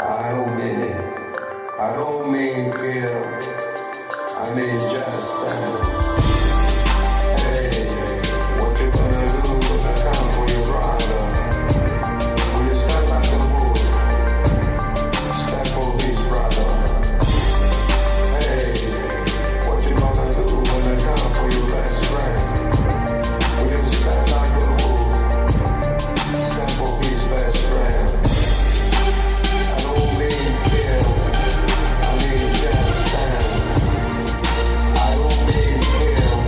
I don't mean it. I don't mean kill. I mean just stand. Hey, what you gonna do when I come for your brother? Will you stand like a bull? Stand for his brother. Hey, what you gonna do when I come for your best friend? Will you stand like a bull? Stand for his best friend. I don't mean kill. I mean just stand. I don't mean kill.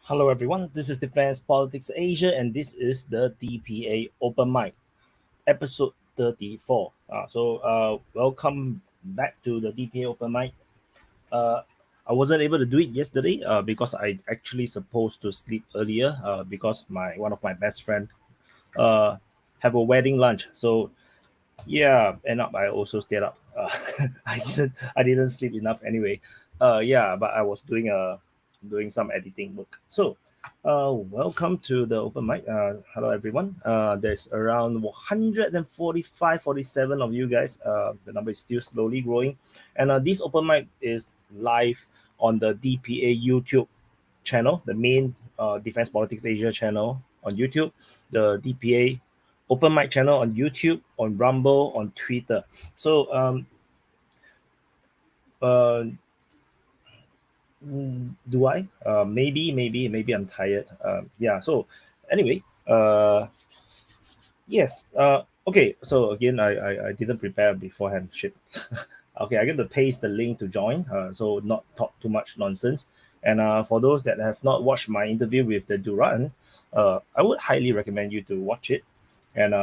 Hello, everyone. This is Defense Politics Asia, and this is the DPA Open Mic, episode 34. Welcome back to the DPA Open Mic. Uh, I wasn't able to do it yesterday because I actually supposed to sleep earlier because one of my best friend uh, have a wedding lunch. So yeah, end up I also stayed up. I didn't sleep enough anyway. Yeah, but I was doing some editing work. So welcome to the open mic. Hello everyone. There's around 145, 47 of you guys. The number is still slowly growing, and this open mic is live on the DPA YouTube channel, the main Defense Politics Asia channel on YouTube, the DPA Open Mic channel on YouTube, on Rumble, on Twitter. So uh, do I? Maybe I'm tired. Yeah. So anyway, yes. Okay. So again, I didn't prepare beforehand. Shit. Okay, I'm going to paste the link to join. So not talk too much nonsense. And for those that have not watched my interview with the Duran, I would highly recommend you to watch it, and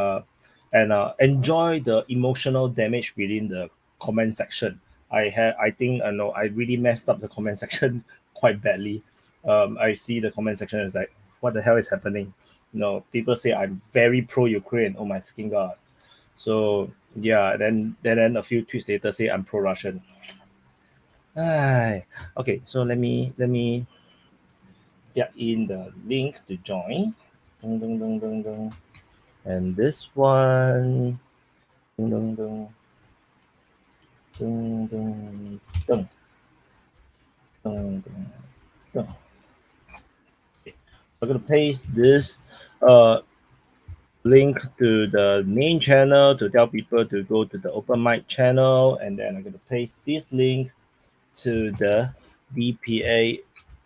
enjoy the emotional damage within the comment section. I think I know I really messed up the comment section quite badly. I see the comment section is like, what the hell is happening? People say I'm very pro-Ukraine. Oh my freaking god! So yeah, then a few tweets later say I'm pro-Russian. Okay, so let me get in the link to join. Dun, dun, dun, dun, dun. And this one. Dun, dun, dun, dun, dun, dun, dun, dun, dun. Okay. I'm gonna paste this link to the main channel to tell people to go to the open mic channel, and then I'm gonna paste this link to the DPA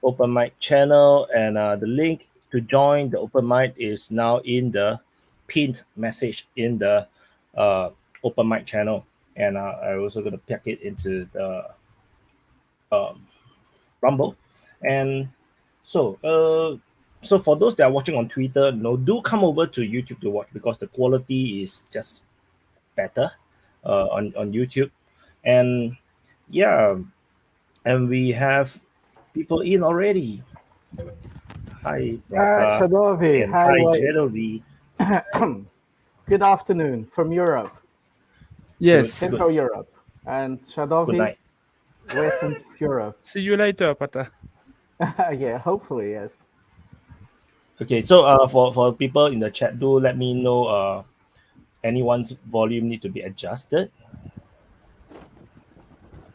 Open Mic channel, and the link to join the Open Mic is now in the pinned message in the Open Mic channel, and I'm also going to pack it into the um, Rumble, and so so for those that are watching on Twitter, do come over to YouTube to watch because the quality is just better on YouTube, and yeah, and we have people in already. Hi, Prata, Shadovi, and hi hi, Waves. Jerovi. Good afternoon from Europe, Good, Yes. good, Central Europe, and good Shadovi, night. Western Europe. See you later, Pata. Yeah, hopefully, yes. Okay, so for people in the chat, do let me know anyone's volume need to be adjusted.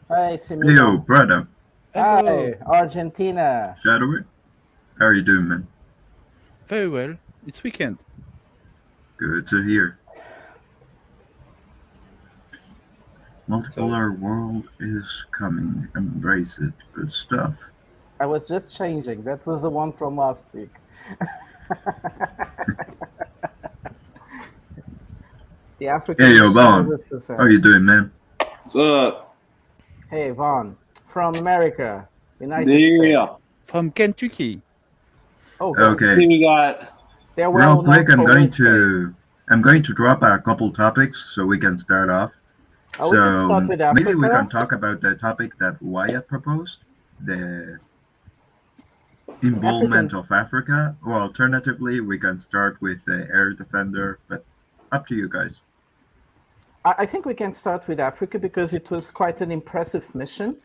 Hi, Yo, Simina. brother, Hello. Hi, Argentina. Shadowy, how are you doing, man? Very well. It's weekend. Good to hear. Multipolar world is coming. Embrace it. Good stuff. I was just changing. That was the one from last week. The African Hey, yo, mission Vaughn, was a success. how are you doing, man? What's up? Hey, Vaughn, from America, United States. Yeah. From Kentucky. Oh, Vaughn. Okay, See, we got. They're real well known quick, I'm for going whiskey. to drop a couple topics so we can start off. Oh, we can start with maybe we Africa. can talk about the topic that Wyatt proposed, the involvement of Africa, or alternatively, we can start with the air defender. But up to you guys. I think we can start with Africa because it was quite an impressive mission.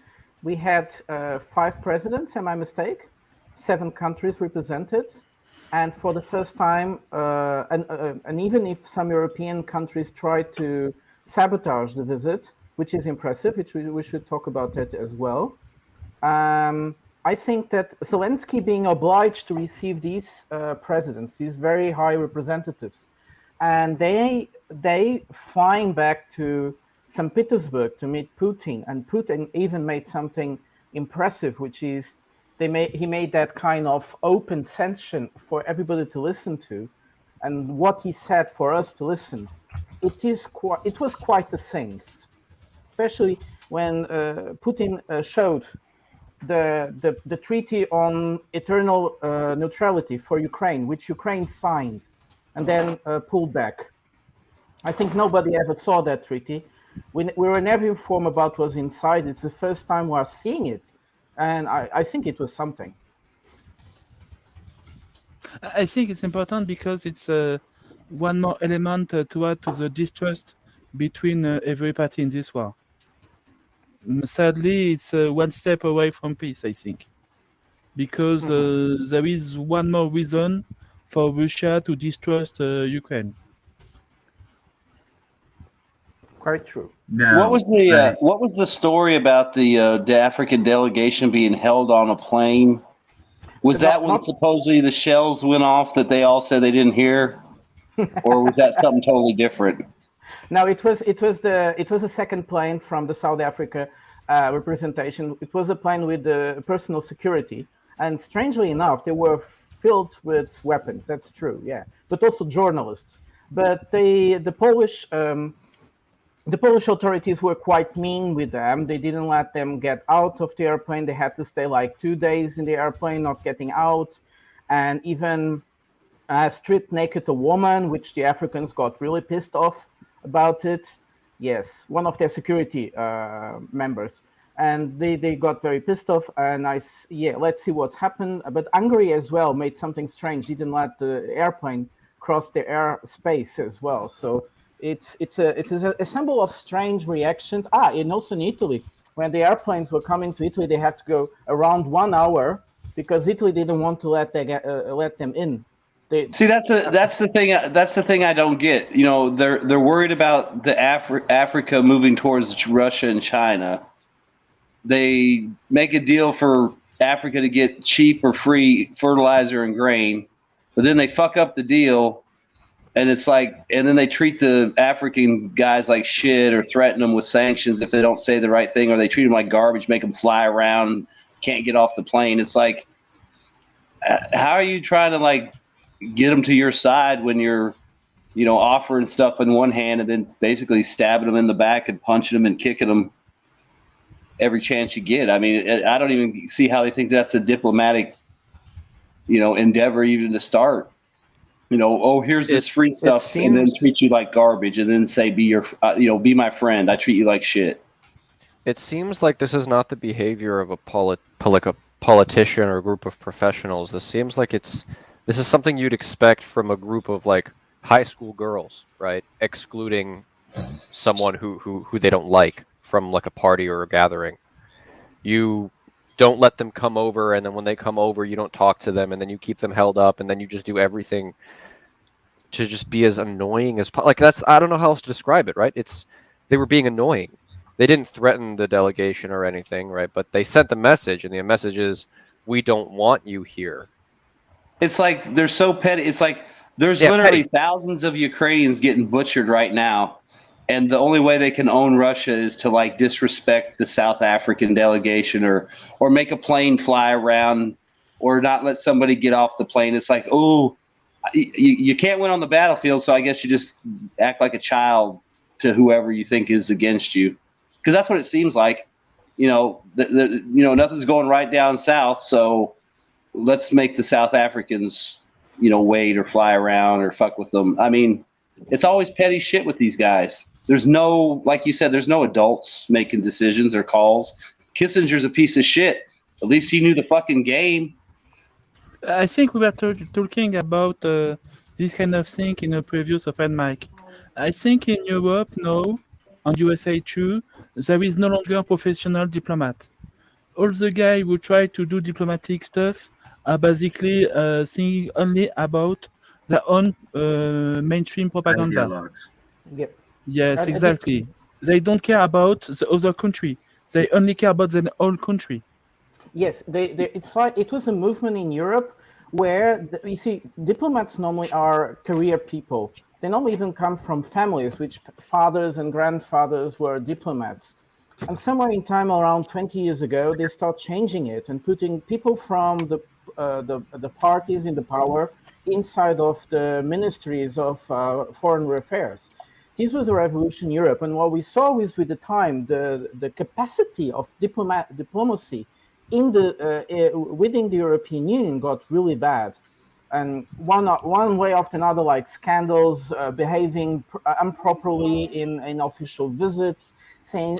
We had 5 presidents, am I mistake? 7 countries represented. And for the first time, and even if some European countries tried to sabotage the visit, which is impressive, which we should talk about that as well. I think that Zelensky being obliged to receive these presidents, these very high representatives, and they flying back to St. Petersburg to meet Putin, and Putin even made something impressive, which is he made that kind of open session for everybody to listen to, and what he said for us to listen. It was quite a thing, especially when Putin showed the treaty on eternal neutrality for Ukraine, which Ukraine signed and then pulled back. I think nobody ever saw that treaty. We were never informed about what was inside. It's the first time we are seeing it, and I think it was something. I think it's important because it's one more element to add to the distrust between every party in this war. Sadly, it's one step away from peace, I think, because there is one more reason for Russia to distrust Ukraine. Quite true. Now, What was the story about the African delegation being held on a plane? Was that when supposedly the shells went off that they all said they didn't hear, or was that something totally different? No, it was a second plane from the South Africa representation. It was a plane with the personal security, and strangely enough, they were filled with weapons. That's true, yeah, but also journalists. But the Polish authorities were quite mean with them. They didn't let them get out of the airplane. They had to stay like 2 days in the airplane, not getting out, and even stripped naked a woman, which the Africans got really pissed off about it. Yes, one of their security members. And they got very pissed off. And let's see what's happened. But Hungary as well made something strange. He didn't let the airplane cross the airspace as well. So it's a symbol of strange reactions. And also in Italy, when the airplanes were coming to Italy, they had to go around 1 hour because Italy didn't want to let them in. See, that's the thing. That's the thing I don't get. You know, they're worried about the Africa moving towards Russia and China. They make a deal for Africa to get cheap or free fertilizer and grain, but then they fuck up the deal, and it's like, and then they treat the African guys like shit or threaten them with sanctions if they don't say the right thing, or they treat them like garbage, make them fly around, can't get off the plane. It's like, how are you trying to like get them to your side when you're, you know, offering stuff in one hand and then basically stabbing them in the back and punching them and kicking them every chance you get? I mean, I don't even see how they think that's a diplomatic, you know, endeavor even to start. You know, oh, here's this free stuff, and then treat you like garbage, and then say, be my friend. I treat you like shit. It seems like this is not the behavior of a politician or a group of professionals. This seems like this is something you'd expect from a group of like high school girls, right? Excluding someone who they don't like from like a party or a gathering. You don't let them come over, and then when they come over, you don't talk to them, and then you keep them held up, and then you just do everything to just be as annoying as like that's, I don't know how else to describe it, right? They were being annoying. They didn't threaten the delegation or anything, right? But they sent the message, and the message is, we don't want you here. It's like they're so petty. It's like there's literally thousands of Ukrainians getting butchered right now, and the only way they can own Russia is to like disrespect the South African delegation or make a plane fly around or not let somebody get off the plane. It's like, oh, you can't win on the battlefield, so I guess you just act like a child to whoever you think is against you, because that's what it seems like. You know, nothing's going right down south, so let's make the South Africans, you know, wait or fly around or fuck with them. I mean, it's always petty shit with these guys. There's no, like you said, there's no adults making decisions or calls. Kissinger's a piece of shit. At least he knew the fucking game. I think we were talking about this kind of thing in a previous open mic. I think in Europe now, and USA too, there is no longer professional diplomat. All the guys who try to do diplomatic stuff are basically thinking only about their own mainstream propaganda. Ideologues. Yep. Yes, exactly. They don't care about the other country. They only care about their own country. Yes, it's like it was a movement in Europe where you see diplomats normally are career people. They normally even come from families which fathers and grandfathers were diplomats. And somewhere in time, around 20 years ago, they start changing it and putting people from the parties in the power inside of the ministries of foreign affairs. This was a revolution in Europe, and what we saw was with the time the capacity of diplomacy within the European Union got really bad, and one way after another, like scandals, behaving improperly in official visits, saying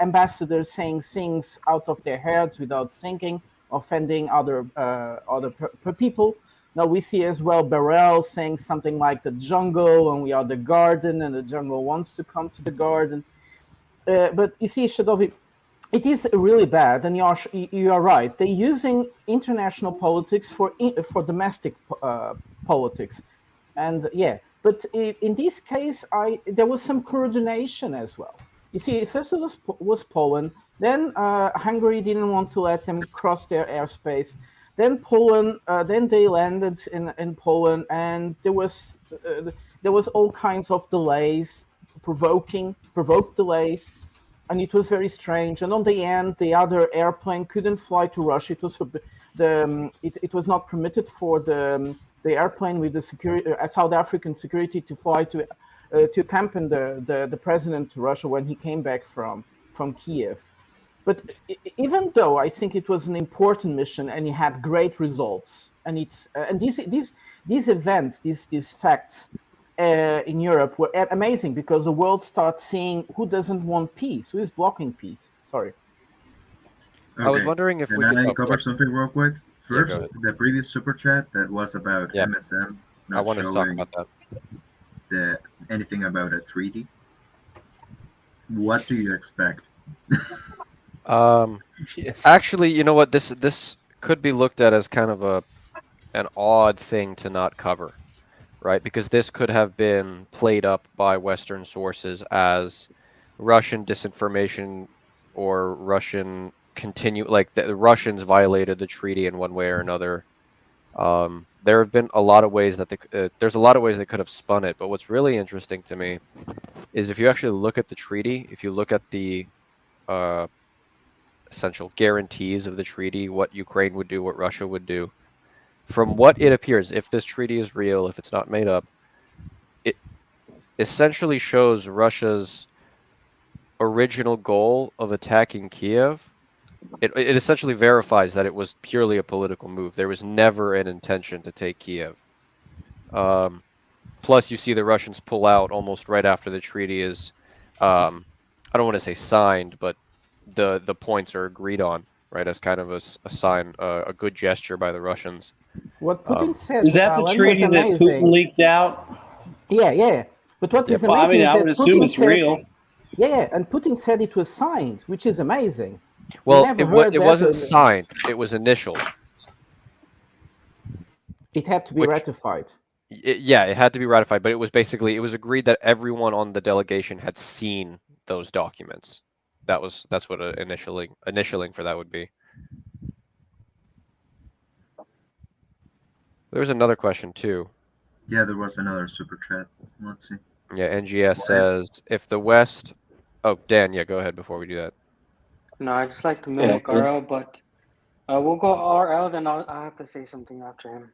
ambassadors saying things out of their heads without thinking, offending other people. Now we see as well Burrell saying something like the jungle and we are the garden, and the jungle wants to come to the garden. But you see, Shadovi, it is really bad, and you are right. They're using international politics for domestic politics, and yeah. But in this case, there was some coordination as well. You see, first it was Poland, then Hungary didn't want to let them cross their airspace. Then Poland, then they landed in Poland, and there was all kinds of delays, provoked delays. And it was very strange. And on the end, the other airplane couldn't fly to Russia. It was it was not permitted for the airplane with the security, South African security, to fly to accompany the president to Russia when he came back from Kiev. But even though I think it was an important mission and it had great results, and these events, these facts in Europe were amazing, because the world starts seeing who doesn't want peace, who is blocking peace. Sorry. I was wondering if we Can could I cover something real quick? First, go ahead. the previous super chat that was about Yeah. MSM I not wanted to talk showing about that. anything about a treaty. What do you expect? Yes. Actually, you know what? This could be looked at as kind of an odd thing to not cover, right? Because this could have been played up by Western sources as Russian disinformation or Russian like the Russians violated the treaty in one way or another. There have been a lot of ways that there's a lot of ways they could have spun it. But what's really interesting to me is if you actually look at the treaty, if you look at the essential guarantees of the treaty, what Ukraine would do, what Russia would do, from what it appears, if this treaty is real, if it's not made up, it essentially shows Russia's original goal of attacking Kiev. It essentially verifies that it was purely a political move. There was never an intention to take Kiev. Plus, you see the Russians pull out almost right after the treaty is, I don't want to say signed, but the points are agreed on, right, as kind of a sign, a good gesture by the Russians. What Putin said, Is that the Alan, treaty was that amazing. Putin leaked out? Yeah. But what is Well, I amazing mean, is I that would assume Putin it's said, real. Yeah, and Putin said it was signed, which is amazing. Well, never heard it that, wasn't signed. It was initialed. It had to be ratified. Yeah, it had to be ratified, but it was agreed that everyone on the delegation had seen those documents. That's what initialing for that would be. There was another question too. Yeah, there was another super chat. Let's see. Yeah, NGS says if the West. Oh, Dan, yeah, go ahead before we do that. No, I just like to mimic RL, but we'll go RL, then I'll have to say something after him.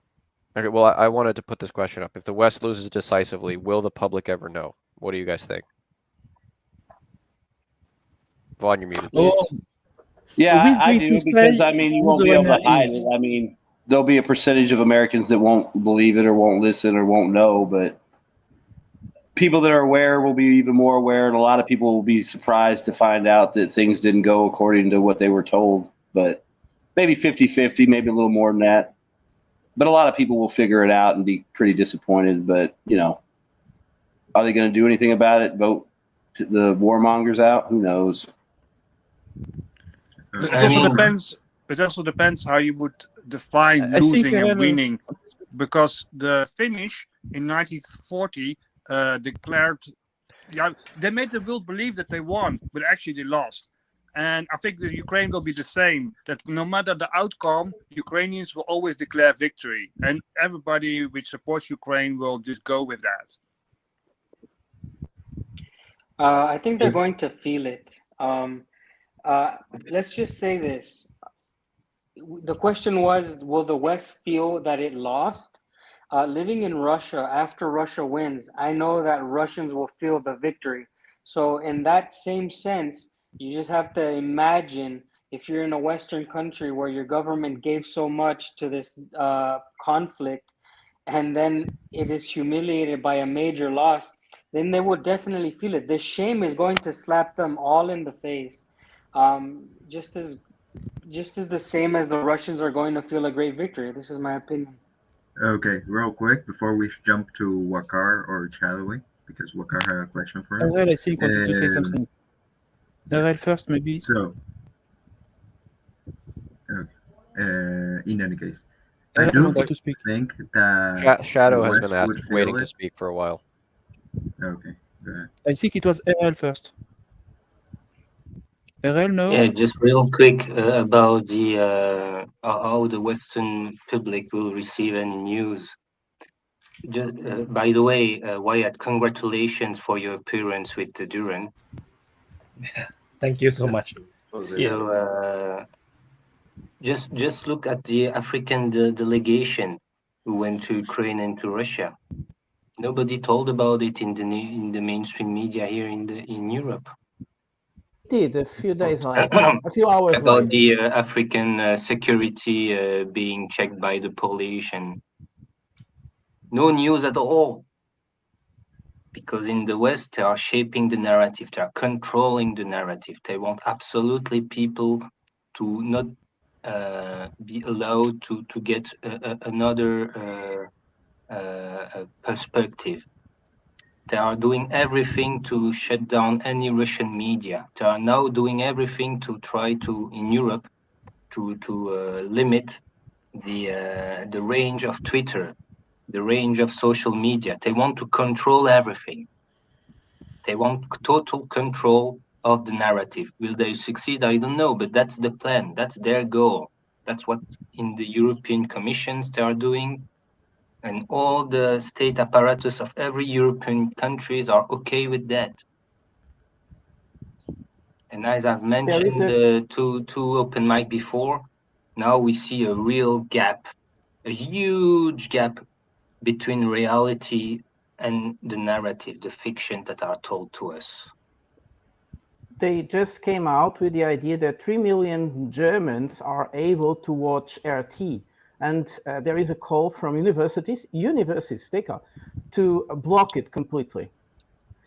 Okay, well, I wanted to put this question up. If the West loses decisively, will the public ever know? What do you guys think? Vaughn, you're muted. Well, yeah, I do, because I mean, you won't be able to hide it. I mean, there'll be a percentage of Americans that won't believe it or won't listen or won't know, but people that are aware will be even more aware, and a lot of people will be surprised to find out that things didn't go according to what they were told. But maybe 50-50, maybe a little more than that. But a lot of people will figure it out and be pretty disappointed. But, you know, are they going to do anything about it? Vote the warmongers out? Who knows? It also depends how you would define losing and winning, because the Finnish in 1940 declared, they made the world believe that they won, but actually they lost. And I think that Ukraine will be the same, that no matter the outcome, Ukrainians will always declare victory, and everybody which supports Ukraine will just go with that. I think they're going to feel it. Let's just say this. The question was, will the West feel that it lost? Living in Russia, after Russia wins, I know that Russians will feel the victory. So in that same sense, you just have to imagine If you're in a Western country where your government gave so much to this conflict, and then it is humiliated by a major loss, then they would definitely feel it. The shame is going to slap them all in the face, just as the same as the Russians are going to feel a great victory. This is my opinion. Okay, real quick before we jump to Wakar or Chaloui, because Wakar had a question for him. Arel, I think, wanted to say something. Arel first, maybe. So, in any case, I do to speak. think that Shadow the has West been would feel waiting it. to speak for a while. Okay, go ahead. I think it was Arel first. Arel, no? Yeah, just real quick about the how the Western public will receive any news. Just, by the way, Wyatt, congratulations for your appearance with Duran. Thank you so much. So just look at the African delegation who went to Ukraine and to Russia. Nobody told about it in the mainstream media here in Europe. Did a few days later, a few hours about later. the African security being checked by the police, and no news at all. Because in the West, they are shaping the narrative, they are controlling the narrative. They want absolutely people to not be allowed to get another perspective. They are doing everything to shut down any Russian media. They are now doing everything to try to, in Europe, to limit the range of Twitter, the range of social media. They want to control everything. They want total control of the narrative. Will they succeed? I don't know, but that's the plan. That's their goal. That's what in the European Commissions they are doing. And all the state apparatus of every European countries are okay with that. And as I've mentioned to open mic before, now we see a real gap, a huge gap between reality and the narrative, the fiction that are told to us. They just came out with the idea that 3 million Germans are able to watch RT. And there is a call from universities, to block it completely.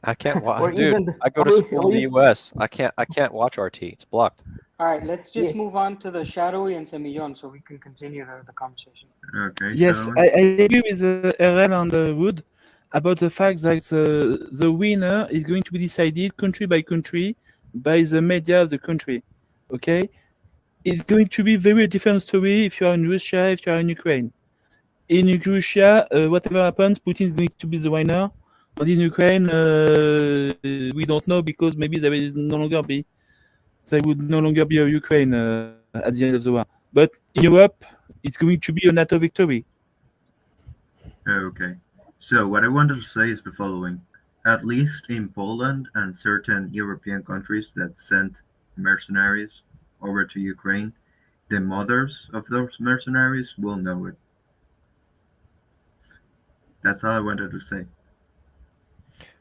I can't watch, Or dude. even, I go to school in the US. I can't watch RT. It's blocked. All right, let's just move on to the Shadowy and Semillon so we can continue the conversation. Okay. Yes, I agree with RL on the wood about the fact that the winner is going to be decided country by country by the media of the country. Okay? It's going to be very different story if you are in Russia, if you are in Ukraine. In Russia, whatever happens, Putin is going to be the winner. But in Ukraine, we don't know because maybe there would no longer be a Ukraine at the end of the war. But in Europe, it's going to be a NATO victory. Okay. So what I wanted to say is the following. At least in Poland and certain European countries that sent mercenaries over to Ukraine, the mothers of those mercenaries will know it. That's all I wanted to say.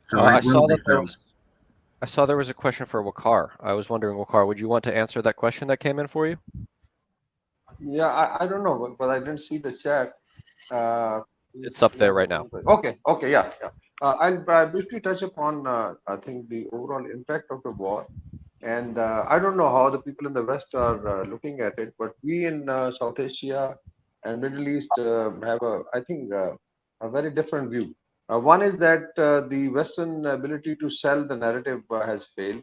So I saw there was a question for Wakar. I was wondering, Wakar, would you want to answer that question that came in for you? Yeah, I don't know, but I didn't see the chat. It's up there right now. Okay, yeah. I'll briefly touch upon, I think, the overall impact of the war. And I don't know how the people in the West are looking at it, but we in South Asia and Middle East have, a very different view. One is that the Western ability to sell the narrative has failed.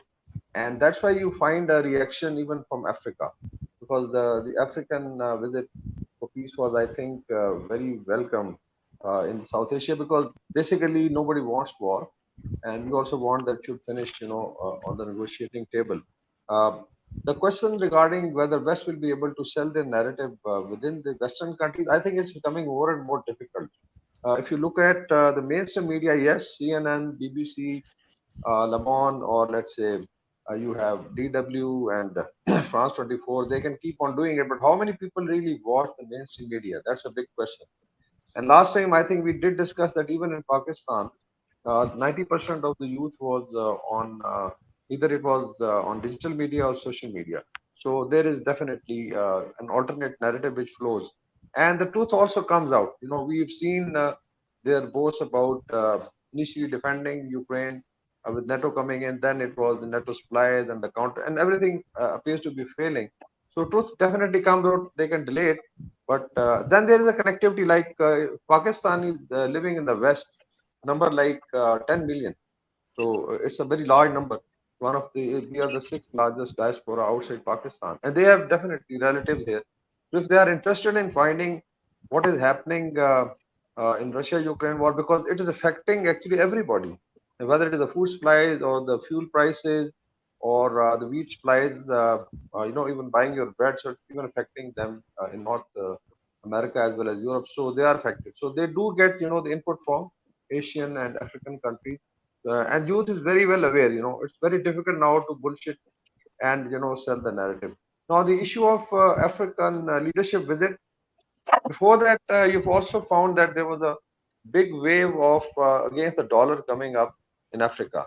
And that's why you find a reaction even from Africa, because the African visit for peace was, I think, very welcome in South Asia, because basically nobody wants war. And we also want that should finish, on the negotiating table. The question regarding whether West will be able to sell their narrative within the Western countries, I think it's becoming more and more difficult. If you look at the mainstream media, yes, CNN, BBC, Le Monde, or let's say you have DW and France 24, they can keep on doing it. But how many people really watch the mainstream media? That's a big question. And last time, I think we did discuss that even in Pakistan, 90% of the youth was on either it was on digital media or social media. So there is definitely an alternate narrative which flows, and the truth also comes out. We've seen their boasts about initially defending Ukraine with NATO coming in, then it was the NATO supplies and the counter, and everything appears to be failing. So truth definitely comes out. They can delay it, but then there is a connectivity like Pakistan is living in the West, number like 10 million. So it's a very large number. We are the sixth largest diaspora outside Pakistan, and they have definitely relatives here. So if they are interested in finding what is happening in Russia-Ukraine war, because it is affecting actually everybody, whether it is the food supplies or the fuel prices or the wheat supplies, even buying your bread, so it's even affecting them in North America as well as Europe. So they are affected. So they do get, the input from Asian and African countries, and youth is very well aware. It's very difficult now to bullshit and sell the narrative. Now the issue of African leadership visit. Before that, you've also found that there was a big wave of against the dollar coming up in Africa,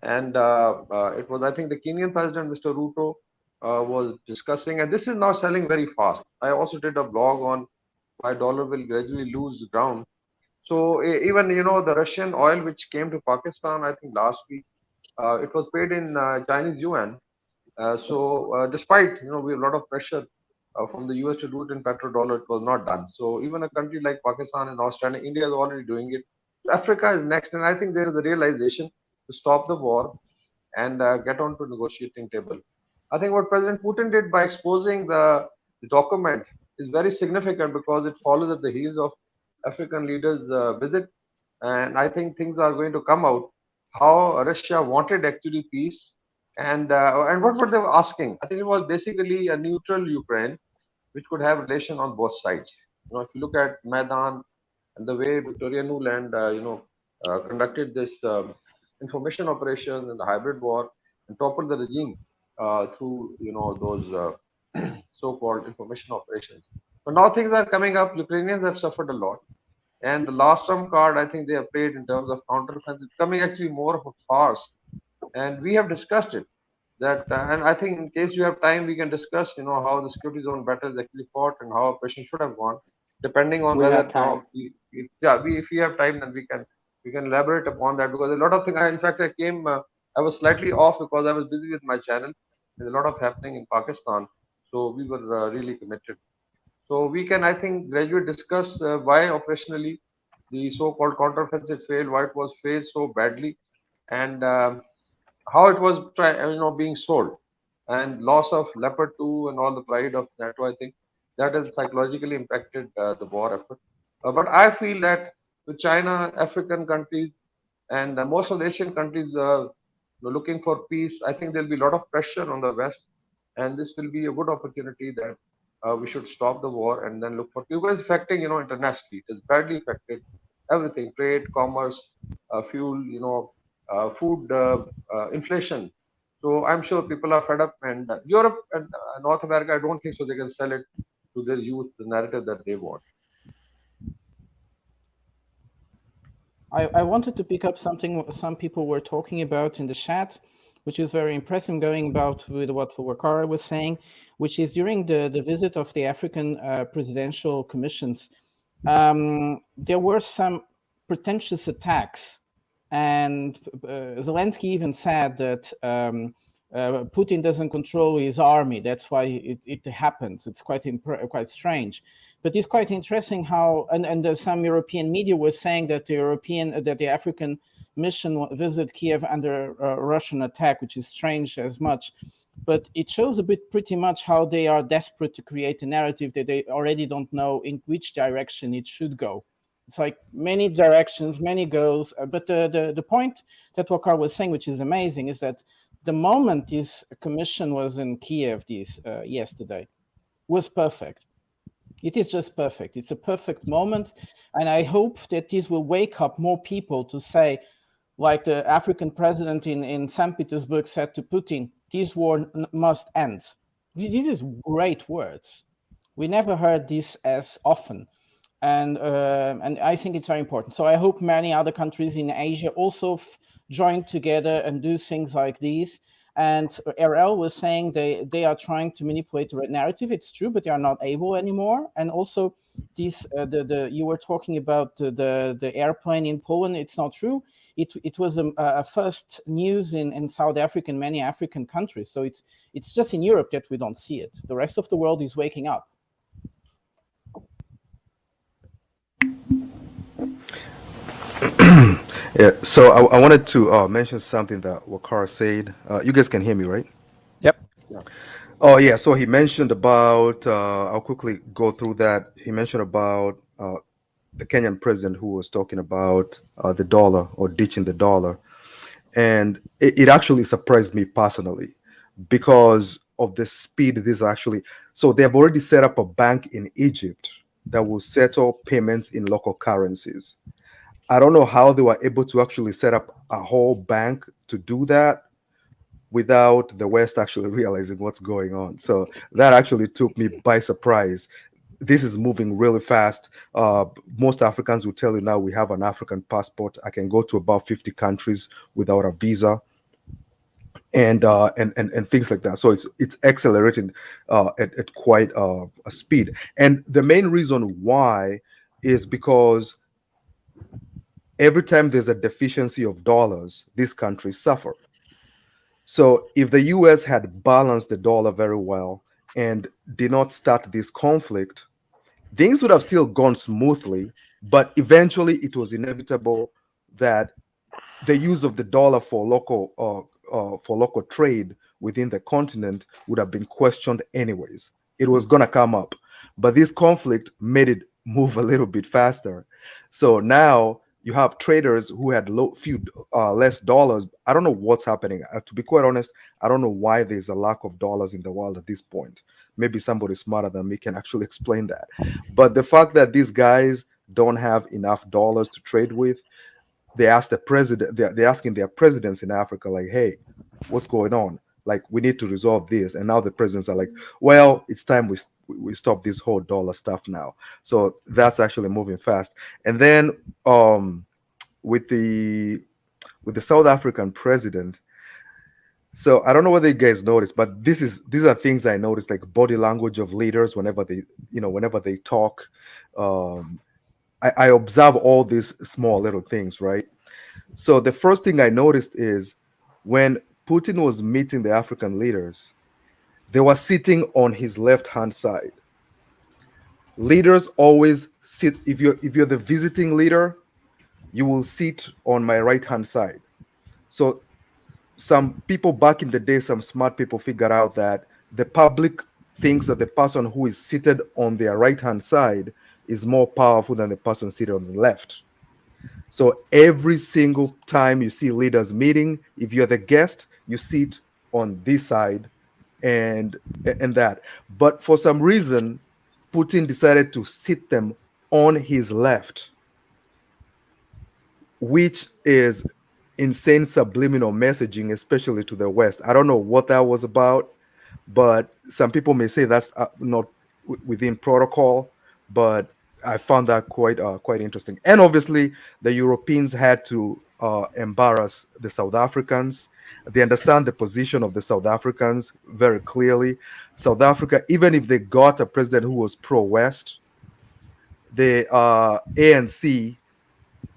and it was, I think, the Kenyan president, Mr. Ruto, was discussing, and this is now selling very fast. I also did a blog on why dollar will gradually lose ground. So even the Russian oil which came to Pakistan, I think last week, it was paid in Chinese yuan. So despite we have a lot of pressure from the US to do it in petrodollar, it was not done. So even a country like Pakistan is now standing. India is already doing it. Africa is next, and I think there is a realization to stop the war and get on to negotiating table. I think what President Putin did by exposing the document is very significant because it follows at the heels of African leaders' visit, and I think things are going to come out how Russia wanted actually peace, and what were they asking? I think it was basically a neutral Ukraine which could have relation on both sides. If you look at Maidan and the way Victoria Nuland, conducted this information operations and the hybrid war and toppled the regime through those so-called information operations. But now things are coming up. Ukrainians have suffered a lot, and the last trump card I think they have played in terms of counteroffensive, becoming actually more of a farce. And we have discussed it. That and I think in case you have time, we can discuss how the security zone battle is actually fought and how operation should have gone, depending on We whether got time. if we have time, then we can elaborate upon that, because a lot of things. In fact, I was slightly off because I was busy with my channel. There's a lot of happening in Pakistan, so we were really committed. So we can, I think, gradually discuss why operationally the so-called counteroffensive failed, why it was faced so badly, and how it was being sold, and loss of Leopard 2 and all the pride of NATO. I think that has psychologically impacted the war effort. But I feel that with China, African countries, and most of the Asian countries looking for peace, I think there'll be a lot of pressure on the West, and this will be a good opportunity that we should stop the war and then look for people. It's affecting internationally. It has badly affected everything: trade, commerce, fuel, food, inflation. So I'm sure people are fed up, and Europe and North America, I don't think so they can sell it to their youth, the narrative that they want. I wanted to pick up something some people were talking about in the chat, which is very impressive, going about with what Wakara was saying, which is during the visit of the African presidential commissions, there were some pretentious attacks. And Zelensky even said that Putin doesn't control his army. That's why it happens. It's quite strange. But it's quite interesting how, and some European media was saying that the African mission visit Kiev under Russian attack, which is strange as much. But it shows pretty much how they are desperate to create a narrative that they already don't know in which direction it should go. It's like many directions, many goals. But the point that Wakar was saying, which is amazing, is that the moment this commission was in Kiev yesterday was perfect. It is just perfect. It's a perfect moment. And I hope that this will wake up more people to say, like the African president in St. Petersburg said to Putin, this war must end. These is great words. We never heard this as often. And I think it's very important. So I hope many other countries in Asia also join together and do things like these. And RL was saying they are trying to manipulate the red narrative. It's true, but they are not able anymore. And also, these you were talking about the airplane in Poland. It's not true. It was a first news in South Africa and many African countries. So it's just in Europe that we don't see it. The rest of the world is waking up. Yeah, so I wanted to mention something that Wakar said. You guys can hear me, right? Yep. Oh, yeah. So he mentioned about, I'll quickly go through that. He mentioned about the Kenyan president who was talking about the dollar or ditching the dollar. And it actually surprised me personally because of the speed this actually. So they have already set up a bank in Egypt that will settle payments in local currencies. I don't know how they were able to actually set up a whole bank to do that without the West actually realizing what's going on. So that actually took me by surprise. This is moving really fast. Most Africans will tell you now we have an African passport. I can go to about 50 countries without a visa. And things like that. So it's accelerating at quite a speed. And the main reason why is because every time there's a deficiency of dollars, these countries suffer. So if the US had balanced the dollar very well and did not start this conflict, things would have still gone smoothly, but eventually it was inevitable that the use of the dollar for local trade within the continent would have been questioned anyways. It was gonna come up, but this conflict made it move a little bit faster. So now you have traders who had less dollars. I don't know what's happening. To be quite honest, I don't know why there's a lack of dollars in the world at this point. Maybe somebody smarter than me can actually explain that. But the fact that these guys don't have enough dollars to trade with, they ask the president, they're asking their presidents in Africa, like, hey, what's going on? Like, we need to resolve this. And now the presidents are like, well, it's time we stop this whole dollar stuff now. So that's actually moving fast. And then with the South African president, so I don't know whether you guys noticed, but these are things I noticed, like body language of leaders whenever they talk. I observe all these small little things, right? So the first thing I noticed is when Putin was meeting the African leaders, they were sitting on his left-hand side. Leaders always sit, if you're the visiting leader, you will sit on my right-hand side. So some people back in the day, some smart people figured out that the public thinks that the person who is seated on their right-hand side is more powerful than the person seated on the left. So every single time you see leaders meeting, if you're the guest, you sit on this side and that. But for some reason, Putin decided to sit them on his left, which is insane subliminal messaging, especially to the West. I don't know what that was about, but some people may say that's not within protocol, but I found that quite interesting. And obviously, the Europeans had to embarrass the South Africans. They understand the position of the South Africans very clearly. South Africa, even if they got a president who was pro-West, the ANC,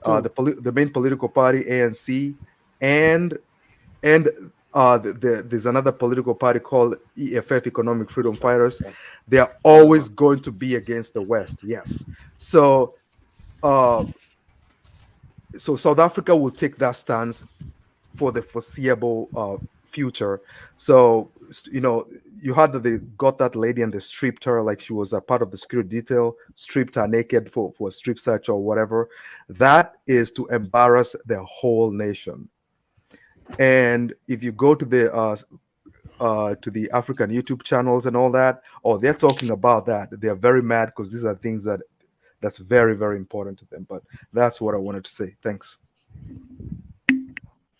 the main political party, ANC, and there's another political party called EFF, Economic Freedom Fighters. They are always going to be against the West. Yes. So South Africa will take that stance for the foreseeable future. So, you heard that they got that lady and they stripped her, like she was a part of the security detail, stripped her naked for a strip search or whatever. That is to embarrass the whole nation. And if you go to the African YouTube channels and all that, they're talking about that. They're very mad because these are things that's very, very important to them. But that's what I wanted to say. Thanks.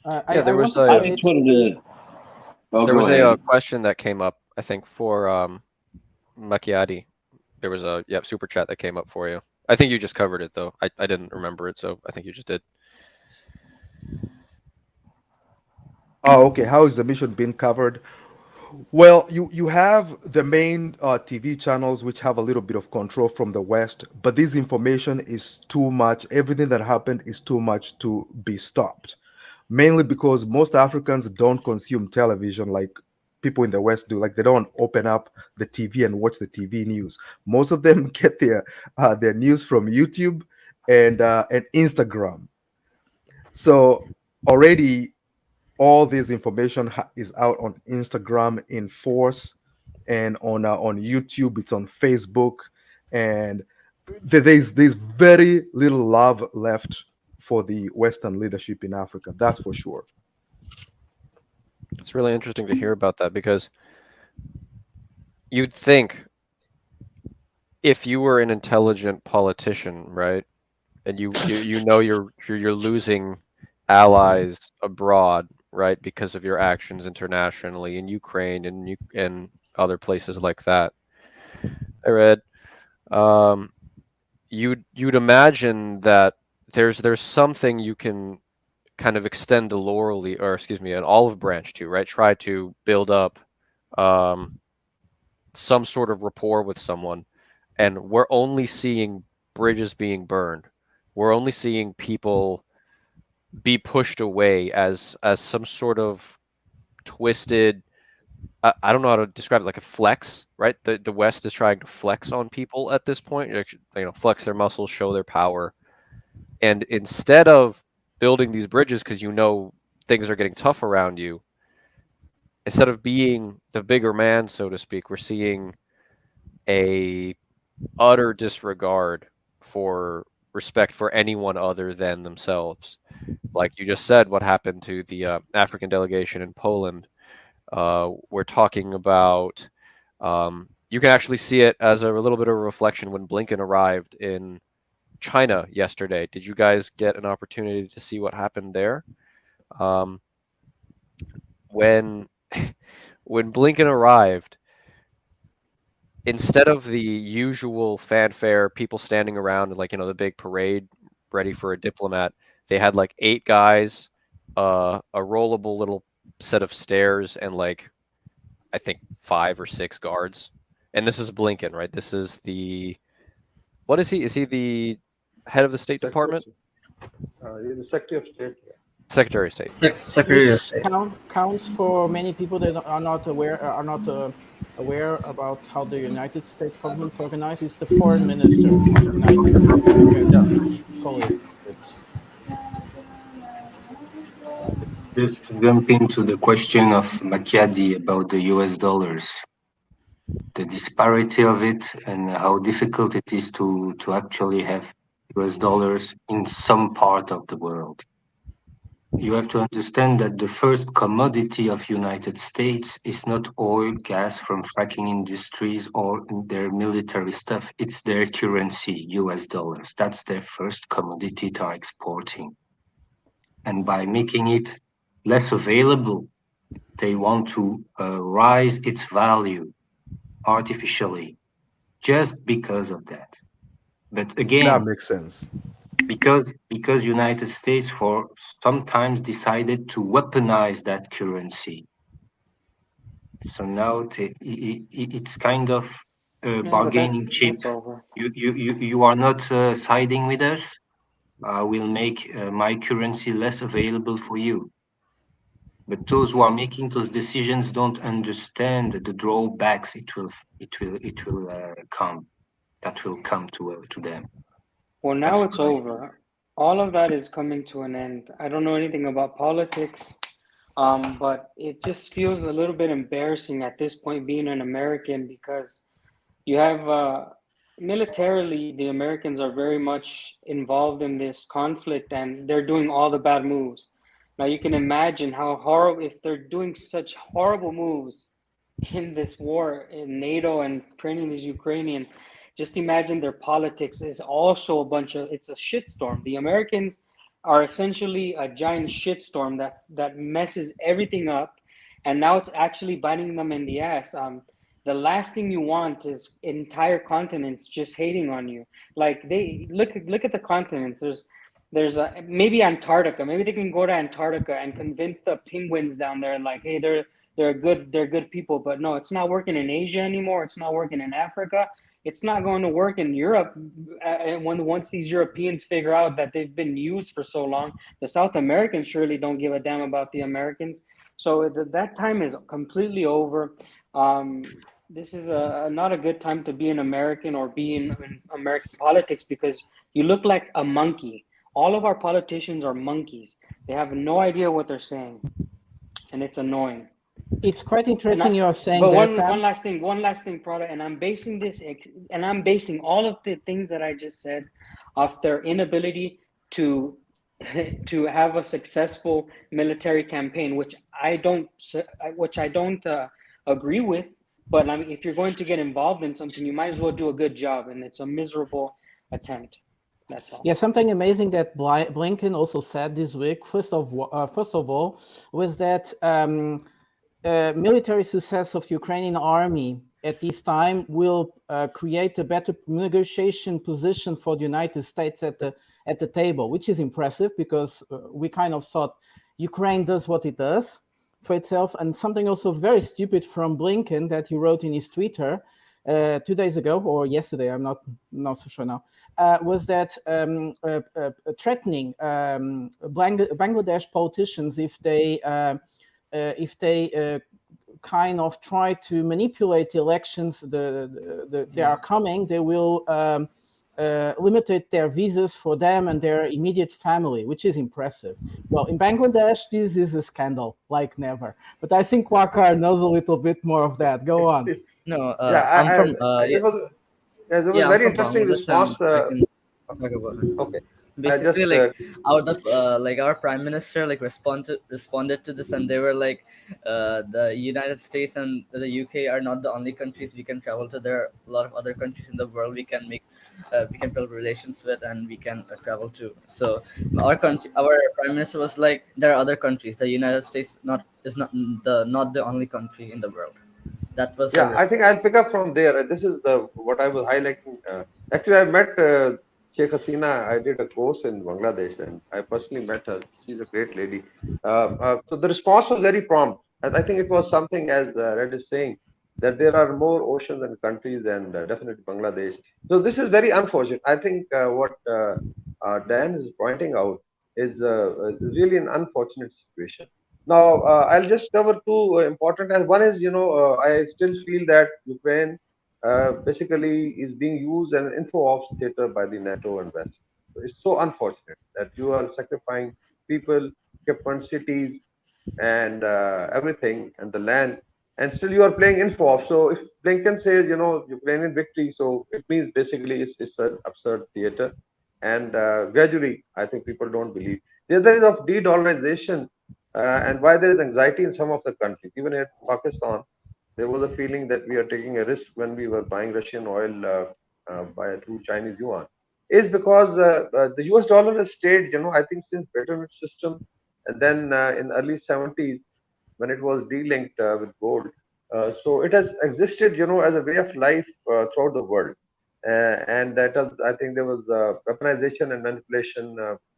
There was a question that came up, I think, for Macchiati. There was a super chat that came up for you. I think you just covered it though. I didn't remember it, so I think you just did. Oh, okay. How is the mission being covered? Well, you have the main TV channels which have a little bit of control from the West, but this information is too much. Everything that happened is too much to be stopped. Mainly because most Africans don't consume television like people in the West do. Like they don't open up the TV and watch the TV news. Most of them get their news from YouTube and Instagram. So already all this information is out on Instagram in force, and on YouTube. It's on Facebook, and there's very little love left for the Western leadership in Africa. That's for sure. It's really interesting to hear about that because you'd think if you were an intelligent politician, right, and you know you're losing allies abroad, right, because of your actions internationally in Ukraine and other places like that. I read, um, you'd imagine that there's something you can kind of extend a laurel or excuse me, an olive branch to, right? Try to build up um, some sort of rapport with someone, and we're only seeing bridges being burned. We're only seeing people be pushed away as some sort of twisted. I don't know how to describe it, like a flex, right? The West is trying to flex on people at this point, flex their muscles, show their power, and instead of building these bridges because things are getting tough around you, instead of being the bigger man, so to speak, we're seeing a utter disregard for respect for anyone other than themselves. Like you just said, what happened to the African delegation in Poland. We're talking about, you can actually see it as a little bit of a reflection when Blinken arrived in China yesterday. Did you guys get an opportunity to see what happened there? When when Blinken arrived, instead of the usual fanfare, people standing around and the big parade ready for a diplomat, they had like 8 guys, a rollable little set of stairs, and I think 5 or 6 guards. And this is Blinken, right? This is what is he? Is he the head of the State Department? He's the Secretary of State. Secretary of State. Secretary of State. Counts for many people that are not aware about how the United States government is organized. It's the foreign minister of the United States. Yeah, totally. Just to jump into the question of Macchiadi about the US dollars, the disparity of it and how difficult it is to actually have US dollars in some part of the world. You have to understand that the first commodity of United States is not oil, gas from fracking industries or their military stuff. It's their currency, US dollars. That's their first commodity they are exporting. And by making it less available, they want to rise its value artificially just because of that. But again, that makes sense. Because United States for sometimes decided to weaponize that currency. So now it's kind of a bargaining chip. You are not siding with us. I will make my currency less available for you. But those who are making those decisions don't understand the drawbacks it will come to them. Well, now it's over. All of that is coming to an end. I don't know anything about politics, but it just feels a little bit embarrassing at this point being an American, because you have militarily, the Americans are very much involved in this conflict and they're doing all the bad moves. Now you can imagine how horrible, if they're doing such horrible moves in this war in NATO and training these Ukrainians, just imagine their politics is also it's a shitstorm. The Americans are essentially a giant shitstorm that messes everything up, and now it's actually biting them in the ass. The last thing you want is entire continents just hating on you. Like they look at the continents. there's maybe Antarctica. Maybe they can go to Antarctica and convince the penguins down there, like, hey, they're good people. But no, it's not working in Asia anymore. It's not working in Africa. It's not going to work in Europe. Once these Europeans figure out that they've been used for so long, the South Americans surely don't give a damn about the Americans. So that time is completely over. This is not a good time to be an American or be in American politics, because you look like a monkey. All of our politicians are monkeys. They have no idea what they're saying, and it's annoying. It's quite interesting you are saying but that. One last thing, Prada, and I'm basing all of the things that I just said off their inability to to have a successful military campaign, which I don't agree with. But I mean, if you're going to get involved in something, you might as well do a good job, and it's a miserable attempt. That's all. Yeah, something amazing that Blinken also said this week. First of all, was that military success of the Ukrainian army at this time will create a better negotiation position for the United States at the table, which is impressive, because we kind of thought Ukraine does what it does for itself. And something also very stupid from Blinken that he wrote in his Twitter 2 days ago or yesterday, I'm not so sure now, was that threatening Bangladesh politicians if they kind of try to manipulate the elections they are coming, they will limit their visas for them and their immediate family, which is impressive. Well, in Bangladesh, this is a scandal like never. But I think Wakar knows a little bit more of that. Go on. No, I'm from. It was I'm very from interesting Bangladesh. response. I can talk about it. Okay. Basically, like our prime minister responded to this, and they were like, the United States and the UK are not the only countries we can travel to. There are a lot of other countries in the world we can build relations with, and we can travel to. So our prime minister was like, there are other countries. The United States is not the only country in the world. That was I think I'll pick up from there. This is what I was highlighting. Actually, I met Sheikh Hasina. I did a course in Bangladesh, and I personally met her. She's a great lady. So the response was very prompt. I think it was something, as Red is saying, that there are more oceans and countries, and definitely Bangladesh. So this is very unfortunate. I think what Dan is pointing out is really an unfortunate situation. Now, I'll just cover two important. And one is, I still feel that Ukraine basically is being used as an info ops theater by the NATO and West. So it's so unfortunate that you are sacrificing people, equipment, cities, and everything, and the land, and still you are playing info ops. So if Blinken says, Ukrainian victory, so it means basically it's an absurd theater. And gradually, I think people don't believe. The other is of de-dollarization. And why there is anxiety in some of the countries. Even in Pakistan, there was a feeling that we are taking a risk when we were buying Russian oil through Chinese yuan. Is because the US dollar has stayed, I think since Bretton system, and then in early 70s when it was de-linked with gold. So it has existed, as a way of life throughout the world. And that was, I think there was weaponization and manipulation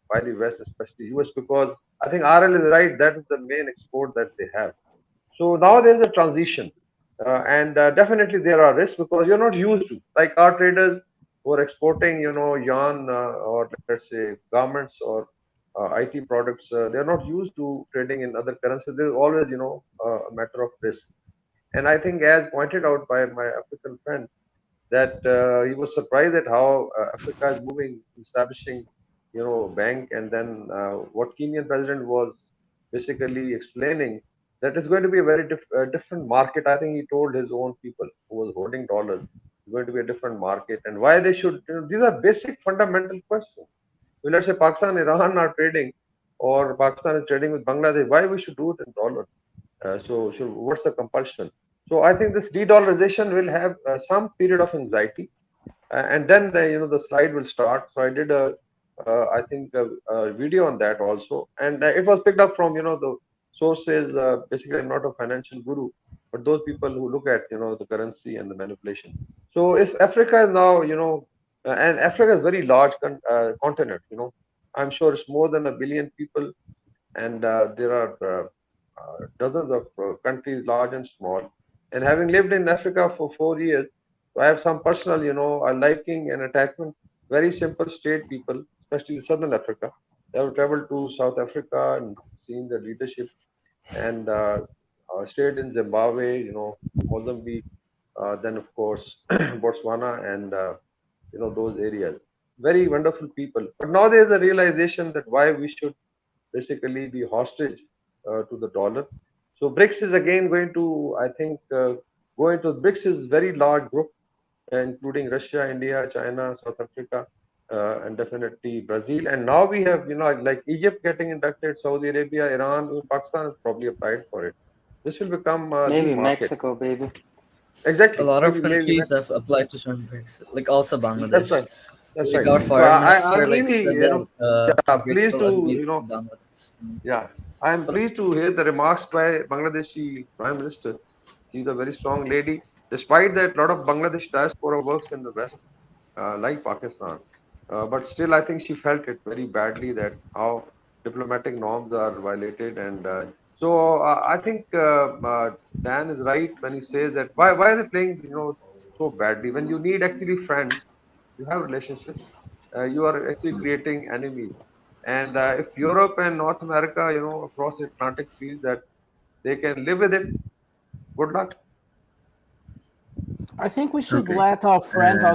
by the West, especially US, because I think RL is right. That is the main export that they have. So now there is a transition, and definitely there are risks because you're not used to, like our traders who are exporting, yarn or let's say garments or IT products. They're not used to trading in other currencies. There's always, a matter of risk. And I think, as pointed out by my African friend, that he was surprised at how Africa is moving, establishing, bank, and then what Kenyan president was basically explaining that it's going to be a very different market. I think he told his own people who was holding dollars, it's going to be a different market, and why they should. These are basic fundamental questions. So let's say Pakistan, Iran are trading, or Pakistan is trading with Bangladesh. Why we should do it in dollars? So what's the compulsion? So I think this de-dollarization will have some period of anxiety, and then the slide will start. So I did I think a video on that also, and it was picked up from the sources. Basically, I'm not a financial guru, but those people who look at the currency and the manipulation. So Africa is now and Africa is very large continent. I'm sure it's more than 1 billion people, and there are dozens of countries, large and small. And having lived in Africa for 4 years, so I have some personal, liking and attachment. Very simple, straight people, especially Southern Africa. I have traveled to South Africa and seen the leadership, and stayed in Zimbabwe, Mozambique, then of course Botswana, and those areas. Very wonderful people. But now there is a realization that why we should basically be hostage to the dollar. So BRICS is again going to, I think, go into BRICS is very large group, including Russia, India, China, South Africa, and definitely Brazil. And now we have, like Egypt getting inducted, Saudi Arabia, Iran, even Pakistan has probably applied for it. This will become the Maybe market. Mexico, baby. Exactly. A lot of Maybe countries have applied to join BRICS, like also Bangladesh. That's right. That's Like right. our So foreign I, minister I'm like really, said that BRICS pleased will to, admit Bangladesh. yeah, I'm pleased to hear the remarks by Bangladeshi Prime Minister. She's a very strong lady. Despite that, a lot of Bangladesh diaspora works in the West, like Pakistan. But still, I think she felt it very badly that how diplomatic norms are violated. And I think Dan is right when he says that why are they playing, so badly? When you need actually friends, you have relationships, you are actually creating enemies. And if Europe and North America, across the Atlantic feels that they can live with it, good luck. I think we should Okay. let our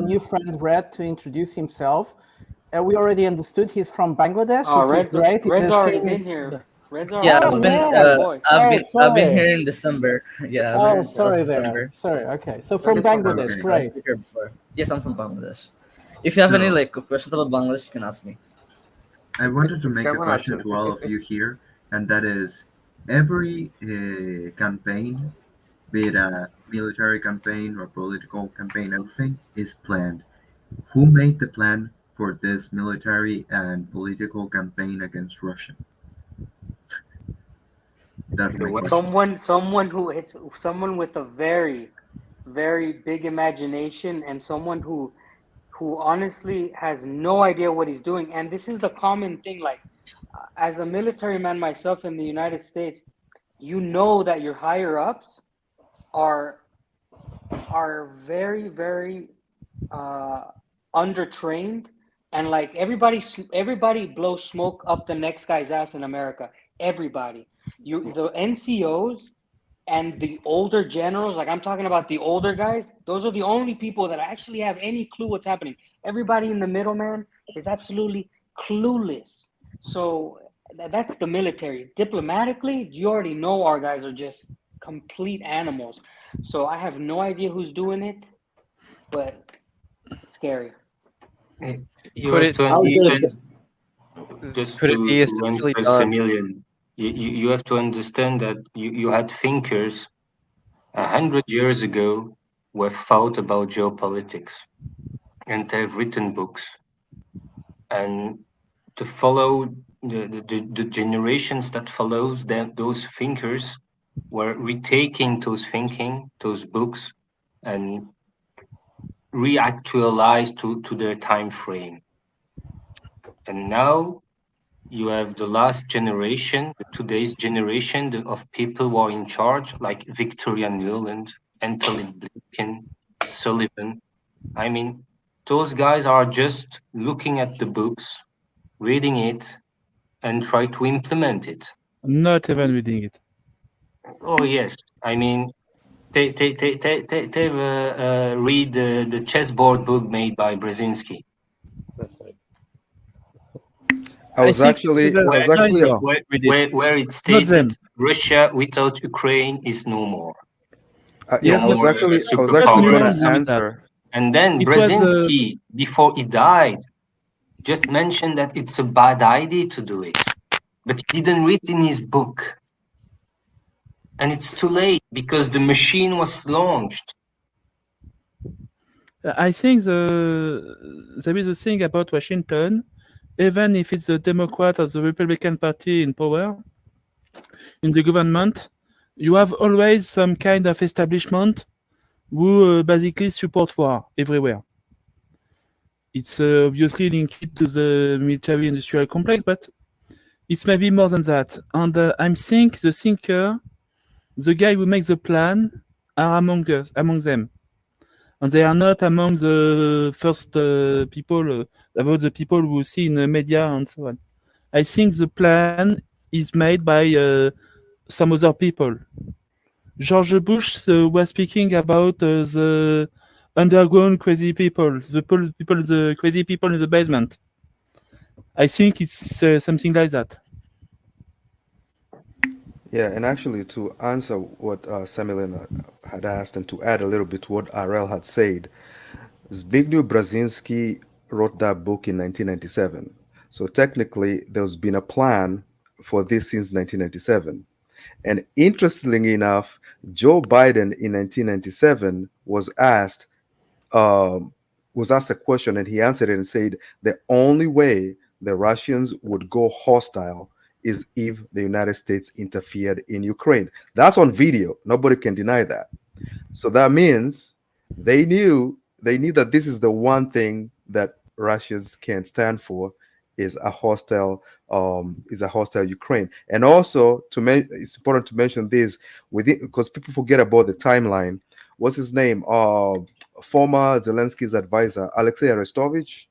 new friend Red to introduce himself. We already understood he's from Bangladesh, Oh, which is great. He Red's just already came in- been here. Red's Yeah, already been here. yeah. Boy. I've been sorry. here in December. Yeah, I've been Oh, here last sorry December. there. Sorry. Okay. So from Wonderful. Bangladesh, Okay. great. I've been here before. Yes, I'm from Bangladesh. If you have any So like questions about Bangladesh, you can ask me. I wanted to make a Kevin question Archer. to all of you here, and that is every campaign, be it a military campaign or political campaign, everything is planned. Who made the plan for this military and political campaign against Russia? That's my question. Someone with a very, very big imagination, and someone who honestly has no idea what he's doing. And this is the common thing. Like, as a military man myself in the United States, you know that your higher ups are very, very undertrained, and like everybody blows smoke up the next guy's ass in America. Everybody, the NCOs and the older generals, like I'm talking about the older guys, those are the only people that actually have any clue what's happening. Everybody in the middle, man, is absolutely clueless. So that's the military. Diplomatically, you already know our guys are just complete animals. So I have no idea who's doing it, but it's scary. You Could have it to understand, just could it be to essentially answer done? Semilian, you have to understand that you had thinkers 100 years ago who have thought about geopolitics and they've written books. And to follow the generations that follows them, those thinkers were retaking those thinking, those books, and reactualized to their time frame. And now you have the last generation, today's generation of people who are in charge, like Victoria Nuland, Anthony Blinken, Sullivan. I mean, those guys are just looking at the books, reading it, and try to implement it. Not even reading it. Oh yes, I mean, they've read the chessboard book made by Brzezinski. That's right. I was actually, Where it stated Russia without Ukraine is no more. yeah, I was actually going to answer. And then Brzezinski, before he died, just mentioned that it's a bad idea to do it, but he didn't read in his book. And it's too late because the machine was launched. I think there is a thing about Washington, even if it's the Democrat or the Republican Party in power, in the government, you have always some kind of establishment who basically support war everywhere. It's obviously linked to the military-industrial complex, but it's maybe more than that. And I think the thinker, the guy who makes the plan, are among them. And they are not among the first people, about the people who see in the media and so on. I think the plan is made by some other people. George Bush was speaking about the underground crazy people, the crazy people in the basement. I think it's something like that. Yeah, and actually, to answer what Samuel had asked and to add a little bit to what RL had said, Zbigniew Brzezinski wrote that book in 1997. So technically, there's been a plan for this since 1997. And interestingly enough, Joe Biden in 1997 um, was asked a question, and he answered it and said the only way the Russians would go hostile is if the United States interfered in Ukraine. That's on video. Nobody can deny that. So that means they knew that this is the one thing that Russians can't stand for is a hostile Ukraine. And also it's important to mention this within because people forget about the timeline. What's his name? Former Zelensky's advisor, Alexei Arestovich.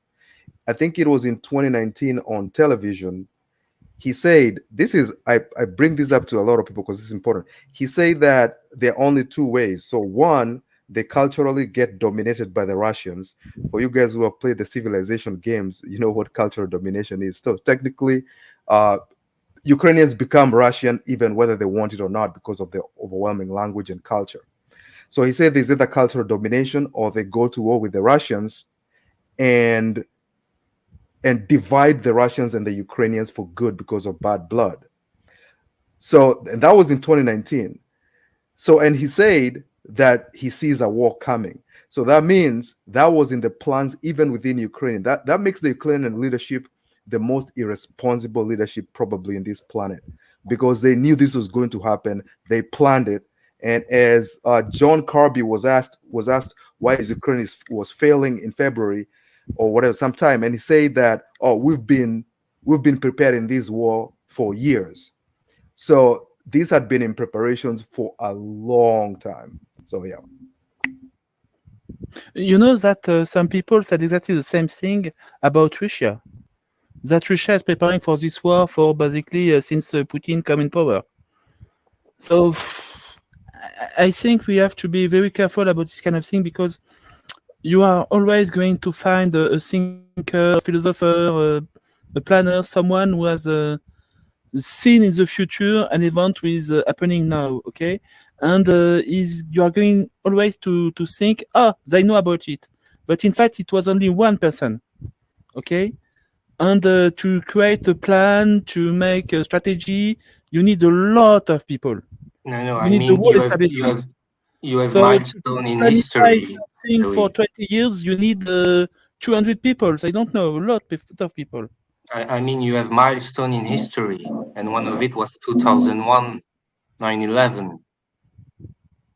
I think it was in 2019 on television. He said, I bring this up to a lot of people because it's important. He said that there are only two ways. So one, they culturally get dominated by the Russians. For you guys who have played the civilization games, you know what cultural domination is. So technically, Ukrainians become Russian even whether they want it or not because of the overwhelming language and culture. So he said there's either cultural domination or they go to war with the Russians and divide the Russians and the Ukrainians for good because of bad blood. So and that was in 2019. So and he said that he sees a war coming. So that means that was in the plans even within Ukraine. That makes the Ukrainian leadership the most irresponsible leadership probably in this planet because they knew this was going to happen. They planned it. And as John Kirby was asked why Ukraine was failing in February or whatever sometime, and he said that we've been preparing this war for years. So these had been in preparations for a long time. So yeah. You know that some people said exactly the same thing about Russia. That Russia is preparing for this war for basically since Putin come in power. So I think we have to be very careful about this kind of thing because you are always going to find a thinker, a philosopher, a planner, someone who has seen in the future an event which is happening now, okay? And you are going always to think, they know about it. But in fact, it was only one person, okay? And to create a plan, to make a strategy, you need a lot of people. No, You need the whole establishment. You have So milestone in history. Something for 20 years, you need 200 people. I don't know, a lot of people. I mean, you have milestone in history, and one of it was 2001, 9/11.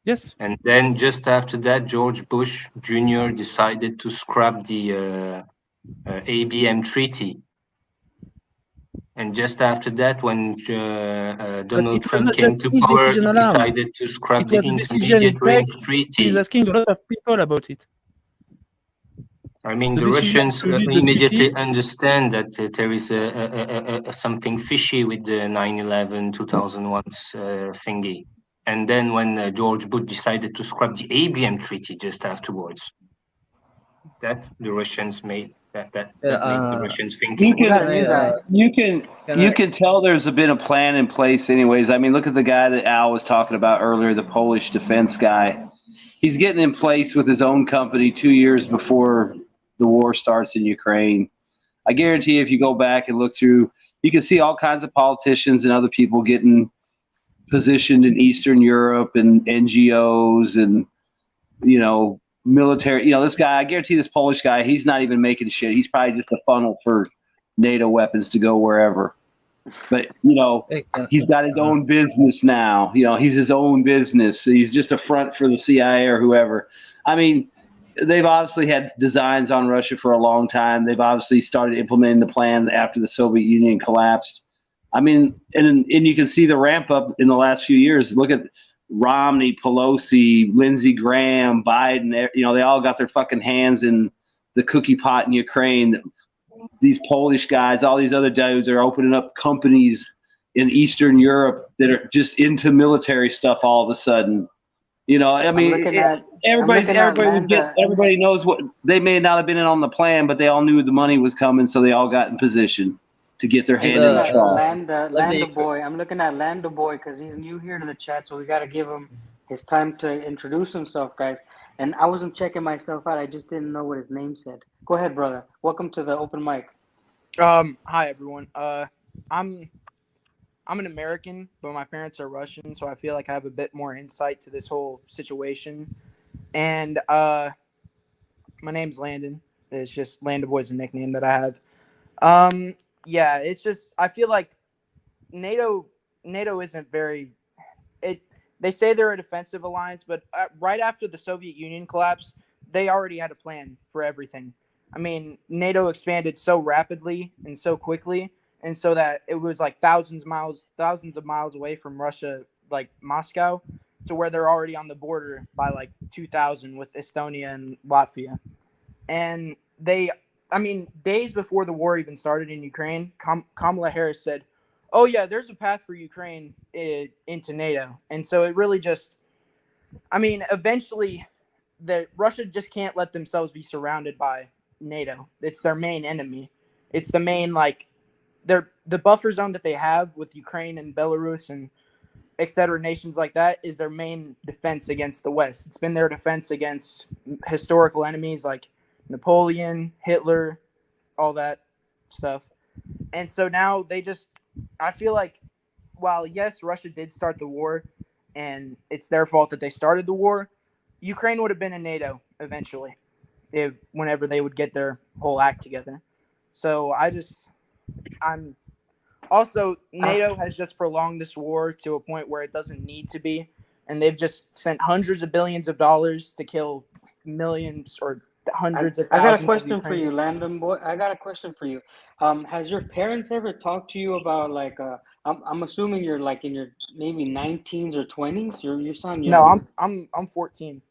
Yes. And then just after that, George Bush Jr. decided to scrap the ABM treaty. And just after that, when Donald Trump came to power, he decided to scrap the Intermediate Range Treaty. He's asking a lot of people about it. I mean, the Russians immediately understand that there is something fishy with the 9/11 2001 thingy. And then when George Bush decided to scrap the ABM treaty just afterwards, that the Russians made that makes the Russians thinking. You can tell there's been a plan in place anyways. I mean, look at the guy that Al was talking about earlier, the Polish defense guy. He's getting in place with his own company 2 years before the war starts in Ukraine. I guarantee if you go back and look through, you can see all kinds of politicians and other people getting positioned in Eastern Europe and NGOs and, military. This guy, I guarantee this Polish guy, he's not even making shit. He's probably just a funnel for NATO weapons to go wherever. But, he's got his own business now. He's his own business. He's just a front for the CIA or whoever. I mean, they've obviously had designs on Russia for a long time. They've obviously started implementing the plan after the Soviet Union collapsed. I mean, and you can see the ramp up in the last few years. Look at Romney, Pelosi, Lindsey Graham, Biden. You know, they all got their fucking hands in the cookie pot in Ukraine. These Polish guys, all these other dudes are opening up companies in Eastern Europe that are just into military stuff all of a sudden. You know, I mean, everybody knows what they may not have been in on the plan, but they all knew the money was coming, so they all got in position to get their hand in the trough. Lando Boy. I'm looking at Lando Boy because he's new here to the chat, so we got to give him his time to introduce himself, guys. And I wasn't checking myself out. I just didn't know what his name said. Go ahead, brother. Welcome to the open mic. Hi everyone. I'm an American, but my parents are Russian, so I feel like I have a bit more insight to this whole situation. And my name's Landon. It's just Lando Boy's a nickname that I have. Yeah, it's just I feel like NATO isn't very. They say they're a defensive alliance, but right after the Soviet Union collapse, they already had a plan for everything. I mean, NATO expanded so rapidly and so quickly, and so that it was like thousands of miles away from Russia, like Moscow, to where they're already on the border by like 2000 with Estonia and Latvia. And days before the war even started in Ukraine, Kamala Harris said, "Oh yeah, there's a path for Ukraine into NATO." And so it really just, eventually, Russia just can't let themselves be surrounded by NATO. It's their main enemy. It's the main the buffer zone that they have with Ukraine and Belarus and etc. nations like that is their main defense against the West. It's been their defense against historical enemies like Napoleon, Hitler, all that stuff. And so now I feel like while yes, Russia did start the war and it's their fault that they started the war, Ukraine would have been in NATO eventually whenever they would get their whole act together. So NATO has just prolonged this war to a point where it doesn't need to be, and they've just sent hundreds of billions of dollars to kill millions or hundreds of thousands. I got a question for you, Landon Boy. I got a question for you. Has your parents ever talked to you about I'm assuming you're like in your maybe 19s or 20s. You sound young. No, I'm 14.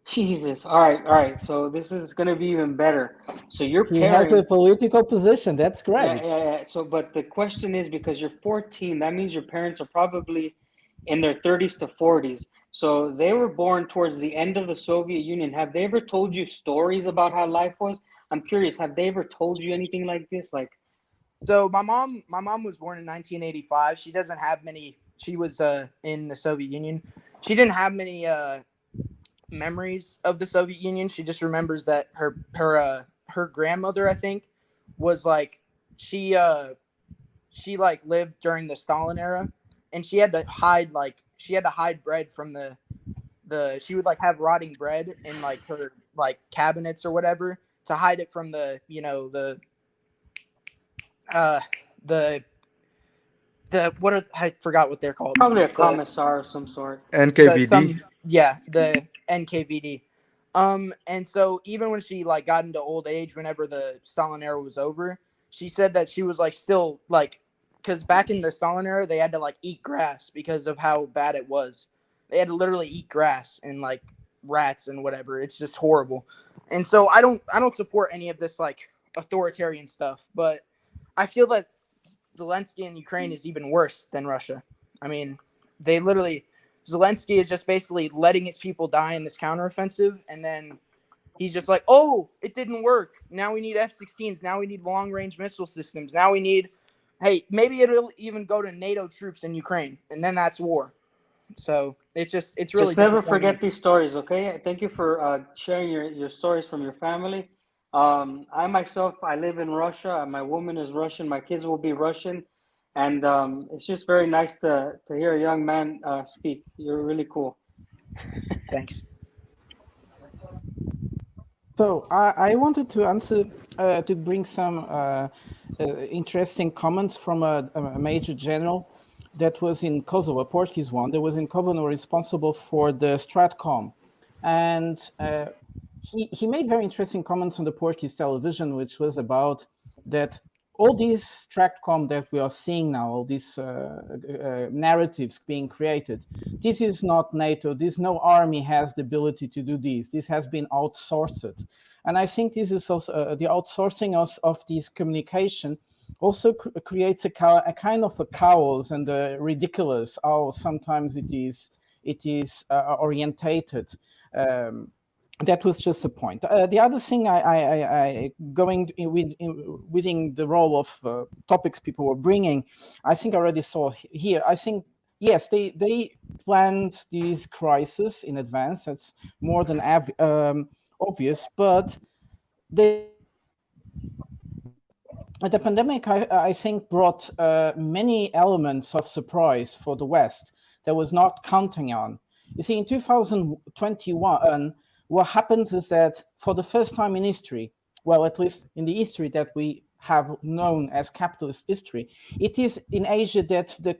Jesus. All right. So this is gonna be even better. So your parents has a political position. That's great. Yeah. So, but the question is, because you're 14, that means your parents are probably in their 30s to 40s. So they were born towards the end of the Soviet Union. Have they ever told you stories about how life was? I'm curious. Have they ever told you anything like this? So my mom was born in 1985. She doesn't have many. She was in the Soviet Union. She didn't have many memories of the Soviet Union. She just remembers that her grandmother, I think, was she lived during the Stalin era, and she had to hide bread from the she would have rotting bread in her cabinets or whatever to hide it from the I forgot what they're called. Probably a commissar of some sort. NKVD. The NKVD. And so even when she got into old age, whenever the Stalin era was over, she said that she was still because back in the Stalin era they had to eat grass because of how bad it was. They had to literally eat grass and rats and whatever. It's just horrible. And so I don't support any of this authoritarian stuff, but I feel that Zelensky in Ukraine is even worse than Russia. I mean, Zelensky is just basically letting his people die in this counteroffensive, and then he's just oh, it didn't work. Now we need F-16s. Now we need long-range missile systems. Now we need, maybe it'll even go to NATO troops in Ukraine, and then that's war. So it's really just never forget these stories, okay? Thank you for sharing your stories from your family. I myself, I live in Russia. My woman is Russian. My kids will be Russian. And it's just very nice to hear a young man speak. You're really cool. Thanks. So I wanted to answer, to bring some interesting comments from a major general that was in Kosovo, a Portuguese one, that was in Kosovo responsible for the Stratcom. and he made very interesting comments on the Portuguese television, which was about that all these stratcom that we are seeing now, all these narratives being created, this is not NATO. No army has the ability to do this. This has been outsourced. And I think this is also the outsourcing of this communication also creates a kind of a chaos and a ridiculous how sometimes it is orientated. That was just a point. The other thing I going within the role of topics people were bringing, I think I already saw here. I think, yes, they planned these crises in advance. That's more than obvious, but the pandemic, I think, brought many elements of surprise for the West that was not counting on. You see, in 2021, what happens is that for the first time in history, well, at least in the history that we have known as capitalist history, it is in Asia that the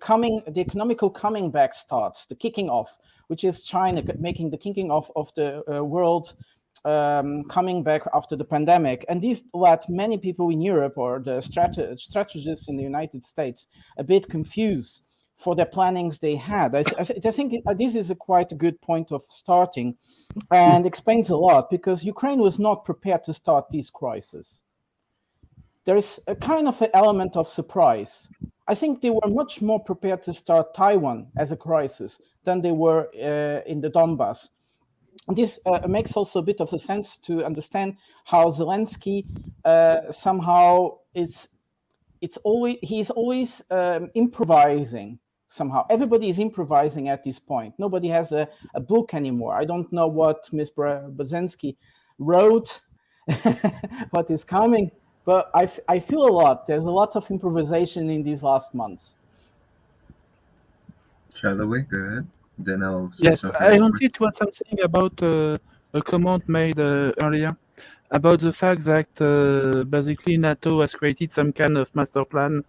economical coming back starts, the kicking off, which is China making the kicking off of the world coming back after the pandemic. And this let many people in Europe or the strategists in the United States a bit confused for the plannings they had. I think this is quite a good point of starting and explains a lot, because Ukraine was not prepared to start this crisis. There is a kind of an element of surprise. I think they were much more prepared to start Taiwan as a crisis than they were in the Donbass. This makes also a bit of a sense to understand how Zelensky somehow he's always improvising. Somehow everybody is improvising at this point. Nobody has a book anymore. I don't know what Ms. Brzezinski wrote, what is coming, but I feel a lot. There's a lot of improvisation in these last months. Shall we? Go ahead. Then I'll say Yes, something. I wanted to add something about a comment made earlier about the fact that basically NATO has created some kind of master plan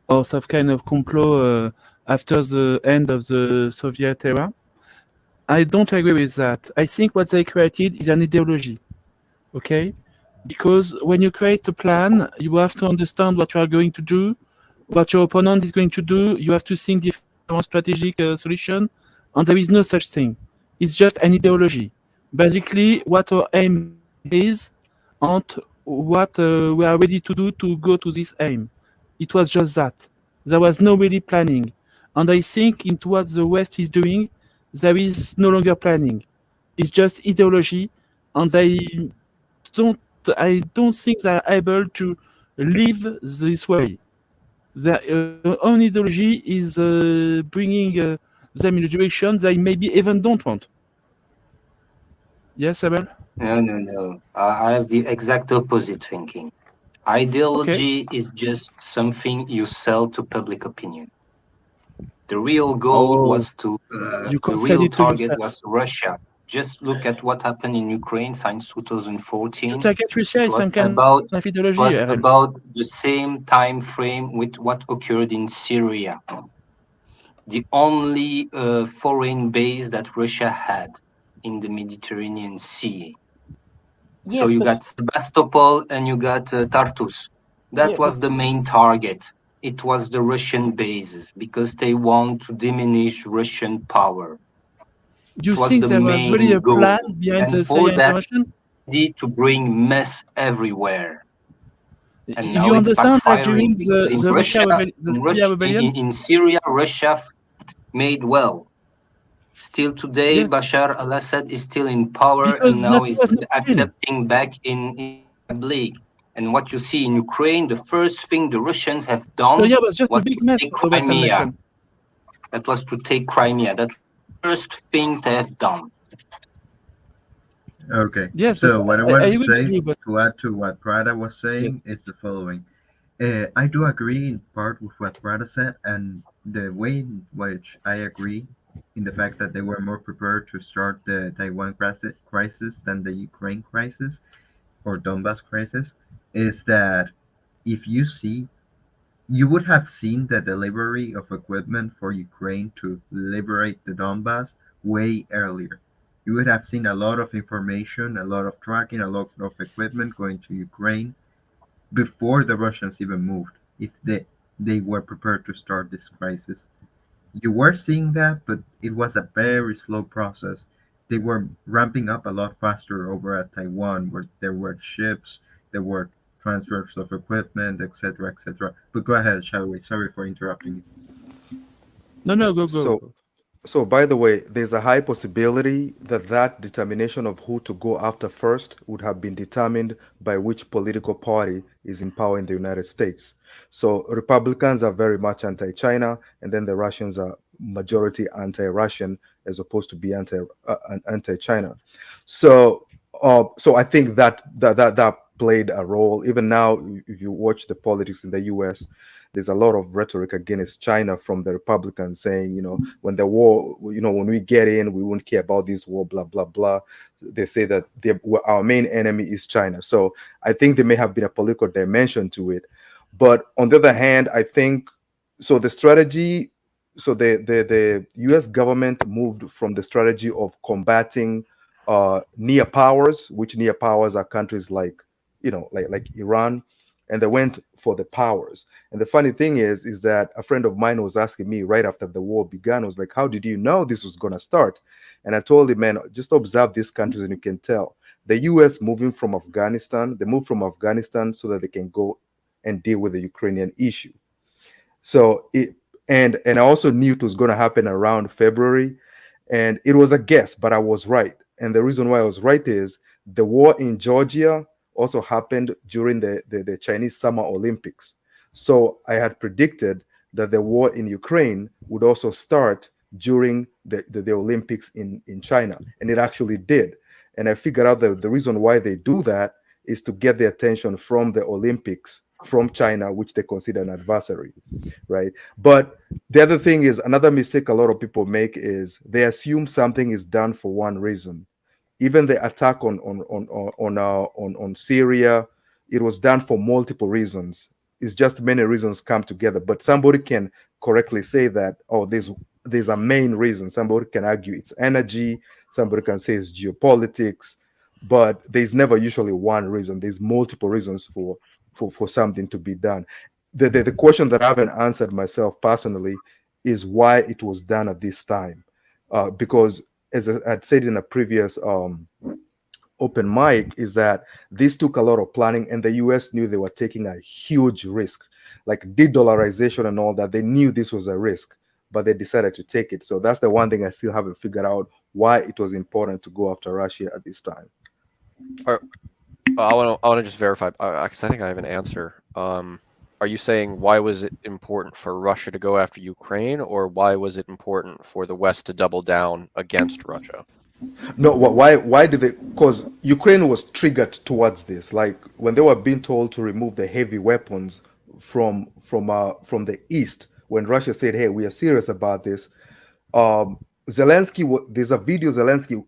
or some kind of complot after the end of the Soviet era. I don't agree with that. I think what they created is an ideology, okay? Because when you create a plan, you have to understand what you are going to do, what your opponent is going to do. You have to think different strategic solution, and there is no such thing. It's just an ideology. Basically, what our aim is and what we are ready to do to go to this aim. It was just that. There was no really planning. And I think into what the West is doing, there is no longer planning. It's just ideology, and I don't think they're able to live this way. Their own ideology is bringing them in a direction they maybe even don't want. Yes, Abel? No. I have the exact opposite thinking. Ideology is just something you sell to public opinion. The real goal was to, you the said real it to target yourself. was Russia. Just look at what happened in Ukraine since 2014. To target Russia It is was some kind about, of ideology. was about the same time frame with what occurred in Syria. The only foreign base that Russia had in the Mediterranean Sea. Yes, so you got Sebastopol and you got Tartus. That was the main target. It was the Russian bases because they want to diminish Russian power. Do you think there was really a plan behind the Syrian intervention? To bring mess everywhere. And now you it's understand that backfiring during the Russia, Syria rebellion? in Syria, Russia made well. Still today, Yes. Bashar al-Assad is still in power Because and now NATO is was not accepting back in Arab League. And what you see in Ukraine, the first thing the Russians have done Syria was just a was big to mess take for the Western Crimea. nation. That was to take Crimea. That was the first thing they have done. Okay. Yes, so what I want to agree say, with you, but to add to what Prada was saying, is the following. I do agree in part with what Prada said, and the way in which I agree in the fact that they were more prepared to start the Taiwan crisis than the Ukraine crisis or Donbass crisis is that if you see, you would have seen the delivery of equipment for Ukraine to liberate the Donbass way earlier. You would have seen a lot of information, a lot of tracking, a lot of equipment going to Ukraine before the Russians even moved, if they were prepared to start this crisis. You were seeing that, but it was a very slow process. They were ramping up a lot faster over at Taiwan, where there were ships, there were transfers of equipment, etc., etc. But go ahead, Shadowway. Sorry for interrupting you. No, go. So, so by the way, there's a high possibility that that determination of who to go after first would have been determined by which political party is in power in the United States. So Republicans are very much anti-China, and then the Russians are majority anti-Russian as opposed to be anti-China. So, so I think that played a role. Even now, if you watch the politics in the U.S., there's a lot of rhetoric against China from the Republicans saying, when the war, when we get in, we won't care about this war, blah, blah, blah. They say that our main enemy is China. So I think there may have been a political dimension to it. But on the other hand, I think so the strategy, so the US government moved from the strategy of combating near powers, which near powers are countries like, like Iran, and they went for the powers. And the funny thing is that a friend of mine was asking me right after the war began, was like, how did you know this was going to start? And I told him, man, just observe these countries and you can tell. The US moving from Afghanistan, they moved from Afghanistan so that they can go and deal with the Ukrainian issue. So and I also knew it was going to happen around February, and it was a guess, but I was right. And the reason why I was right is the war in Georgia also happened during the Chinese Summer Olympics. So I had predicted that the war in Ukraine would also start during the Olympics in China, and it actually did. And I figured out that the reason why they do that is to get the attention from the Olympics from China, which they consider an adversary, right? But the other thing is, another mistake a lot of people make is they assume something is done for one reason. Even the attack on Syria, it was done for multiple reasons. It's just many reasons come together. But somebody can correctly say that, oh, there's a main reason. Somebody can argue it's energy. Somebody can say it's geopolitics. But there's never usually one reason. There's multiple reasons for something to be done. The question that I haven't answered myself personally is why it was done at this time. Because as I had said in a previous open mic, is that this took a lot of planning, and the US knew they were taking a huge risk, like de-dollarization and all that. They knew this was a risk, but they decided to take it. So that's the one thing I still haven't figured out, why it was important to go after Russia at this time. I want to just verify, because I think I have an answer. Are you saying why was it important for Russia to go after Ukraine, or why was it important for the West to double down against Russia? No, why did they? Because Ukraine was triggered towards this. Like when they were being told to remove the heavy weapons from the east, when Russia said, "Hey, we are serious about this." Zelensky, there's a video Zelensky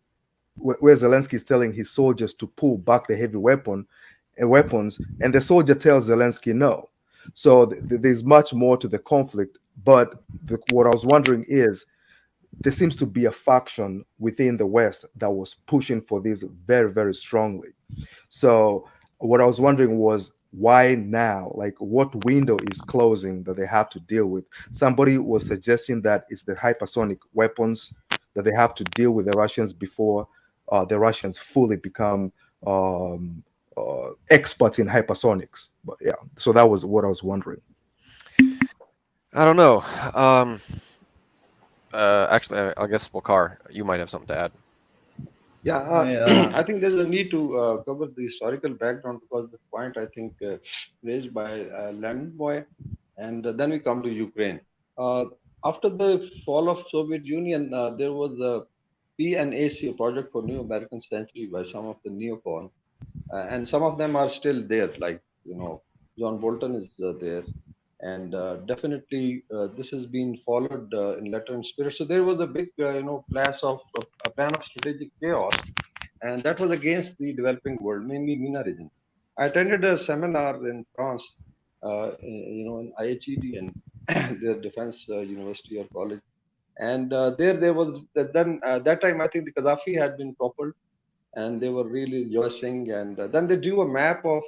where Zelensky is telling his soldiers to pull back the heavy weapons, and the soldier tells Zelensky no. So there's much more to the conflict. But what I was wondering is, there seems to be a faction within the West that was pushing for this very, very strongly. So what I was wondering was, why now? Like, what window is closing that they have to deal with? Somebody was suggesting that it's the hypersonic weapons that they have to deal with the Russians before the Russians fully become experts in hypersonics. But yeah, so that was what I was wondering. I don't know. Actually, I guess Wakar, you might have something to add. Yeah, I think there's a need to cover the historical background, because the point I think raised by Lemon Boy, and then we come to Ukraine. After the fall of Soviet Union, there was a PNAC, a Project for New American Century, by some of the neocon, and some of them are still there. Like John Bolton is there, and definitely this has been followed in letter and spirit. So there was a big class of a plan of strategic chaos, and that was against the developing world, mainly MENA region. I attended a seminar in France, in IHED and the Defense University or College, And there was then that time I think the Gaddafi had been toppled, and they were really rejoicing. And then they drew a map of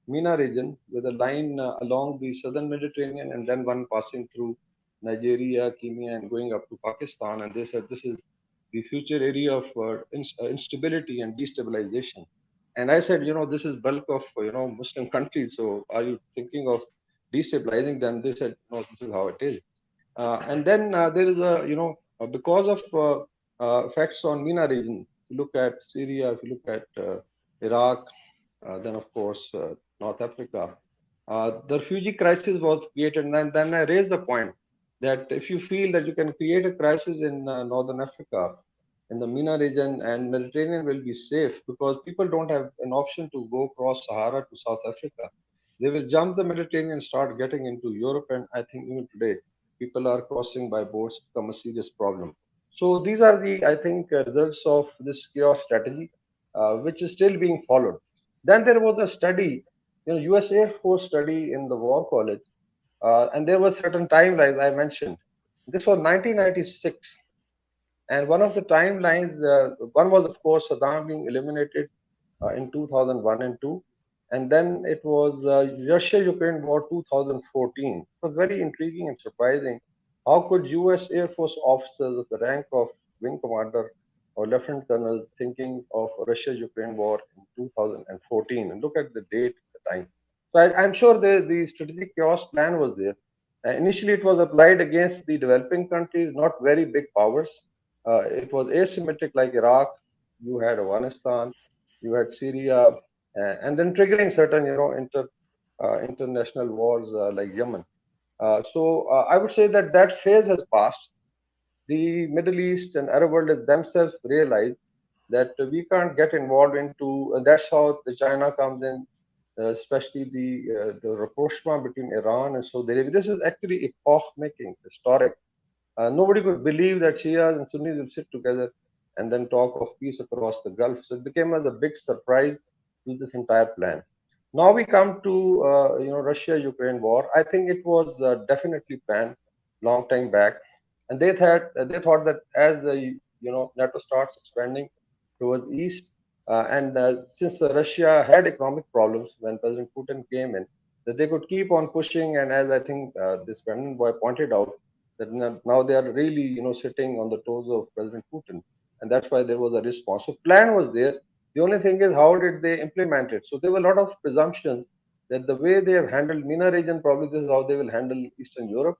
MENA region with a line along the southern Mediterranean, and then one passing through Nigeria, Kenya, and going up to Pakistan. And they said this is the future area of instability and destabilization. And I said, this is bulk of Muslim countries. So are you thinking of destabilizing them? They said, no, this is how it is. And then there is because of effects on MENA region. If you look at Syria, if you look at Iraq, then of course North Africa, the refugee crisis was created. And then I raised the point that if you feel that you can create a crisis in Northern Africa, in the MENA region, and Mediterranean will be safe because people don't have an option to go across Sahara to South Africa. They will jump the Mediterranean and start getting into Europe. And I think even today, people are crossing by boats become a serious problem. So these are the, I think, results of this chaos strategy, which is still being followed. Then there was a study, U.S. Air Force study in the War College, and there were certain timelines I mentioned. This was 1996, and one of the timelines, one was of course Saddam being eliminated in 2001 and 2, and then it was Russia-Ukraine War 2014. It was very intriguing and surprising. How could U.S. Air Force officers of the rank of wing commander or lieutenant colonels thinking of Russia-Ukraine War in 2014? And look at the date, the time. So I'm sure the strategic chaos plan was there. Initially, it was applied against the developing countries, not very big powers. It was asymmetric, like Iraq. You had Afghanistan, you had Syria, and then triggering certain, international wars like Yemen. So I would say that that phase has passed. The Middle East and Arab world themselves realize that we can't get involved into, and that's how the China comes in, especially the rapprochement between Iran and Saudi Arabia. This is actually epoch-making, historic. Nobody could believe that Shias and Sunnis will sit together and then talk of peace across the Gulf. So it became as a big surprise to this entire plan. Now we come to Russia-Ukraine war. I think it was definitely planned long time back, and they thought that as the NATO starts expanding towards east, and since Russia had economic problems when President Putin came in, that they could keep on pushing. And as I think this Brandon boy pointed out, that now they are really sitting on the toes of President Putin, and that's why there was a response. So plan was there. The only thing is how did they implement it? So there were a lot of presumptions that the way they have handled MENA region, probably this is how they will handle Eastern Europe,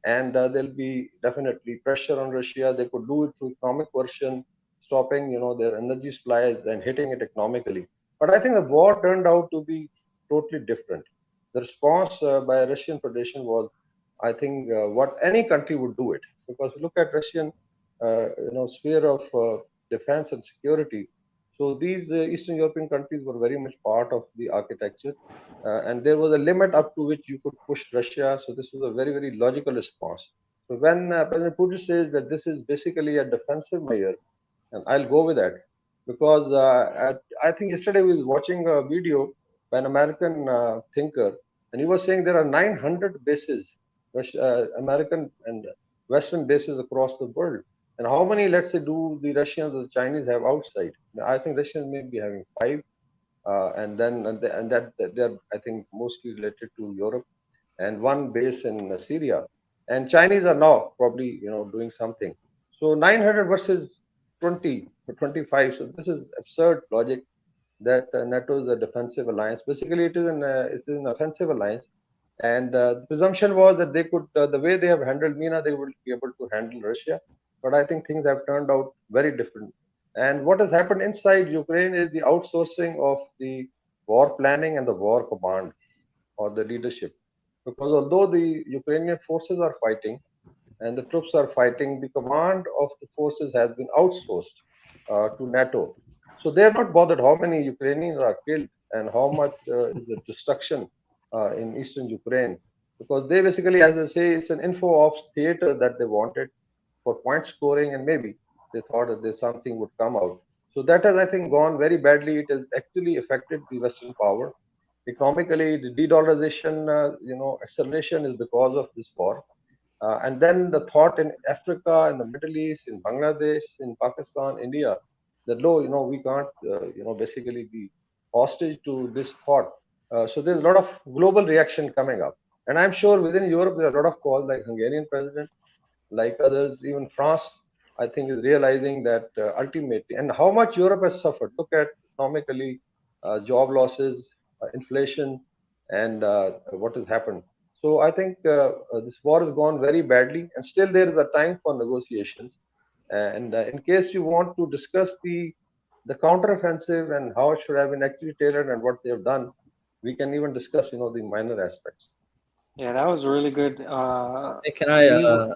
and there'll be definitely pressure on Russia. They could do it through economic version, stopping their energy supplies and hitting it economically. But I think the war turned out to be totally different. The response by Russian Federation was, I think, what any country would do it, because look at Russian, sphere of defense and security. So these Eastern European countries were very much part of the architecture, and there was a limit up to which you could push Russia. So this was a very, very logical response. So when President Putin says that this is basically a defensive measure, and I'll go with that, because I think yesterday we was watching a video by an American thinker, and he was saying there are 900 bases, American and Western bases across the world. And how many, let's say, do the Russians or the Chinese have outside? I think Russians may be having 5, and that they're, I think, mostly related to Europe, and one base in Syria. And Chinese are now probably doing something. So 900 versus 20 or 25. So this is absurd logic that NATO is a defensive alliance. Basically, it is an offensive alliance. And the presumption was that they could, the way they have handled MENA, they would be able to handle Russia. But I think things have turned out very different. And what has happened inside Ukraine is the outsourcing of the war planning and the war command, or the leadership. Because although the Ukrainian forces are fighting and the troops are fighting, the command of the forces has been outsourced to NATO. So they are not bothered how many Ukrainians are killed and how much is the destruction in eastern Ukraine. Because they basically, as I say, it's an info ops theater that they wanted for point scoring, and maybe they thought that there's something would come out. So that has, I think, gone very badly. It has actually affected the Western power. Economically, the de-dollarization, acceleration is because of this war. And then the thought in Africa, in the Middle East, in Bangladesh, in Pakistan, India, that no, we can't, basically be hostage to this thought. So there's a lot of global reaction coming up. And I'm sure within Europe, there are a lot of calls like Hungarian president, like others, even France, I think is realizing that ultimately, and how much Europe has suffered. Look at economically, job losses, inflation, and what has happened. So I think this war has gone very badly, and still there is a time for negotiations. And in case you want to discuss the counteroffensive and how it should have been actually tailored and what they have done, we can even discuss, the minor aspects. Yeah, that was really good. Can I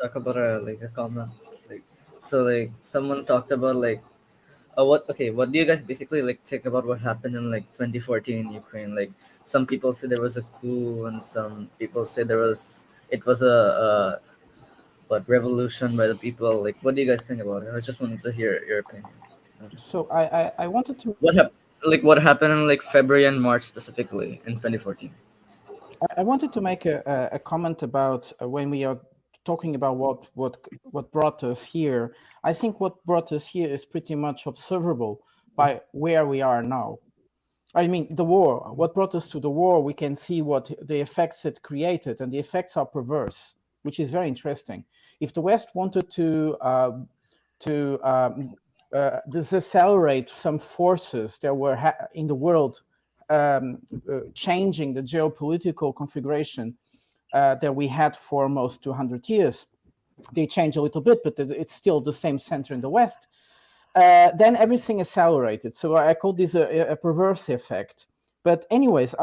talk about like a comments? Like, so like someone talked about like what do you guys basically like think about what happened in like 2014 in Ukraine? Like some people say there was a coup and some people say it was a revolution by the people. Like what do you guys think about it? I just wanted to hear your opinion. So I wanted to what happened in like February and March specifically in 2014. I wanted to make a comment about when we are talking about what brought us here. I think what brought us here is pretty much observable by where we are now. I mean, the war. What brought us to the war? We can see what the effects it created, and the effects are perverse, which is very interesting. If the West wanted to decelerate some forces that were in the world, changing the geopolitical configuration that we had for almost 200 years. They change a little bit, but it's still the same center in the West. Then everything accelerated. So I call this a perverse effect. But anyways,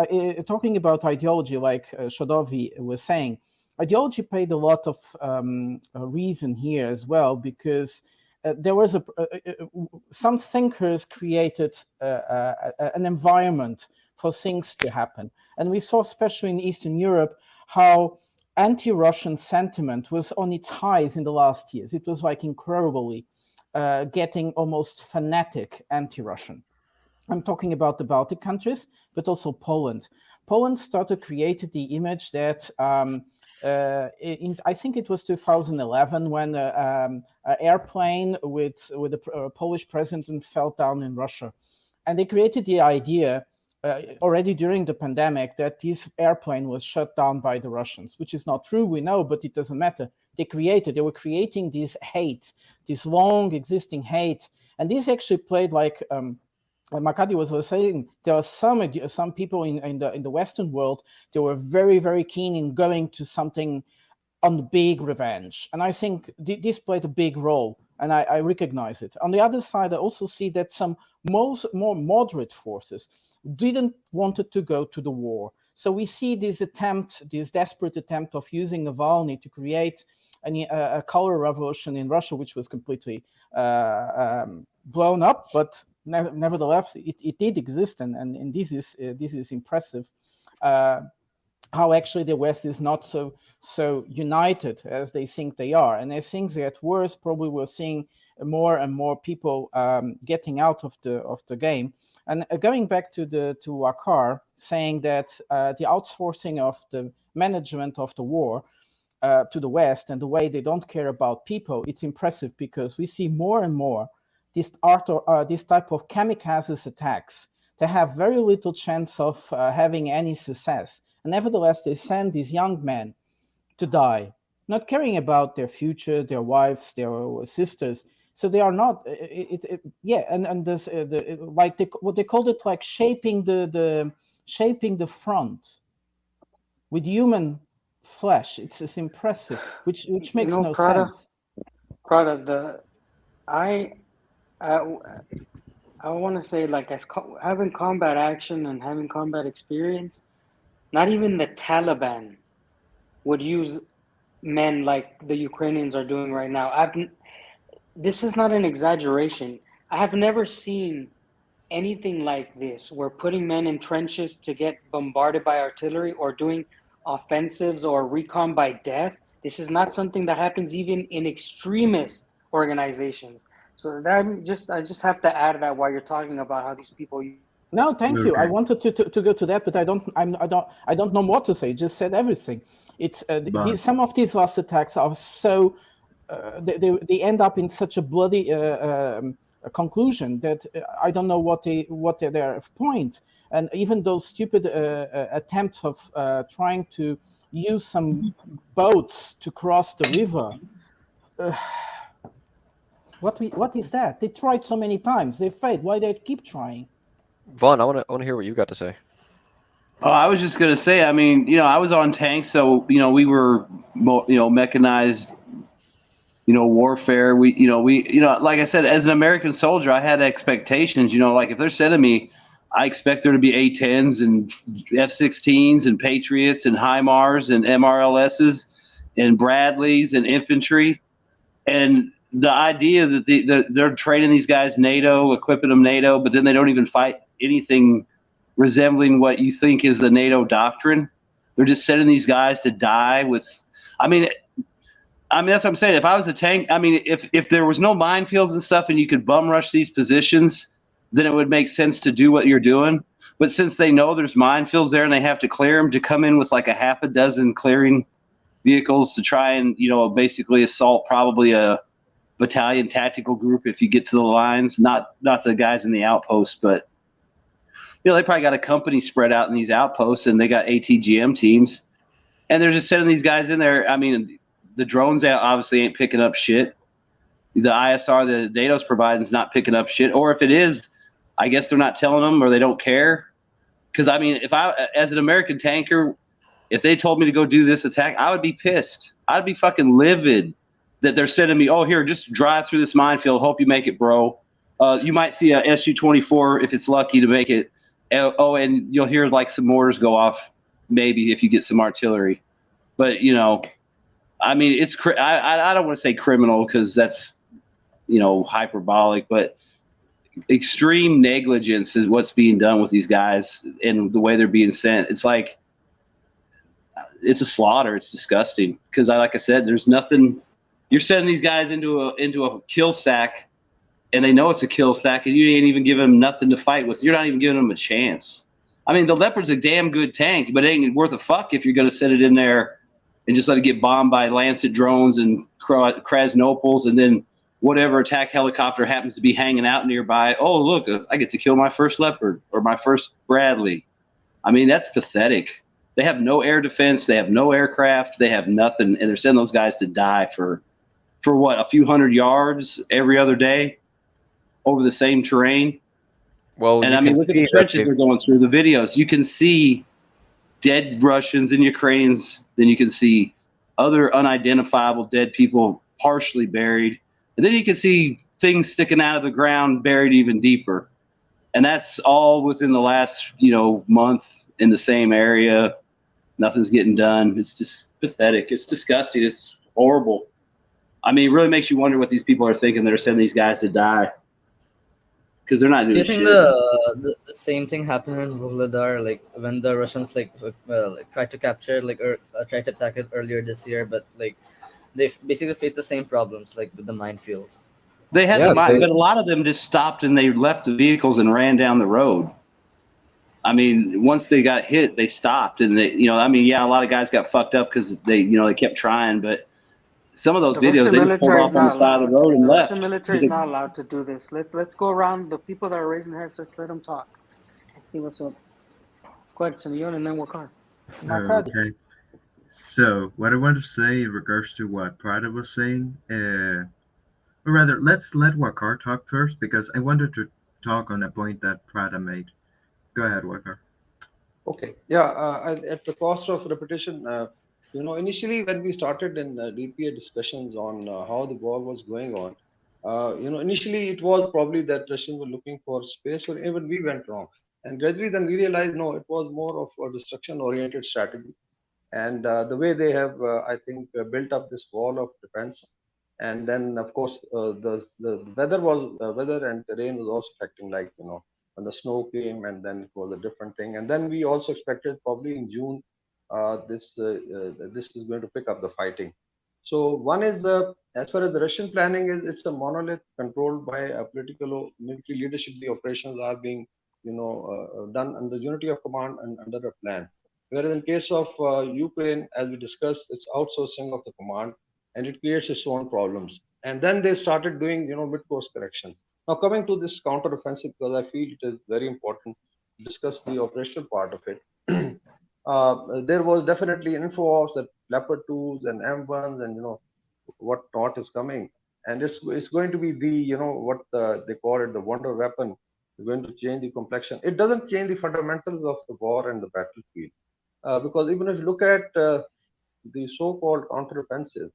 talking about ideology, like Shadovi was saying, ideology played a lot of reason here as well, because there was some thinkers created an environment for things to happen. And we saw, especially in Eastern Europe, how anti-Russian sentiment was on its highs in the last years. It was like incredibly getting almost fanatic anti-Russian. I'm talking about the Baltic countries, but also Poland. Poland started creating the image that I think it was 2011 when an airplane with a Polish president fell down in Russia. And they created the idea already during the pandemic that this airplane was shut down by the Russians, which is not true, we know, but it doesn't matter. They were creating this hate, this long existing hate. And this actually played like Makati was saying, there are some people in the Western world, they were very, very keen in going to something on the big revenge. And I think this played a big role, and I recognize it. On the other side, I also see that some more moderate forces didn't want to go to the war. So we see this desperate attempt of using Navalny to create a color revolution in Russia, which was completely blown up, but nevertheless, it did exist, and this is impressive. How actually the West is not so united as they think they are, and as things get worse, probably we're seeing more and more people getting out of the game. And going back to Akar saying that the outsourcing of the management of the war to the West and the way they don't care about people, it's impressive because we see more and more this type of kamikazes attacks. They have very little chance of having any success. And nevertheless, they send these young men to die, not caring about their future, their wives, their sisters. So they are not, and this, what they called it, like shaping the front with human flesh. It's impressive, which makes no sense. Prada, I want to say, like, as having combat action and having combat experience, not even the Taliban would use men like the Ukrainians are doing right now. This is not an exaggeration. I have never seen anything like this, where putting men in trenches to get bombarded by artillery or doing offensives or recon by death. This is not something that happens even in extremist organizations. So that I just have to add that while you're talking about how these people. No, thank you. I wanted to go to that, but I don't know what to say. Just said everything. It's But some of these last attacks are so they end up in such a bloody a conclusion that I don't know what their point. And even those stupid attempts of trying to use some boats to cross the river. What is that? They tried so many times. They failed. Why they keep trying? Vaughn, I want to hear what you got to say. Oh, I was just gonna say. I mean, I was on tanks, so we were, mechanized, warfare. Like I said, as an American soldier, I had expectations. Like if they're sending me, I expect there to be A-10s and F-16s and Patriots and HIMARS and MRLSs and Bradleys and infantry. And the idea that they're training these guys NATO, equipping them NATO, but then they don't even fight anything resembling what you think is the NATO doctrine. They're just sending these guys to die with. I mean, that's what I'm saying. If I was a tank, if there was no minefields and stuff and you could bum rush these positions, then it would make sense to do what you're doing. But since they know there's minefields there and they have to clear them, to come in with like a half a dozen clearing vehicles to try and, basically assault probably a battalion tactical group if you get to the lines, not the guys in the outposts, but they probably got a company spread out in these outposts and they got ATGM teams and they're just sending these guys in there. I mean, the drones obviously ain't picking up shit. The ISR that NATO's providing is not picking up shit. Or if it is, I guess they're not telling them or they don't care. Because, if I, as an American tanker, if they told me to go do this attack, I would be pissed. I'd be fucking livid that they're sending me, oh, here, just drive through this minefield. Hope you make it, bro. You might see a Su-24 if it's lucky to make it. Oh, and you'll hear like some mortars go off, maybe if you get some artillery. But it's I don't want to say criminal because that's hyperbolic, but extreme negligence is what's being done with these guys and the way they're being sent. It's like it's a slaughter. It's disgusting because like I said, there's nothing. You're sending these guys into a kill sack. And they know it's a kill sack, and you ain't even giving them nothing to fight with. You're not even giving them a chance. The Leopard's a damn good tank, but it ain't worth a fuck if you're going to set it in there and just let it get bombed by Lancet drones and Krasnopils, and then whatever attack helicopter happens to be hanging out nearby. Oh, look, I get to kill my first Leopard or my first Bradley. That's pathetic. They have no air defense. They have no aircraft. They have nothing, and they're sending those guys to die for what, a few hundred yards every other day over the same terrain. Well, and look at the trenches they're going through, the videos. You can see dead Russians and Ukrainians, then you can see other unidentifiable dead people partially buried. And then you can see things sticking out of the ground buried even deeper. And that's all within the last, month in the same area. Nothing's getting done. It's just pathetic. It's disgusting. It's horrible. It really makes you wonder what these people are thinking that are sending these guys to die. Because they're not doing shit. Do you think the same thing happened in Vuhledar, like when the Russians tried to capture or tried to attack it earlier this year, but they basically faced the same problems with the minefields. They had but a lot of them just stopped and they left the vehicles and ran down the road. Once they got hit, they stopped and they, a lot of guys got fucked up because they kept trying, but. Some of those videos, they just pulled off on the side of the road and left. The Russian military is not allowed to do this. Let's go around the people that are raising their hands. Let's let them talk and see what's up. Go ahead, Simeon, and then Wakar. Okay. So what I want to say in regards to what Prada was saying, or rather, let's let Wakar talk first because I wanted to talk on a point that Prada made. Go ahead, Wakar. Okay. Yeah. At the cost of repetition. Initially when we started in DPA discussions on how the war was going on, initially it was probably that Russians were looking for space, or even we went wrong. And gradually then we realized, no, it was more of a destruction-oriented strategy. And the way they have, I think, built up this wall of defense. And then, of course, the weather and terrain was also affecting, when the snow came and then it was a different thing. And then we also expected probably in June, this is going to pick up the fighting. So one is, as far as the Russian planning is, it's a monolith controlled by a political military leadership. The operations are being, done under unity of command and under a plan. Whereas in case of Ukraine, as we discussed, it's outsourcing of the command, and it creates its own problems. And then they started doing, mid-course corrections. Now coming to this counter-offensive, because I feel it is very important to discuss the operational part of it. There was definitely an info of that Leopard 2s and M1s and what not is coming, and it's going to be the what they call it, the wonder weapon. It's going to change the complexion. It doesn't change the fundamentals of the war and the battlefield, because even if you look at the so-called counteroffensive,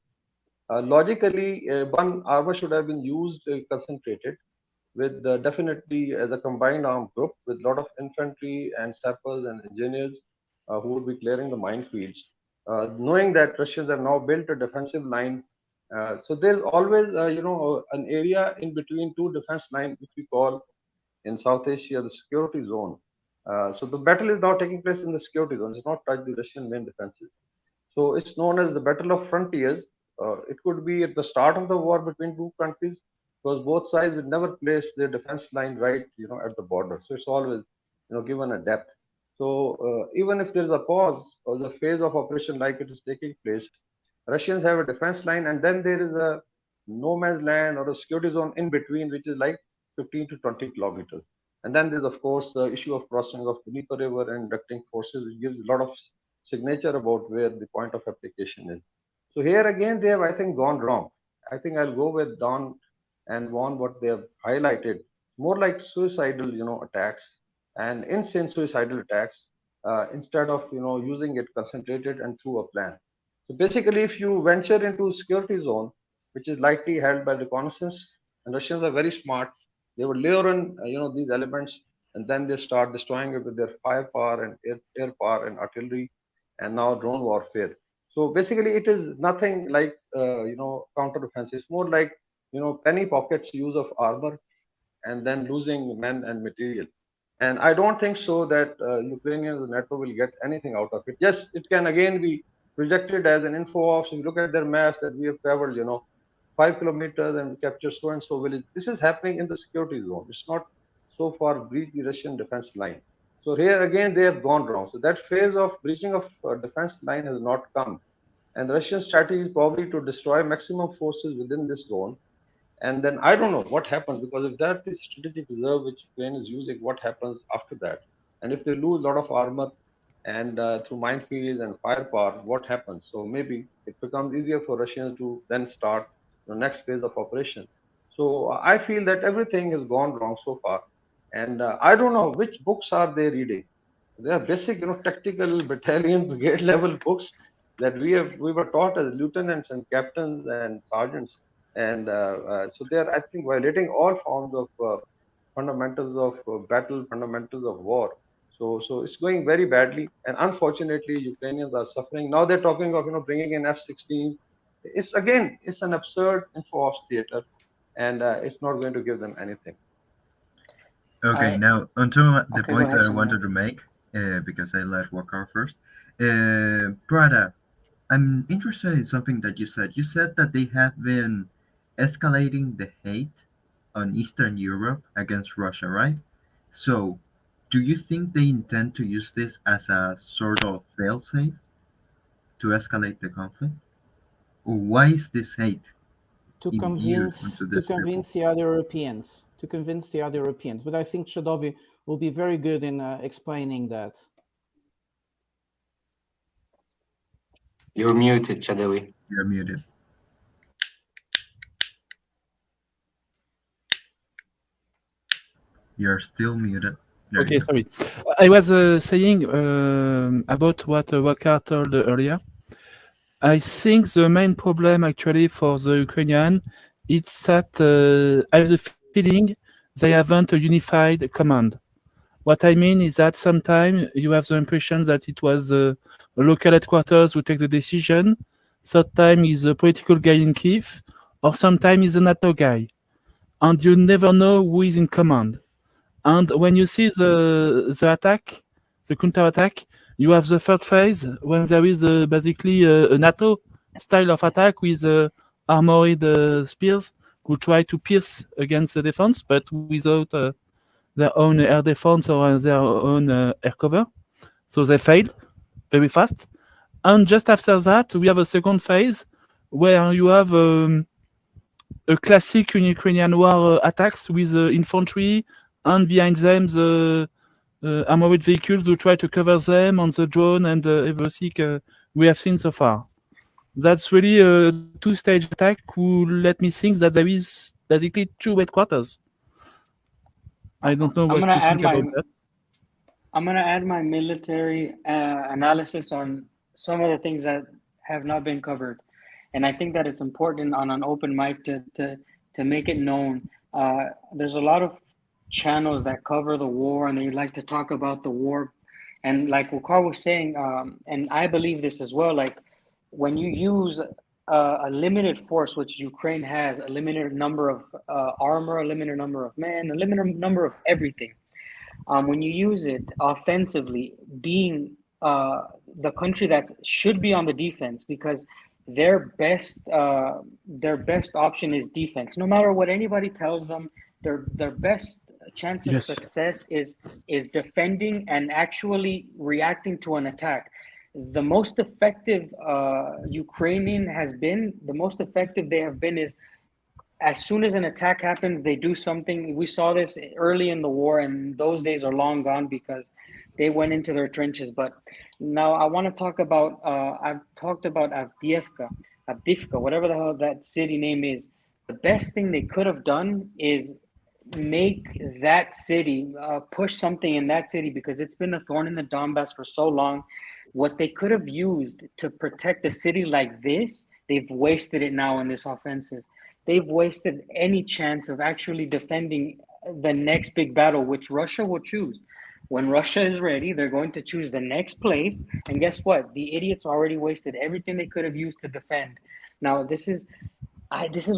logically one armor should have been used concentrated with definitely as a combined armed group with a lot of infantry and sappers and engineers who would be clearing the minefields. Knowing that Russians have now built a defensive line, so there's always an area in between two defense lines which we call in South Asia the security zone. So the battle is now taking place in the security zone. It's not touched the Russian main defenses. So it's known as the Battle of Frontiers. It could be at the start of the war between two countries, because both sides would never place their defense line right, at the border. So it's always, given a depth. So even if there's a pause or the phase of operation like it is taking place, Russians have a defense line, and then there is a no man's land or a security zone in between, which is like 15 to 20 kilometers. And then there's, of course, the issue of crossing of the Dnieper River and inducting forces, which gives a lot of signature about where the point of application is. So here again, they have, I think, gone wrong. I think I'll go with Don and Vaughn, what they have highlighted, more like suicidal, attacks and insane suicidal attacks, instead of, using it concentrated and through a plan. So basically, if you venture into security zone, which is lightly held by reconnaissance, and Russians are very smart, they would layer in, these elements, and then they start destroying it with their firepower and air power and artillery, and now drone warfare. So basically, it is nothing like counter-offensive. It's more like penny pockets use of armor, and then losing men and material. And I don't think so that Ukrainians and NATO will get anything out of it. Yes, it can again be projected as an info of. So you look at their maps that we have traveled, 5 kilometers and captured so and so village. This is happening in the security zone. It's not so far breach the Russian defense line. So here again they have gone wrong. So that phase of breaching of defense line has not come, and the Russian strategy is probably to destroy maximum forces within this zone. And then I don't know what happens, because if that is strategic reserve which Ukraine is using, what happens after that? And if they lose a lot of armor and through minefields and firepower, what happens? So maybe it becomes easier for Russians to then start the next phase of operation. So I feel that everything has gone wrong so far, and I don't know which books are they reading. They are basic, tactical battalion brigade level books that we were taught as lieutenants and captains and sergeants, and so they are, I think, violating all forms of fundamentals of battle, fundamentals of war. So it's going very badly, and unfortunately, Ukrainians are suffering. Now they're talking of bringing in F-16. It's an absurd info ops theater, and it's not going to give them anything. Okay, now onto the point that I wanted to make, because I let Wakar first. Prada, I'm interested in something that you said. You said that they have been escalating the hate on Eastern Europe against Russia, right? So, do you think they intend to use this as a sort of failsafe to escalate the conflict? Or why is this hate to imbued convince into to this convince the other Europeans, But I think Shadovi will be very good in explaining that. You're muted, Shadowi. You're muted. You're still muted. There Okay, sorry. I was saying about what Wakar told earlier. I think the main problem actually for the Ukrainian is that I have the feeling they haven't a unified command. What I mean is that sometimes you have the impression that it was a local headquarters who takes the decision, sometimes is a political guy in Kiev, or sometimes is a NATO guy. And you never know who is in command. And when you see the attack, the counter-attack, you have the third phase when there is basically a NATO style of attack with armored spears who try to pierce against the defense, but without their own air defense or their own air cover. So they fail. very fast. And just after that, we have a second phase where you have a classic Ukrainian war attacks with infantry and behind them the armored vehicles who try to cover them on the drone and everything we have seen so far. That's really a two-stage attack who let me think that there is basically two headquarters. I don't know what you think about that. I'm going to add my military analysis on some of the things that have not been covered. And I think that it's important on an open mic to make it known. There's a lot of channels that cover the war and they like to talk about the war. And like Wakar was saying, and I believe this as well, like when you use a limited force, which Ukraine has, a limited number of armor, a limited number of men, a limited number of everything. When you use it offensively, being the country that should be on the defense, because their best option is defense. No matter what anybody tells them, their best chance of success is defending and actually reacting to an attack. The most effective Ukrainian has been, the most effective they have been is as soon as an attack happens, they do something. We saw this early in the war, and those days are long gone because they went into their trenches. But now I want to talk about, I've talked about Avdiivka, whatever the hell that city name is. The best thing they could have done is make that city, push something in that city, because it's been a thorn in the Donbass for so long. What they could have used to protect a city like this, they've wasted it now in this offensive. They've wasted any chance of actually defending the next big battle, which Russia will choose. When Russia is ready, they're going to choose the next place. And guess what? The idiots already wasted everything they could have used to defend. Now, this is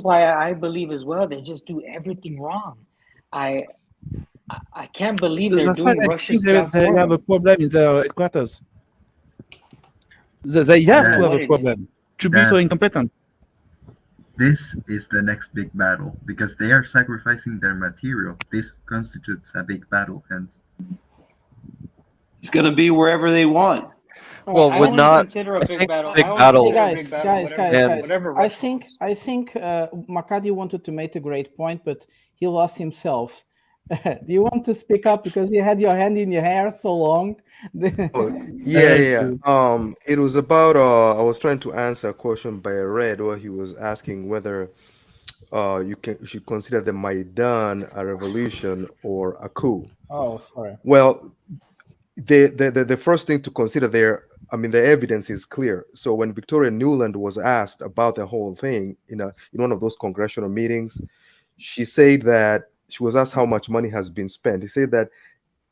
why I believe as well, they just do everything wrong. I can't believe they're doing Russia's job for them. They have a problem in their headquarters. They have to have a problem to be so incompetent. This is the next big battle because they are sacrificing their material. This constitutes a big battle, hence. It's going to be wherever they want. Well, I would always not consider a I big think battle. big I always battle. consider a big battle, Guys. whatever I Russia think Makadi wanted to make a great point, but he lost himself. Do you want to speak up because you had your hand in your hair so long? Yeah. It was about I was trying to answer a question by Red where he was asking whether you should consider the Maidan a revolution or a coup. Oh, sorry. Well, the first thing to consider there, I mean, the evidence is clear. So when Victoria Nuland was asked about the whole thing in one of those congressional meetings, she said that she was asked how much money has been spent. He said that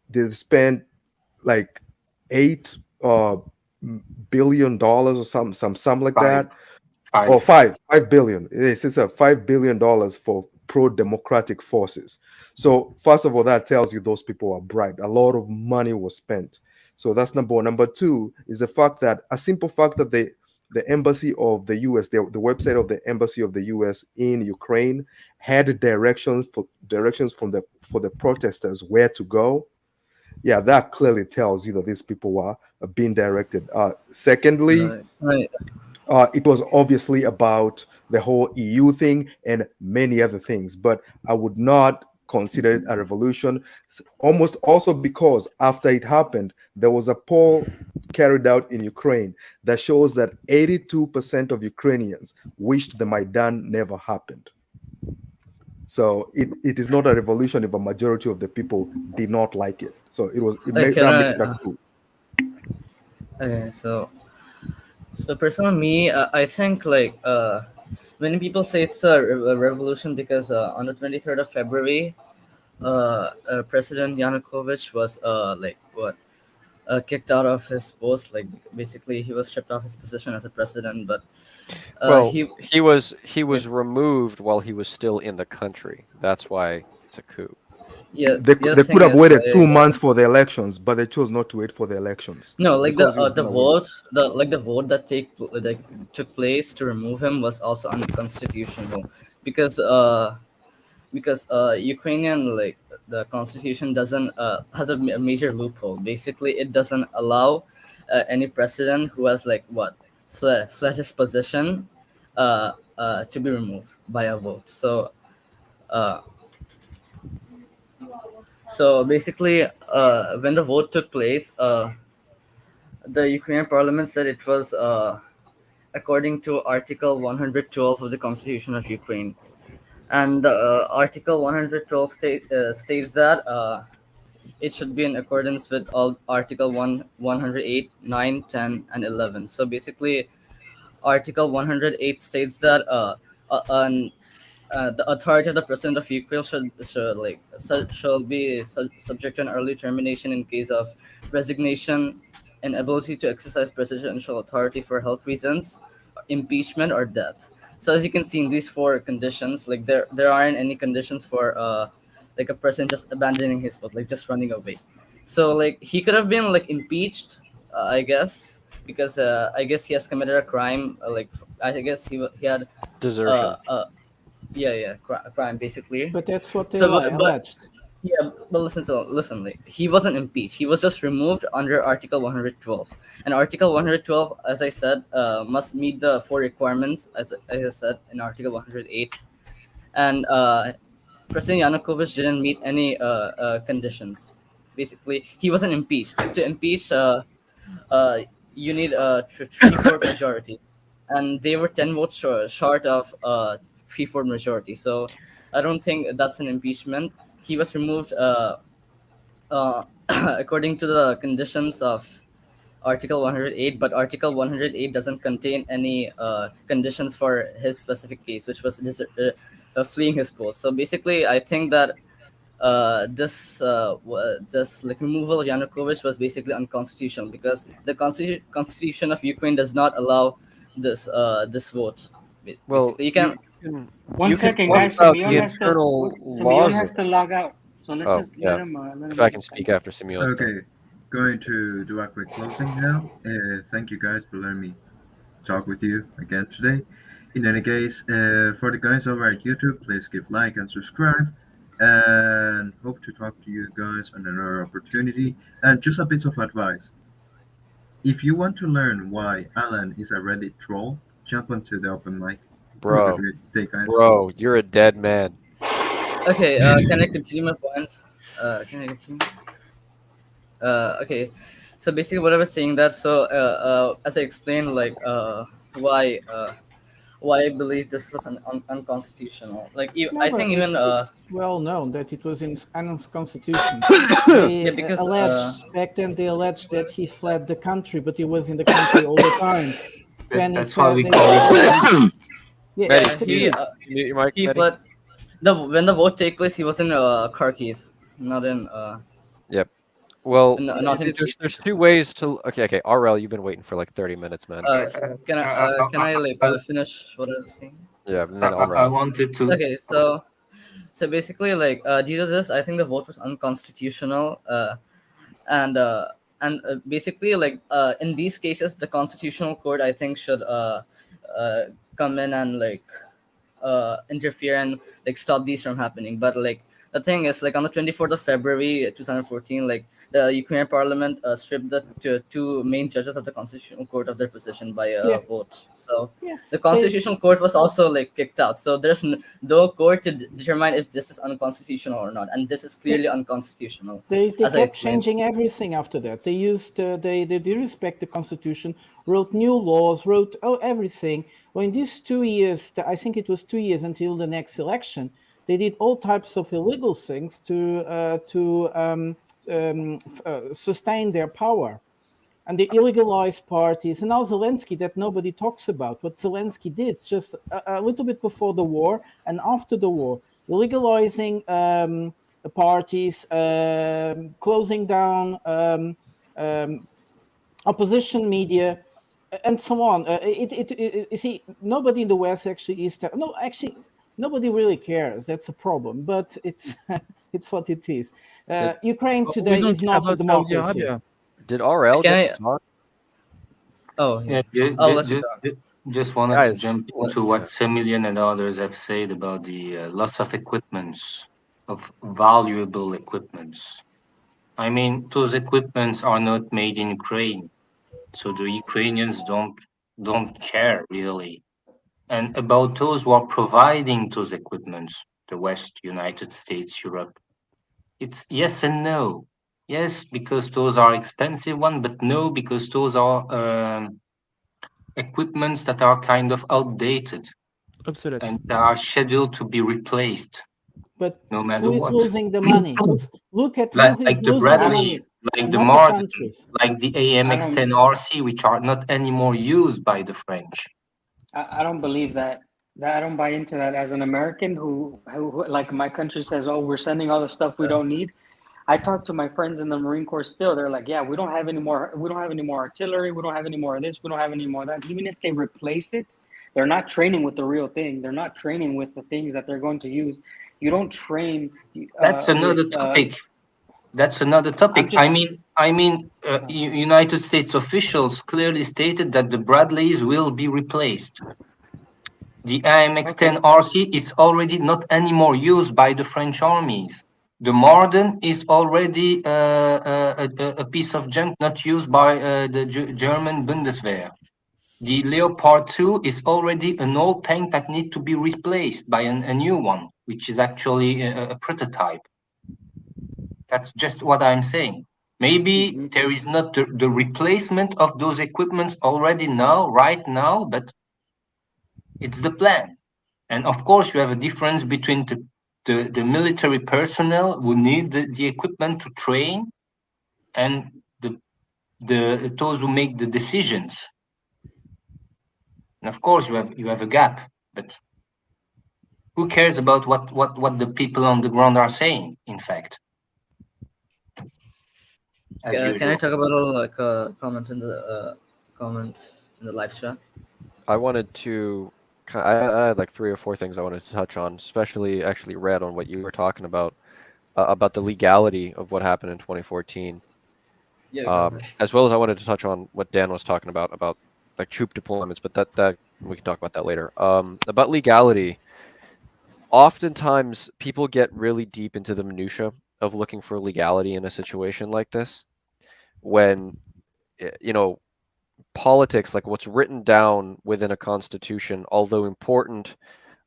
they spent like $8 billion or something like that. Or $5 billion. It's $5 billion for pro-democratic forces. So first of all, that tells you those people are bribed. A lot of money was spent. So that's number one. Number two is the fact that a simple fact that the embassy of the U.S., the website of the embassy of the U.S. in Ukraine had directions for the protesters where to go. Yeah, that clearly tells you that these people are being directed. Secondly, Right. it was obviously about the whole EU thing and many other things, but I would not consider it a revolution. Almost also because after it happened, there was a poll carried out in Ukraine that shows that 82% of Ukrainians wished the Maidan never happened. So it is not a revolution if a majority of the people did not like it. So that makes it a coup. Okay, so personally, me, I think like many people say it's a revolution because on the 23rd of February, President Yanukovych was kicked out of his post. Like basically, he was stripped off his position as a president. But he was removed while he was still in the country. That's why it's a coup. Yeah, they could have waited 2 months for the elections, but they chose not to wait for the elections. No, like the vote, the vote that took place to remove him was also unconstitutional because Ukrainian, like the constitution doesn't has a major loophole. Basically, it doesn't allow any president who has like fled his position to be removed by a vote. Uh, so basically, when the vote took place, the Ukrainian parliament said it was according to Article 112 of the Constitution of Ukraine. And Article 112 states that it should be in accordance with all Article 108, 9, 10, and 11. So basically, Article 108 states that the authority of the president of Ukraine shall be subject to an early termination in case of resignation, inability to exercise presidential authority for health reasons, impeachment, or death. So as you can see in these four conditions, like there aren't any conditions for like a person just abandoning his vote, like just running away. So like he could have been like impeached, I guess, because I guess he has committed a crime. I guess he had Desertion. crime basically. But that's what they So, alleged. But listen. Like, he wasn't impeached. He was just removed under Article 112. And Article 112, as I said, must meet the four requirements, as I said in Article 108. And President Yanukovych didn't meet any conditions. Basically, he wasn't impeached. To impeach, you need a three-fourth majority, and they were 10 votes short of three-fourth majority. So I don't think that's an impeachment. He was removed according to the conditions of Article 108, but Article 108 doesn't contain any conditions for his specific case, which was fleeing his post. So basically, I think that this like removal of Yanukovych was basically unconstitutional because the constitution of Ukraine does not allow this vote. Well, you can. One second, guys. Simeon has to log out. So let's just let him. If I can speak after Simeon. Okay, going to do a quick closing now. Thank you guys for letting me talk with you again today. In any case, for the guys over at YouTube, please give like and subscribe. And hope to talk to you guys on another opportunity. And just a bit of advice. If you want to learn why Alan is a Reddit troll, jump onto the open mic. Bro, guys. Bro, you're a dead man. Okay, can I continue my point? Can I continue? Okay, so basically what I was saying that, so as I explained, like why I believe this was unconstitutional. Like I think even it's well known that it was unconstitutional. They because back then they alleged that he fled the country, but he was in the country all the time. That's why we call it. He fled. When the vote took place, he was in Kharkiv, not in. Yep. Well, not in there's two ways to. Okay. RL, you've been waiting for like 30 minutes, man. Can I finish what I was saying? Yeah, and then I wanted to. Okay, so basically, like due to this, I think the vote was unconstitutional, and basically, like in these cases, the constitutional court, I think, should come in and like interfere and like stop these from happening. But like the thing is, like on the 24th of February 2014, like the Ukrainian parliament stripped the two main judges of the constitutional court of their position by a vote. So the constitutional court was also like kicked out. So there's no court to determine if this is unconstitutional or not, and this is clearly unconstitutional. They kept changing everything after that. They used they did respect the constitution, wrote new laws, wrote everything. Well, in these 2 years, I think it was 2 years until the next election, they did all types of illegal things to sustain their power. And they illegalized parties. And now Zelensky, that nobody talks about, what Zelensky did just a little bit before the war and after the war, illegalizing parties, closing down opposition media, and so on. You see, nobody in the West actually is. Nobody really cares. That's a problem, but it's it's what it is. Ukraine today is not a democracy. Did RL get to talk? Oh, yeah. Just wanted to jump into what Semilian and others have said about the loss of equipments, of valuable equipments. I mean, those equipments are not made in Ukraine. So the Ukrainians don't care really. And about those who are providing those equipments, the West, United States, Europe, it's yes and no. Yes, because those are expensive ones, but no, because those are equipments that are kind of outdated Obsolete. and they are scheduled to be replaced But no matter who is what. losing the money? Look at Like who is the losing the money, Bradleys, like the not the Maidan, countries. like the I don't. AMX-10RC, which are not anymore used by the French. I don't believe that. That I don't buy into that as an American who like my country says, oh, we're sending all the stuff we don't need. I talk to my friends in the Marine Corps still. They're like, yeah, we don't have any more. We don't have any more artillery. We don't have any more of this. We don't have any more of that. Even if they replace it, they're not training with the real thing. They're not training with the things that they're going to use. You don't train. That's another With. topic. That's another topic. Just. United States officials clearly stated that the Bradleys will be replaced. The AMX-10RC is already not anymore used by the French armies. The Maidan is already a piece of junk not used by the German Bundeswehr. The Leopard 2 is already an old tank that needs to be replaced by a new one, which is actually a prototype. That's just what I'm saying. Maybe there is not the replacement of those equipments already now, right now, but it's the plan. And of course, you have a difference between the military personnel who need the equipment to train and those who make the decisions. And of course, you have a gap, but who cares about what the people on the ground are saying, in fact? Can I talk about a comment in the live chat? I wanted to. I had like 3 or 4 things I wanted to touch on, especially actually read on what you were talking about the legality of what happened in 2014. Yeah. As well as I wanted to touch on what Dan was talking about like troop deployments, but that we can talk about that later. About legality, oftentimes people get really deep into the minutia of looking for legality in a situation like this, when politics, like what's written down within a constitution, although important,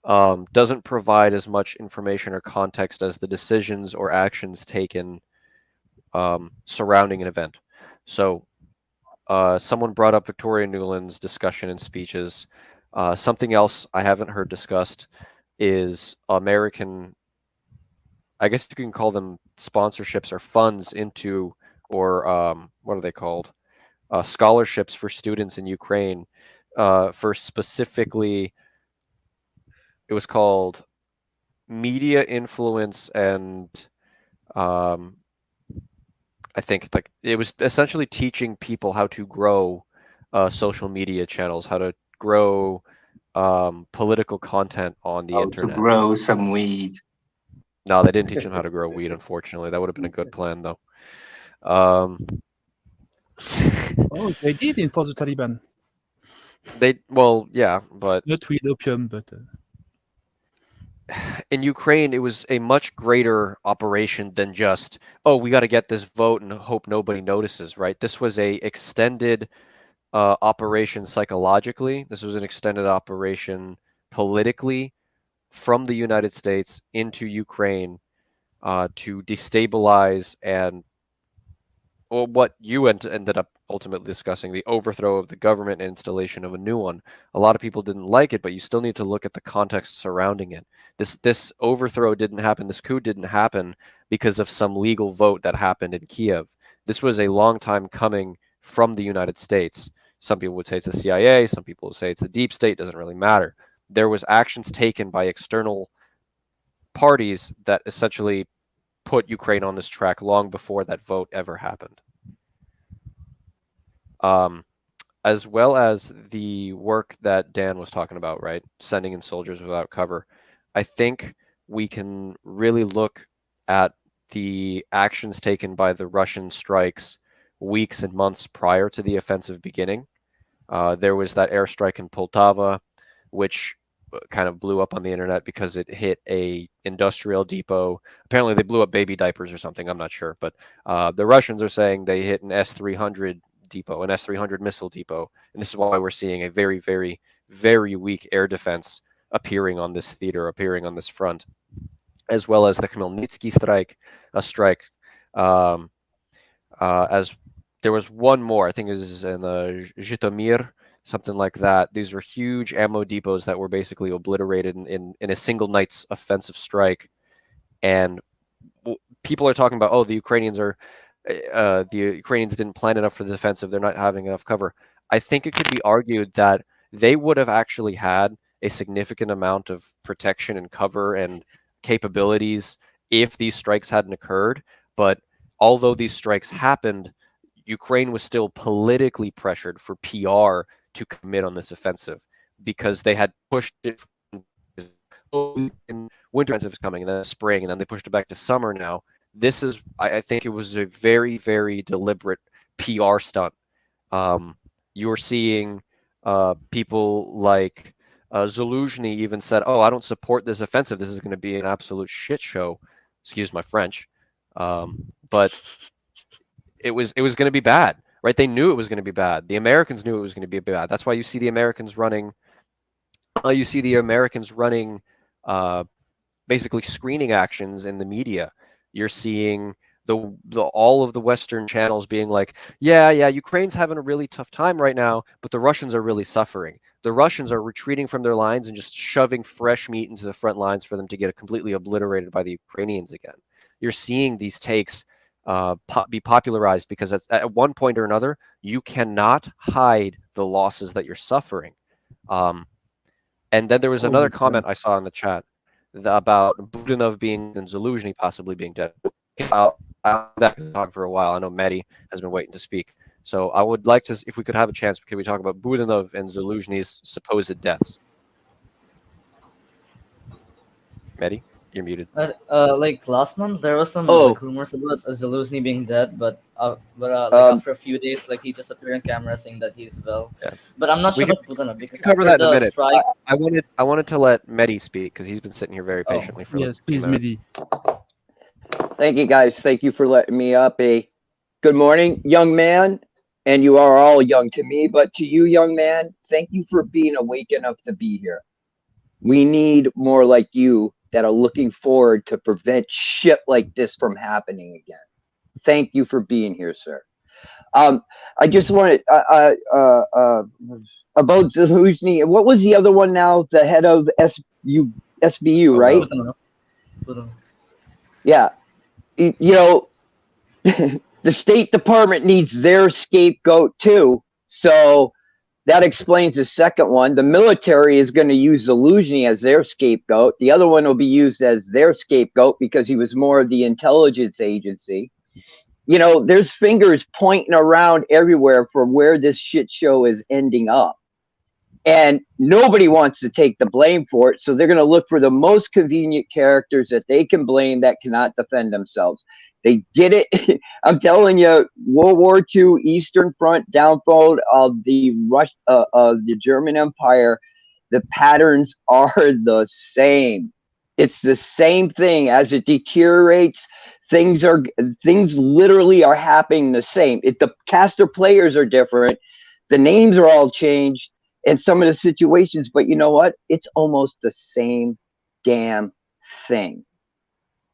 doesn't provide as much information or context as the decisions or actions taken surrounding an event. So someone brought up Victoria Nuland's discussion and speeches. Something else I haven't heard discussed is American, I guess you can call them sponsorships or funds into, or what are they called? Scholarships for students in Ukraine for specifically, it was called media influence and I think like it was essentially teaching people how to grow social media channels, how to grow political content on the internet. To grow some weed. No, they didn't teach them how to grow weed, unfortunately. That would have been a good plan, though. Oh, they did enforce the Taliban. Well, yeah, but not with opium, but in Ukraine, it was a much greater operation than just, oh, we got to get this vote and hope nobody notices, right? This was a extended operation psychologically. This was an extended operation politically from the United States into Ukraine to destabilize and, or what you ended up ultimately discussing, the overthrow of the government and installation of a new one. A lot of people didn't like it, but you still need to look at the context surrounding it. This overthrow didn't happen, this coup didn't happen because of some legal vote that happened in Kiev. This was a long time coming from the United States. Some people would say it's the CIA, some people would say it's the deep state, doesn't really matter. There was actions taken by external parties that essentially put Ukraine on this track long before that vote ever happened. As well as the work that Dan was talking about, right? Sending in soldiers without cover. I think we can really look at the actions taken by the Russian strikes weeks and months prior to the offensive beginning. There was that airstrike in Poltava, which kind of blew up on the internet because it hit a industrial depot. Apparently they blew up baby diapers or something, I'm not sure, but the Russians are saying they hit an S-300 depot, an S-300 missile depot, and this is why we're seeing a very, very, very weak air defense appearing on this theater, appearing on this front, as well as the Khmelnytsky strike, as there was one more, I think it was in the Zhytomyr, something like that. These were huge ammo depots that were basically obliterated in a single night's offensive strike. And people are talking about, oh, the Ukrainians didn't plan enough for the defensive. They're not having enough cover. I think it could be argued that they would have actually had a significant amount of protection and cover and capabilities if these strikes hadn't occurred. But although these strikes happened, Ukraine was still politically pressured for PR to commit on this offensive because they had pushed it. Winter offensive is coming, and then spring, and then they pushed it back to summer now. This is, I think it was a very, very deliberate PR stunt. You're seeing people like Zaluzhny even said, oh, I don't support this offensive. This is going to be an absolute shit show. Excuse my French. But it was going to be bad, right? They knew it was going to be bad. The Americans knew it was going to be bad. That's why you see the Americans running. Basically screening actions in the media. You're seeing all of the Western channels being like, yeah, Ukraine's having a really tough time right now, but the Russians are really suffering. The Russians are retreating from their lines and just shoving fresh meat into the front lines for them to get completely obliterated by the Ukrainians again. You're seeing these takes be popularized because at one point or another, you cannot hide the losses that you're suffering. And then there was another comment I saw in the chat about Budanov being and Zaluzhny possibly being dead. I'll talk for a while. I know Mehdi has been waiting to speak. So I would like to, if we could have a chance, could we talk about Budanov and Zaluzhny's supposed deaths? Mehdi, you're muted. Like last month, there was some like, rumors about Zaluzhny being dead, but after a few days, like he just appeared on camera saying that he's well. Yeah. But I'm not sure about Budanov because cover that in a minute. Strike, I wanted to let Mehdi speak because he's been sitting here very patiently for yes, please, Mehdi. Thank you, guys. Thank you for letting me up. Good morning, young man. And you are all young to me, but to you, young man, thank you for being awake enough to be here. We need more like you that are looking forward to prevent shit like this from happening again. Thank you for being here, sir. I just wanted about Zaluzhny. What was the other one now? The head of SBU, right? Yeah. You know, the State Department needs their scapegoat too. So that explains the second one. The military is going to use Zaluzhny as their scapegoat. The other one will be used as their scapegoat because he was more of the intelligence agency. You know, there's fingers pointing around everywhere for where this shit show is ending up. And nobody wants to take the blame for it. So they're going to look for the most convenient characters that they can blame that cannot defend themselves. They did it. I'm telling you, World War II, Eastern Front, downfall of the German Empire. The patterns are the same. It's the same thing. As it deteriorates, things literally are happening the same. The caster players are different. The names are all changed in some of the situations, but you know what? It's almost the same damn thing.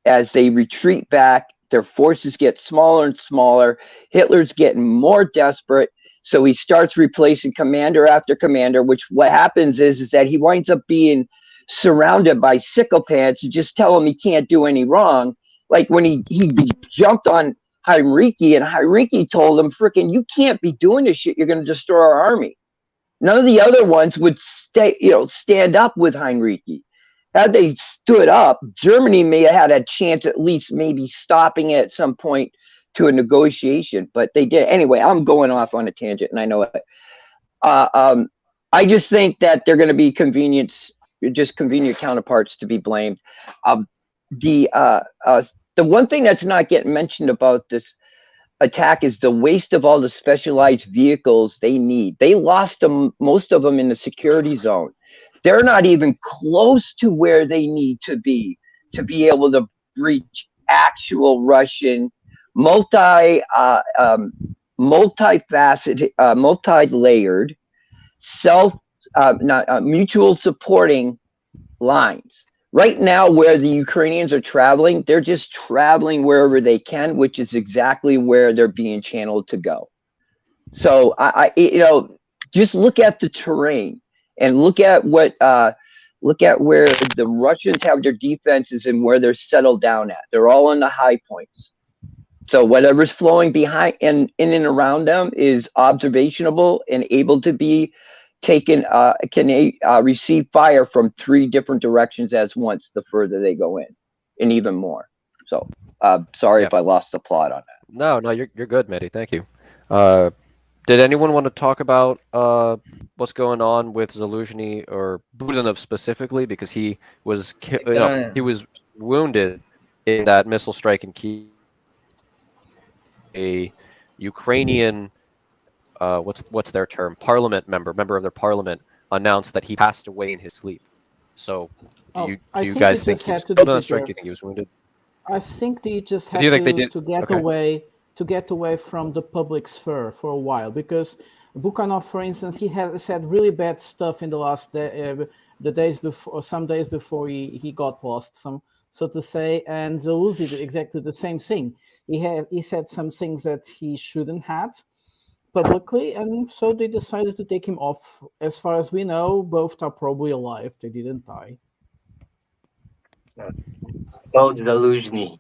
As they retreat back, their forces get smaller and smaller. Hitler's getting more desperate. So he starts replacing commander after commander, which what happens is that he winds up being surrounded by sycophants who just tell him he can't do any wrong. Like when he jumped on Heinrici and Heinrici told him, frickin', you can't be doing this shit. You're going to destroy our army. None of the other ones would stand up with Heinrici. Had they stood up, Germany may have had a chance at least maybe stopping it at some point to a negotiation, but they did. Anyway, I'm going off on a tangent, and I know it. I just think that they're going to be convenient counterparts to be blamed. The one thing that's not getting mentioned about this attack is the waste of all the specialized vehicles they need. They lost most of them in the security zone. They're not even close to where they need to be able to breach actual Russian multi multifaceted, multi-layered, mutual supporting lines. Right now, where the Ukrainians are traveling, they're just traveling wherever they can, which is exactly where they're being channeled to go. So just look at the terrain and look at where the Russians have their defenses and where they're settled down at. They're all on the high points. So whatever's flowing behind and in and around them is observationable and able to be taken, can receive fire from 3 different directions as once the further they go in, and even more. So sorry if I lost the plot on that. No, you're good, Mehdi. Thank you. Did anyone want to talk about what's going on with Zaluzhny or Budanov specifically, because he was he was wounded in that missile strike in Kyiv? A Ukrainian what's their term? Parliament member of their parliament announced that he passed away in his sleep. So do you guys think he was killed on a strike? Do you think he was wounded? I think they just had to get away from the public sphere for a while, because Bukhanov, for instance, he has said really bad stuff in the last the days before, or some days before he got lost, so to say, and Zaluzhny did exactly the same thing. He said some things that he shouldn't have publicly, and so they decided to take him off. As far as we know, both are probably alive. They didn't die. About Zaluzhny,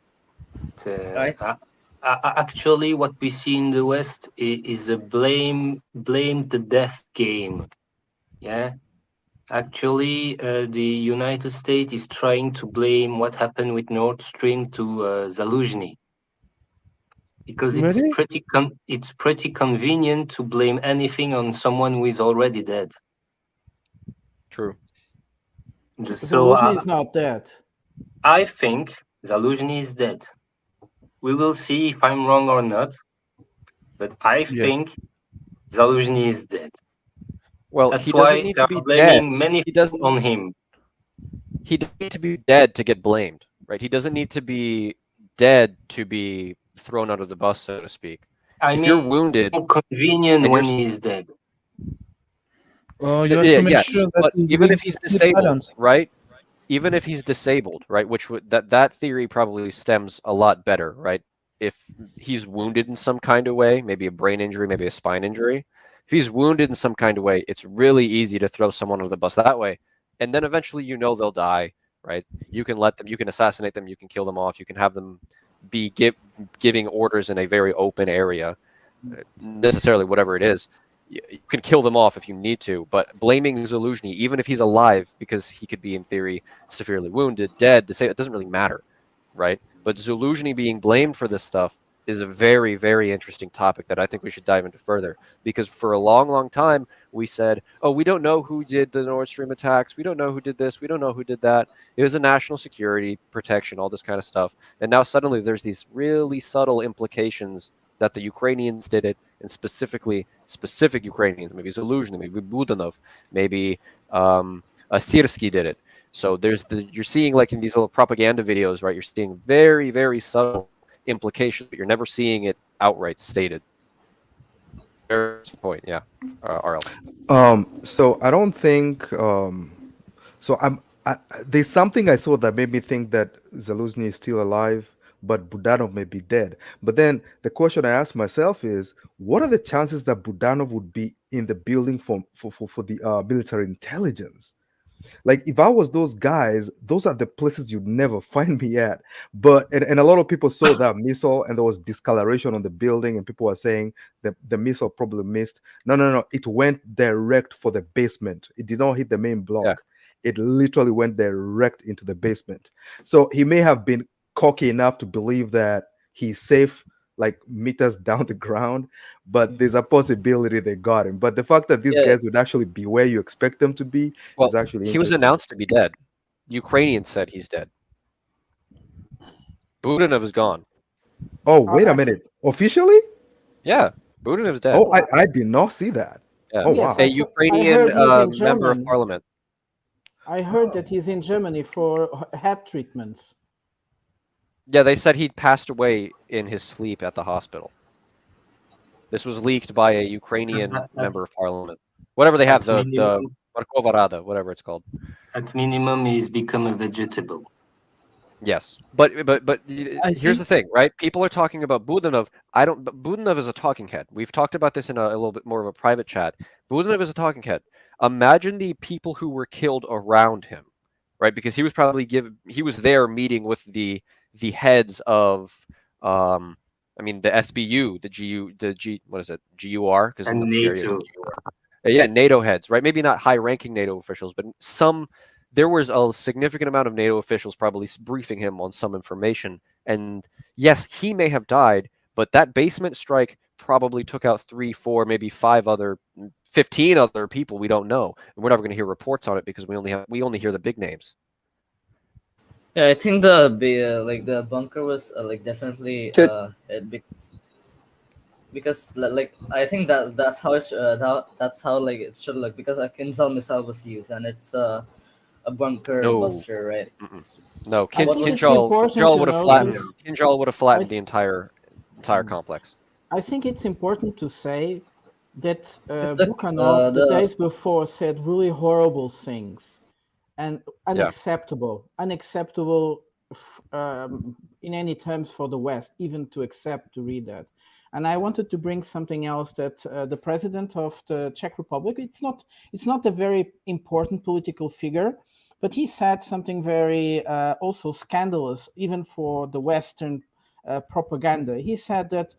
actually, what we see in the West is a blame the death game. Yeah, actually, the United States is trying to blame what happened with Nord Stream to Zaluzhny, because it's pretty convenient to blame anything on someone who is already dead. True. So Zaluzhny is not dead. I think Zaluzhny is dead. We will see if I'm wrong or not, but I think Zaluzhny is dead. Well, that's he why doesn't need to be dead. Many He doesn't on him. He doesn't need to be dead to get blamed, right? He doesn't need to be dead to be thrown under the bus, so to speak. If you're wounded, more convenient when he's dead. Oh, you have to make sure that but even if he's disabled, right? Even if he's disabled, right? Which would that theory probably stems a lot better, right? If he's wounded in some kind of way, maybe a brain injury, maybe a spine injury. If he's wounded in some kind of way, it's really easy to throw someone under the bus that way, and then eventually they'll die, right? You can let them, you can assassinate them, you can kill them off, you can have them be giving orders in a very open area, necessarily whatever it is. You can kill them off if you need to, but blaming Zaluzhny, even if he's alive, because he could be in theory severely wounded, dead, to say it doesn't really matter, right? But Zaluzhny being blamed for this stuff is a very, very interesting topic that I think we should dive into further, because for a long, long time we said, oh, we don't know who did the Nord Stream attacks, we don't know who did this, we don't know who did that, it was a national security protection, all this kind of stuff, and now suddenly there's these really subtle implications that the Ukrainians did it, and specific Ukrainians, maybe Zaluzhny, maybe Budanov, maybe Sirsky did it. So you're seeing, like in these little propaganda videos, right? You're seeing very, very subtle implications, but you're never seeing it outright stated. Point, yeah. RL. So I don't think. There's something I saw that made me think that Zaluzhny is still alive, but Budanov may be dead. But then the question I ask myself is, what are the chances that Budanov would be in the building for the military intelligence? Like, if I was those guys, those are the places you'd never find me at. But and a lot of people saw that missile, and there was discoloration on the building, and people were saying that the missile probably missed. No. It went direct for the basement. It did not hit the main block. Yeah. It literally went direct into the basement. So he may have been cocky enough to believe that he's safe, like meters down the ground, but there's a possibility they got him. But the fact that these guys would actually be where you expect them to be is actually he was announced to be dead. Ukrainians said he's dead. Budanov is gone. Oh, wait a minute. Officially? Yeah, Budanov is dead. Oh, I did not see that. Yeah. Oh, wow. A Ukrainian member of parliament. I heard that he's in Germany for head treatments. Yeah, they said he'd passed away in his sleep at the hospital. This was leaked by a Ukrainian member of parliament. Whatever they have, the Markova Rada, whatever it's called. At minimum, he's become a vegetable. Yes, but here's the thing, right? People are talking about Budanov. Budanov is a talking head. We've talked about this in a little bit more of a private chat. Budanov is a talking head. Imagine the people who were killed around him, right? Because he was probably he was there meeting with the heads of the SBU, what is it? GUR, because in Nigeria it's GUR. Yeah, NATO heads, right? Maybe not high-ranking NATO officials, but there was a significant amount of NATO officials probably briefing him on some information. And yes, he may have died, but that basement strike probably took out 3, 4, maybe 15 other people we don't know. And we're never going to hear reports on it because we only hear the big names. Yeah, I think the bunker was definitely because I think that's how it it should look, because a Kinzhal missile was used and it's a bunker buster, right? No, Kinzhal would have flattened. Kinzhal would have flattened the entire complex. I think it's important to say that Bukhanov the days before said really horrible things and unacceptable in any terms for the West, even to read that. And I wanted to bring something else that the president of the Czech Republic, it's not a very important political figure, but he said something very also scandalous, even for the Western propaganda. He said that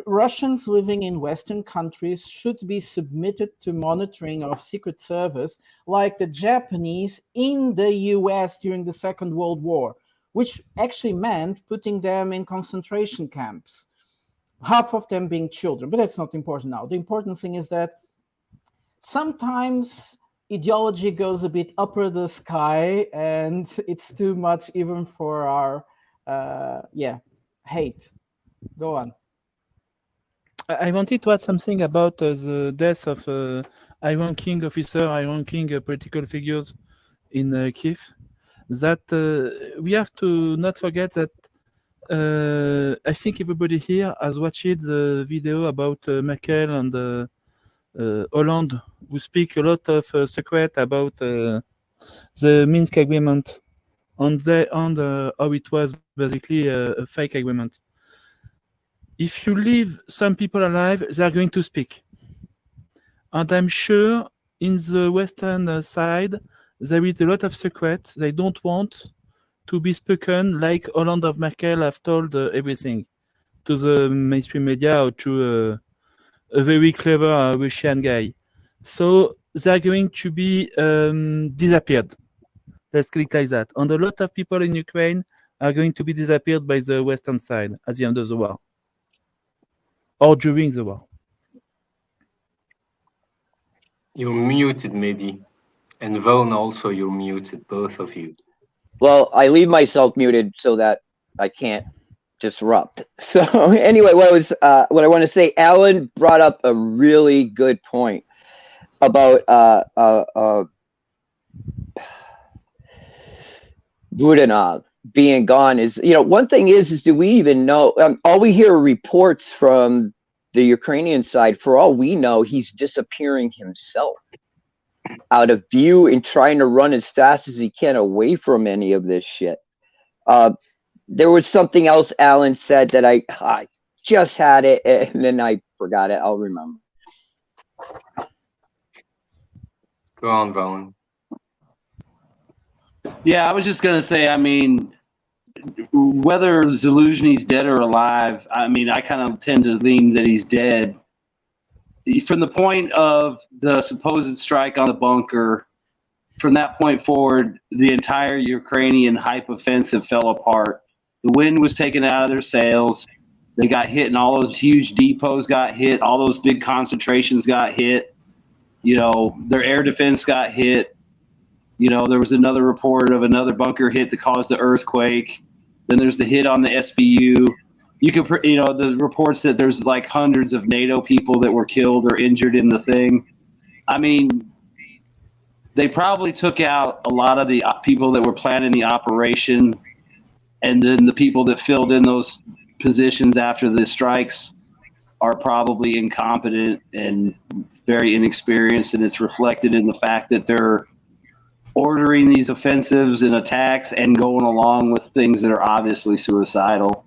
Russians living in Western countries should be submitted to monitoring of Secret Service like the Japanese in the US during the Second World War, which actually meant putting them in concentration camps, half of them being children. But that's not important now. The important thing is that sometimes ideology goes a bit upper the sky and it's too much even for our hate. Go on. I wanted to add something about the death of high-ranking officer, high-ranking political figures in Kiev. That we have to not forget that I think everybody here has watched the video about Merkel and Hollande, who speak a lot of secret about the Minsk agreement and how it was basically a fake agreement. If you leave some people alive, they are going to speak. And I'm sure in the Western side, there is a lot of secrets they don't want to be spoken, like Hollande of Merkel have told everything to the mainstream media or to a very clever Russian guy. So they're going to be disappeared. Let's click like that. And a lot of people in Ukraine are going to be disappeared by the Western side at the end of the war. Or during the war. You're muted, Mehdi. And Vaughn also, you're muted, both of you. Well, I leave myself muted so that I can't disrupt. So anyway, what I want to say, Alan brought up a really good point about Budanov being gone. Is, one thing is do we even know? All we hear are reports from the Ukrainian side. For all we know, he's disappearing himself out of view and trying to run as fast as he can away from any of this shit. There was something else Alan said that I just had it and then I forgot it. I'll remember. Go on, Vaughn. Yeah, I was just going to say, whether Zaluzhny's dead or alive, I kind of tend to lean that he's dead. From the point of the supposed strike on the bunker, from that point forward, the entire Ukrainian hype offensive fell apart. The wind was taken out of their sails. They got hit, and all those huge depots got hit. All those big concentrations got hit. Their air defense got hit. There was another report of another bunker hit that caused the earthquake. Then there's the hit on the SBU. You could, the reports that there's like hundreds of NATO people that were killed or injured in the thing. They probably took out a lot of the people that were planning the operation, and then the people that filled in those positions after the strikes. are probably incompetent and very inexperienced, and it's reflected in the fact that they're ordering these offensives and attacks and going along with things that are obviously suicidal.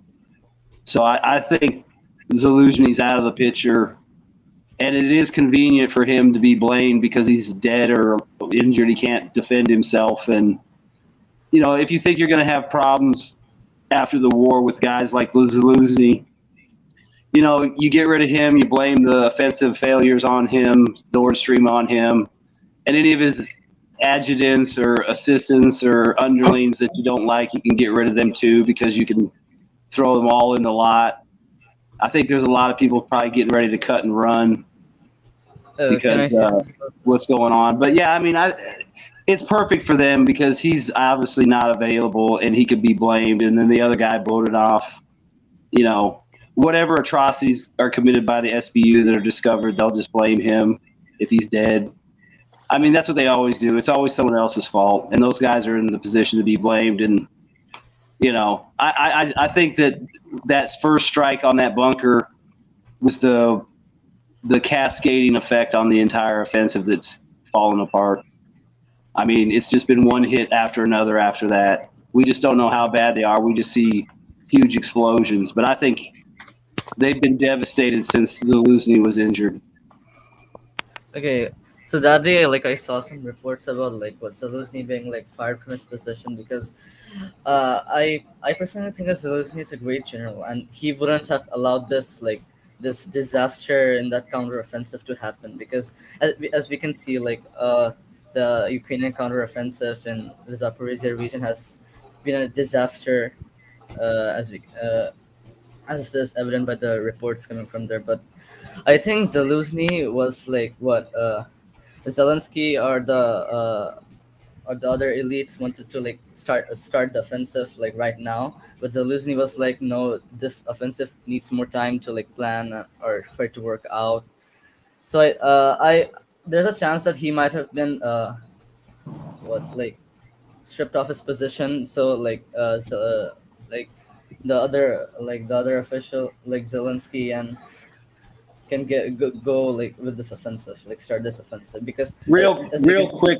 So I think Zaluzhny's out of the picture, and it is convenient for him to be blamed because he's dead or injured. He can't defend himself. And, you know, if you think you're going to have problems after the war with guys like Zaluzhny, you know, you get rid of him, you blame the offensive failures on him, Nord Stream on him, and any of his adjutants or assistants or underlings that you don't like, you can get rid of them too because you can throw them all in the lot. I think there's a lot of people probably getting ready to cut and run because what's going on. But yeah, I mean, it's perfect for them because he's obviously not available and he could be blamed. And then the other guy voted off, you know, whatever atrocities are committed by the SBU that are discovered, they'll just blame him if he's dead. I mean, that's what they always do. It's always someone else's fault. And those guys are in the position to be blamed. And, you know, I think that first strike on that bunker was the cascading effect on the entire offensive that's fallen apart. I mean, it's just been one hit after another after that. We just don't know how bad they are. We just see huge explosions. But I think they've been devastated since Zaluzhny was injured. Okay, so that day, like, I saw some reports about like what Zaluzhny being like fired from his position because I personally think that Zaluzhny is a great general and he wouldn't have allowed this disaster in that counteroffensive to happen because as we can see, like the Ukrainian counteroffensive in the Zaporizhia region has been a disaster as is evident by the reports coming from there. But I think Zaluzhny was like what Zelensky or the other elites wanted to like start the offensive like right now, but Zaluzhny was like, no, this offensive needs more time to like plan or for it to work out. So I there's a chance that he might have been stripped off his position. So like the other official like Zelensky and can go like with this offensive, like start this offensive because real quick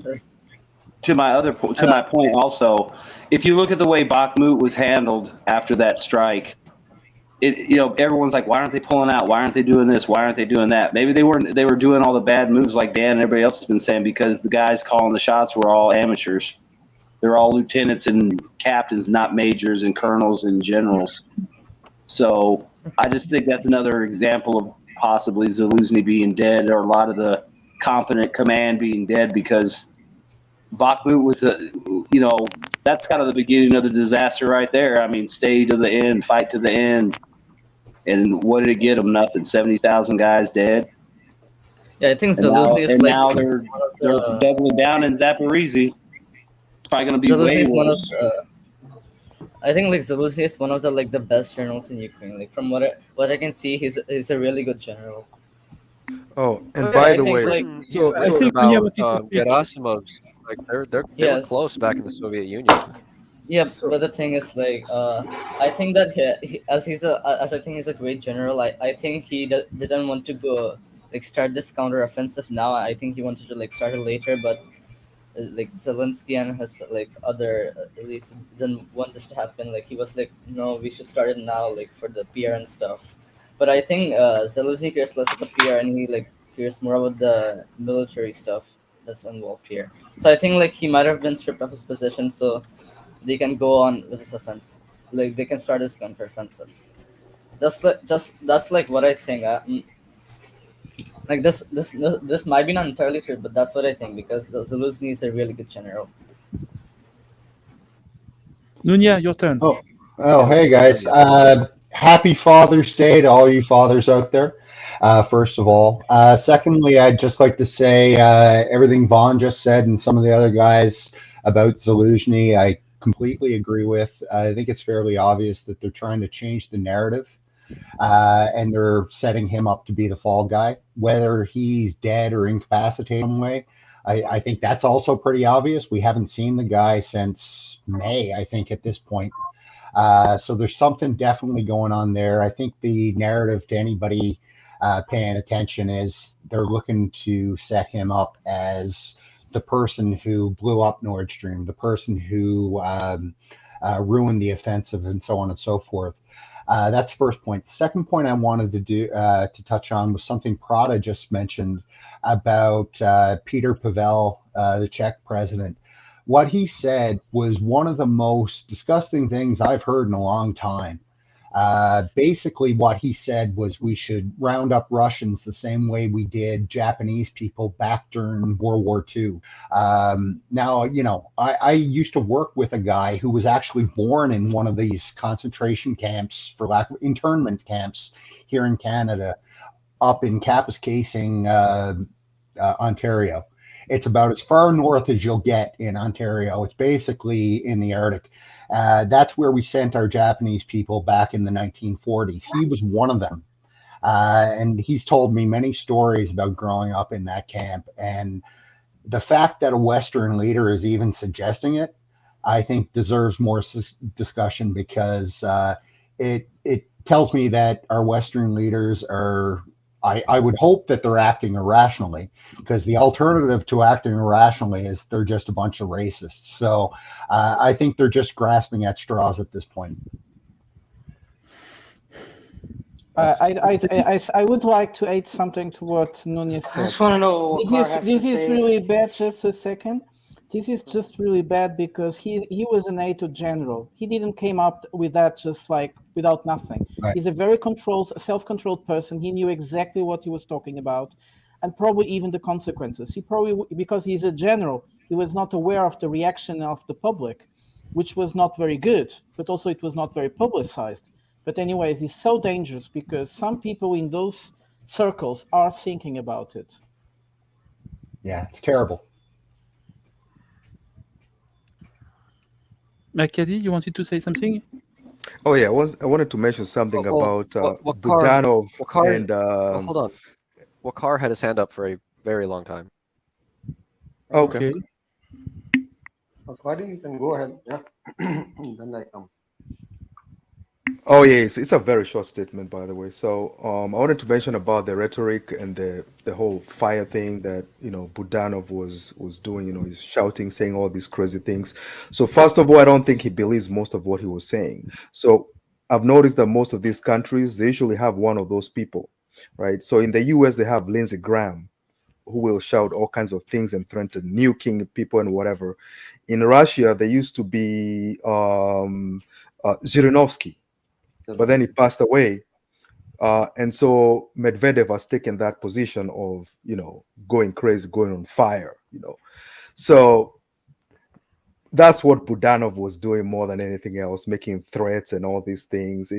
to my point also, if you look at the way Bakhmut was handled after that strike, everyone's like, why aren't they pulling out? Why aren't they doing this? Why aren't they doing that? Maybe they were doing all the bad moves like Dan and everybody else has been saying because the guys calling the shots were all amateurs. They're all lieutenants and captains, not majors and colonels and generals. So I just think that's another example of possibly Zaluzhny being dead or a lot of the competent command being dead because Bakhmut was that's kind of the beginning of the disaster right there. I mean, stay to the end, fight to the end. And what did it get them? Nothing. 70,000 guys dead. Yeah, I think Zaluzhny is like. Now they're doubling down in Zaporizhia. It's probably going to be Zaluzhny way worse. I think like Zaluzhny is one of the best generals in Ukraine. Like from what I can see, he's a really good general. Oh, and by the way, I think about Gerasimov's. Like they were close back in the Soviet Union. Yeah, but the thing is, like, I think that as I think he's a great general. I think he didn't want to go like start this counteroffensive now. I think he wanted to like start it later, but like Zelensky and his like other elites didn't want this to happen. Like he was like, no, we should start it now, like for the PR and stuff. But I think Zelensky cares less about PR and he like cares more about the military stuff that's involved here. So I think like he might have been stripped of his position, so they can go on with this offensive. Like they can start this counteroffensive. That's what I think. Like this might be not entirely true, but that's what I think because Zaluzhny is a really good general. Nunya, your turn. Oh, hey guys! Happy Father's Day to all you fathers out there. First of all, secondly, I'd just like to say everything Vaughn just said and some of the other guys about Zaluzhny, I completely agree with. I think it's fairly obvious that they're trying to change the narrative. And they're setting him up to be the fall guy, whether he's dead or incapacitated in some way. I think that's also pretty obvious. We haven't seen the guy since May, I think, at this point. So there's something definitely going on there. I think the narrative to anybody paying attention is they're looking to set him up as the person who blew up Nord Stream, the person who ruined the offensive, and so on and so forth. That's the first point. The second point I wanted to touch on was something Prada just mentioned about Peter Pavel, the Czech president. What he said was one of the most disgusting things I've heard in a long time. Basically, what he said was we should round up Russians the same way we did Japanese people back during World War II. Now, you know, I used to work with a guy who was actually born in one of these concentration camps, for lack of internment camps here in Canada, up in Kapuskasing, Ontario. It's about as far north as you'll get in Ontario. It's basically in the Arctic. That's where we sent our Japanese people back in the 1940s. He was one of them. And he's told me many stories about growing up in that camp. And the fact that a Western leader is even suggesting it, I think deserves more discussion, because it tells me that our Western leaders are, I would hope that they're acting irrationally, because the alternative to acting irrationally is they're just a bunch of racists. So I think they're just grasping at straws at this point. I would like to add something to what Nunez said. I just want to know what Clark has This to is say. really bad. Just a second. This is just really bad because he was a NATO general. He didn't came up with that just like without nothing. Right. He's a very controlled, self-controlled person. He knew exactly what he was talking about, and probably even the consequences. He probably, because he's a general, he was not aware of the reaction of the public, which was not very good, but also it was not very publicized. But anyways, it's so dangerous because some people in those circles are thinking about it. Yeah, it's terrible. Makadi, you wanted to say something? Oh yeah, I wanted to mention something about Wakar, Budanov Wakar, and well, hold on. Wakar had his hand up for a very long time. okay. Akari, you can go ahead. Yeah. Then I come. Oh yes, it's a very short statement, by the way. So I wanted to mention about the rhetoric and the whole fire thing that Budanov was doing. He's shouting, saying all these crazy things. So first of all, I don't think he believes most of what he was saying. So I've noticed that most of these countries, they usually have one of those people, right? So in the US, they have Lindsey Graham, who will shout all kinds of things and threaten nuking people and whatever. In Russia, there used to be Zhirinovsky, but then he passed away. And so Medvedev has taken that position of, going crazy, going on fire, So that's what Budanov was doing more than anything else, making threats and all these things.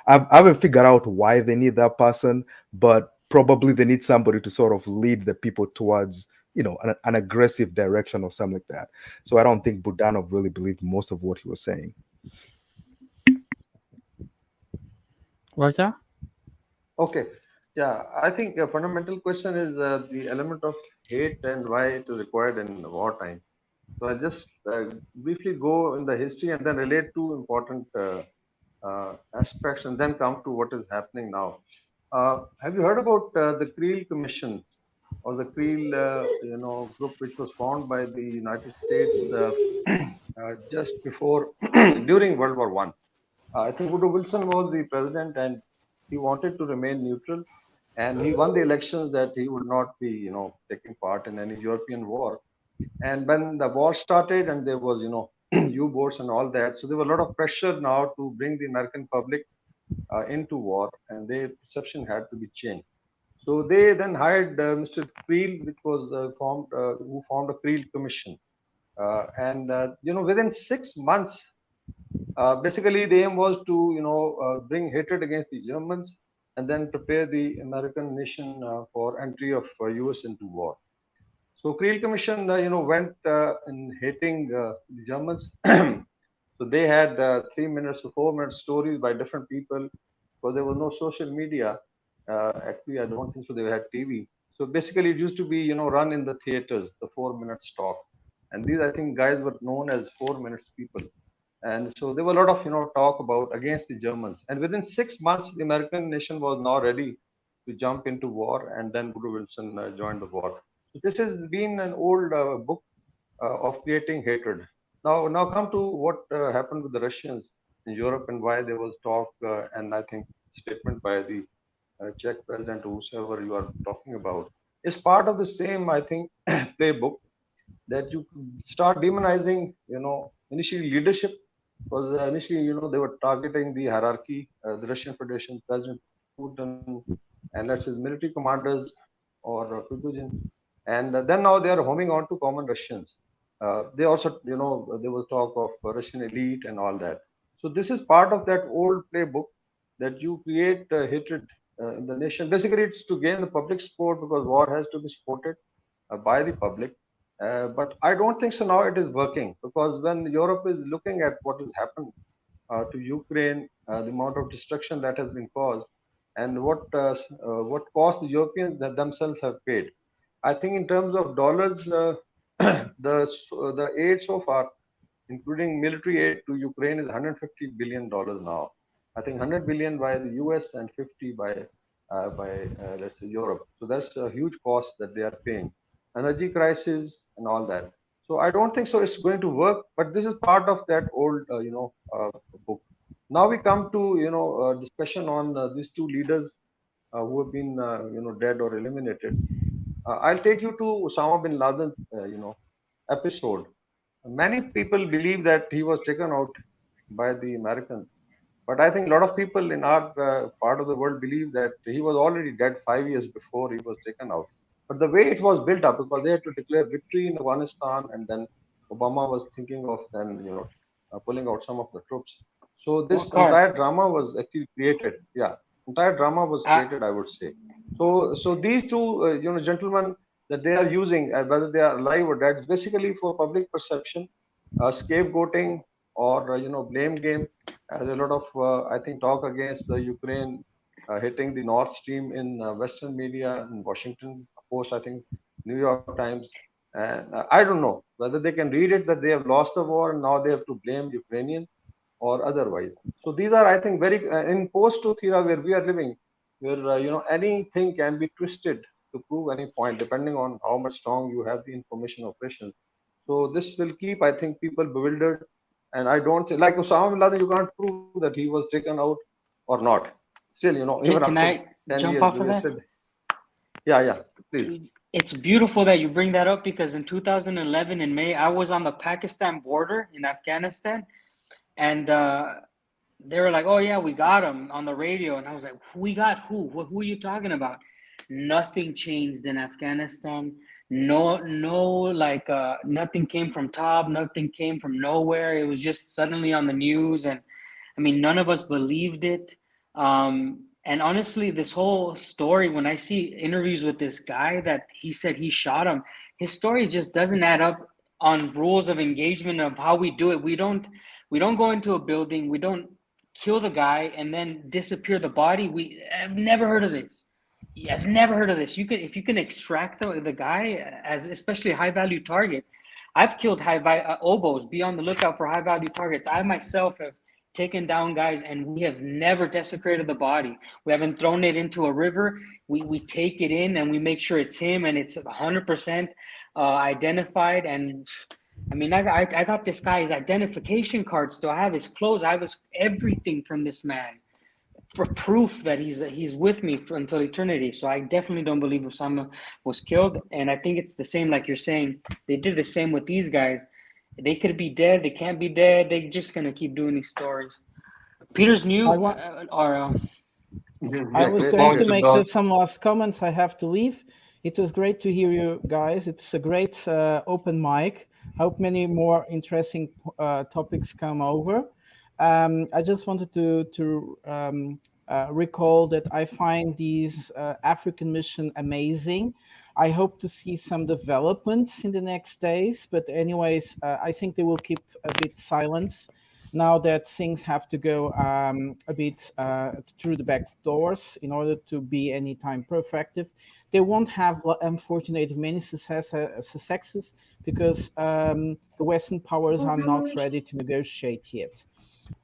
I haven't figured out why they need that person, but probably they need somebody to sort of lead the people towards, an aggressive direction or something like that. So I don't think Budanov really believed most of what he was saying. Roger? Okay. Yeah, I think a fundamental question is the element of hate and why it is required in wartime. So I'll just briefly go in the history and then relate two important aspects and then come to what is happening now. Have you heard about the Creel Commission or the Creel, group which was formed by the United States just before, during World War I? I think Woodrow Wilson was the president and he wanted to remain neutral, and he won the elections that he would not be, taking part in any European war. And when the war started and there was, U-boats and all that, so there was a lot of pressure now to bring the American public into war, and their perception had to be changed. So they then hired Mr. Creel, which was who formed a Creel Commission. Within 6 months, basically the aim was to, bring hatred against the Germans and then prepare the American nation for entry of US into war. So Creel Commission, went in hating the Germans. So they had 3 minutes or 4 minute stories by different people, because there was no social media. Actually, I don't think so. They had TV. So basically, it used to be, run in the theaters, the 4 minutes talk. And these, I think, guys were known as 4 minutes people. And so there were a lot of, talk about against the Germans. And within 6 months, the American nation was now ready to jump into war, and then Woodrow Wilson joined the war. So this has been an old book of creating hatred. Now come to what happened with the Russians in Europe and why there was talk and I think statement by the Czech president, whosoever you are talking about, is part of the same, I think, playbook that you start demonizing, initially leadership, because initially, they were targeting the hierarchy, the Russian Federation, President Putin, and let's say military commanders or Prigozhin, and then now they are homing on to common Russians. They also, there was talk of Russian elite and all that. So this is part of that old playbook that you create hatred in the nation. Basically, it's to gain the public support because war has to be supported by the public. But I don't think so now it is working, because when Europe is looking at what has happened to Ukraine, the amount of destruction that has been caused, and what cost the Europeans that themselves have paid. I think in terms of dollars, the aid so far, including military aid to Ukraine, is $150 billion now. I think 100 billion by the US and 50 by let's say Europe. So that's a huge cost that they are paying. Energy crisis and all that. So I don't think so it's going to work. But this is part of that old book. Now we come to discussion on these two leaders who have been dead or eliminated. I'll take you to Osama bin Laden episode. Many people believe that he was taken out by the Americans, but I think a lot of people in our part of the world believe that he was already dead 5 years before he was taken out. But the way it was built up, because they had to declare victory in Afghanistan, and then Obama was thinking of then pulling out some of the troops. So this entire drama was actually created. Yeah, entire drama was created, I would say. So these two gentlemen that they are using, whether they are alive or dead, is basically for public perception, scapegoating, or blame game. There's a lot of I think talk against the Ukraine hitting the Nord Stream in Western media, in Washington Post, I think New York Times, and I don't know whether they can read it that they have lost the war and now they have to blame Ukrainian or otherwise. So these are, I think, very in post-truth era where we are living, where anything can be twisted to prove any point, depending on how much strong you have the information operations. So this will keep, I think, people bewildered. And I don't think, like Osama bin Laden, you can't prove that he was taken out or not. Still, even can after I 10 jump years, off of that? Yeah, please. It's beautiful that you bring that up, because in 2011 in May, I was on the Pakistan border in Afghanistan, and they were like, "Oh yeah, we got him," on the radio, and I was like, "We got who? Who are you talking about?" Nothing changed in Afghanistan. No, like nothing came from top. Nothing came from nowhere. It was just suddenly on the news, and I mean, none of us believed it. And honestly, this whole story, when I see interviews with this guy that he said he shot him, his story just doesn't add up on rules of engagement of how we do it. We don't go into a building, we don't kill the guy and then disappear the body. I've never heard of this. I've never heard of this. If you can extract the guy as especially a high value target. I've killed oboes. Be on the lookout for high value targets. I myself have taken down guys, and we have never desecrated the body. We haven't thrown it into a river. We take it in and we make sure it's him, and it's 100% identified. And I mean, I got this guy's identification card still. I have his clothes. I have everything from this man for proof that he's with me until eternity. So I definitely don't believe Osama was killed. And I think it's the same, like you're saying, they did the same with these guys. They could be dead. They can't be dead. They're just going to keep doing these stories. Peter's new. I was going to make some last comments. I have to leave. It was great to hear you guys. It's a great open mic. Hope many more interesting topics come over. I just wanted to recall that I find these African mission amazing. I hope to see some developments in the next days, but anyways, I think they will keep a bit silence now that things have to go a bit through the back doors in order to be anytime perfective. They won't have, unfortunately, many successes because the Western powers are not ready to negotiate yet.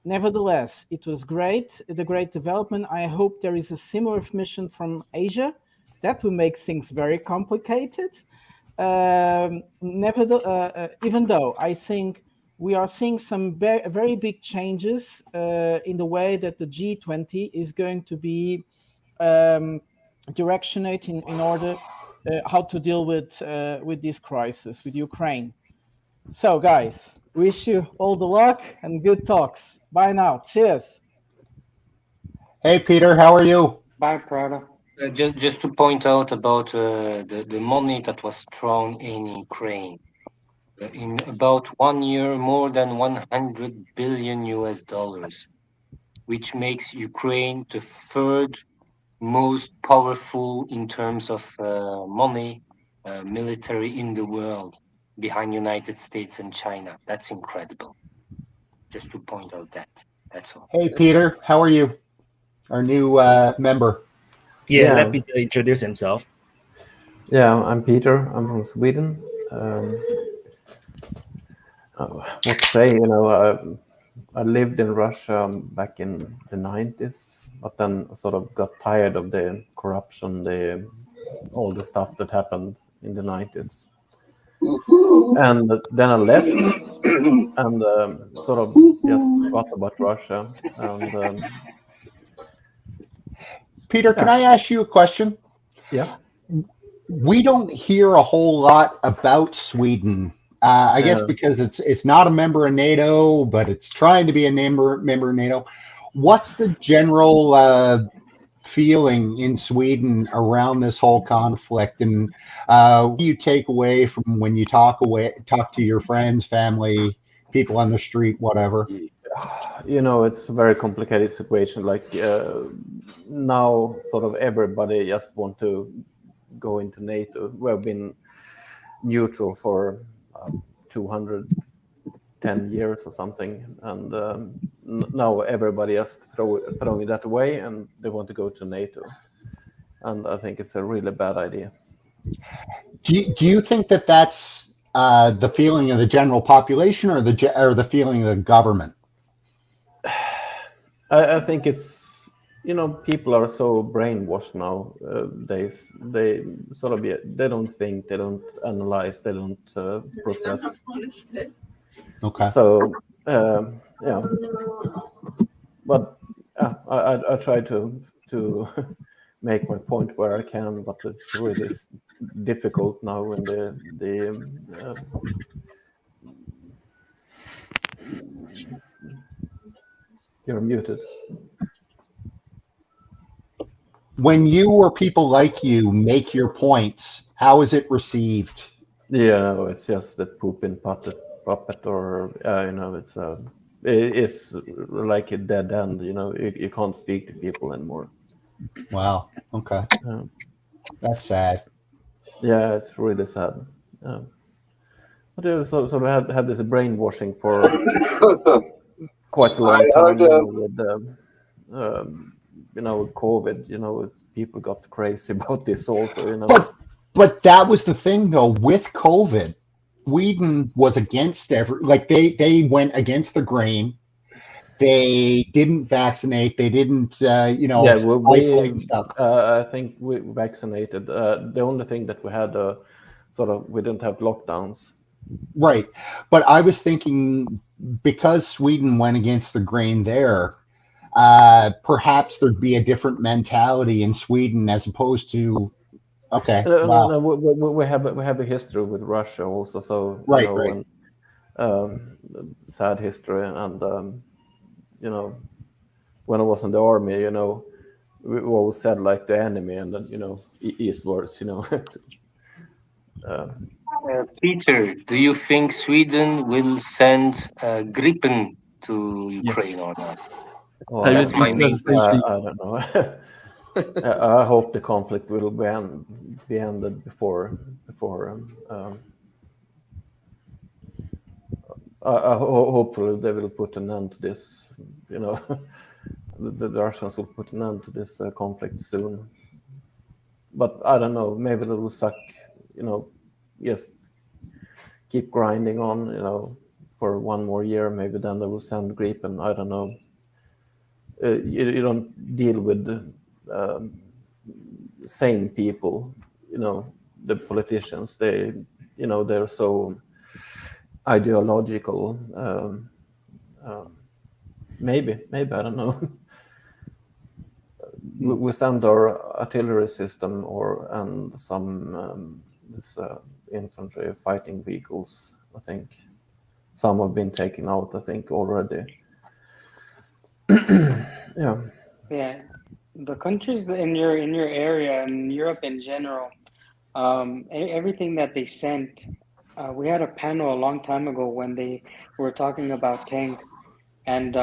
Nevertheless, it was great, the great development. I hope there is a similar mission from Asia. That will make things very complicated. Even though I think we are seeing some very big changes in the way that the G20 is going to be directionate in order how to deal with this crisis with Ukraine. So, guys, wish you all the luck and good talks. Bye now. Cheers. Hey, Peter, how are you? Bye, Prada. Just to point out about the money that was thrown in Ukraine. In about 1 year, more than 100 billion US dollars, which makes Ukraine the third most powerful in terms of money, military in the world, behind United States and China. That's incredible. Just to point out that. That's all. Hey, Peter, how are you? Our new member. Yeah, Yeah. let Peter introduce himself. Yeah, I'm Peter. I'm from Sweden. What to say? You know, I lived in Russia back in the 90s, but then sort of got tired of the corruption, all the stuff that happened in the 90s. And then I left and sort of just forgot about Russia. And Peter, can I ask you a question? Yeah. We don't hear a whole lot about Sweden. I guess because it's not a member of NATO, but it's trying to be a member of NATO. What's the general feeling in Sweden around this whole conflict, and what do you take away from when you talk to your friends, family, people on the street, whatever? You know, it's a very complicated situation. Like now, sort of everybody just want to go into NATO. We have been neutral for 210 years or something, and now everybody has throwing that away, and they want to go to NATO. And I think it's a really bad idea. Do you think that that's the feeling of the general population, or the feeling of the government? I think it's, you know, people are so brainwashed nowadays. They sort of they don't think, they don't analyze, they don't process. Okay. So yeah, but I try to make my point where I can, but it's really difficult now when you're muted. When you or people like you make your points, how is it received? Yeah, no, it's just the Putin puppet, or you know, it's like a dead end. You know, you can't speak to people anymore. Wow. Okay. That's sad. Yeah, it's really sad. But they sort of had this brainwashing for quite a long time. You know, with COVID, you know, people got crazy about this also. You know, but that was the thing though. With COVID, Sweden was against they went against the grain. They didn't vaccinate. They didn't, isolate stuff. I think we vaccinated. The only thing that we had, we didn't have lockdowns. Right. But I was thinking, because Sweden went against the grain there, perhaps there'd be a different mentality in Sweden as opposed to, okay. No, we have a history with Russia also. So, right. And sad history. And, you know, when I was in the army, you know, we always said like the enemy, and then, you know, eastwards, you know. Peter, do you think Sweden will send Gripen to Ukraine or not? Well, That's my main question. I don't know. I hope the conflict will be ended before. Hopefully, they will put an end to this. You know, the Russians will put an end to this conflict soon. But I don't know. Maybe they will suck. You know, just keep grinding on. You know, for 1 more year. Maybe then they will send Gripen. I don't know. You don't deal with sane people. The politicians. They're so ideological. Maybe I don't know. We send our artillery system and some infantry fighting vehicles. I think some have been taken out. I think already. Yeah. Yeah, the countries in your area and Europe in general, everything that they sent. We had a panel a long time ago when they were talking about tanks, and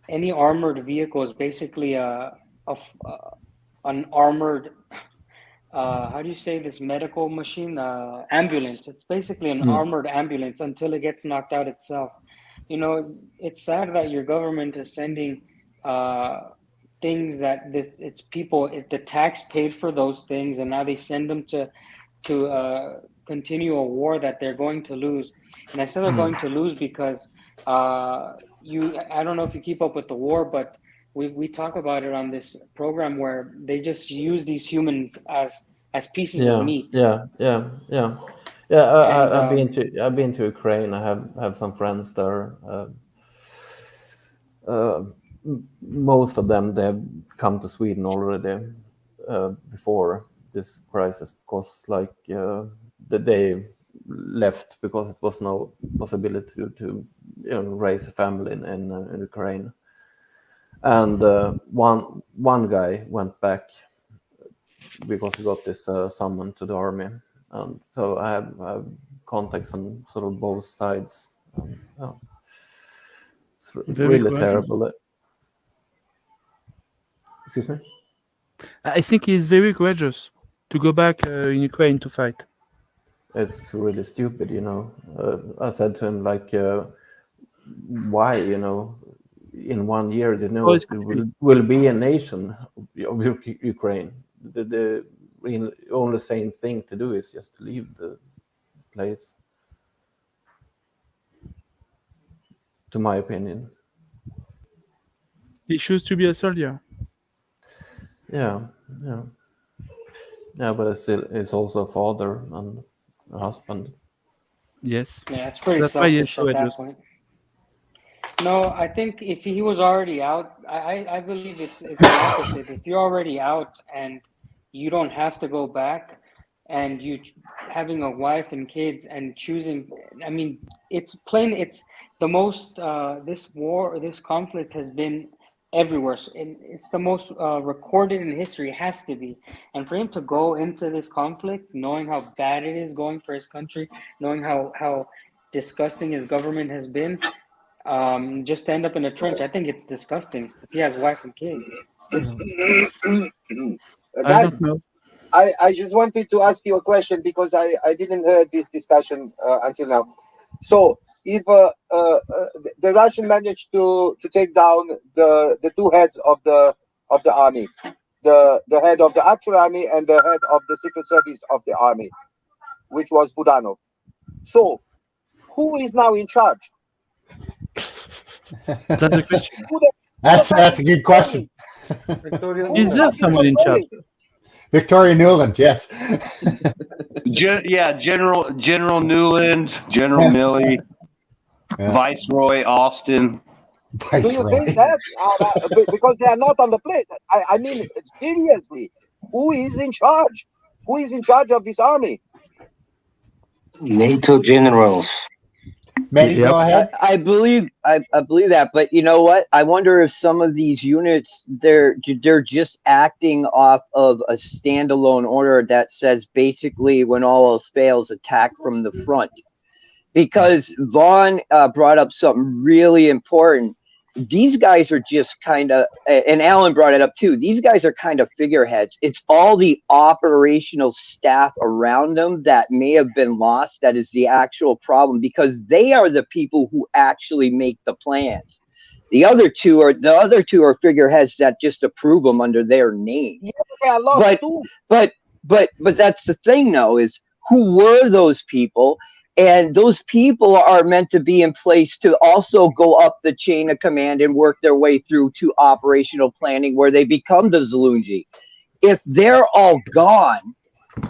any armored vehicle is basically an armored. How do you say this medical machine? Ambulance. It's basically an armored ambulance until it gets knocked out itself. It's sad that your government is sending things that it's people. The tax paid for those things, and now they send them to continue a war that they're going to lose. And I said they're going to lose because I don't know if you keep up with the war, but we talk about it on this program where they just use these humans as pieces of meat. Yeah. I've been to Ukraine. I have some friends there. Most of them, they've come to Sweden already before this crisis, because they left because it was no possibility to raise a family in Ukraine. And one guy went back because he got this summon to the army, and so I have contacts on sort of both sides. It's really terrible. Excuse me? I think he's very courageous to go back in Ukraine to fight. It's really stupid, I said to him, why, in 1 year, it will be a nation of Ukraine. The only sane thing to do is just to leave the place, to my opinion. He chose to be a soldier. Yeah, but it's also a father and a husband. Yes. Yeah, it's pretty selfish at that point. No, I think if he was already out, I believe it's the opposite. If you're already out and you don't have to go back, and you having a wife and kids and choosing, it's the most, this conflict has been everywhere. So it's the most recorded in history. It has to be. And for him to go into this conflict, knowing how bad it is going for his country, knowing how disgusting his government has been, just to end up in a trench, I think it's disgusting if he has wife and kids. Guys, I just wanted to ask you a question because I didn't hear this discussion until now. So if the Russian managed to take down the two heads of the army, the head of the actual army and the head of the secret service of the army, which was Budanov. So who is now in charge? That's a question. That's a good question. Is there someone in charge? Victoria Nuland, yes. General Newland, General Milley, Viceroy Austin. Do you think that? Because they are not on the plate. I mean, seriously, who is in charge? Who is in charge of this army? NATO generals. Mehdi, go ahead. I believe that, but you know what? I wonder if some of these units they're just acting off of a standalone order that says basically when all else fails, attack from the front. Because Vaughn brought up something really important. These guys are just kind of, and Alan brought it up too, these guys are kind of figureheads. It's all the operational staff around them that may have been lost that is the actual problem, because they are the people who actually make the plans. The other two are figureheads that just approve them under their name. Yeah, but that's the thing though, is who were those people? And those people are meant to be in place to also go up the chain of command and work their way through to operational planning where they become the Zalunji. If they're all gone,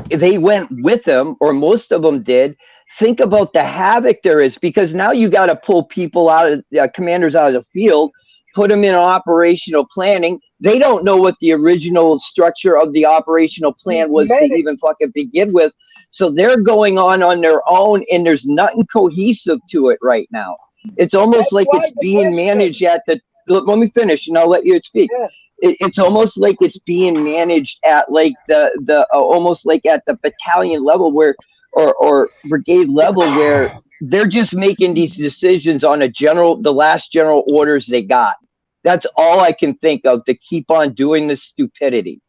they went with them, or most of them did. Think about the havoc there is, because now you got to pull people out of commanders out of the field, put them in operational planning. They don't know what the original structure of the operational plan was to even fucking begin with. So they're going on their own, and there's nothing cohesive to it right now. It's almost like it's being managed at the. Let me finish, and I'll let you speak. Yeah. It's almost like it's being managed at like the almost like at the battalion level where or brigade level where they're just making these decisions on the last general orders they got. That's all I can think of to keep on doing this stupidity.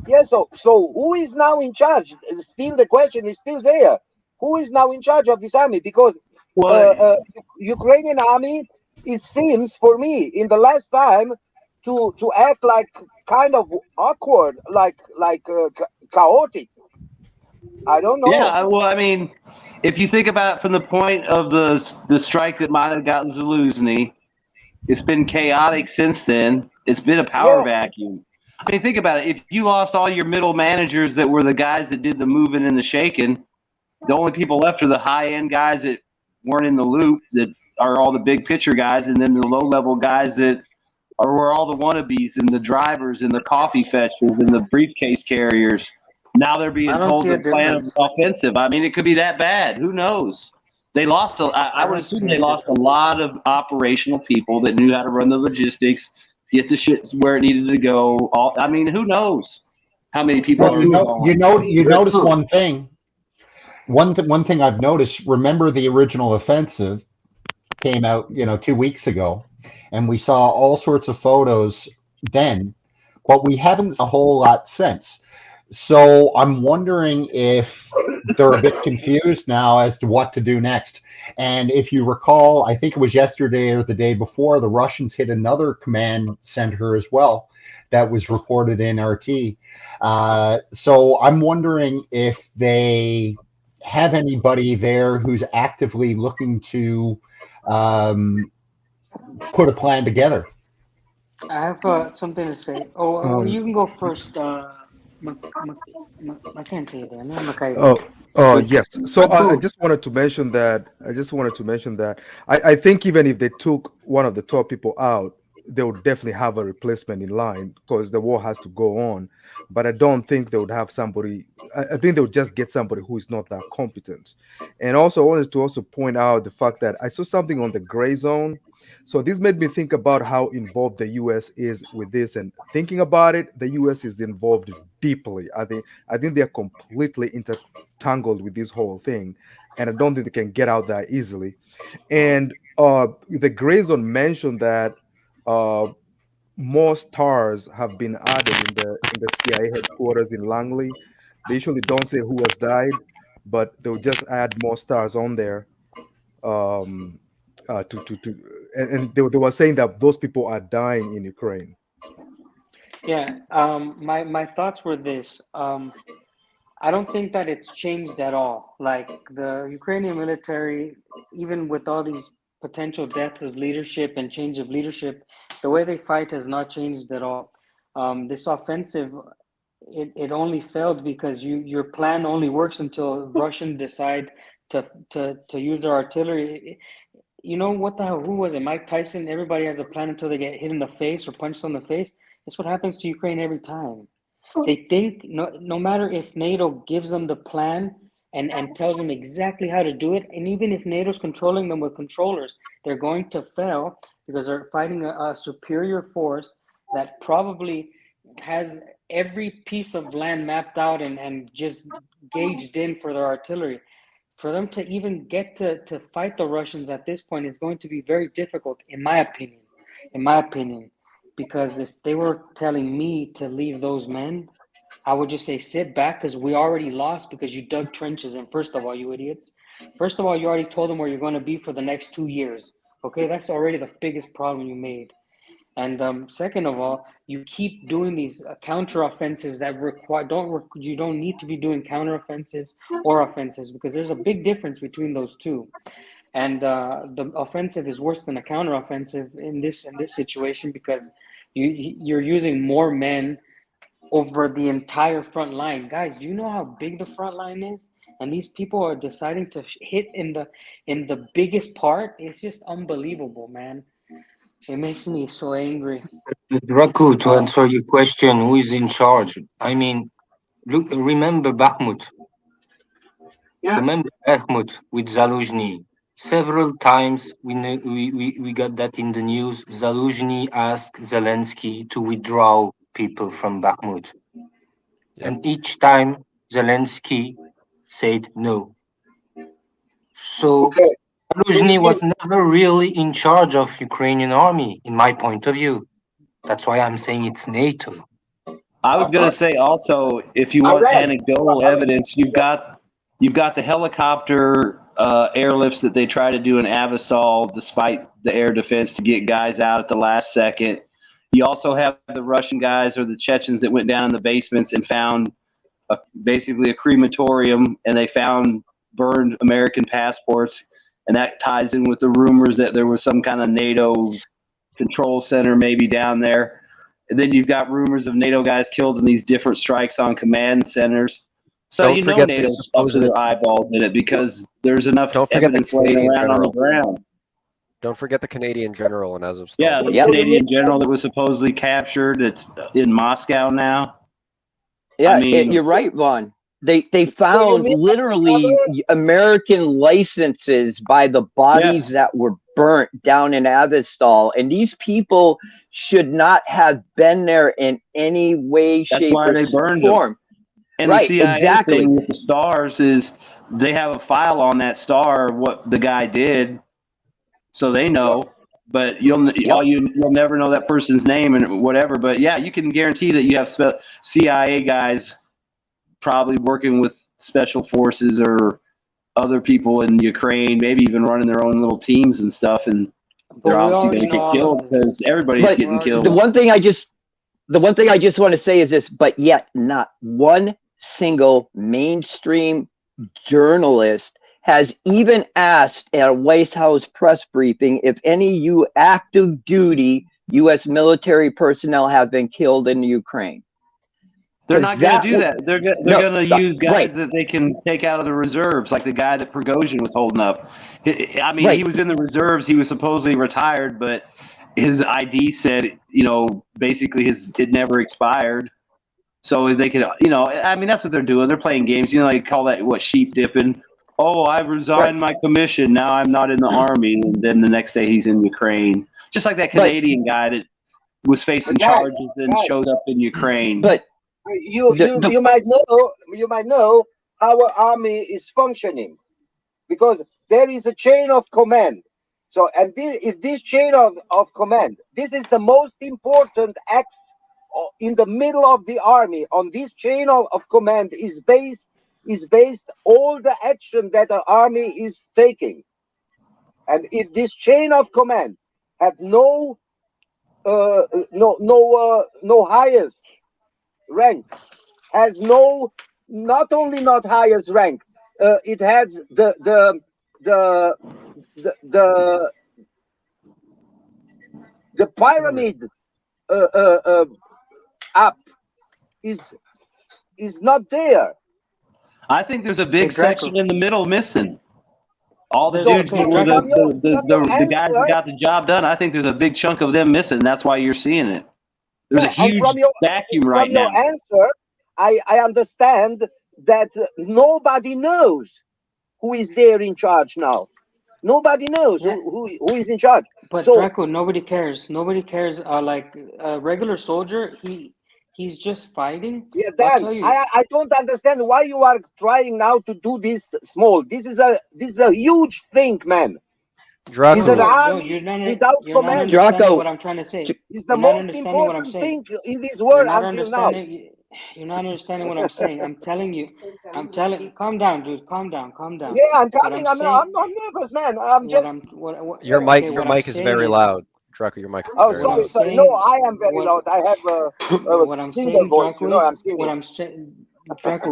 Yeah, so who is now in charge? Still, the question is still there. Who is now in charge of this army? Because Ukrainian army, it seems for me, in the last time, to act like kind of awkward, like chaotic. I don't know. Yeah, well, I mean, if you think about it from the point of the strike that might have gotten Zelensky, it's been chaotic since then. It's been a power vacuum. I mean, think about it. If you lost all your middle managers that were the guys that did the moving and the shaking, the only people left are the high-end guys that weren't in the loop, that are all the big picture guys, and then the low-level guys that were all the wannabes and the drivers and the coffee fetchers and the briefcase carriers. Now they're being told to plan offensive. I mean, it could be that bad. Who knows? They lost. I would assume they lost a lot of operational people that knew how to run the logistics, get the shit where it needed to go. I mean, who knows how many people are gone. You notice one thing. One thing I've noticed. Remember, the original offensive came out, 2 weeks ago, and we saw all sorts of photos then, but we haven't a whole lot since. So I'm wondering if they're a bit confused now as to what to do next. And if you recall, I think it was yesterday or the day before, the Russians hit another command center as well that was reported in RT. So I'm wondering if they have anybody there who's actively looking to put a plan together. I have something to say. You can go first. I can't say that. Yes. So I just wanted to mention that. I think even if they took one of the top people out, they would definitely have a replacement in line because the war has to go on. But I don't think they would have somebody. I think they would just get somebody who is not that competent. And also, I wanted to also point out the fact that I saw something on the gray zone. So this made me think about how involved the U.S. is with this, and thinking about it, the U.S. is involved deeply. I think they're completely intertangled with this whole thing, and I don't think they can get out that easily. And the gray zone mentioned that more stars have been added in the CIA headquarters in Langley. They usually don't say who has died, but they'll just add more stars on there. And they were saying that those people are dying in Ukraine. Yeah. My thoughts were this. I don't think that it's changed at all. Like the Ukrainian military, even with all these potential deaths of leadership and change of leadership, the way they fight has not changed at all. This offensive, it only failed because your plan only works until Russians decide to use their artillery. You know what the hell? Who was it? Mike Tyson. Everybody has a plan until they get hit in the face or punched on the face. That's what happens to Ukraine every time. They think no matter if NATO gives them the plan and tells them exactly how to do it, and even if NATO's controlling them with controllers, they're going to fail because they're fighting a superior force that probably has every piece of land mapped out and just gauged in for their artillery. For them to even get to fight the Russians at this point is going to be very difficult, in my opinion. Because if they were telling me to leave those men, I would just say sit back because we already lost because you dug trenches. And first of all, you idiots, first of all, you already told them where you're going to be for the next 2 years. Okay, that's already the biggest problem you made. And second of all, you keep doing these counteroffensives that you don't need to be doing counteroffensives or offensives, because there's a big difference between those two. And the offensive is worse than a counteroffensive in this situation, because you're using more men over the entire front line. Guys, do you know how big the front line is? And these people are deciding to hit in the biggest part. It's just unbelievable, man. It makes me so angry. Draco, to answer your question, who is in charge? I mean, look, remember Bakhmut. Yeah. Remember Bakhmut with Zaluzhny. Several times we got that in the news. Zaluzhny asked Zelensky to withdraw people from Bakhmut. Yep. And each time Zelensky said no. So Okay. Zaluzhny was never really in charge of Ukrainian army, in my point of view. That's why I'm saying it's NATO. I was going to say also, if you want anecdotal evidence, you've got the helicopter airlifts that they try to do in Avastal despite the air defense to get guys out at the last second. You also have the Russian guys or the Chechens that went down in the basements and found basically a crematorium, and they found burned American passports, and that ties in with the rumors that there was some kind of NATO control center maybe down there. And then you've got rumors of NATO guys killed in these different strikes on command centers. So Don't you know forget the NATO's up to their eyeballs in it because there's enough Don't forget the evidence laying Canadian around on the general. ground. Don't forget the Canadian general in Azovstal. Yeah, the Canadian general that was supposedly captured that's in Moscow now. Yeah, I mean, you're right, Vaughn. They found literally American licenses by the bodies that were burnt down in Avastal, and these people should not have been there in any way, That's shape, why or they burned form. them. And Right, the CIA exactly. thing with the stars is they have a file on that star of what the guy did, so they know. But you'll never know that person's name and whatever. But yeah, you can guarantee that you have CIA guys probably working with special forces or other people in Ukraine, maybe even running their own little teams and stuff, and they're obviously going to get killed because everybody's getting killed. The one thing I just want to say is this, but yet not one single mainstream journalist has even asked at a White House press briefing if any active duty U.S. military personnel have been killed in Ukraine. They're not going to do that. They're going to use guys that they can take out of the reserves, like the guy that Prigozhin was holding up. I mean, he was in the reserves. He was supposedly retired, but his ID said, basically it never expired. So they could, I mean, that's what they're doing. They're playing games. They call that sheep dipping. Oh, I resigned my commission. Now I'm not in the army. And then the next day he's in Ukraine. Just like that Canadian guy that was facing charges and showed up in Ukraine. But you might know how our army is functioning, because there is a chain of command. So, and if this chain of command, this is the most important axe in the middle of the army. On this chain of command is based all the action that the army is taking. And if this chain of command had no highest rank, has not only not highest rank, it has the pyramid up is not there. I think there's a big section in the middle missing. All the So, dudes that were the guys that got the job done, I think there's a big chunk of them missing. That's why you're seeing it. There's a huge vacuum right now. From your answer, I understand that nobody knows who is there in charge now. Nobody knows who is in charge. But so, Draco, nobody cares. Nobody cares. Like a regular soldier, he's just fighting. Yeah, Dan, I don't understand why you are trying now to do this small. This is a huge thing, man. Draco. It's an army without command. Draco, what I'm trying to say. It's the most important thing in this world until now. You're not understanding what I'm saying. I'm telling you. Calm down, dude. Calm down. Yeah, I'm coming. I'm not nervous, man. I'm just. Your mic is very loud. Draco, your mic is Oh, very sorry, loud. sorry. No, I am very loud. I have a What I'm single saying, voice. Draco, You know, is I'm singing. what I'm saying, Draco.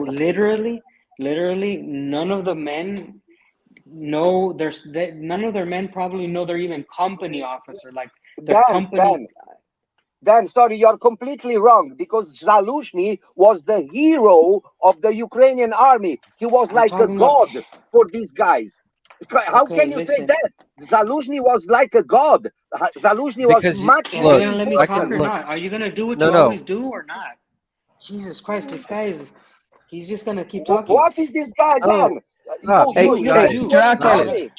Literally, none of the men know none of their men probably know they're even company officer. Like their company. Dan, sorry, you're completely wrong because Zaluzhny was the hero of the Ukrainian army. He was I'm like a talking about. god for these guys. How Okay, can you say listen. that? Zaluzhny was like a god. Zaluzhny was Because much Are more you gonna let me important. talk or not? Are you gonna do what No, you no. always do or not? Jesus Christ, this guy is—he's just gonna keep talking. What is this guy, Dan?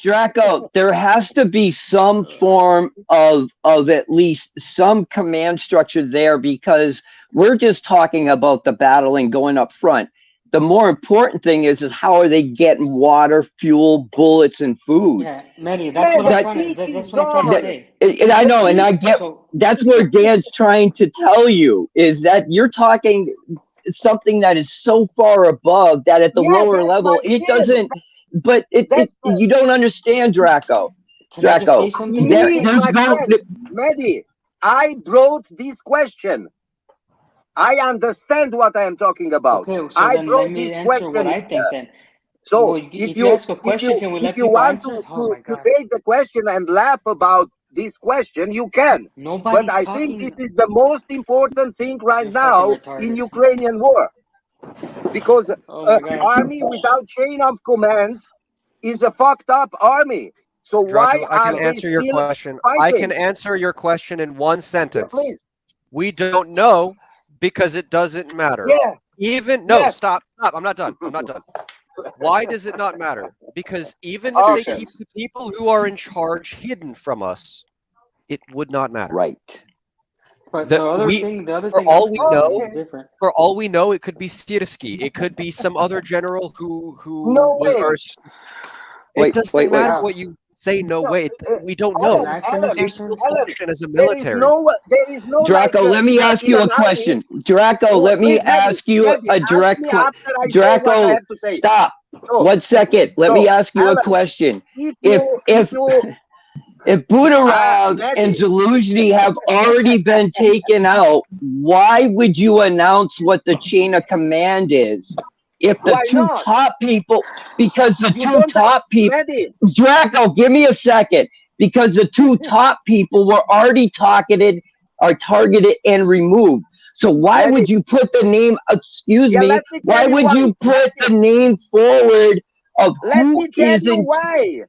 Draco, there has to be some form of at least some command structure there, because we're just talking about the battling going up front. The more important thing is how are they getting water, fuel, bullets, and food? Yeah, Manny, that's what I'm trying to say. And I know, and I get that's where Dan's trying to tell you is that you're talking something that is so far above that at the lower level it doesn't. But you don't understand, Draco. Can I just say something? Mehdi, I brought this question. I understand what I am talking about. Okay, so I then brought let me this answer question what I here. think then. So Well, if you ask a question, can we let people want answer? to take the question and laugh about this question, you can. Nobody's but I talking. think this is the most important thing right You're now fucking in retarded. Ukrainian war. Because Oh my God. army without chain of commands is a fucked up army. So why Draco, I are can they answer your still question. fighting? I can answer your question in one sentence. Please. We don't know because it doesn't matter. Yeah. Stop. I'm not done. Why does it not matter? Because even if they keep the people who are in charge hidden from us, it would not matter. Right. But the other thing for all we know, is different. For all we know, it could be Siersky. It could be some other general who No was way. our. It doesn't matter what you say. No way. We don't know. There's no function as a military. There is no. Draco, let me ask you a question. Draco, let me ask you a direct question. Draco, stop. 1 second. Let me ask you a question. If Budarov and Zaluzhny have already been taken out, why would you announce what the chain of command is? If the two top people, because the two top people, Draco, give me a second, because the two top people were already targeted and removed. So why would you put the name, why would you put the name forward of who is in? Why?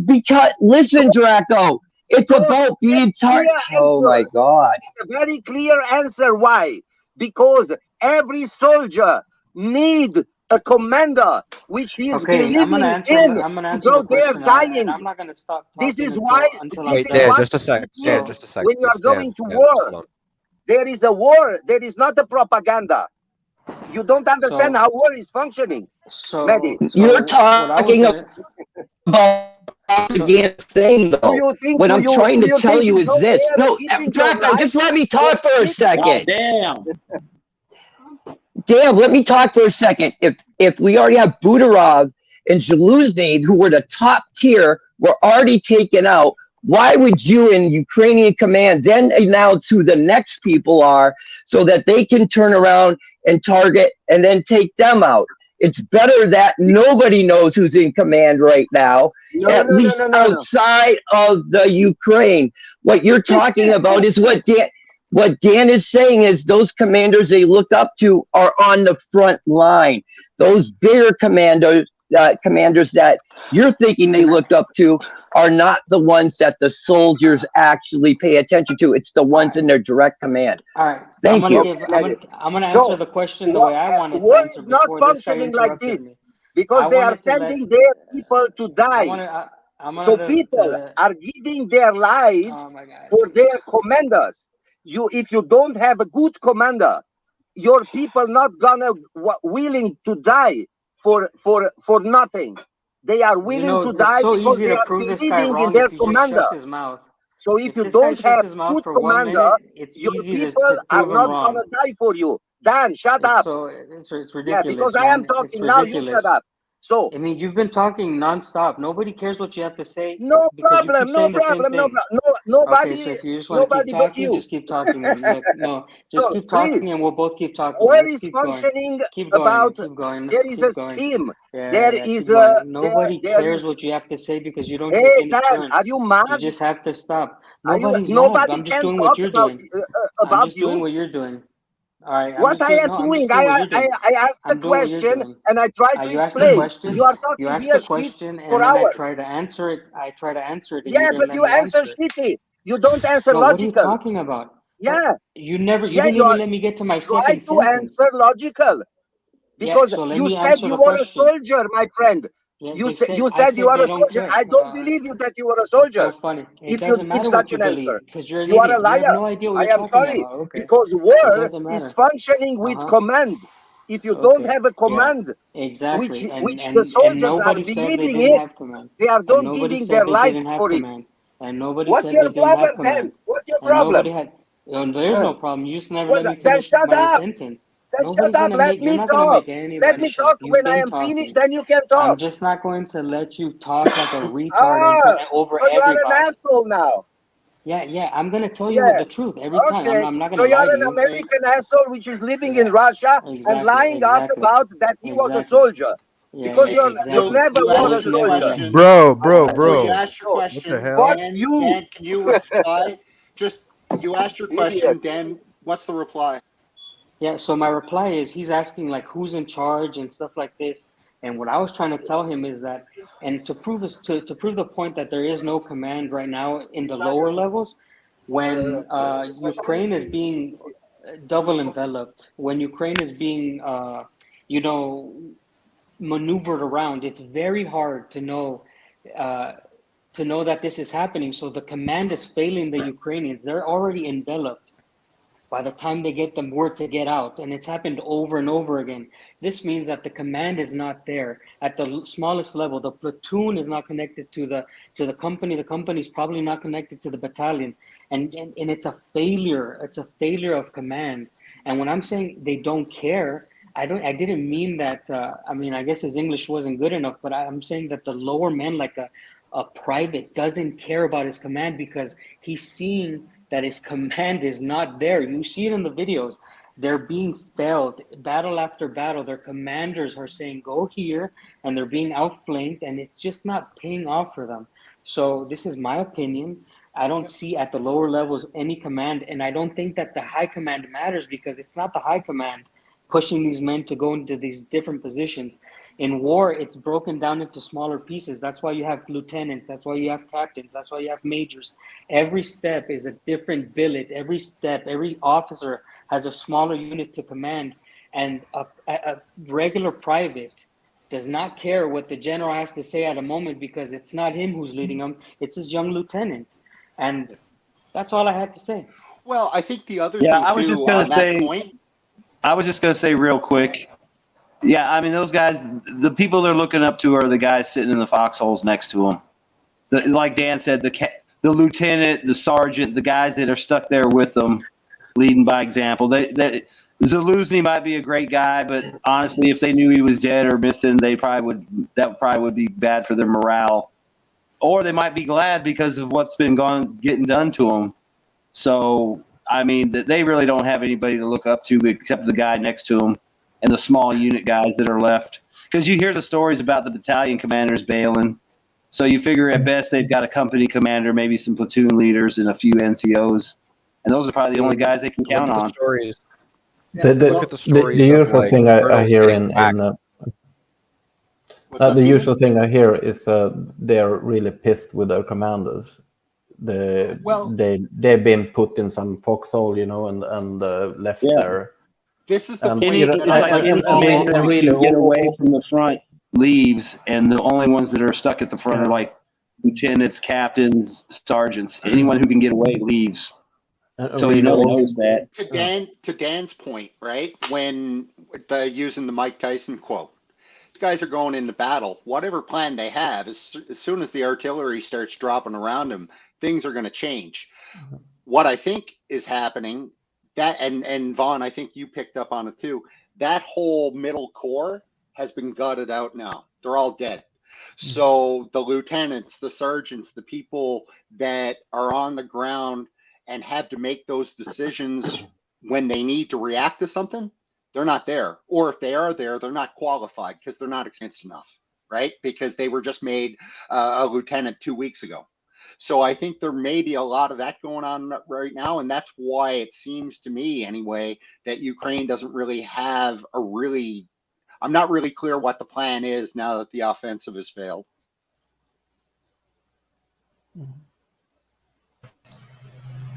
Because, listen, Draco, it's about being targeted. Oh my God. It's a very clear answer why. Because every soldier need a commander which he is believing I'm gonna answer in. the question, and I'm not gonna stop talking This is why. Wait, Dan, just a second. Dan, just a second. When you are going to war, there is a war. There is not a propaganda. You don't understand how war is functioning. You're talking about propaganda thing, though. What I'm trying to tell you is this. No, Draco, just let me talk for a second. Damn, let me talk for a second. If we already have Budarov and Zaluzhny, who were the top tier, were already taken out, why would you in Ukrainian command then announce who the next people are so that they can turn around and target and then take them out? It's better that nobody knows who's in command right now, at least outside of the Ukraine. What you're talking about is what Dan is saying is those commanders they look up to are on the front line. Those bigger commanders that you're thinking they look up to are not the ones that the soldiers actually pay attention to. It's the ones in their direct command. All right. Thank you. I'm gonna answer the question the way I wanted to answer is not before this guy functioning like interrupted this me. because they are sending their people to die. So people are giving their lives for their commanders. If you don't have a good commander, your people not gonna willing to die for nothing. They are willing to die because they are believing in their commander. So if you don't have good commander, your people are not gonna die for you. Dan, shut up. So it's ridiculous. Yeah, because I am talking now. You shut up. So I mean, you've been talking nonstop. Nobody cares what you have to say no because you keep problem, no saying the same problem, thing. nobody, Okay, so if you just want to keep nobody but talking, you. just keep talking, man. Look, no, just So keep please, talking and we'll both keep talking. where Let's is keep going. functioning Keep going, man. about? Keep going. There is Keep a going. scheme. Yeah, There yeah, is keep going. Nobody there cares is. what you have to say because you don't Hey take any Dan, turns. are you You mad? just have to stop. Are you? Nobody's mad. Nobody I'm just can doing talk what you're about doing. I'm about just doing you. what you're doing. All right, I'm What just I doing. am No, I'm doing, just doing what you're doing. I asked the I'm doing what you're question doing. and I try to You asked the explain. question. You are You talking asked here the shit question, for and then I hours. try to answer it. I try to answer it, and you Yeah, didn't but let you me answer answer it. shitty. You don't answer No, what are you logical. talking about? Yeah, You never. You yeah, didn't you even are let me get to my try second to sentence. answer logical Yeah, because so let you me said answer you the were a question. soldier, my friend. Yeah, You I said you said are they a don't soldier. care. I don't believe you that you are a It's so soldier. funny. It If you doesn't give matter such what you an answer, believe because you're an you are a idiot. You have liar. no idea what I you're am talking sorry about. Okay, because it war doesn't is matter. functioning with command. If you don't Okay. have a Yeah. command, Exactly. which the And soldiers are nobody said they believing didn't it, have command. they are And don't nobody giving said their they life didn't have for it. command. And nobody What's said they your didn't have problem, command. then? What's your And nobody problem? had. There's no problem. You just never Well, let me then finish shut my up. sentence. Then shut Nobody's up. gonna Let make. You're me not gonna talk. make Let anybody me shut talk. up. You've When I been am finished, talking. then you can I'm talk. just not going to let you talk like a retard Ah, over so you are an everybody. asshole now. Yeah. I'm gonna tell you Yeah. the truth every time. Okay. I'm not So gonna you are lie to an you. American asshole which is living in Yeah. Russia and Exactly. lying us about that he was a Exactly. soldier. Because you Exactly. never I was a was Your never soldier. that. question. So you Bro. asked your So What the question, hell? fuck Dan. you, Dan, can you reply? Just you asked your idiot. question, Dan. What's the reply? Yeah, so my reply is he's asking like who's in charge and stuff like this. And what I was trying to tell him is that, and to prove the point that there is no command right now in the lower levels, when Ukraine is being double enveloped, when Ukraine is being you know maneuvered around, it's very hard uh, to know that this is happening. So the command is failing the Ukrainians. They're already enveloped by the time they get the word to get out, and it's happened over and over again. This means that the command is not there at the smallest level. The platoon is not connected to the company. The company is probably not connected to the battalion, and it's a failure. It's a failure of command. And when I'm saying they don't care, I didn't mean that. I mean, I guess his English wasn't good enough, but I'm saying that the lower man, like a private, doesn't care about his command because he's seeing that his command is not there. You see it in the videos. They're being failed battle after battle. Their commanders are saying, go here, and they're being outflanked, and it's just not paying off for them. So, this is my opinion. I don't see at the lower levels any command, and I don't think that the high command matters because it's not the high command pushing these men to go into these different positions. In war, it's broken down into smaller pieces. That's why you have lieutenants. That's why you have captains. That's why you have majors. Every step is a different billet. Every step, every officer has a smaller unit to command. And a regular private does not care what the general has to say at a moment because it's not him who's leading them. It's his young lieutenant. And that's all I had to say. Well, I think the other Yeah, thing too on that point. I was just gonna say real quick. Yeah, I mean those guys, the people they're looking up to are the guys sitting in the foxholes next to them. Like Dan said, the lieutenant, the sergeant, the guys that are stuck there with them, leading by example. Zaluzny might be a great guy, but honestly, if they knew he was dead or missing, that probably would be bad for their morale. Or they might be glad because of what's been getting done to them. So, I mean, they really don't have anybody to look up to except the guy next to them and the small unit guys that are left. Because you hear the stories about the battalion commanders bailing. So you figure at best they've got a company commander, maybe some platoon leaders, and a few NCOs. And those are probably the only guys they can count on. Stories. Look at the stories the of usual like thing I colonels hear getting whacked. the usual thing I hear is they're really pissed with their commanders. They've been put in some foxhole, and left there. This is the And, point you know, that I and Any really get away from the front leaves, and the only ones that are stuck at the front are like lieutenants, captains, sergeants. Anyone who can get away leaves. So you never notice that. To Dan's point, right? When using the Mike Tyson quote, these guys are going into battle. Whatever plan they have, as soon as the artillery starts dropping around them, things are going to change. What I think is happening, that and Vaughn, I think you picked up on it too. That whole middle core has been gutted out now. They're all dead. So the lieutenants, the sergeants, the people that are on the ground and have to make those decisions when they need to react to something, they're not there. Or if they are there, they're not qualified because they're not experienced enough, right? Because they were just made a lieutenant 2 weeks ago. So I think there may be a lot of that going on right now. And that's why it seems to me anyway, that Ukraine doesn't really have a really, I'm not really clear what the plan is now that the offensive has failed.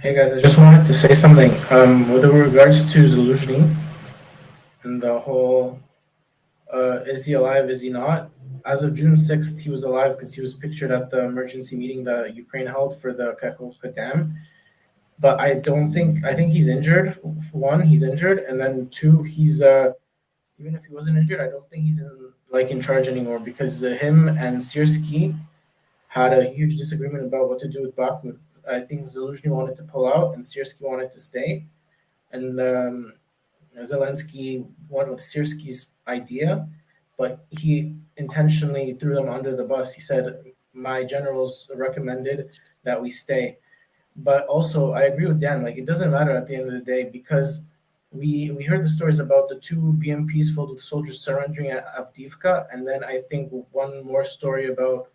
Hey guys, I just wanted to say something with regards to Zaluzhny and the whole is he alive, is he not? As of June 6th, he was alive because he was pictured at the emergency meeting that Ukraine held for the Kakhovka Dam. But I think he's injured. For one, he's injured, and then two, he's even if he wasn't injured, I don't think he's in charge anymore because him and Siersky had a huge disagreement about what to do with Bakhmut. I think Zaluzhny wanted to pull out and Siersky wanted to stay, and Zelensky went with Siersky's idea, but he intentionally threw them under the bus. He said, my generals recommended that we stay. But also, I agree with Dan, it doesn't matter at the end of the day because we heard the stories about the 2 BMPs filled with soldiers surrendering at Avdiivka, and then I think one more story about,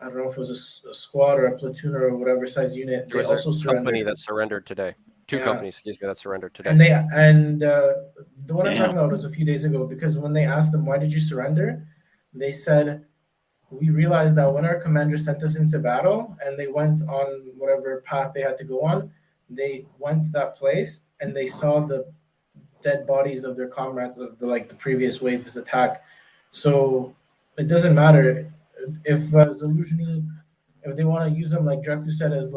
I don't know if it was a squad or a platoon or whatever size unit. There was also a surrendered. company that surrendered today. Two Yeah. companies, excuse me, that surrendered today. And the one I'm talking about was a few days ago because when they asked them, why did you surrender? They said, we realized that when our commander sent us into battle and they went on whatever path they had to go on, they went to that place and they saw the dead bodies of their comrades of the previous wave's attack. So it doesn't matter if Zaluzhny, if they want to use him, like Draku said, as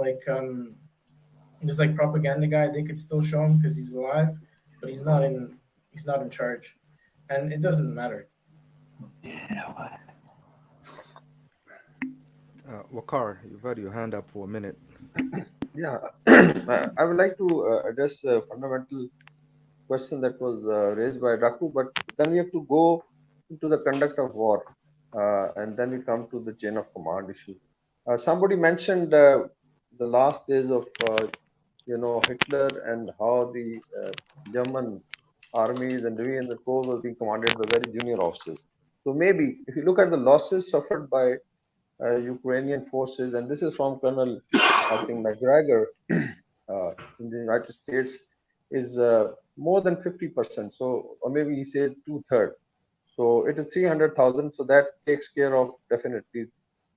this propaganda guy, they could still show him because he's alive, but he's not in charge, and it doesn't matter. Wakar, you've had your hand up for a minute. Yeah, I would like to address a fundamental question that was raised by Raku, but then we have to go into the conduct of war, and then we come to the chain of command issue. Somebody mentioned the last days of Hitler and how the German armies and we and the corps was being commanded by very junior officers. So maybe if you look at the losses suffered by Ukrainian forces, and this is from Colonel, I think, McGregor in the United States, is more than 50%. So, or maybe he says 2/3. So it is 300,000. So that takes care of definitely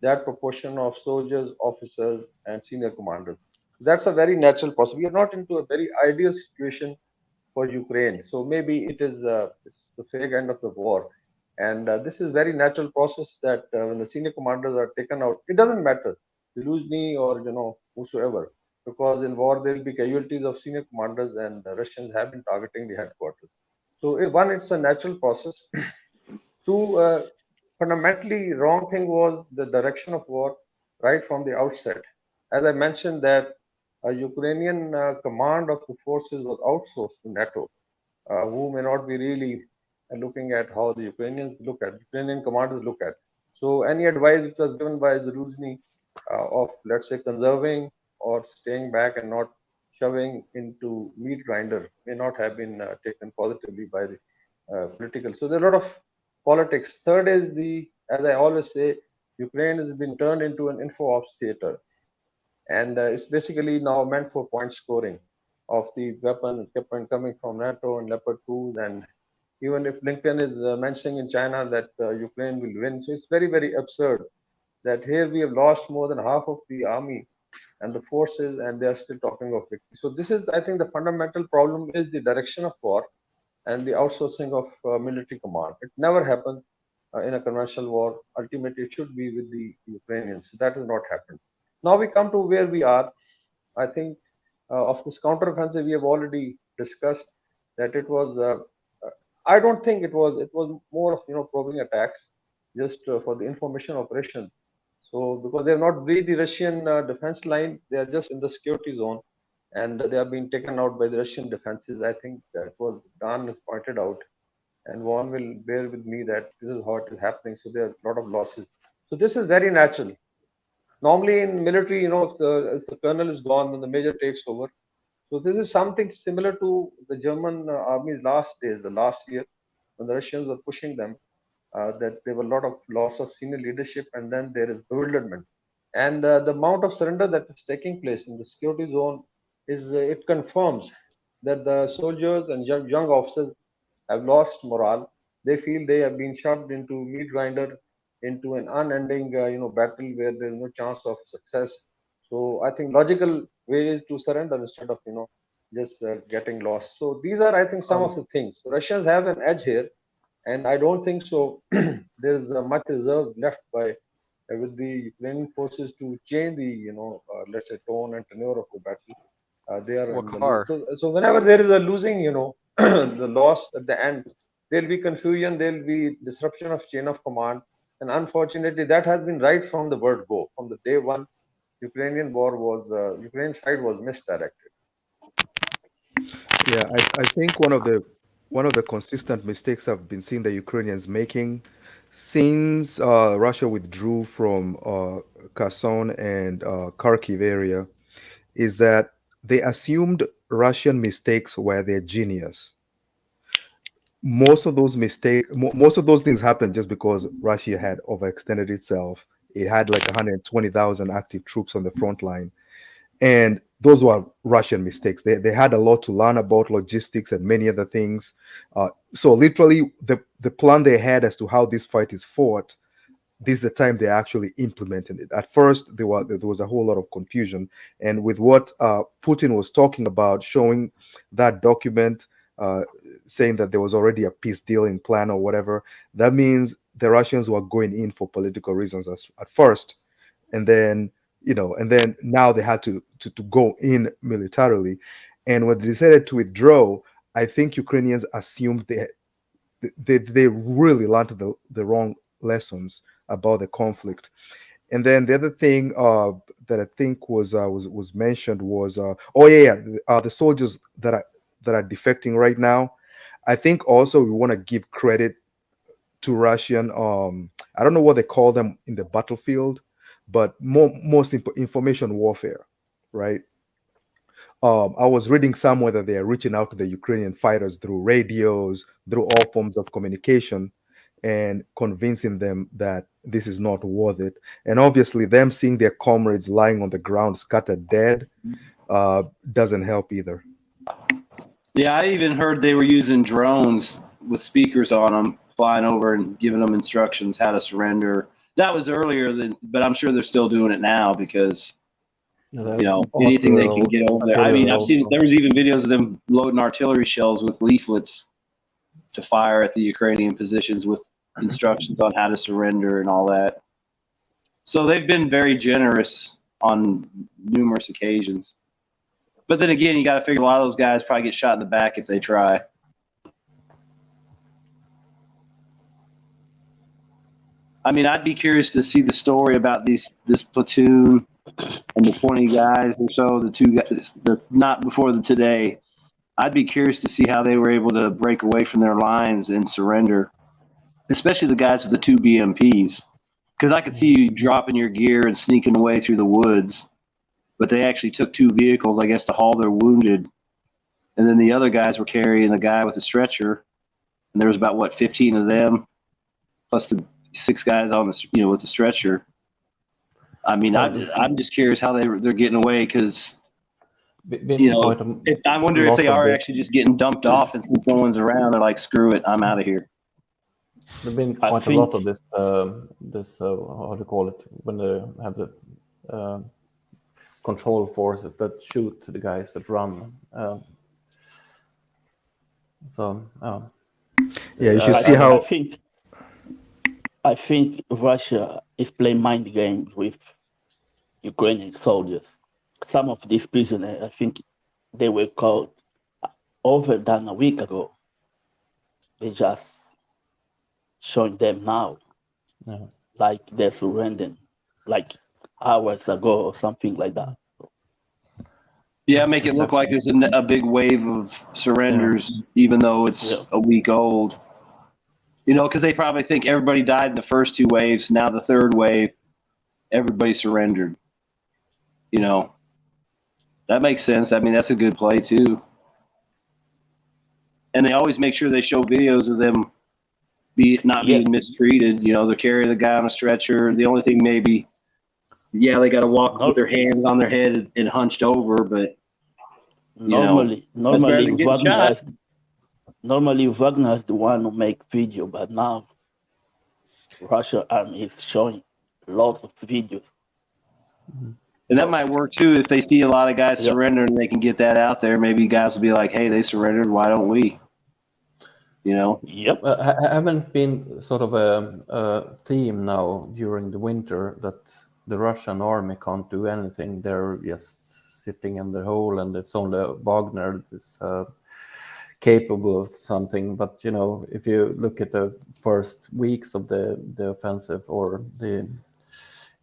that proportion of soldiers, officers, and senior commanders. That's a very natural process. We are not into a very ideal situation for Ukraine. So maybe it is it's the fag end of the war. And this is very natural process that when the senior commanders are taken out, it doesn't matter, Zelensky or whosoever, because in war there will be casualties of senior commanders, and the Russians have been targeting the headquarters. So one, it's a natural process. Two, fundamentally wrong thing was the direction of war right from the outset. As I mentioned that a Ukrainian command of the forces was outsourced to NATO, who may not be really looking at how the Ukrainians look at, Ukrainian commanders look at. So any advice which was given by Zelensky of, let's say, conserving or staying back and not shoving into meat grinder may not have been taken positively by the political. So there are a lot of politics. Third is as I always say, Ukraine has been turned into an info ops theater. And it's basically now meant for point scoring of the weapons kept on coming from NATO and Leopard 2s. And even if Blinken is mentioning in China that Ukraine will win. So it's very, very absurd that here we have lost more than half of the army and the forces, and they are still talking of victory. So this is, I think, the fundamental problem is the direction of war and the outsourcing of military command. It never happens in a conventional war. Ultimately, it should be with the Ukrainians. That has not happened. Now we come to where we are. I think of this counteroffensive, we have already discussed that it was. I don't think it was. It was more of probing attacks, just for the information operations. So because they have not breached the Russian defense line, they are just in the security zone, and they are being taken out by the Russian defenses. I think that was Dan has pointed out, and one will bear with me that this is how it is happening. So there are a lot of losses. So this is very natural. Normally in military, if the colonel is gone, then the major takes over. So this is something similar to the German army's last days, the last year, when the Russians were pushing them, that there were a lot of loss of senior leadership, and then there is bewilderment. And the amount of surrender that is taking place in the security zone is it confirms that the soldiers and young officers have lost morale. They feel they have been shoved into meat grinder, into an unending battle where there is no chance of success. So I think logical way is to surrender instead of just getting lost. So these are, I think, some of the things. Russians have an edge here, and I don't think so. There is much reserve left by with the Ukrainian forces to change the let's say tone and tenure of the battle. They are in the lead. So whenever there is a losing, the loss at the end, there'll be confusion, there'll be disruption of chain of command, and unfortunately, that has been right from the word go. From the day one, Ukrainian side was misdirected. Yeah, I think one of the consistent mistakes I've been seeing the Ukrainians making since Russia withdrew from Kherson and Kharkiv area is that they assumed Russian mistakes were their genius. Most of those most of those things happened just because Russia had overextended itself. It had like 120,000 active troops on the front line, and those were Russian mistakes. They had a lot to learn about logistics and many other things. So literally, the plan they had as to how this fight is fought, this is the time they actually implemented it. At first, there was a whole lot of confusion, and with what Putin was talking about, showing that document, saying that there was already a peace deal in plan or whatever, that means the Russians were going in for political reasons at first, and then now they had to go in militarily. And when they decided to withdraw, I think Ukrainians assumed they really learned the wrong lessons about the conflict. And then the other thing that I think was mentioned was the soldiers that are defecting right now. I think also we want to give credit to Russian. I don't know what they call them in the battlefield, but most information warfare, right? I was reading somewhere that they are reaching out to the Ukrainian fighters through radios, through all forms of communication, and convincing them that this is not worth it. And obviously, them seeing their comrades lying on the ground, scattered dead, doesn't help either. Yeah, I even heard they were using drones with speakers on them, flying over and giving them instructions how to surrender. That was earlier but I'm sure they're still doing it now because anything they can get over there. I mean, I've seen there was even videos of them loading artillery shells with leaflets to fire at the Ukrainian positions with instructions on how to surrender and all that. So they've been very generous on numerous occasions. But then again, you got to figure a lot of those guys probably get shot in the back if they try. I mean, I'd be curious to see the story about this platoon and the 20 guys or so, the two guys, not before the today. I'd be curious to see how they were able to break away from their lines and surrender, especially the guys with the 2 BMPs. Because I could see you dropping your gear and sneaking away through the woods, but they actually took 2 vehicles, I guess, to haul their wounded. And then the other guys were carrying the guy with the stretcher, and there was about, 15 of them, plus the 6 guys on the, with the stretcher. I mean, I'm just curious how they're getting away because, I wonder if they are actually just getting dumped off, and since no one's around, they're like, screw it, I'm out of here. There's been quite a lot of this, how do you call it, when they have the control forces that shoot the guys that run. Yeah, you should see how. I think Russia is playing mind games with Ukrainian soldiers. Some of these prisoners, I think they were caught over than a week ago. They just showing them now, like they're surrendering, like hours ago or something like that. Yeah, make it look like there's a big wave of surrenders, even though it's a week old. You know, because they probably think everybody died in the first two waves. Now the third wave, everybody surrendered. You know, that makes sense. I mean, that's a good play too. And they always make sure they show videos of them not being mistreated. You know, they're carrying the guy on a stretcher. The only thing maybe, they got to walk with their hands on their head and hunched over, but normally Wagner is the one who make video, but now Russia army is showing lots of videos. And that might work too if they see a lot of guys surrender and they can get that out there. Maybe guys will be like, "Hey, they surrendered. Why don't we?" You know. Yep. Haven't been sort of a theme now during the winter that the Russian army can't do anything. They're just sitting in the hole, and it's only Wagner that's capable of something. But you know, if you look at the first weeks of the offensive or the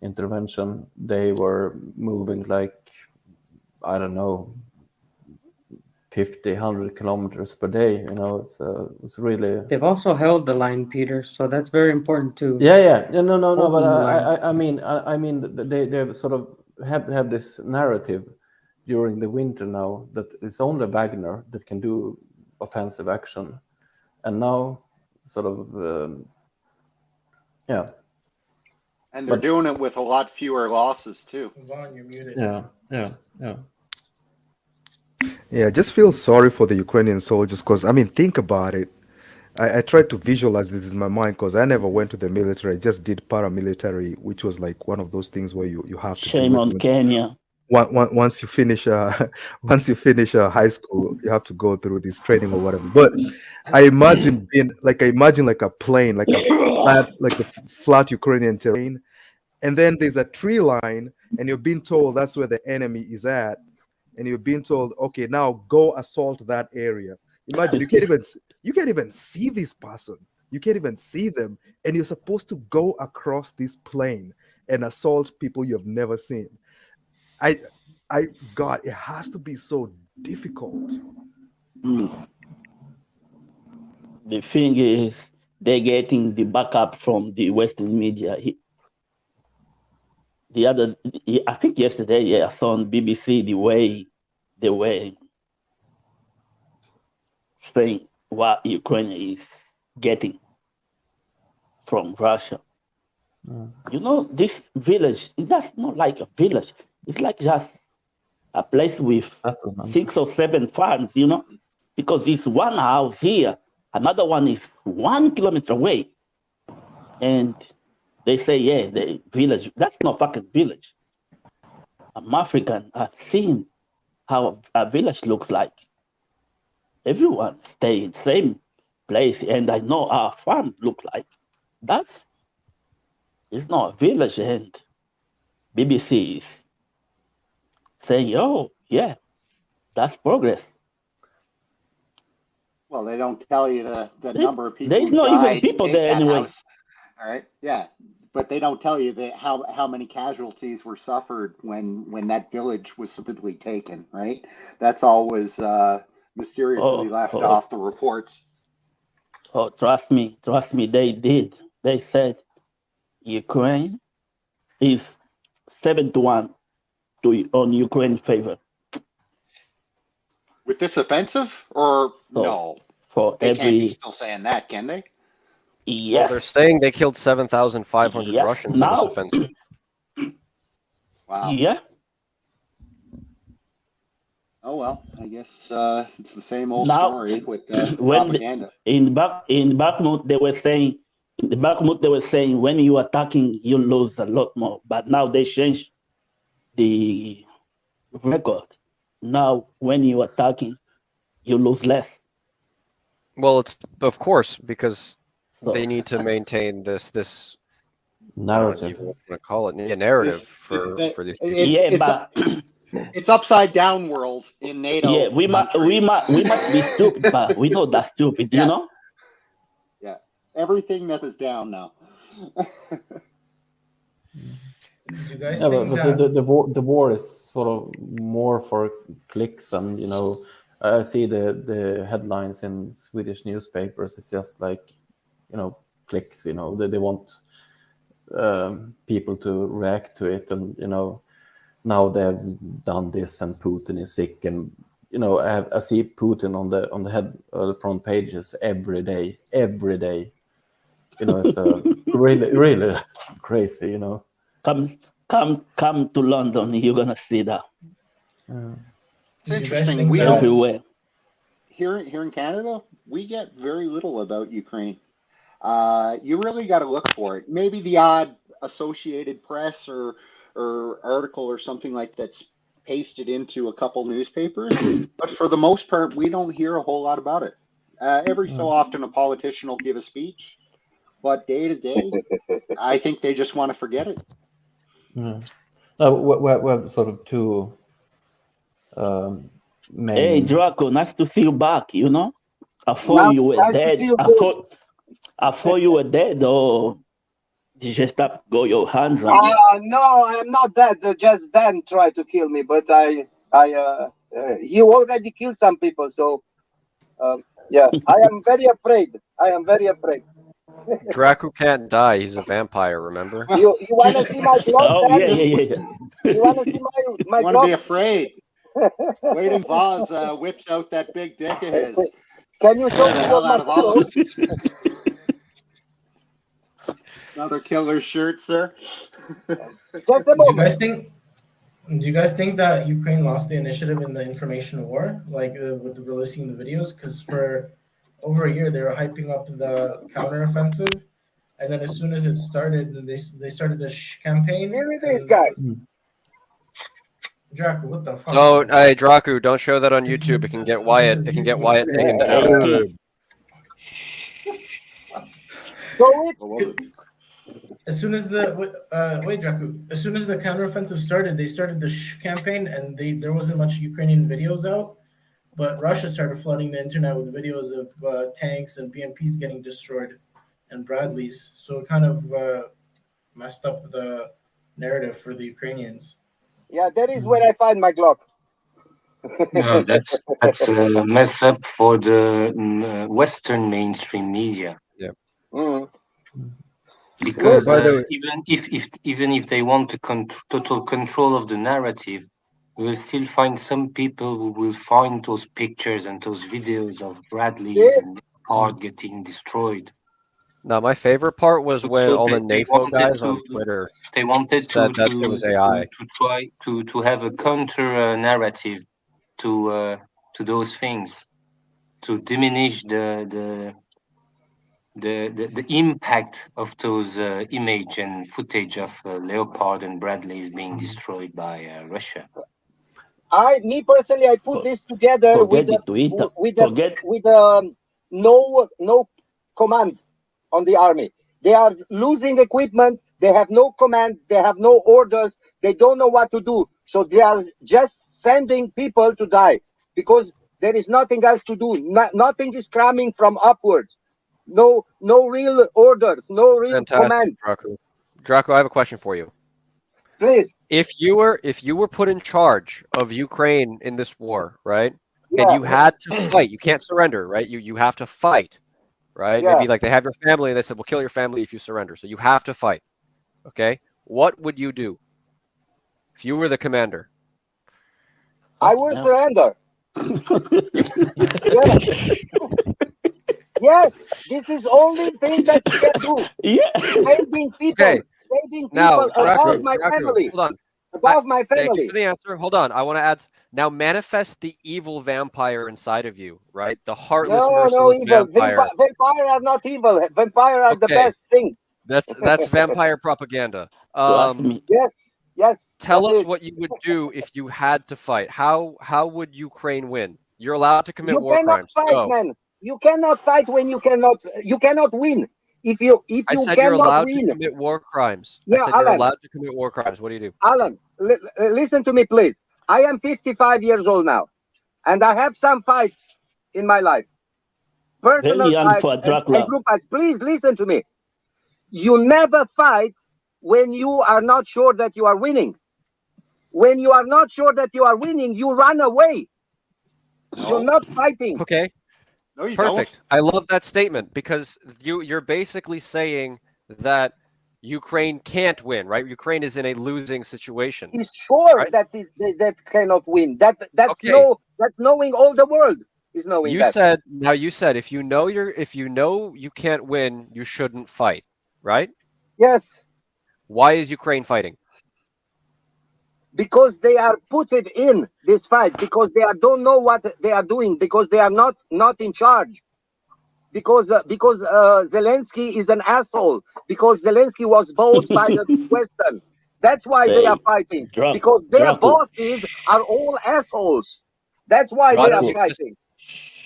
intervention, they were moving like, I don't know, 50, 100 kilometers per day. You know, it's really. They've also held the line, Peter, so that's very important too. No. But I mean, they sort of have this narrative during the winter now that it's only Wagner that can do offensive action, and now sort of And they're doing it with a lot fewer losses too. Vaughn, you're muted. Yeah. Yeah, I just feel sorry for the Ukrainian soldiers because, I mean, think about it. I tried to visualize this in my mind because I never went to the military. I just did paramilitary, which was like one of those things where you have to. Shame on Kenya. Once you finish high school, you have to go through this training or whatever. But I imagine like a plane, like a flat Ukrainian terrain, and then there's a tree line, and you're being told that's where the enemy is at, and you're being told, okay, now go assault that area. Imagine you can't even see this person. You can't even see them, and you're supposed to go across this plain and assault people you have never seen. God, it has to be so difficult. The thing is, they're getting the backup from the Western media. I think yesterday, I saw on BBC the way they were saying what Ukraine is getting from Russia. You know, this village is just not like a village. It's like just a place with 6 or 7 farms, you know, because it's one house here, another one is 1 kilometer away. And they say, the village, that's not fucking village. I'm African, I've seen how a village looks like. Everyone stay in the same place, and I know our farm look like. It's not a village, and BBC is saying, oh, yeah, that's progress. Well, they don't tell you the number of people. There's who not died even people to take there that anyway. house. All right, yeah, but they don't tell you that how many casualties were suffered when that village was supposedly taken. Right, that's always mysteriously left off the reports. Oh, trust me, they did. They said Ukraine is 7-1 on Ukraine's favor. With this offensive, or no? They can't be still saying that, can they? Yes. Well, they're saying they killed 7,500 Russians in this offensive. Wow. Yeah. Oh well, I guess it's the same old story with propaganda. In Bakhmut, they were saying when you are attacking, you lose a lot more. But now they changed the record. Now, when you are attacking, you lose less. Well, it's of course because they need to maintain this narrative. What you want to call it? A narrative for these people. It's upside down world in NATO. Yeah, we must be stupid, but we know that's stupid. You know. Yeah, everything that is down now. You guys but think the war is sort of more for clicks, and you know, I see the headlines in Swedish newspapers. It's just like clicks. They want people to react to it, and now they've done this, and Putin is sick, and I see Putin on the head the front pages every day. It's really crazy. Come to London. You're gonna see that. It's interesting. We everywhere. Here in Canada, we get very little about Ukraine. You really got to look for it. Maybe the odd Associated Press or article or something like that's pasted into a couple newspapers, but for the most part, we don't hear a whole lot about it. Every so often, a politician will give a speech, but day to day, I think they just want to forget it. Yeah. We're sort of two main. Hey, Draco, nice to see you back. I thought you were dead. I thought you were dead, or did you stop go your hands on me? No, I am not dead. Just Dan tried to kill me, but you already killed some people, so yeah, I am very afraid. Draco can't die. He's a vampire, remember? You want to see my glove? Oh, yeah. You want to see my glove? Want to be afraid? Wait till Vaz whips out that big dick of his. Can you show me out of all of us? Another killer shirt, sir. Just a moment. Do you guys think that Ukraine lost the initiative in the information war, with releasing the videos? Because for over a year they were hyping up the counteroffensive, and then as soon as it started, they started the campaign. Give me this, guys. Draco, what the fuck? Oh, hey, Draco, don't show that on YouTube. It can get Wyatt. It can get Wyatt taken down. As soon as the Draco, as soon as the counteroffensive started, they started the campaign, and there wasn't much Ukrainian videos out, but Russia started flooding the internet with videos of tanks and BMPs getting destroyed and Bradleys. So it kind of messed up the narrative for the Ukrainians. Yeah, that is where I find my Glock. No, that's a mess up for the Western mainstream media. Yeah. Because By the way, even if they want total control of the narrative, we will still find some people who will find those pictures and those videos of Bradleys and art getting destroyed. Now, my favorite part was when all the NATO guys on Twitter said that it was AI. To try to have a counter narrative to those things, to diminish the impact of those image and footage of Leopard and Bradleys being destroyed by Russia. Me personally, I put this together with no command on the army. They are losing equipment. They have no command. They have no orders. They don't know what to do. So they are just sending people to die because there is nothing else to do. Nothing is coming from upwards. No real orders. No real commands. Draco, I have a question for you. Please. If you were put in charge of Ukraine in this war, right? Yeah. And you had to fight. You can't surrender, right? You have to fight. Right? Yeah. Maybe like they have your family and they said, we'll kill your family if you surrender. So you have to fight. Okay? What would you do if you were the commander? I will surrender. Yes, this is only thing that you can do. Saving people, above my family. Hold on. Above my family. Thank you for the answer. Hold on. I want to add. Now manifest the evil vampire inside of you, right? The heartless, merciless vampire. Vampire are not evil. Vampire are the best thing. That's vampire propaganda. Yes. Tell us what you would do if you had to fight. How would Ukraine win? You're allowed to commit war crimes. You cannot fight, man. You cannot fight when you cannot win. If you I said cannot you're allowed win. to commit war crimes. Yeah, I said Alan, you're allowed to commit war crimes. What do you do? Alan, listen to me, please. I am 55 years old now, and I have some fights in my life. Personal fights and group fights. Please listen to me. You never fight when you are not sure that you are winning. When you are not sure that you are winning, you run away. You're not fighting. Okay. No, you Perfect. I love that statement because you're basically saying that Ukraine can't win, right? Ukraine is in a losing situation. He's sure right? that cannot win. That's Okay. that's knowing all the world is knowing You that. said if you know you can't win, you shouldn't fight, right? Yes. Why is Ukraine fighting? Because they are put it in this fight, because they don't know what they are doing, because they are not in charge, because Zelensky is an asshole, because Zelensky was bought by the Western. That's why they are fighting, because their bosses are all assholes. That's why they are fighting.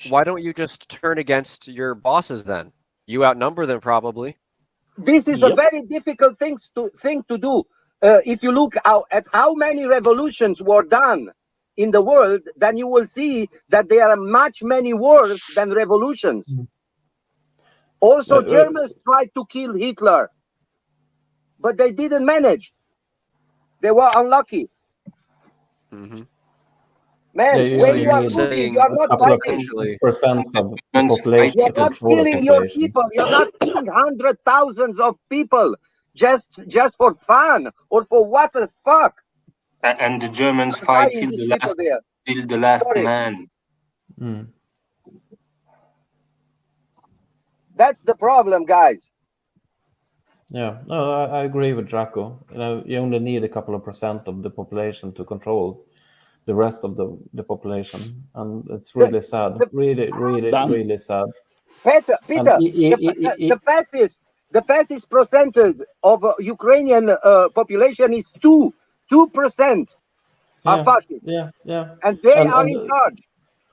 Why don't you just turn against your bosses then? You outnumber them probably. This is a very difficult thing to do. If you look at how many revolutions were done in the world, then you will see that there are many worse than revolutions. Also, Germans tried to kill Hitler, but they didn't manage. They were unlucky. Mm-hmm. Man, Yeah, when you you are need losing, you are a not couple of fighting. percent of the population You're to not control the killing your population. people. You're not killing hundred thousands of people just for fun or for what the fuck. And the Germans Are fight dying these people there. till the last Sorry. man. That's the problem, guys. Yeah, no, I agree with Draco. You only need a couple of percent of the population to control the rest of the population, and it's really sad. Really sad. Peter, the fastest percentage of Ukrainian population is 2% are fascists. Yeah. And they are in charge.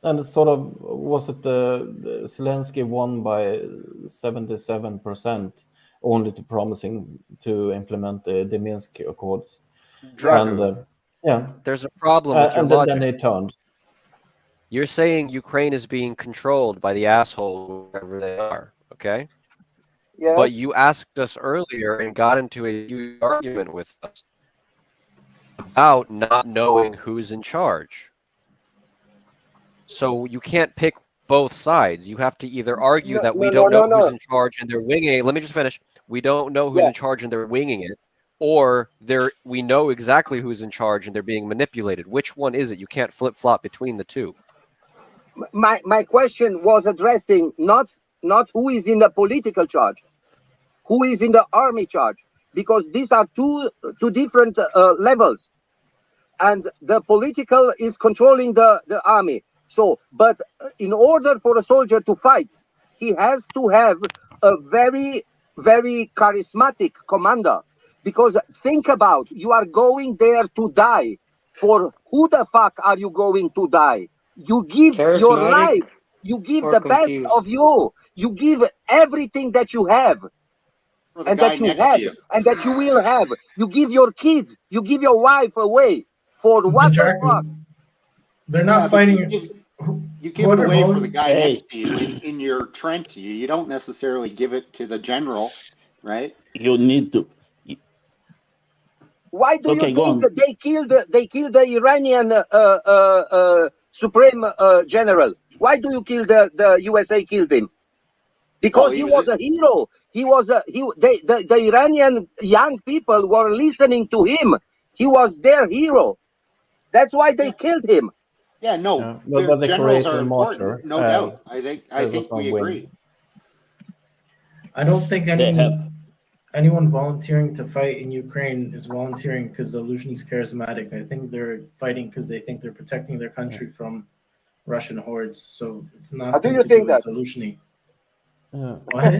And it sort of was it Zelensky won by 77%, only to promising to implement the Minsk Accords. Draco, and there's a problem with your and logic. then they turned. You're saying Ukraine is being controlled by the assholes wherever they are, okay? Yes. But you asked us earlier and got into a huge argument with us about not knowing who's in charge. So you can't pick both sides. You have to either argue that we don't know who's in charge and they're winging it. Let me just finish. We don't know who's in charge and they're winging it. Or we know exactly who's in charge and they're being manipulated. Which one is it? You can't flip-flop between the two. My question was addressing not who is in the political charge, who is in the army charge, because these are two different levels, and the political is controlling the army. So, but in order for a soldier to fight, he has to have a very, very charismatic commander. Because think about, you are going there to die. For who the fuck are you going to die? You give your life. You give the best of you. You give everything that you have. And that you had, and that you will have. You give your kids, you give your wife away. For what the fuck? They're not fighting. You give it away for the guy next to you in your trench. You don't necessarily give it to the general, right? You need to. Why do you think that they killed the Iranian supreme general? Why do you kill the USA killed him? Because he was a hero. The Iranian young people were listening to him. He was their hero. That's why they killed him. Yeah, no. But they generals created are a important, martyr. no doubt. I think we agree. I don't think anyone volunteering to fight in Ukraine is volunteering because Zaluzhny is charismatic. I think they're fighting because they think they're protecting their country from Russian hordes. So it's not. How do you think that? Zaluzhny. Okay.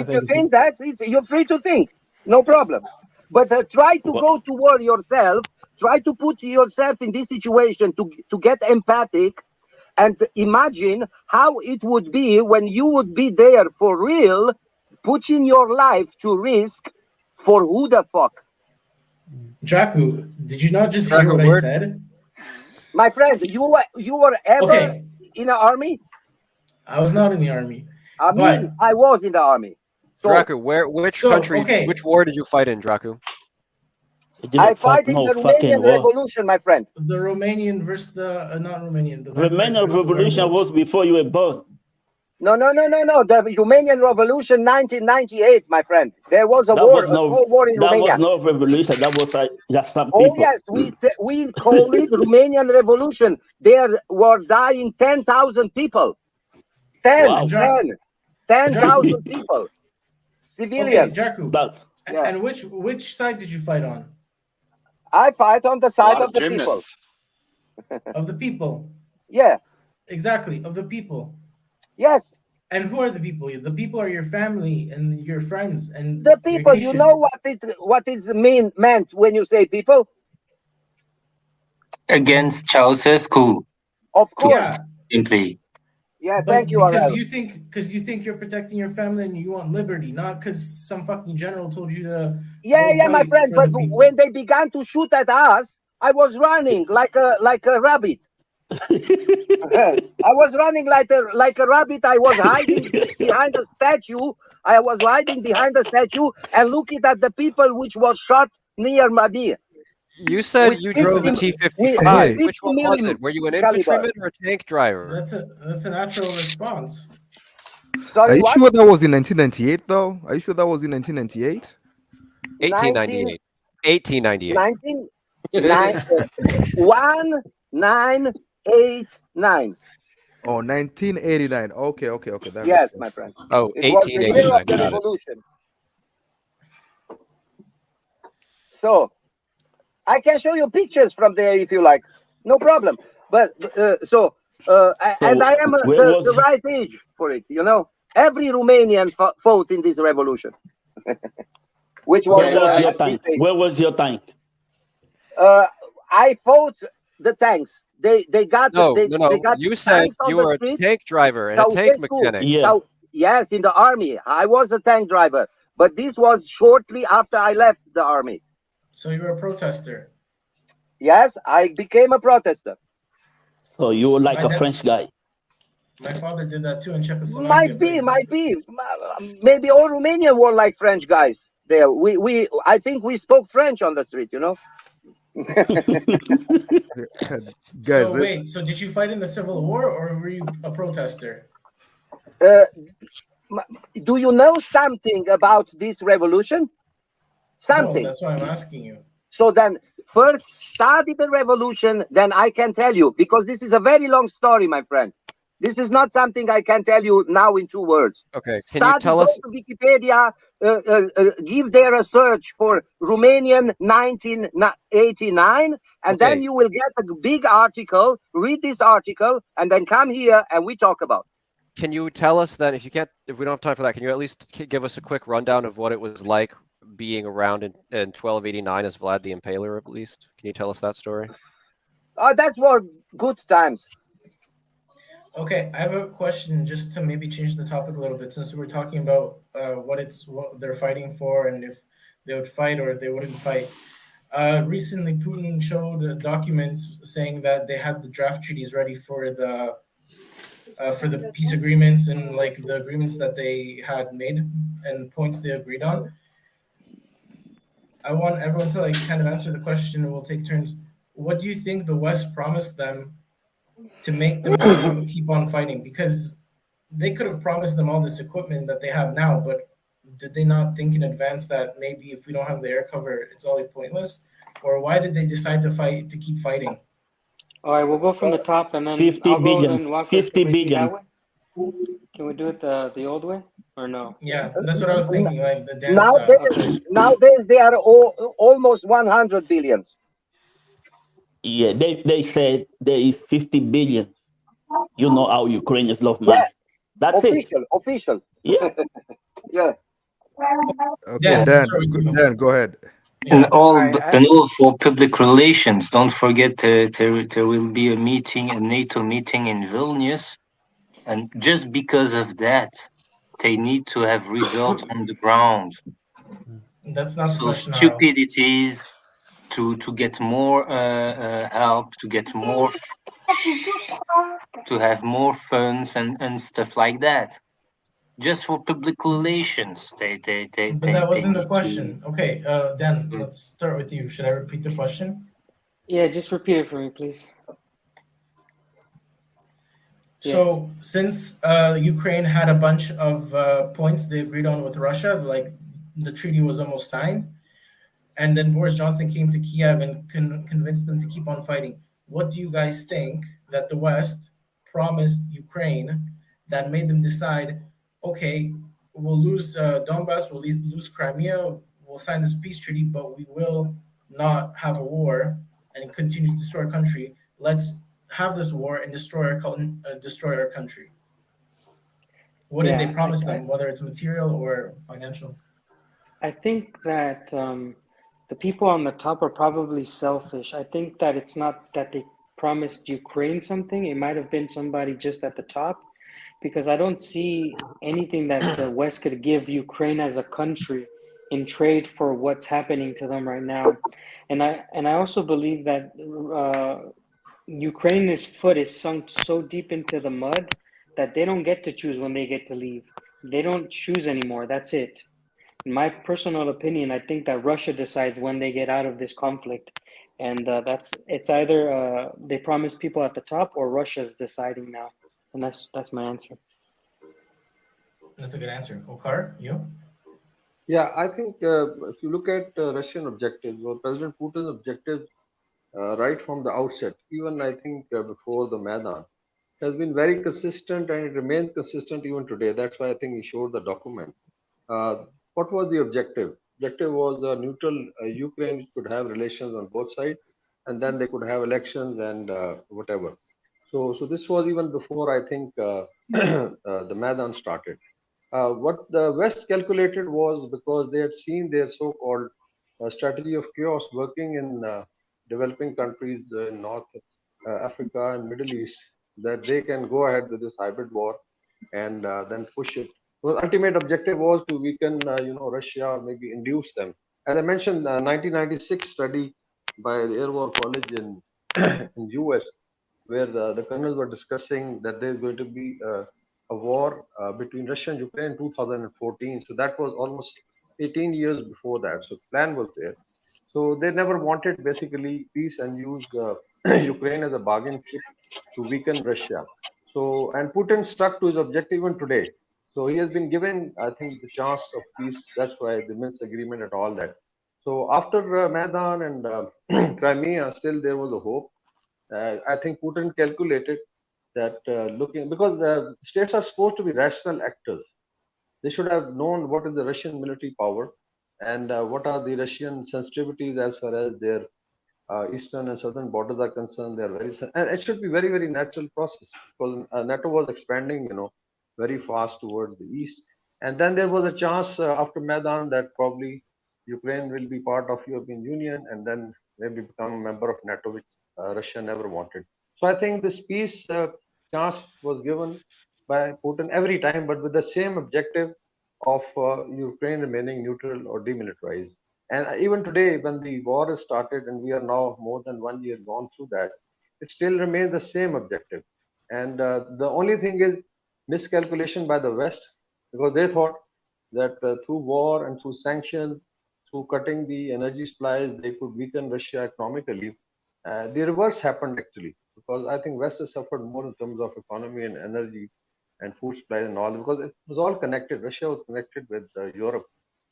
If you think that, you're free to think. No problem. But try to go to war yourself. Try to put yourself in this situation to get empathic, and imagine how it would be when you would be there for real, putting your life to risk for who the fuck? Draku, did you not just hear what I said? My friend, you were ever in the army? I was not in the army. I mean, I was in the army. So, Draku, which country, which war did you fight in, Draku? I fight in the Romanian Revolution, my friend. The Romanian versus the not Romanian. The Romanian Revolution was before you were born. No. The Romanian Revolution, 1998, my friend. There was a war, a small war in Romania. That was no revolution. That was just some Oh people. yes, we call it Romanian Revolution. There were dying 10,000 people. 10,000 people, civilians. Okay, Jaku. Yeah. And which side did you fight on? I fight on the side of the people. Of the people. Yeah. Exactly, of the people. Yes. And who are the people? The people are your family and your friends and the people. You know what it meant when you say people? Against Ceausescu. Of course. Simply. Yeah, but thank you, because Aurel. you think you're protecting your family and you want liberty, not because some fucking general told you to. Yeah, my friend. But when they began to shoot at us, I was running like a rabbit. I was running like a rabbit. I was hiding behind a statue. I was hiding behind the statue and looking at the people which was shot near me. You said you drove a T-55. Which one was it? Were you an infantryman or a tank driver? That's a natural response. Are you sure that was in 1998, though? Are you sure that was in 1998? 1898. 1898. 1989. Oh, 1989. Okay. That yes, my friend. Oh, it was the year of the revolution. So, I can show you pictures from there if you like. No problem. But and I am the right age for it. You know, every Romanian fought in this revolution. Which was where was your tank? I fought the tanks. They got no. They got you said you were a tank driver and a tank mechanic. Yes, in the army. I was a tank driver, but this was shortly after I left the army. So you were a protester? Yes, I became a protester. So you were like a French guy. My father did that too in Czechoslovakia. Might be. Maybe all Romanians were like French guys. There, I think we spoke French on the street. You know. Guys, so did you fight in the Civil War or were you a protester? Do you know something about this revolution? Something. No, that's why I'm asking you. So then, first study the revolution, then I can tell you, because this is a very long story, my friend. This is not something I can tell you now in 2 words. Okay, can you tell us? Go to Wikipedia, give there a search for Romanian 1989, and then you will get a big article, read this article, and then come here and we talk about it. Can you tell us then, if we don't have time for that, can you at least give us a quick rundown of what it was like being around in 1289 as Vlad the Impaler, at least? Can you tell us that story? That's more good times. Okay, I have a question just to maybe change the topic a little bit, since we're talking about what they're fighting for and if they would fight or if they wouldn't fight. Recently, Putin showed documents saying that they had the draft treaties ready for the peace agreements and like the agreements that they had made and points they agreed on. I want everyone to like kind of answer the question, and we'll take turns. What do you think the West promised them to make them keep on fighting? Because they could have promised them all this equipment that they have now, but did they not think in advance that maybe if we don't have the air cover, it's all pointless? Or why did they decide to keep fighting? All right, we'll go from the top and then 50 I'll billion. go then Walker. 50 billion. Can we do it the old way or no? Yeah, that's what I was thinking. Like the dance nowadays they are almost 100 billions. Yeah, they said there is 50 billion. You know how Ukrainians love money. Yeah. That's official. Yeah. Yeah. Okay, Dan, go ahead. And all for public relations. Don't forget there will be a meeting, a NATO meeting in Vilnius, and just because of that, they need to have results on the ground. That's not the question. Stupidities to get more help, to get more, to have more funds and stuff like that. just for public relations. But that wasn't the need question. to. Okay, Dan, let's start with you. Should I repeat the question? Yeah, just repeat it for me, please. So since Ukraine had a bunch of points they agreed on with Russia, like the treaty was almost signed, and then Boris Johnson came to Kiev and convinced them to keep on fighting. What do you guys think that the West promised Ukraine that made them decide, okay, we'll lose Donbass, we'll lose Crimea, we'll sign this peace treaty, but we will not have a war and continue to destroy our country. Let's have this war and destroy our country. What did they promise them, whether it's material or financial? I think that the people on the top are probably selfish. I think that it's not that they promised Ukraine something. It might have been somebody just at the top, because I don't see anything that the West could give Ukraine as a country in trade for what's happening to them right now. And I also believe that Ukraine's foot is sunk so deep into the mud that they don't get to choose when they get to leave. They don't choose anymore. That's it. In my personal opinion, I think that Russia decides when they get out of this conflict, and it's either they promise people at the top or Russia's deciding now, and that's my answer. That's a good answer. Okhar, you? Yeah, I think if you look at Russian objectives or President Putin's objectives right from the outset, even I think before the Maidan, has been very consistent and it remains consistent even today. That's why I think he showed the document. What was the objective? Objective was a neutral Ukraine could have relations on both sides, and then they could have elections and whatever. So this was even before I think the Maidan started. What the West calculated was, because they had seen their so-called strategy of chaos working in developing countries in North Africa and Middle East, that they can go ahead with this hybrid war and then push it. The ultimate objective was to weaken, Russia or maybe induce them. As I mentioned, 1996 study by the Air War College in in US, where the colonels were discussing that there's going to be a war between Russia and Ukraine in 2014. So that was almost 18 years before that. So the plan was there. So they never wanted basically peace and use Ukraine as a bargain chip to weaken Russia. So, and Putin stuck to his objective even today. So he has been given, I think, the chance of peace. That's why the Minsk agreement and all that. So after Maidan and Crimea, still there was a hope. I think Putin calculated that looking, because the states are supposed to be rational actors, they should have known what is the Russian military power and what are the Russian sensitivities as far as their eastern and southern borders are concerned. They are very, and it should be very, very natural process, because NATO was expanding, very fast towards the east. And then there was a chance after Maidan that probably Ukraine will be part of European Union and then maybe become a member of NATO, which Russia never wanted. So I think this peace chance was given by Putin every time, but with the same objective of Ukraine remaining neutral or demilitarized. And even today, when the war is started and we are now more than 1 year gone through that, it still remains the same objective. And the only thing is miscalculation by the West, because they thought that through war and through sanctions, through cutting the energy supplies, they could weaken Russia economically. The reverse happened actually, because I think West has suffered more in terms of economy and energy and food supply and all, because it was all connected. Russia was connected with Europe.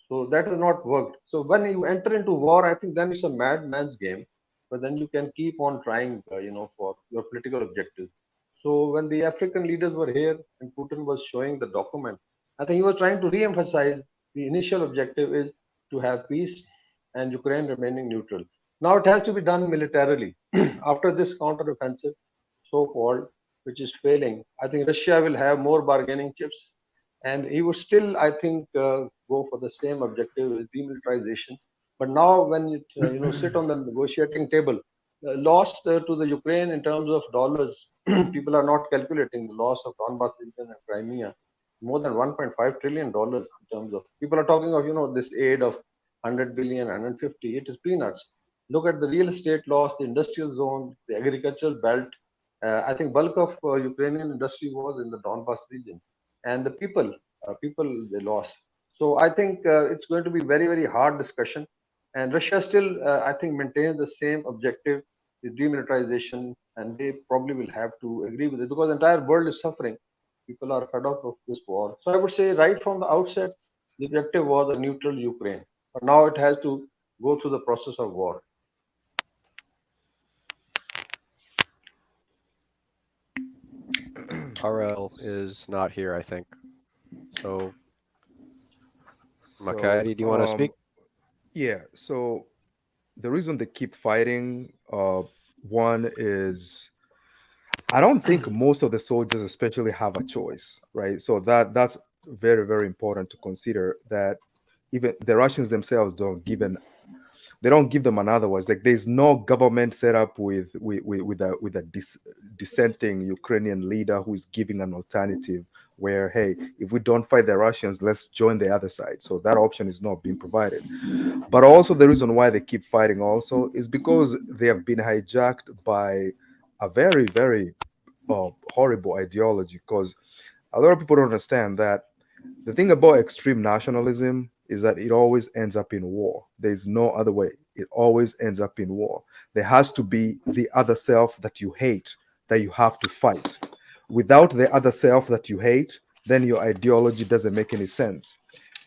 So that has not worked. So when you enter into war, I think then it's a madman's game, but then you can keep on trying, for your political objectives. So when the African leaders were here and Putin was showing the document, I think he was trying to re-emphasize the initial objective is to have peace and Ukraine remaining neutral. Now it has to be done militarily. After this counteroffensive, so-called, which is failing, I think Russia will have more bargaining chips, and he would still, I think, go for the same objective, demilitarization. But now, when you sit on the negotiating table, loss to the Ukraine in terms of dollars, people are not calculating the loss of Donbass region and Crimea, more than $1.5 trillion in terms of, people are talking of this aid of 100 billion, 150. It is peanuts. Look at the real estate loss, the industrial zone, the agricultural belt. I think bulk of Ukrainian industry was in the Donbass region, and the people people they lost. So I think it's going to be very, very hard discussion. And Russia still, I think, maintains the same objective, the demilitarization, and they probably will have to agree with it because the entire world is suffering. People are fed up of this war. So I would say right from the outset, the objective was a neutral Ukraine. But now it has to go through the process of war. RL is not here, I think. So, Makati, do you want to speak? Yeah. So the reason they keep fighting, one is I don't think most of the soldiers, especially, have a choice, right? So that's very, very important to consider. That even the Russians themselves they don't give them another one. It's like there's no government set up with a dissenting Ukrainian leader who is giving an alternative where, hey, if we don't fight the Russians, let's join the other side. So that option is not being provided. But also the reason why they keep fighting also is because they have been hijacked by a very, very horrible ideology. Because a lot of people don't understand that the thing about extreme nationalism is that it always ends up in war. There's no other way. It always ends up in war. There has to be the other self that you hate that you have to fight. Without the other self that you hate, then your ideology doesn't make any sense.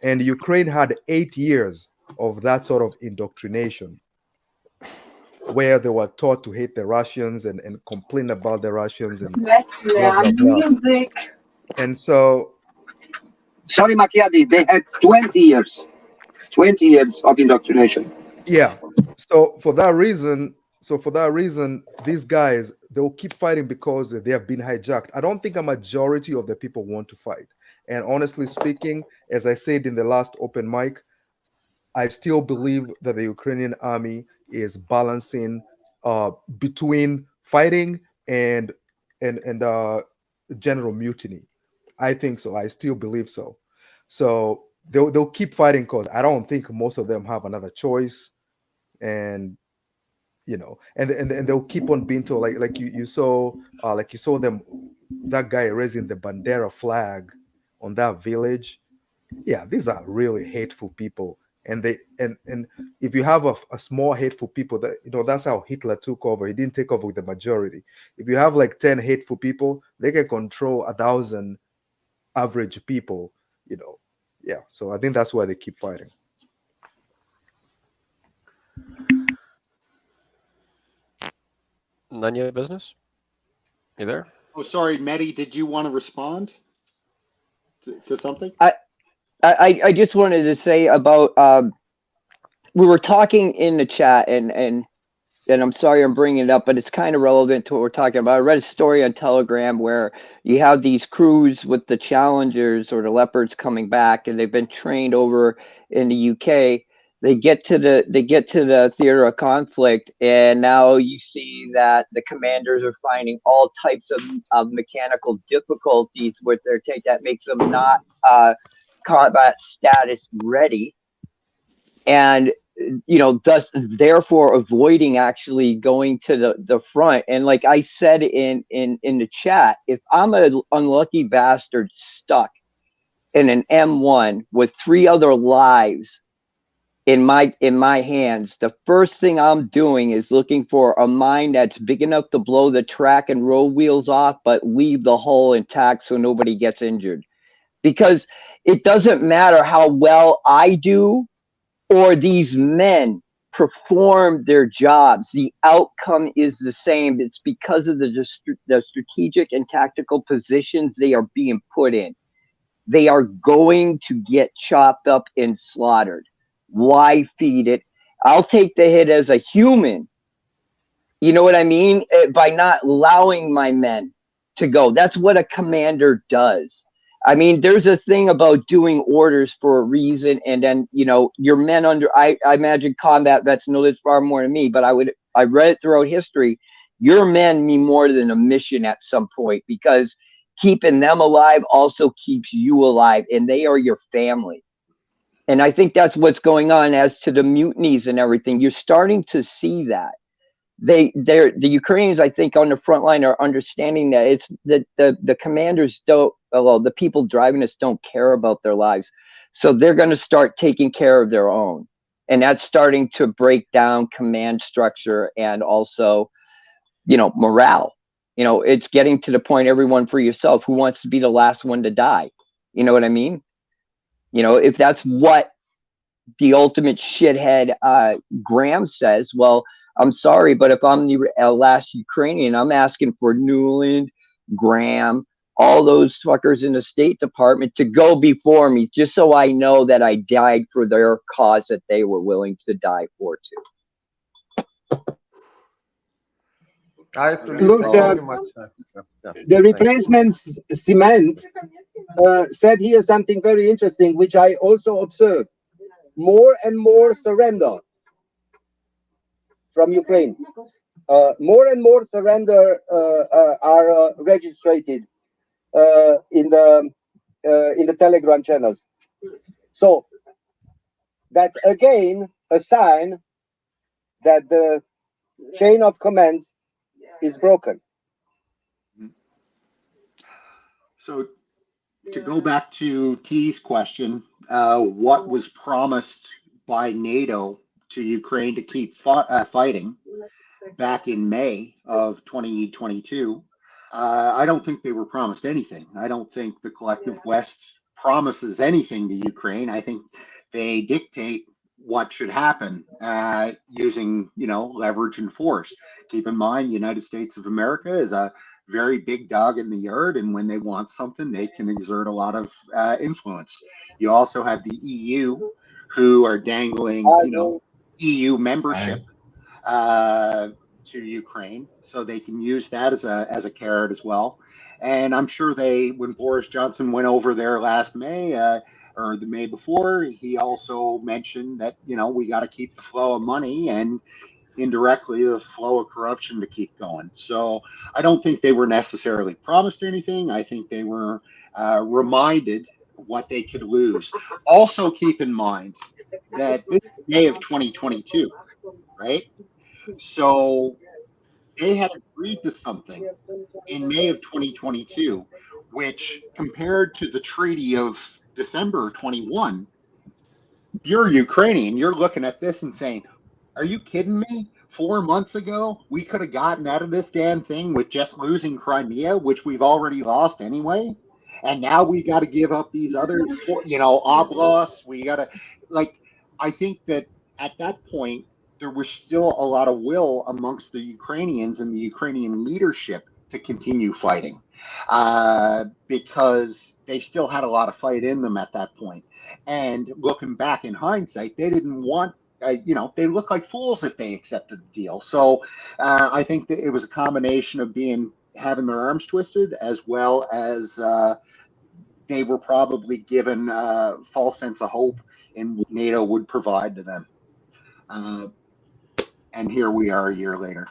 And Ukraine had 8 years of that sort of indoctrination where they were taught to hate the Russians and complain about the Russians and blah, blah, blah. And so... Sorry, Macchiati, they had 20 years. 20 years of indoctrination. Yeah. So for that reason, these guys, they'll keep fighting because they have been hijacked. I don't think a majority of the people want to fight. And honestly speaking, as I said in the last open mic, I still believe that the Ukrainian army is balancing between fighting and general mutiny. I think so. I still believe so. So they'll keep fighting because I don't think most of them have another choice, and and they'll keep on being told like you saw them, that guy raising the bandera flag on that village. Yeah, these are really hateful people, and if you have a small hateful people, that that's how Hitler took over. He didn't take over with the majority. If you have like 10 hateful people, they can control 1,000 average people. Yeah, so I think that's why they keep fighting. None of your business? You there? Oh, sorry, Mehdi, did you want to respond to something? I just wanted to say about we were talking in the chat, and I'm sorry I'm bringing it up, but it's kind of relevant to what we're talking about. I read a story on Telegram where you have these crews with the Challengers or the Leopards coming back, and they've been trained over in the UK. They get to the theater of conflict, and now you see that the commanders are finding all types of mechanical difficulties with their take that makes them not combat status ready, and thus therefore avoiding actually going to the front. And like I said in the chat, if I'm an unlucky bastard stuck in an M1 with 3 other lives in my hands, the first thing I'm doing is looking for a mine that's big enough to blow the track and roll wheels off, but leave the hull intact so nobody gets injured. Because it doesn't matter how well I do or these men perform their jobs, the outcome is the same. It's because of the strategic and tactical positions they are being put in. They are going to get chopped up and slaughtered. Why feed it? I'll take the hit as a human. You know what I mean? By not allowing my men to go. That's what a commander does. I mean, there's a thing about doing orders for a reason, and then your men under. I imagine combat vets know this far more than me, but I read it throughout history. Your men mean more than a mission at some point, because keeping them alive also keeps you alive, and they are your family. And I think that's what's going on as to the mutinies and everything. You're starting to see that. the Ukrainians, I think, on the front line are understanding that it's the commanders don't, well, the people driving us don't care about their lives. So they're going to start taking care of their own. And that's starting to break down command structure and also, morale. It's getting to the point, everyone for yourself, who wants to be the last one to die. You know what I mean? If that's what the ultimate shithead Graham says, well, I'm sorry, but if I'm the last Ukrainian, I'm asking for Newland, Graham, all those fuckers in the State Department to go before me, just so I know that I died for their cause that they were willing to die for too. Look, the replacement cement said here something very interesting, which I also observed. More and more surrender from Ukraine. More and more surrender are registered in the Telegram channels. So that's again a sign that the chain of command is broken. So to go back to T's question, what was promised by NATO to Ukraine to keep fighting back in May of 2022, I don't think they were promised anything. I don't think the collective West promises anything to Ukraine. I think they dictate what should happen using, leverage and force. Keep in mind, United States of America is a very big dog in the yard, and when they want something, they can exert a lot of influence. You also have the EU, who are dangling, EU membership to Ukraine, so they can use that as a carrot as well. And I'm sure when Boris Johnson went over there last May, or the May before, he also mentioned that we got to keep the flow of money and indirectly the flow of corruption to keep going. So I don't think they were necessarily promised anything. I think they were reminded what they could lose. Also keep in mind that this is May of 2022, right? So they had agreed to something in May of 2022, which compared to the treaty of December 21, if you're Ukrainian, you're looking at this and saying, are you kidding me? 4 months ago, we could have gotten out of this damn thing with just losing Crimea, which we've already lost anyway. And now we got to give up these other, oblasts. We got to, I think that at that point, there was still a lot of will amongst the Ukrainians and the Ukrainian leadership to continue fighting because they still had a lot of fight in them at that point. And looking back in hindsight, they didn't want, they look like fools if they accepted the deal. So I think that it was a combination of having their arms twisted, as well as they were probably given a false sense of hope in what NATO would provide to them. And here we are a year later.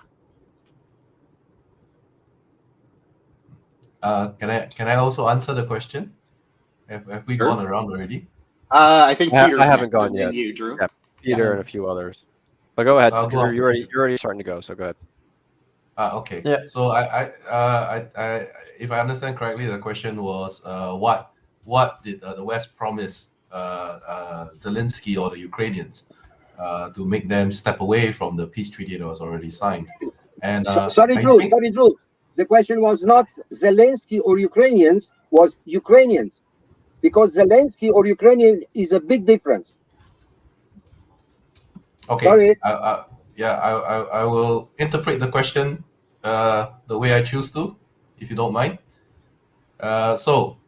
Can I also answer the question? Have we gone around already? I think Peter. I haven't gone yet. You, Drew. Yeah, Peter and a few others. But go ahead, Drew. You're already starting to go. So go ahead. Okay. Yeah. So I if I understand correctly, the question was what did the West promise Zelensky or the Ukrainians to make them step away from the peace treaty that was already signed? And sorry, Drew. The question was not Zelensky or Ukrainians, was Ukrainians, because Zelensky or Ukrainian is a big difference. Okay. Sorry. I will interpret the question the way I choose to, if you don't mind. So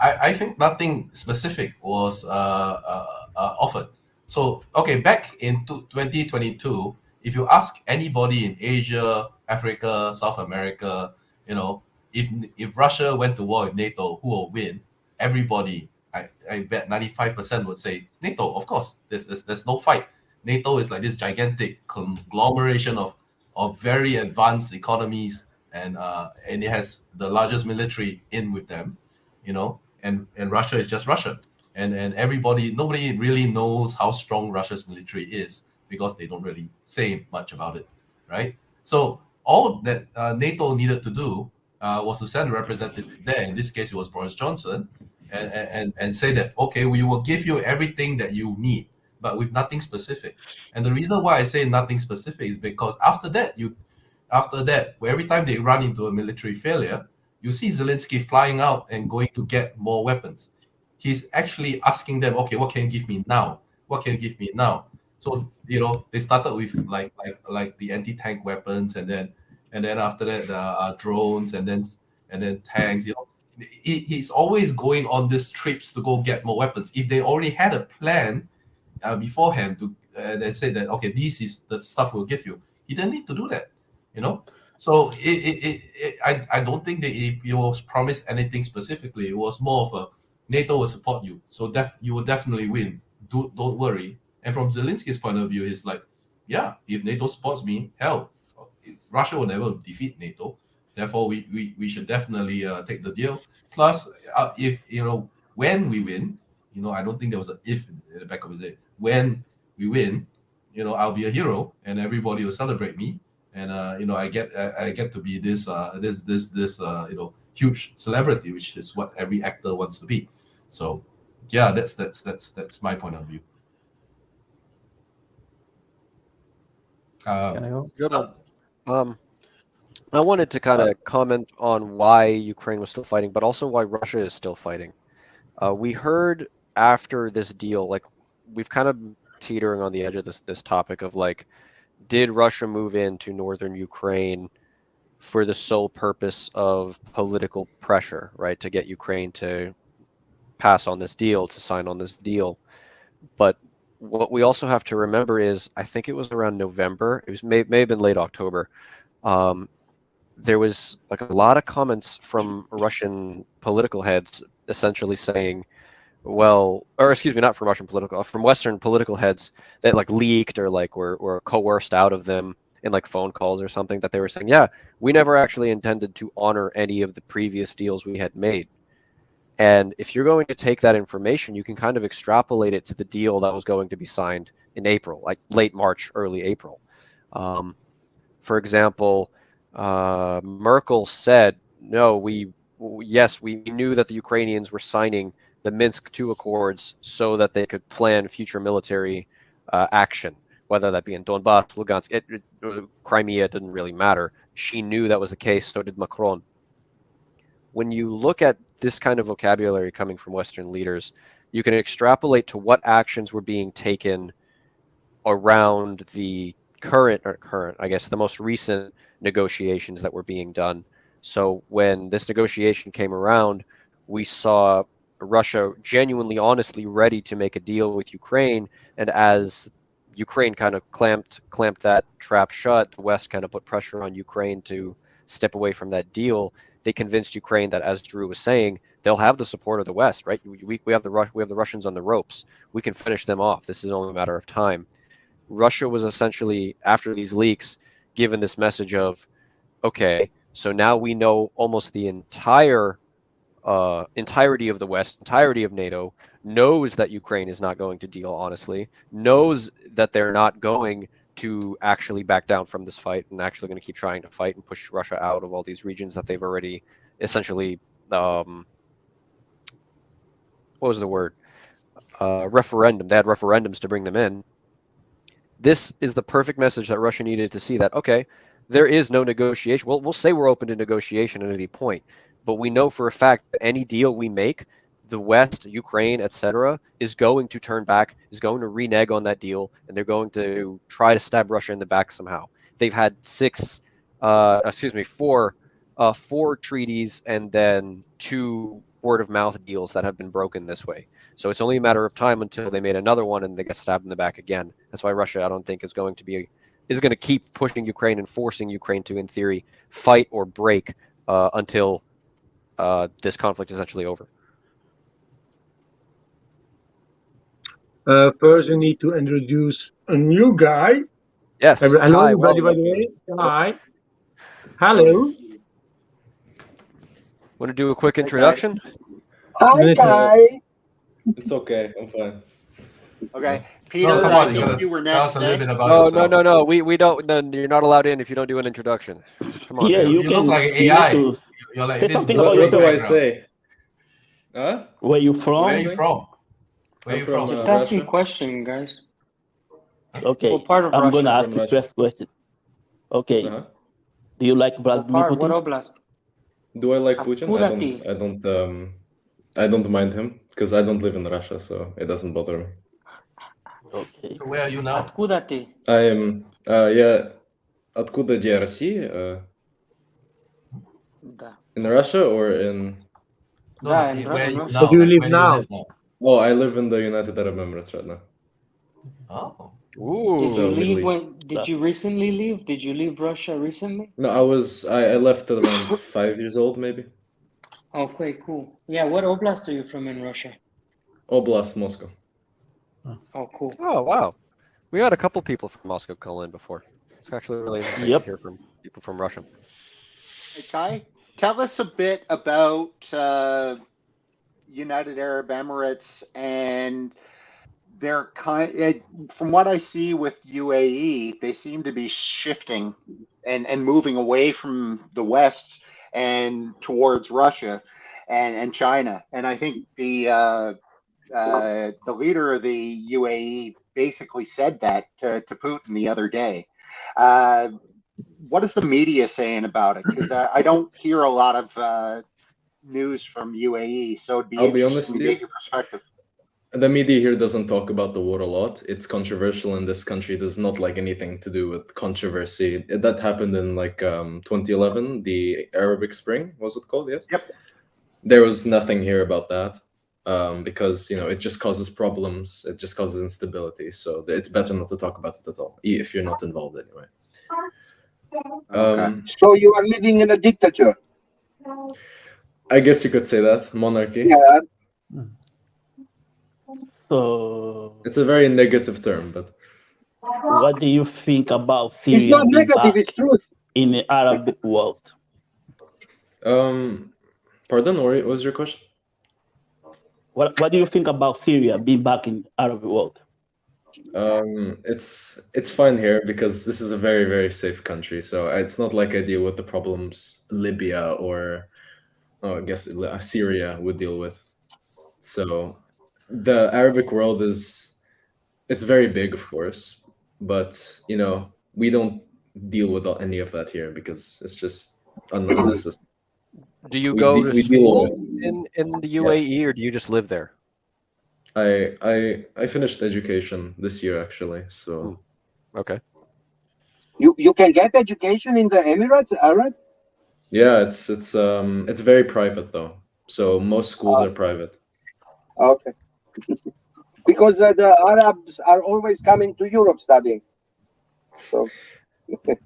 I think nothing specific was offered. So back in 2022, if you ask anybody in Asia, Africa, South America, if Russia went to war with NATO, who will win? Everybody, I bet 95% would say NATO. Of course, there's no fight. NATO is like this gigantic conglomeration of very advanced economies, and it has the largest military in with them, and Russia is just Russia, and nobody really knows how strong Russia's military is. because they don't really say much about it, right? So all that NATO needed to do was to send a representative there. In this case, it was Boris Johnson, and say that, okay, we will give you everything that you need, but with nothing specific. And the reason why I say nothing specific is because after that, every time they run into a military failure, you see Zelensky flying out and going to get more weapons. He's actually asking them, okay, what can you give me now? What can you give me now? So they started with like the anti-tank weapons, and then after that the drones, and then tanks. He's always going on these trips to go get more weapons. If they already had a plan beforehand to they said that, okay, this is the stuff we'll give you, he didn't need to do that. So I don't think that he was promised anything specifically. It was more of a NATO will support you, so you will definitely win. Don't worry. And from Zelensky's point of view, he's like, yeah, if NATO supports me, hell, Russia will never defeat NATO. Therefore, we should definitely take the deal. Plus, if when we win, I don't think there was an if in the back of his head. When we win, I'll be a hero, and everybody will celebrate me, and I get to be this huge celebrity, which is what every actor wants to be. So, yeah, that's my point of view. Can I go? Good one. I wanted to kind of comment on why Ukraine was still fighting, but also why Russia is still fighting. We heard after this deal, like we've kind of teetering on the edge of this topic of like, did Russia move into northern Ukraine for the sole purpose of political pressure, right, to get Ukraine to pass on this deal, to sign on this deal? But what we also have to remember is, I think it was around November, it was may have been late October, there was like a lot of comments from Russian political heads essentially saying, well, or excuse me, not from Russian political, from Western political heads that like leaked or like were coerced out of them in like phone calls or something, that they were saying, yeah, we never actually intended to honor any of the previous deals we had made. And if you're going to take that information, you can kind of extrapolate it to the deal that was going to be signed in April, like late March, early April. For example, Merkel said, no, we knew that the Ukrainians were signing the Minsk II Accords so that they could plan future military action, whether that be in Donbass, Lugansk, Crimea, it didn't really matter. She knew that was the case, so did Macron. When you look at this kind of vocabulary coming from Western leaders, you can extrapolate to what actions were being taken around the I guess the most recent negotiations that were being done. So when this negotiation came around, we saw Russia genuinely, honestly ready to make a deal with Ukraine, and as Ukraine kind of clamped that trap shut, the West kind of put pressure on Ukraine to step away from that deal. They convinced Ukraine that, as Drew was saying, they'll have the support of the West, right? We have the Russians on the ropes. We can finish them off. This is only a matter of time. Russia was essentially, after these leaks, given this message of, okay, so now we know almost the entirety of the West, entirety of NATO, knows that Ukraine is not going to deal honestly, knows that they're not going to actually back down from this fight and actually going to keep trying to fight and push Russia out of all these regions that they've already essentially, what was the word? Referendum. They had referendums to bring them in. This is the perfect message that Russia needed to see, that, okay, there is no negotiation. Well, we'll say we're open to negotiation at any point, but we know for a fact that any deal we make, the West, Ukraine, etc., is going to turn back, is going to renege on that deal, and they're going to try to stab Russia in the back somehow. They've had four treaties and then 2 word-of-mouth deals that have been broken this way. So it's only a matter of time until they made another one and they get stabbed in the back again. That's why Russia, I don't think, is going to keep pushing Ukraine and forcing Ukraine to, in theory, fight or break until this conflict is actually over. First, we need to introduce a new guy. Yes. Hello, Hi, everybody, by the way. Hi. Hello. Want to do a quick introduction? Hi, guy. It's okay, I'm fine. Okay, Peter, No, come I on, you think gotta you were tell next. us a little bit about No, yourself. no. We don't. Then you're not allowed in if you don't do an introduction. Come on. Yeah, You, you you look can. like an You need AI. to You're like say this something about boring What do I yourself. background. say? Huh? Where you Where from? are you from? Where are I'm you from from? Just asking Russia. question, guys. Okay, What part of I'm Russia? gonna ask From you Russia. first question. Okay, Uh-huh. do you like What Vladimir part? What Putin? oblast? Do I like Putin? Откуда I don't mind him because I don't live in Russia, so it doesn't bother me. Okay. So where are you now? Откуда ты? I am, yeah, откуда где Россия? Да. In Russia or in? No, Да, no, in where are you Russia. now? Where do you Like, live where do you now? live now? Oh, I live in the United Arab Emirates right now. Oh. Did So you Middle leave East. when? Did you recently leave? Did you leave Russia recently? No, I left at around 5 years old, maybe. Okay, cool. Yeah, what oblast are you from in Russia? Oblast, Moscow. Oh, cool. Oh wow, we had a couple people from Moscow call in before. It's actually really interesting to hear from people from Russia. Hey, Kai, tell us a bit about United Arab Emirates and their from what I see with UAE, they seem to be shifting and moving away from the West and towards Russia and China. And I think the leader of the UAE basically said that to Putin the other day. What is the media saying about it? Because I don't hear a lot of news from UAE, so it'd be I'll be honest interesting to with you. get your perspective. The media here doesn't talk about the war a lot. It's controversial in this country. It does not like anything to do with controversy. That happened in 2011, the Arabic Spring, was it called? Yes. Yep. There was nothing here about that because it just causes problems. It just causes instability. So it's better not to talk about it at all if you're not involved anyway. So you are living in a dictature. I guess you could say that monarchy. Yeah. So It's a very negative term, but what do you think about It's Syria not being negative, back it's truth. in the Arab world? Pardon, what was your question? What do you think about Syria being back in Arab world? It's fine here because this is a very, very safe country. So it's not like I deal with the problems Libya or I guess Syria would deal with. So the Arabic world it's very big, of course, but we don't deal with any of that here because it's just unnecessary. Do you go to we deal school with in the UAE or do you just live there? I finished education this year actually, so okay. You can get education in the Emirates, Arab? Yeah, it's very private though. So most schools are private. Okay. Because the Arabs are always coming to Europe studying. So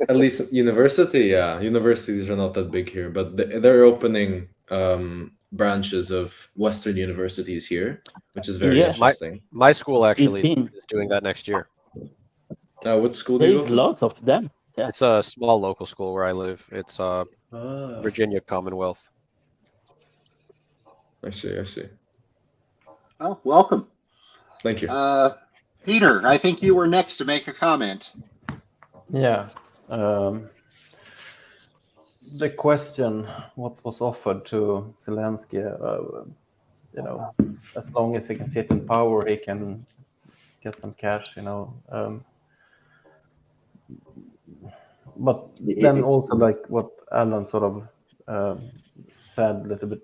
At least university, yeah. Universities are not that big here, but they're opening branches of Western universities here, which is very interesting. My school actually is doing that next year. What school do you go There's to? lots of them. Yeah. It's a small local school where I live. It's Virginia Commonwealth. I see. Oh, welcome. Thank you. Peter, I think you were next to make a comment. Yeah. The question, what was offered to Zelensky, as long as he can sit in power, he can get some cash, But then also, like what Alan sort of said a little bit,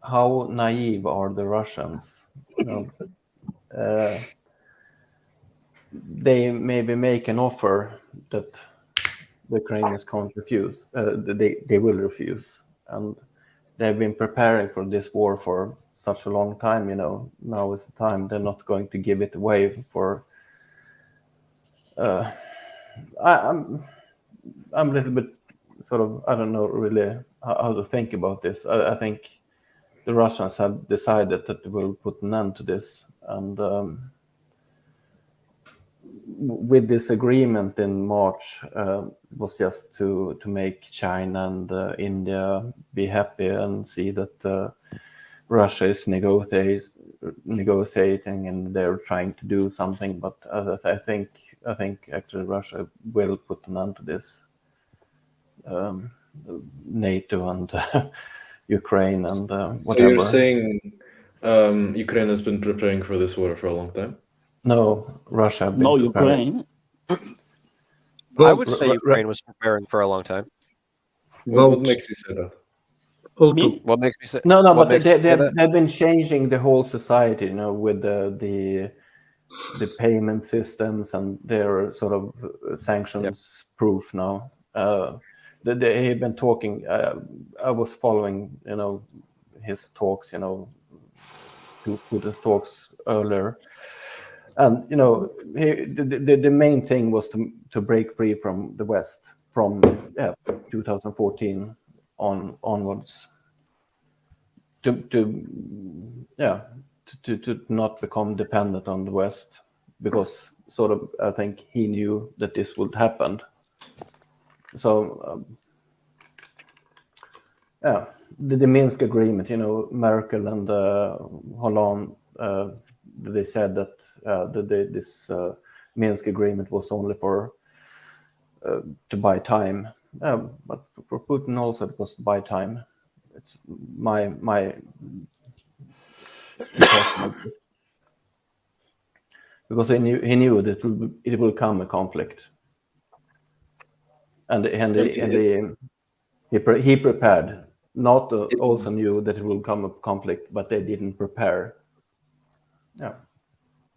how naive are the Russians? They maybe make an offer that the Ukrainians can't refuse. They will refuse, and they've been preparing for this war for such a long time. Now is the time. They're not going to give it away for. I'm a little bit sort of, I don't know really how to think about this. I think the Russians have decided that they will put an end to this, and with this agreement in March was just to make China and India be happy and see that Russia is negotiating and they're trying to do something, but I think actually Russia will put an end to this. NATO and Ukraine and whatever. So you're saying Ukraine has been preparing for this war for a long time? No, Russia have been preparing. Ukraine. I would say Ukraine was preparing for a long time. What makes you say that? What makes me say No, but they've been changing the whole society, with the payment systems, and their sort of sanctions proof now. They have been talking. I was following, his talks, Putin's talks earlier, and the main thing was to break free from the West from 2014 onwards, to not become dependent on the West, because sort of I think he knew that this would happen. So the Minsk agreement, Merkel and Hollande, they said that this Minsk agreement was only for to buy time, but for Putin also it was to buy time. It's my impression, because he knew that it will come a conflict, and he prepared. NATO also knew that it will come a conflict, but they didn't prepare. Yeah.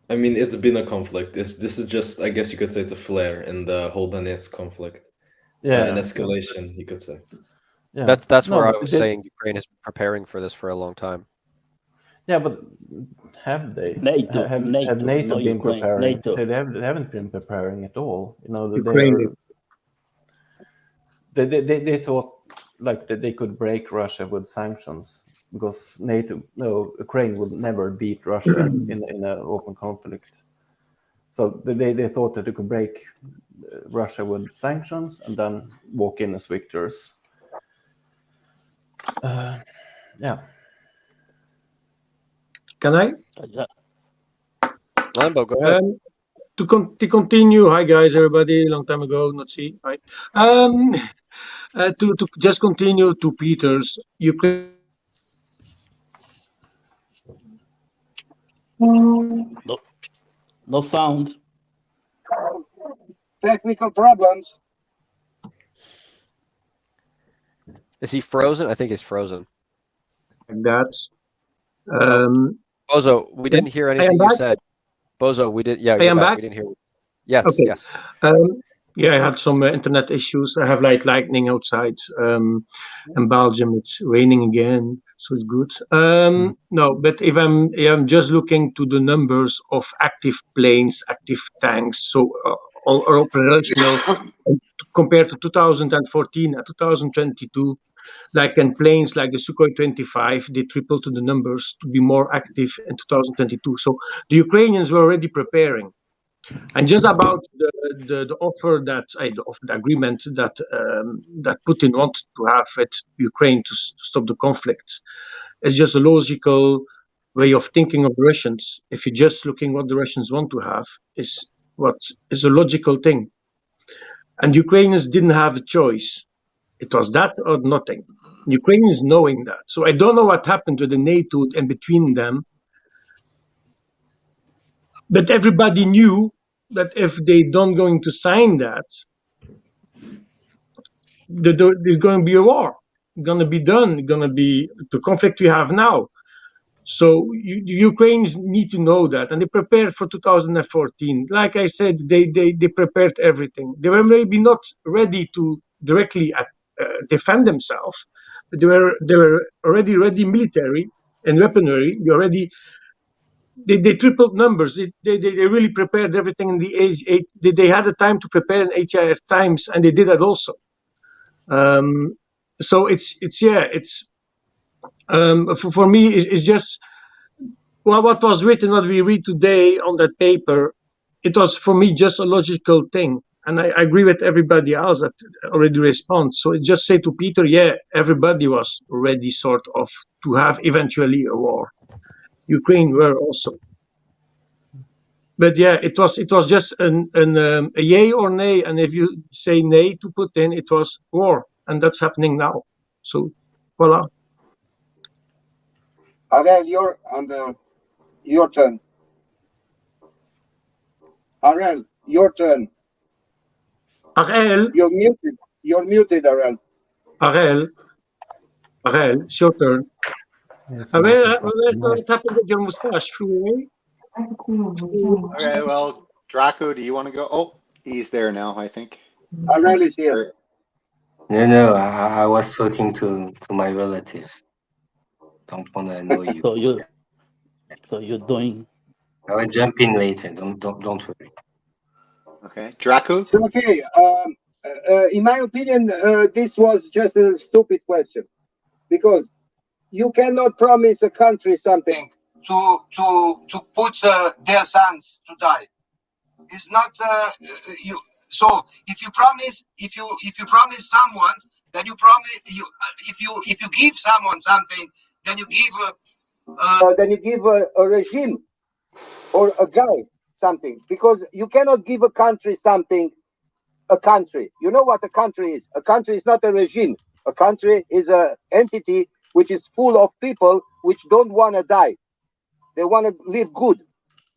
I mean, it's been a conflict. This is just, I guess you could say, it's a flare in the whole Donetsk conflict. An escalation, you could say. Yeah. That's where I was saying Ukraine has been preparing for this for a long time. Yeah, but have they? NATO, have NATO been Ukraine, preparing? NATO. They haven't been preparing at all. Ukraine. They thought like that they could break Russia with sanctions, because Ukraine would never beat Russia in an open conflict. So they thought that they could break Russia with sanctions and then walk in as victors. Can I? Lambo, go ahead. To continue, hi guys, everybody. Long time ago, not see. Hi. To just continue to Peter's Ukraine. No sound. Technical problems. Is he frozen? I think he's frozen. That's Bozo, we didn't hear anything you said. Bozo, we did. Yeah, I am back. We didn't hear. Yes, okay. Yes. Yeah, I had some internet issues. I have like lightning outside. In Belgium, it's raining again, so it's good. No, but if I'm just looking to the numbers of active planes, active tanks, so all are operational compared to 2014 and 2022. Like in planes like the Sukhoi 25, they tripled to the numbers to be more active in 2022. So the Ukrainians were already preparing. And just about the offer the agreement that Putin wanted to have with Ukraine to stop the conflict, it's just a logical way of thinking of the Russians. If you're just looking what the Russians want to have, is what is a logical thing. And Ukrainians didn't have a choice. It was that or nothing. Ukrainians knowing that. So I don't know what happened with the NATO and between them. But everybody knew that if they don't going to sign that, there's going to be a war. It's going to be done. It's going to be the conflict we have now. So the Ukrainians need to know that, and they prepared for 2014. Like I said, they prepared everything. They were maybe not ready to directly defend themselves, but they were already ready military and weaponry. They tripled numbers. They really prepared everything in the age. They had the time to prepare in HIF times, and they did that also. So for me, it's just what was written, what we read today on that paper. It was for me just a logical thing, and I agree with everybody else that already respond. So I just say to Peter, yeah, everybody was ready sort of to have eventually a war. Ukraine were also. But yeah, it was just a yay or nay, and if you say nay to Putin, it was war, and that's happening now. So, voila. Ariel, your turn. Ariel, your turn. Ariel, you're muted. You're muted, Ariel. Ariel, it's your turn. Yes, Ariel, Martin, what happened with your mustache? Flew away? Okay, well, Draco, do you want to go? Oh, he's there now, I think. Ariel is here. No, I was talking to my relatives. Don't want to annoy you. So you're doing. I will jump in later. Don't worry. Okay, Draco. So okay. In my opinion, this was just a stupid question, because you cannot promise a country something to put their sons to die. It's not you. So if you promise someone, then you promise you. If you give someone something, then you give a regime or a guy something, because you cannot give a country something. A country, you know what a country is? A country is not a regime. A country is an entity which is full of people which don't want to die. They want to live good.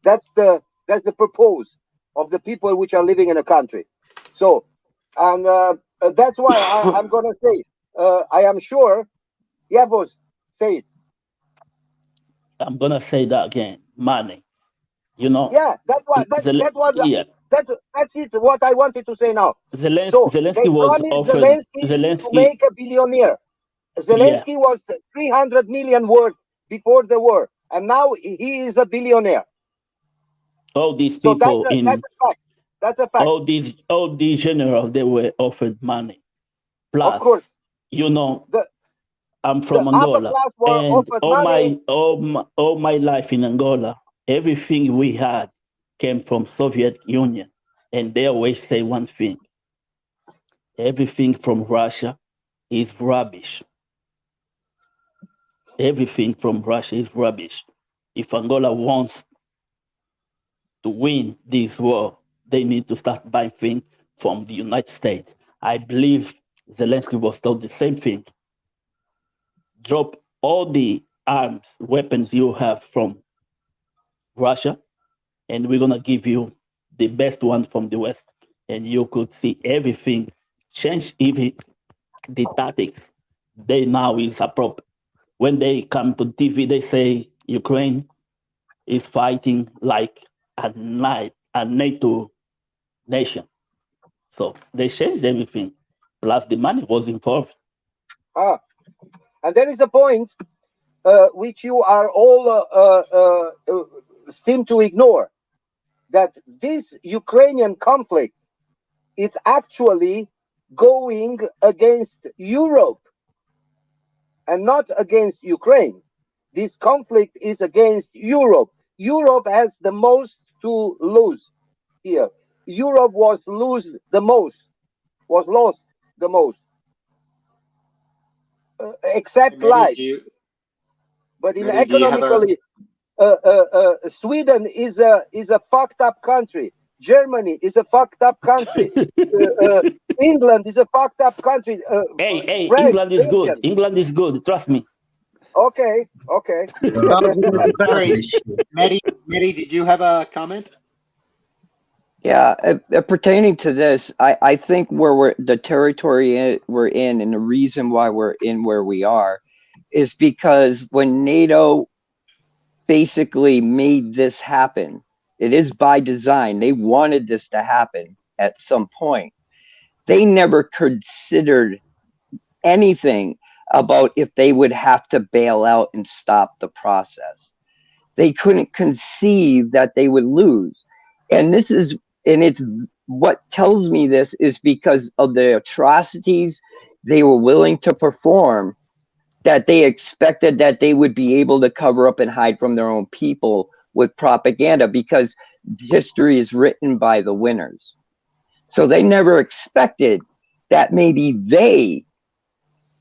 That's the purpose of the people which are living in a country. So, and that's why I'm gonna say, I am sure. Yeah, boss, say it. I'm gonna say that again. Money. You know. Yeah, that's it. What I wanted to say now. So they promised Zelensky to make a billionaire. Zelensky was 300 million worth before the war, and now he is a billionaire. All these people that's a fact. That's a fact. All these generals, they were offered money. Plus, of course, you know, I'm from Angola, and all my life in Angola, everything we had came from Soviet Union, and they always say one thing: everything from Russia is rubbish. Everything from Russia is rubbish. If Angola wants to win this war, they need to start buying things from the United States. I believe Zelensky was told the same thing. Drop all the arms, weapons you have from Russia, and we're gonna give you the best one from the West. And you could see everything change, even the tactics. They now is appropriate. When they come to TV, they say Ukraine is fighting like a NATO nation. So they changed everything. Plus the money was involved. And there is a point which you are all seem to ignore, that this Ukrainian conflict is actually going against Europe and not against Ukraine. This conflict is against Europe. Europe has the most to lose here. Europe was lost the most, except life. But in economically, Sweden is a fucked up country. Germany is a fucked up country. England is a fucked up country. Hey, France, England is Belgium. good. England is good. Trust me. Okay. Sorry, Mehdi, did you have a comment? Yeah, pertaining to this, I think the territory we're in, and the reason why we're in where we are, is because when NATO basically made this happen, it is by design. They wanted this to happen at some point. They never considered anything about if they would have to bail out and stop the process. They couldn't conceive that they would lose. And it's what tells me this is because of the atrocities they were willing to perform, that they expected that they would be able to cover up and hide from their own people with propaganda, because history is written by the winners. So they never expected that maybe they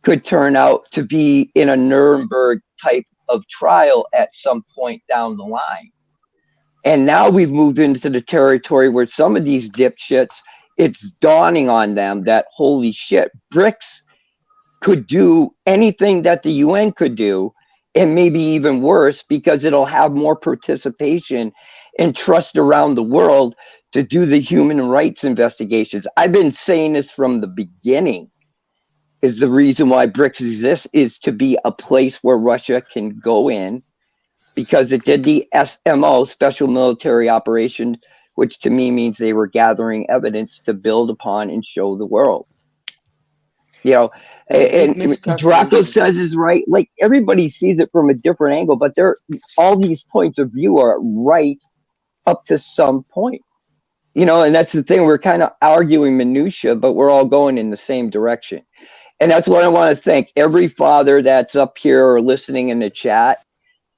could turn out to be in a Nuremberg type of trial at some point down the line. And now we've moved into the territory where some of these dipshits, it's dawning on them that, holy shit, BRICS could do anything that the UN could do, and maybe even worse, because it'll have more participation and trust around the world to do the human rights investigations. I've been saying this from the beginning, is the reason why BRICS exists, is to be a place where Russia can go in, because it did the SMO, Special Military Operation, which to me means they were gathering evidence to build upon and show the world. You know, and Draco says is right. Like, everybody sees it from a different angle, but all these points of view are right up to some point. You know, and that's the thing. We're kind of arguing minutia, but we're all going in the same direction. And that's what I want to thank every father that's up here or listening in the chat.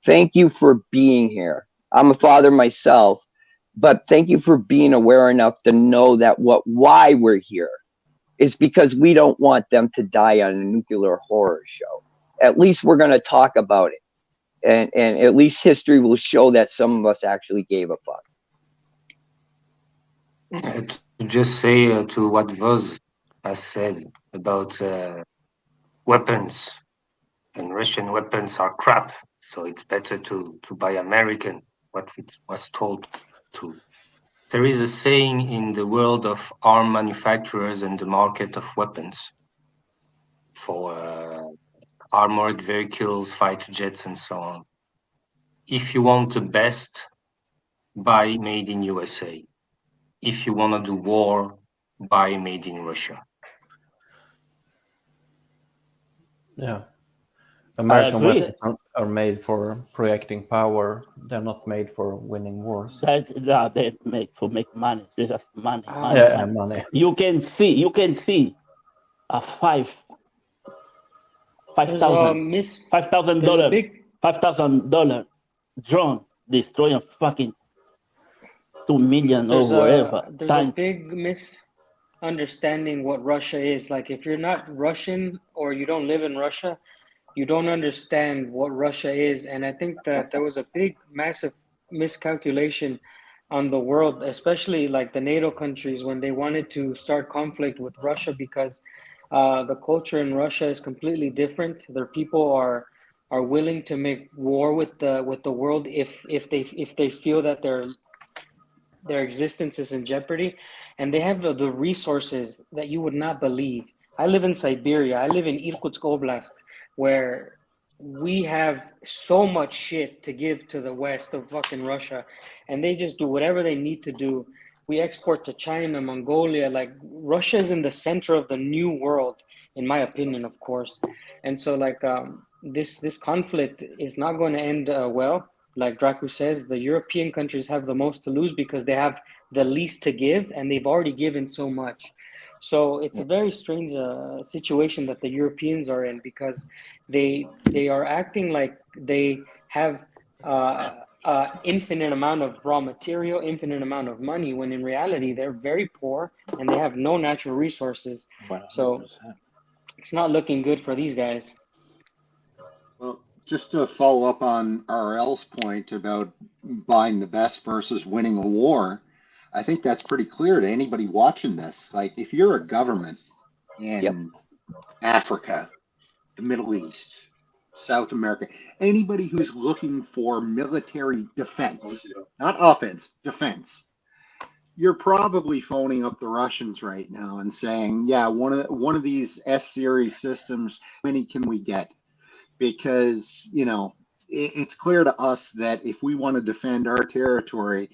Thank you for being here. I'm a father myself, but thank you for being aware enough to know that why we're here is because we don't want them to die on a nuclear horror show. At least we're going to talk about it. And at least history will show that some of us actually gave a fuck. To just say to what Voz has said about weapons, and Russian weapons are crap, so it's better to buy American, what it was told to. There is a saying in the world of arm manufacturers and the market of weapons for armored vehicles, fighter jets, and so on. If you want the best, buy made in USA. If you want to do war, buy made in Russia. Yeah. American weapons are made for projecting power. They're not made for winning wars. They're made for make money. They just money. Money. You can see a $5,000 drone destroying fucking 2 million or whatever. There's a big misunderstanding what Russia is. Like, if you're not Russian or you don't live in Russia, you don't understand what Russia is. And I think that there was a big, massive miscalculation on the world, especially like the NATO countries, when they wanted to start conflict with Russia, because the culture in Russia is completely different. Their people are willing to make war with the world if they feel that their existence is in jeopardy, and they have the resources that you would not believe. I live in Siberia. I live in Irkutsk Oblast, where we have so much shit to give to the west of fucking Russia, and they just do whatever they need to do. We export to China, Mongolia. Like, Russia is in the center of the new world, in my opinion, of course. And so, like, this conflict is not going to end well. Like Dracu says, the European countries have the most to lose because they have the least to give, and they've already given so much. So it's a very strange situation that the Europeans are in, because they are acting like they have infinite amount of raw material, infinite amount of money, when in reality they're very poor and they have no natural resources. 100%. So it's not looking good for these guys. Well, just to follow up on RL's point about buying the best versus winning a war, I think that's pretty clear to anybody watching this. Like, if you're a government in Africa, the Middle East, South America, anybody who's looking for military defense, not offense, defense, you're probably phoning up the Russians right now and saying, yeah, one of these S-series systems, how many can we get? Because, you know, it's clear to us that if we want to defend our territory,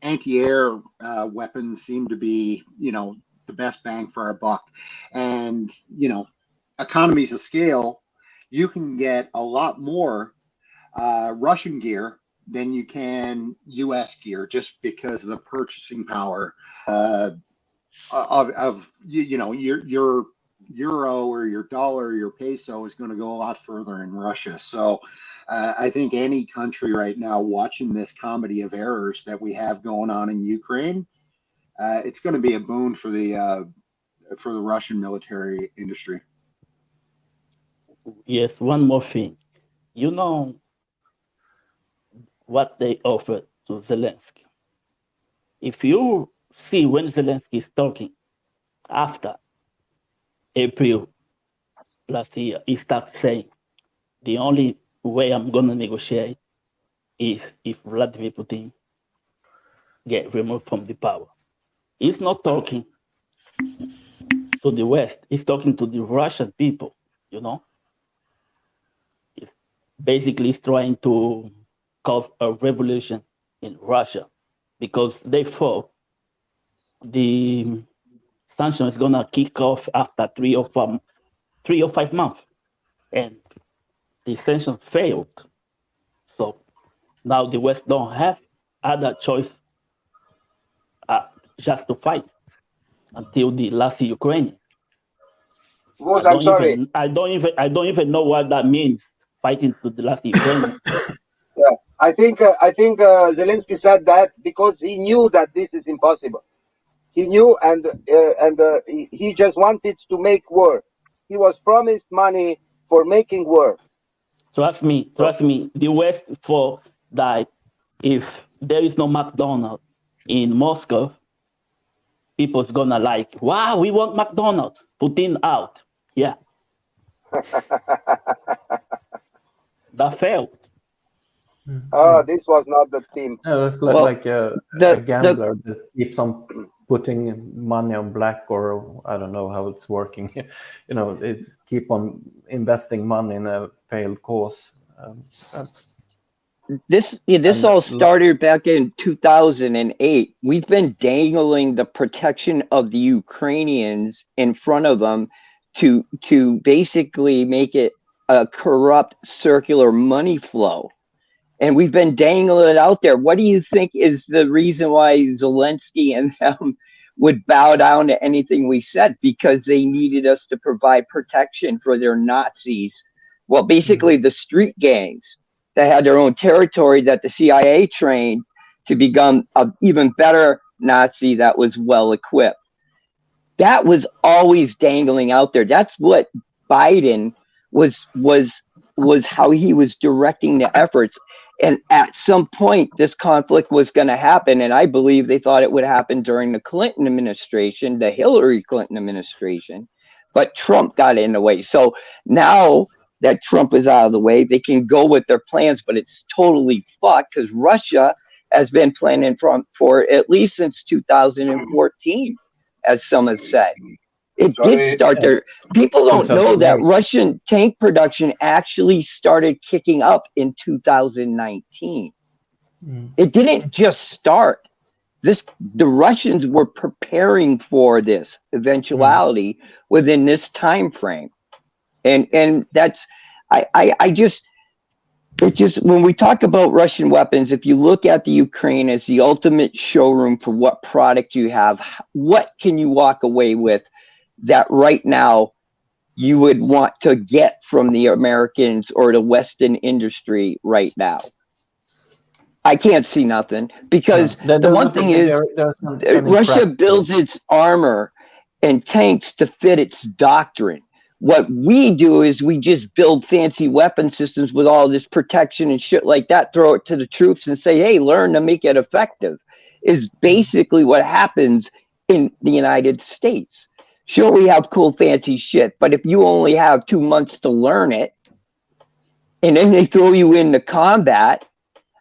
anti-air weapons seem to be, you know, the best bang for our buck. And, you know, economies of scale, you can get a lot more Russian gear than you can U.S. gear, just because of the purchasing power of you know, your euro or your dollar or your peso is going to go a lot further in Russia. So I think any country right now watching this comedy of errors that we have going on in Ukraine, it's going to be a boon for the Russian military industry. Yes, one more thing. You know what they offered to Zelensky. If you see when Zelensky is talking after April last year, he starts saying, the only way I'm going to negotiate is if Vladimir Putin get removed from the power. He's not talking to the West. He's talking to the Russian people, you know. Basically is trying to cause a revolution in Russia because they thought the sanction is gonna kick off after 3 or 5 months, and the sanctions failed. So now the West don't have other choice just to fight until the last Ukrainian. I'm sorry. I don't even know what that means. Fighting to the last Ukrainian. Yeah, I think Zelensky said that because he knew that this is impossible. He knew, and he just wanted to make war. He was promised money for making war. Trust me. The West thought that if there is no McDonald's in Moscow, people's gonna like, wow, we want McDonald's. Putin out. Yeah. That failed. Oh, this was not the team. It was like a gambler that keeps on putting money on black, or I don't know how it's working. You know, it's keep on investing money in a failed cause. This all started back in 2008. We've been dangling the protection of the Ukrainians in front of them to basically make it a corrupt circular money flow. And we've been dangling it out there. What do you think is the reason why Zelensky and them would bow down to anything we said? Because they needed us to provide protection for their Nazis. Well, basically the street gangs that had their own territory that the CIA trained to become an even better Nazi that was well equipped. That was always dangling out there. That's what Biden was how he was directing the efforts. And at some point, this conflict was going to happen. And I believe they thought it would happen during the Clinton administration, the Hillary Clinton administration. But Trump got in the way. So now that Trump is out of the way, they can go with their plans. But it's totally fucked because Russia has been planning for at least since 2014, as some have said. It did start there. People don't know that Russian tank production actually started kicking up in 2019. It didn't just start. The Russians were preparing for this eventuality within this time frame. And that's when we talk about Russian weapons, if you look at the Ukraine as the ultimate showroom for what product you have, what can you walk away with that right now you would want to get from the Americans or the Western industry right now? I can't see nothing because the one thing is Russia builds its armor and tanks to fit its doctrine. What we do is we just build fancy weapon systems with all this protection and shit like that, throw it to the troops and say, hey, learn to make it effective, is basically what happens in the United States. Sure, we have cool, fancy shit, but if you only have 2 months to learn it, and then they throw you into combat,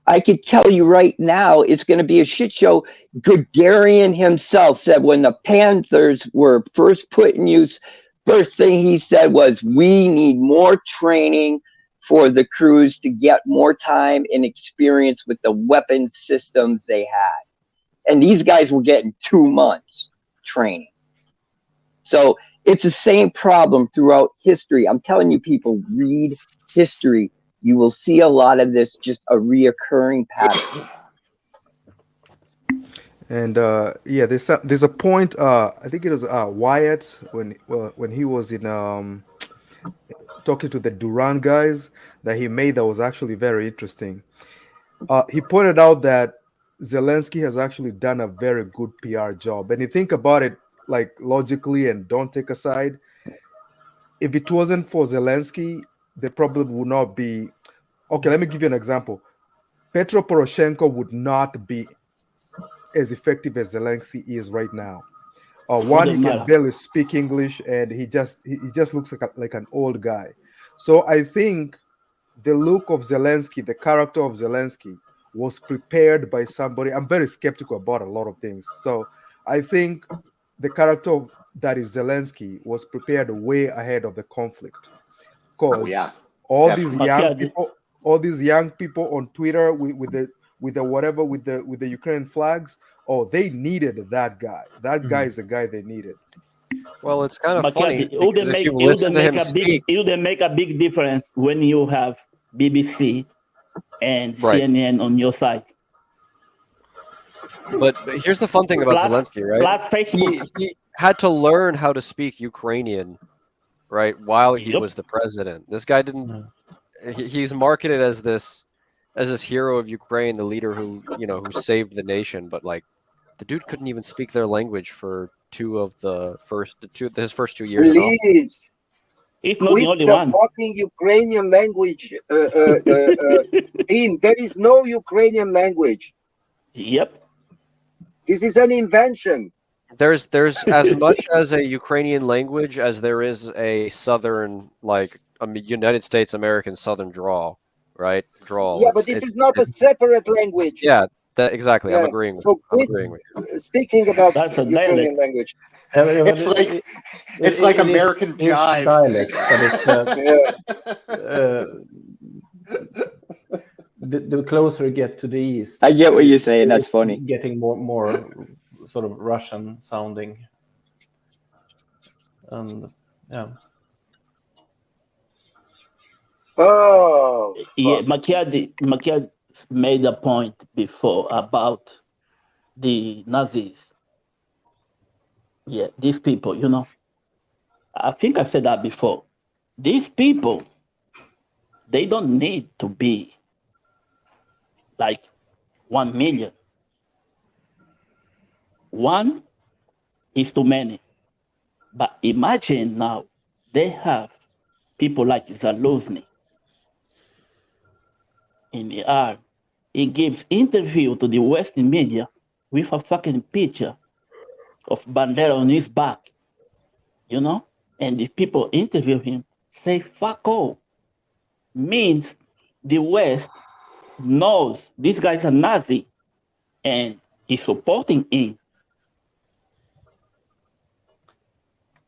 I could tell you right now, it's going to be a shit show. Guderian himself said when the Panthers were first put in use, first thing he said was, we need more training for the crews to get more time and experience with the weapon systems they had. And these guys were getting 2 months training. So it's the same problem throughout history. I'm telling you, people, read history. You will see a lot of this, just a reoccurring pattern. And there's a point. I think it was Wyatt when he was in talking to the Duran guys that he made that was actually very interesting. He pointed out that Zelensky has actually done a very good PR job. And you think about it like logically and don't take a side. If it wasn't for Zelensky, there probably would not be. Okay, let me give you an example. Petro Poroshenko would not be as effective as Zelensky is right now. One, he Wouldn't can matter. barely speak English, and he just looks like an old guy. So I think the look of Zelensky, the character of Zelensky, was prepared by somebody. I'm very skeptical about a lot of things. So I think the character that is Zelensky was prepared way ahead of the conflict. Oh Because yeah, all these definitely. young Machiavelli, people, all these young people on Twitter with the whatever with the Ukrainian flags, oh, they needed that guy. That guy is the guy they needed. Well, it's kind of funny Machiavelli, because if you listen to him speak, it would make a big difference when you have BBC and right? CNN on your side. But here's the fun thing about Plus, Zelensky, right? plus Facebook. He had to learn how to speak Ukrainian, right, while he Yep. was the president. This guy didn't. He's marketed as this hero of Ukraine, the leader who who saved the nation. But like, the dude couldn't even speak their language for his first 2 years in office. Please He's not the quit only the one. fucking Ukrainian language. Dean, there is no Ukrainian language. Yep. This is an invention. There's as much as a Ukrainian language as there is a Southern, like United States American Southern drawl, right? Drawl. Yeah, but this is not a separate language. Yeah, exactly. I'm Yeah, agreeing. so I'm agreeing with you. speaking about That's a Ukrainian dialect. language. It's like American jive. Dialect, but it's the closer you get to the east. I get what you're saying. That's funny. Getting more sort of Russian sounding, and yeah. Oh, Yeah, Machiavelli made a point before about the Nazis. Yeah, these people, I think I said that before. These people, they don't need to be like 1 million. One is too many. But imagine now they have people like Zaluzny in Iran. He gives interview to the Western media with a fucking picture of Bandera on his back, and the people interview him say fuck all. Means the West knows this guy's a Nazi and is supporting him.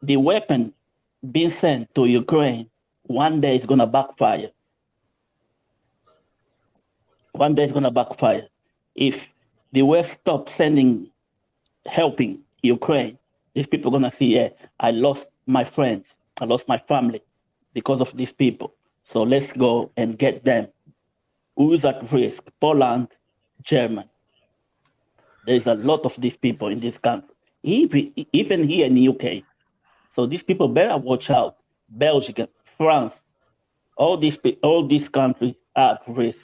The weapon being sent to Ukraine one day is gonna backfire. One day it's gonna backfire. If the West stops helping Ukraine, these people are gonna see, yeah, I lost my friends, I lost my family because of these people. So let's go and get them. Who's at risk? Poland, Germany. There's a lot of these people in this country, even here in the UK. So these people better watch out. Belgium, France, all these countries are at risk.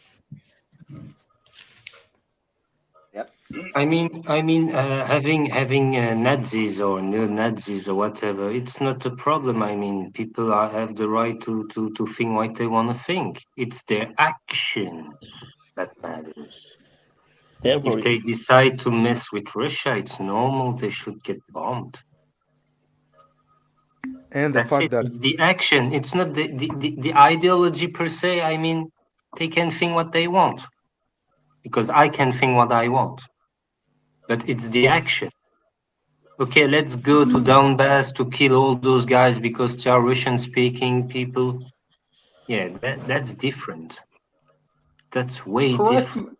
I mean, having Nazis or neo-Nazis or whatever, it's not a problem. I mean, people have the right to think what they want to think. It's their actions that matters. If they decide to mess with Russia, it's normal. They should get bombed. And the fact that it's the action. It's not the ideology per se. I mean, they can think what they want because I can think what I want. But it's the action. Okay, let's go to Donbass to kill all those guys because they are Russian-speaking people. Yeah, that's different. That's way different.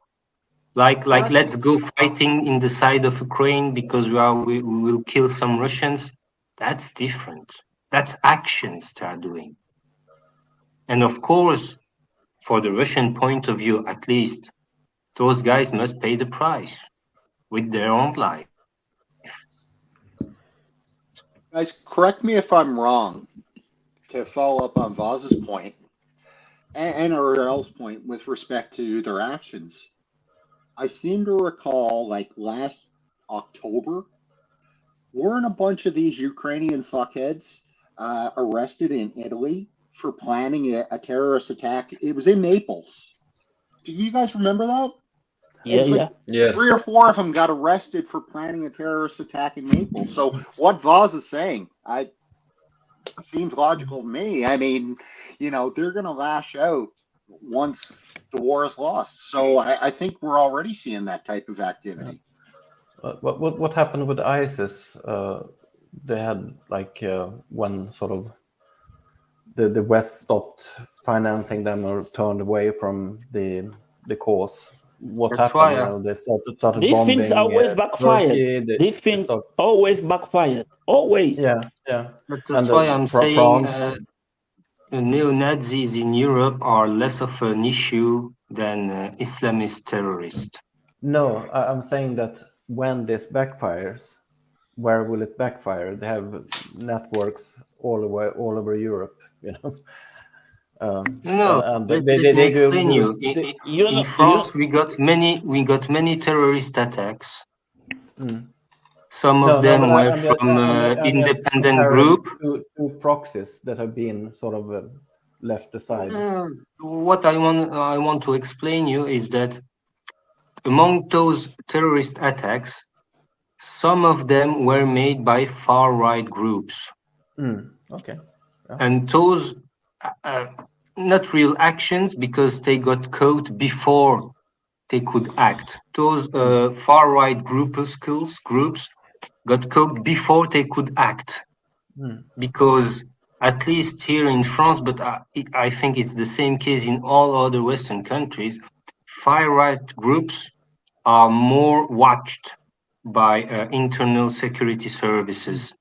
Like let's go fighting in the side of Ukraine because we will kill some Russians. That's different. That's actions they are doing. And of course, for the Russian point of view, at least, those guys must pay the price with their own life. Guys, correct me if I'm wrong, to follow up on Vaz's point and Ariel's point with respect to their actions. I seem to recall, like last October, weren't a bunch of these Ukrainian fuckheads arrested in Italy for planning a terrorist attack? It was in Naples. Do you guys remember that? Yeah, It's like yeah. Yes. 3 or 4 of them got arrested for planning a terrorist attack in Naples. So what Vaz is saying, seems logical to me. I mean, you know, they're going to lash out once the war is lost. So I think we're already seeing that type of activity. What happened with ISIS? They had like when sort of the West stopped financing them or turned away from the cause. What That's happened? why You know, they started These bombing things always backfired. Turkey. These things always backfired. Always. Yeah. But that's And why I'm saying France. neo-Nazis in Europe are less of an issue than Islamist terrorists. No, I'm saying that when this backfires, where will it backfire? They have networks all over Europe, you know. No, And let they me go. explain you. In France, we got many terrorist attacks. Some of them but were I'm from just independent comparing group. two proxies that have been sort of left aside. What I want to explain you is that among those terrorist attacks, some of them were made by far-right groups. Okay. Yeah. And those not real actions because they got caught before they could act. Those far-right groups got caught before they could act. Because at least here in France, but I think it's the same case in all other Western countries, far-right groups are more watched by internal security services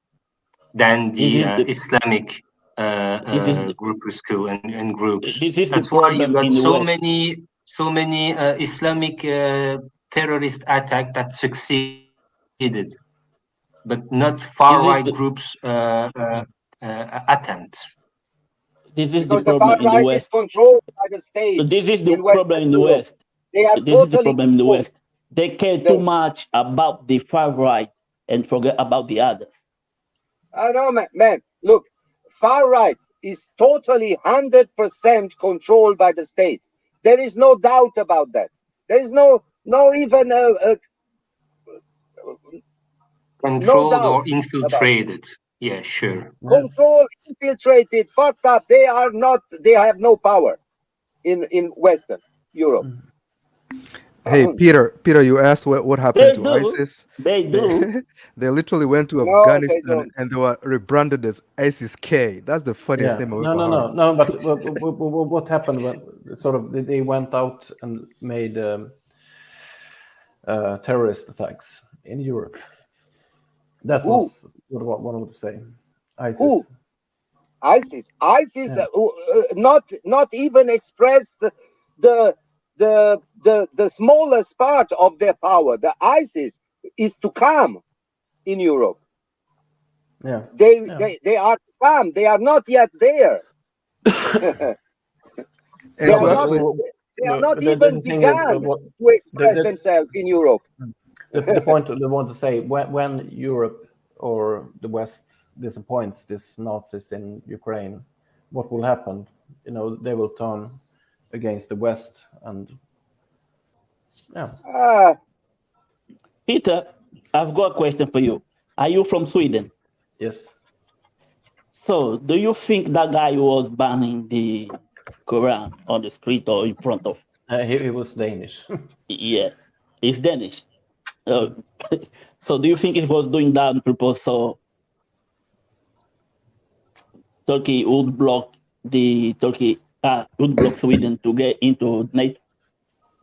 than the Islamic groupuscule and groups. That's why you got so many Islamic terrorist attack that succeeded, but not far-right groups attempts. This is Because the the problem far in the right West. is controlled by the state. So this is the in Western problem in the Europe. West. They are This is the totally problem in the controlled. West. They care too much about the far right and forget about the others. I know, man. Look, far right is totally 100% controlled by the state. There is no doubt about that. There is no even controlled no doubt or infiltrated. Yeah, sure. Control, infiltrated, fucked up. They are not. They have no power in Western Europe. Hey, Peter, you asked what happened to ISIS. They do. They literally went to No, they Afghanistan don't. and they were rebranded as ISIS-K. That's the funniest name I've ever heard. No. But what happened when sort of they went out and made terrorist attacks in Europe? That was what one would say. ISIS. Who? ISIS. ISIS. Not even expressed the smallest part of their power. The ISIS is to come in Europe. Yeah. They are to come. They are not yet there. They are not even begun to express themselves in Europe. The point they want to say, when Europe or the West disappoints these Nazis in Ukraine, what will happen? You know, they will turn against the West and Peter, I've got a question for you. Are you from Sweden? Yes. So, do you think that guy was banning the Quran on the street or in front of? He was Danish. Yeah, he's Danish. So, do you think it was doing that on purpose so Turkey would block Sweden to get into NATO?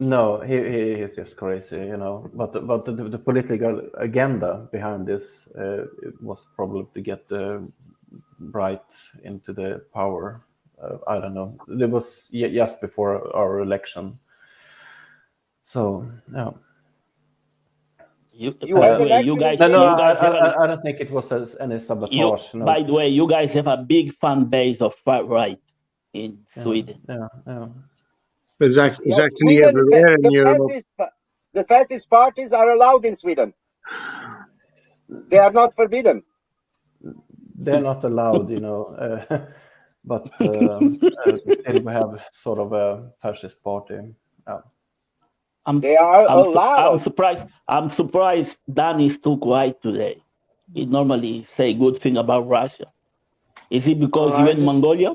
No, he is just crazy, you know. But the political agenda behind this was probably to get Bright into the power. I don't know. It was just before our election. So yeah. You guys. I don't think it was any sabotage. No. By the way, you guys have a big fan base of far right in Sweden. Exactly everywhere in Europe. The fascist parties are allowed in Sweden. They are not forbidden. They're not allowed, but still we have sort of a fascist party. They are allowed. I'm surprised Dan is too quiet today. He normally say good thing about Russia. Is it because you're in Mongolia?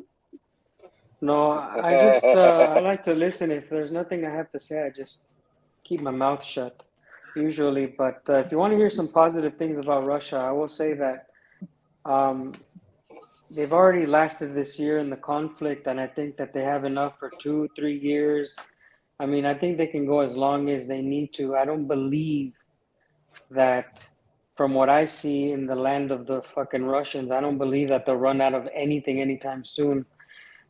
No, I like to listen. If there's nothing I have to say, I just keep my mouth shut usually. But if you want to hear some positive things about Russia, I will say that they've already lasted this year in the conflict, and I think that they have enough for 2-3 years. I mean, I think they can go as long as they need to. I don't believe that, from what I see in the land of the fucking Russians, I don't believe that they'll run out of anything anytime soon.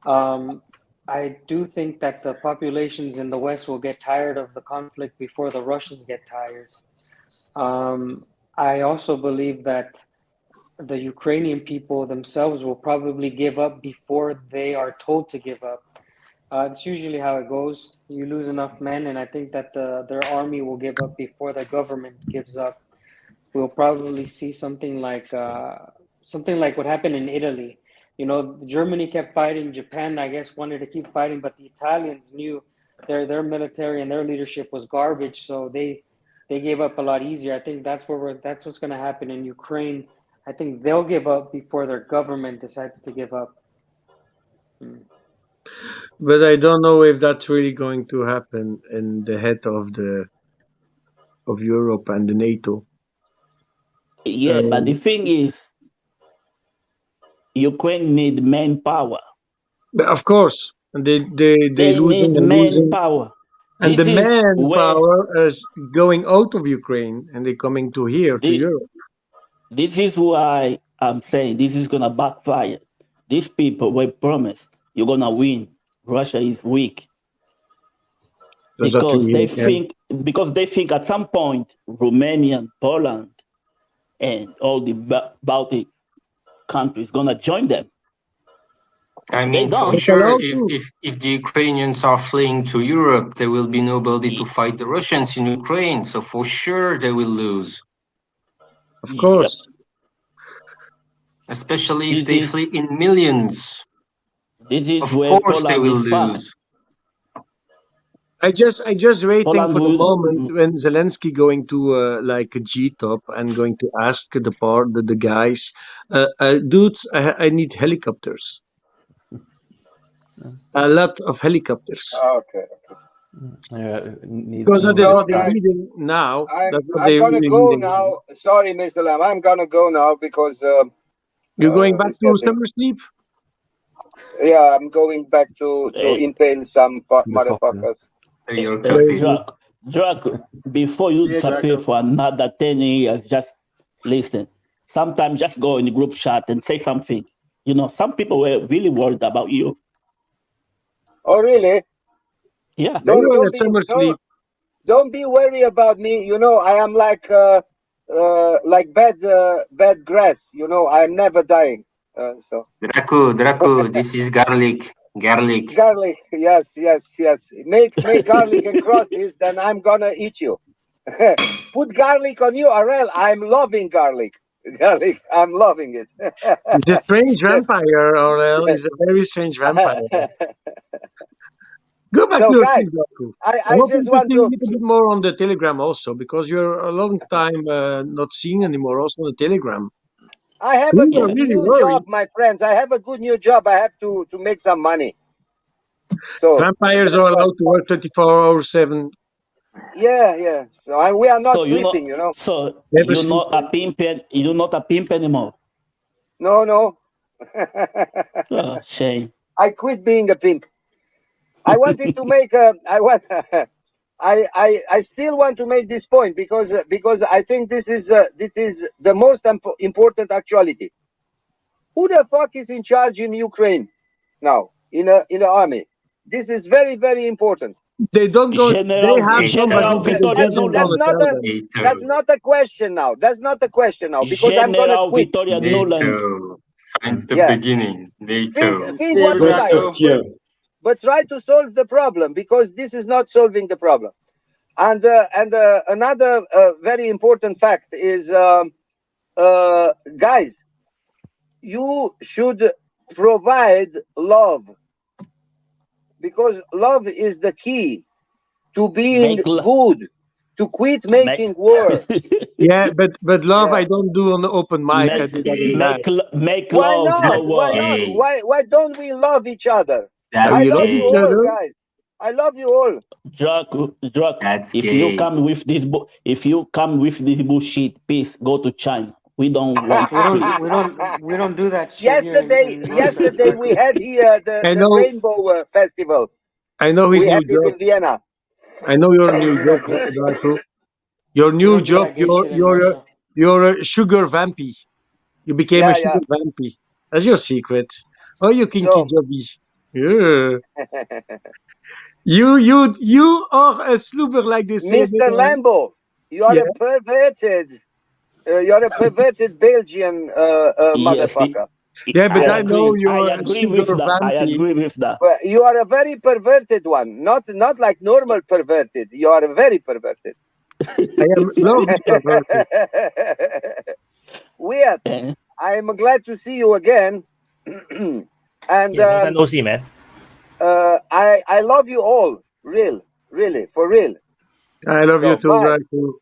I do think that the populations in the West will get tired of the conflict before the Russians get tired. I also believe that the Ukrainian people themselves will probably give up before they are told to give up. It's usually how it goes. You lose enough men, and I think that their army will give up before the government gives up. We'll probably see something like what happened in Italy. Germany kept fighting. Japan, I guess, wanted to keep fighting, but the Italians knew their military and their leadership was garbage, so they gave up a lot easier. I think that's what's going to happen in Ukraine. I think they'll give up before their government decides to give up. But I don't know if that's really going to happen in the head of Europe and the NATO. Yeah, but the thing is, Ukraine need manpower. Of course, they need manpower. And the manpower is going out of Ukraine and they're coming to here, to Europe. This is why I'm saying this is going to backfire. These people were promised you're going to win. Russia is weak. Because they think at some point Romania, Poland, and all the Baltic countries going to join them. I mean, for sure, if the Ukrainians are fleeing to Europe, there will be nobody to fight the Russians in Ukraine. So for sure, they will lose. Of course. Especially if they flee in millions. Of course, they will lose. I just waiting for the moment when Zelensky going to like a G-top and going to ask the guys, dudes, I need helicopters. A lot of helicopters. Okay. Because that's what they're needing now. I'm gonna go now. Sorry, Mr. Lam. I'm gonna go now because you're going back to summer sleep. Yeah, I'm going back to impale some motherfuckers. Drag, before you disappear for another 10 years, just listen. Sometimes just go in the group chat and say something. Some people were really worried about you. Oh, really? Yeah. Don't be worried about me. I am like bad grass. I'm never dying. Draco, this is garlic. Garlic. Yes. Make garlic across this, then I'm gonna eat you. Put garlic on you, Arel. I'm loving garlic. I'm loving it. He's a strange vampire, Aurel. He's a very strange vampire. Go back to your guys, I just want to a little bit more on the Telegram also, because you're a long time not seeing anymore. Also on the Telegram. I have a good new job, my friends. I have a good new job. I have to make some money. So vampires are allowed to work 24/7. Yeah. So we are not sleeping, So you're not a pimp. You're not a pimp anymore. No. Oh, shame. I quit being a pimp. I wanted to make I still want to make this point because I think this is the most important actuality. Who the fuck is in charge in Ukraine now in the army? This is very, very important. They don't go. They have somebody. That's not a question now. That's not a question now because I'm gonna quit. NATO. Since the beginning, NATO. Think what you like. But try to solve the problem because this is not solving the problem. And another very important fact is, guys, you should provide love, because love is the key to being good, to quit making war. Yeah, but love Yeah. I don't do on the open mic. I do that in live. Make Why love, not? no Why war. not? Why don't we love each other? That's I we love love you each all, other. guys. I love you all. Druck, That's if gay. you come with this if you come with this bullshit, please go to China. We don't want We don't do that shit here in Russia. Yesterday we had here I the know Rainbow Festival. I know his We new had it job. in Vienna. I know your new job, Draco. Your We new don't do job, that gay shit in Russia. you're a sugar vampy. You became a sugar vampy. That's your secret. Oh, you kinky So, jobby. Yeah. You are a sloober like they say. Mr. Lambo, you are Yeah. a perverted. You're a perverted Belgian motherfucker. Yeah, but I know I you're a agree sugar with that. I vampy. agree with that. Well, you are a very perverted one, not like normal perverted. You are a very perverted. I am lovely perverted. Weird. I'm glad to see you again. And long time no see, man. I love you all, really, for real. I love you too, bye. Draco.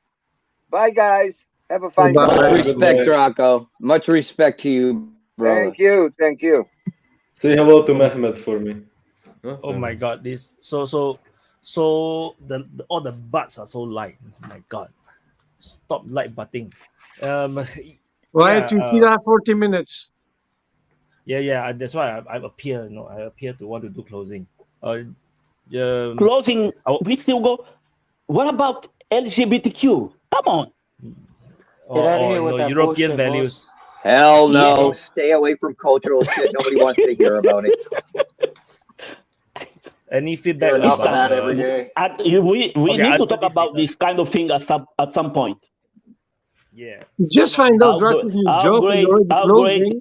Bye, guys. Have a fine Bye. time. Much respect, Draco. Much respect to you, brother. Thank you. Say hello to Mehmet for me. Oh my god, this so the all the butts are so light. Oh my god, stop light butting. Why Yeah, don't you see that 40 minutes? yeah. That's why I appear. I appear to want to do closing. Closing. We still go. What about LGBTQ? Come on. Get out of here with that European bullshit, values. boss. Hell no. Stay away from cultural shit. Nobody wants to hear about it. Any feedback? Hear enough of that every day. We need to talk about this kind of thing at some point. Yeah. Just find out Draco's new job and you're already How closing.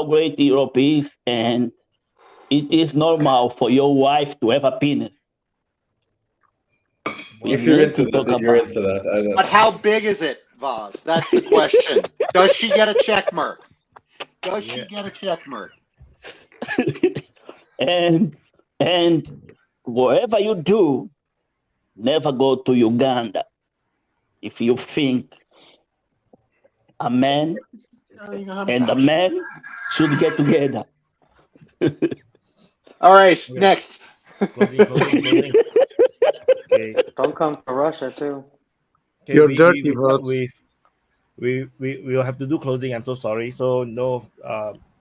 great Europe is, and it is normal for your wife to have a penis. If you're into that, I don't. But how big is it, Vaz? That's the question. Does she get a check mark? Does she get a check mark? And whatever you do, never go to Uganda if you think a man and a man should get together. All right, next. Closing. Okay. Don't come to Russia too. Okay, You're we dirty, start boss. we will have to do closing. I'm so sorry. So no,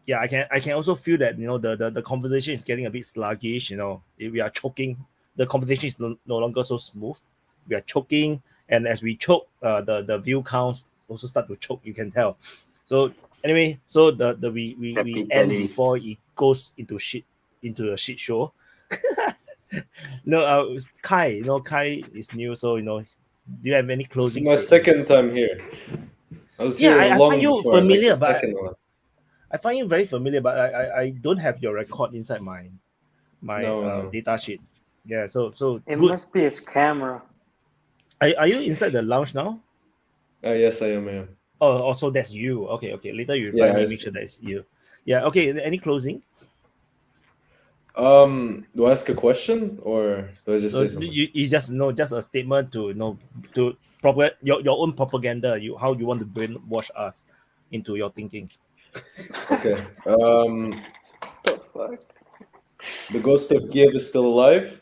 yeah, I can also feel that the conversation is getting a bit sluggish. We are choking. The conversation is no longer so smooth. We are choking, and as we choke, the view counts also start to choke. You can tell. So anyway, so we end before it goes into a shit show. No, Kai. Kai is new, so do you have any closing? This is my second time here. I was here I long find you before, familiar, like the but second one. I find you very familiar, but I don't have your record inside my No. data sheet. Yeah, so It good. must be his camera. Are you inside the lounge now? Yes, I am. Oh, also that's you. Okay. Later you reply me, make sure that it's you. Yeah. Okay. Any closing? Do I ask a question or do I just say something? You just just a statement to to your own propaganda. How you want to brainwash us into your thinking. Okay. The ghost of Kiev is still alive,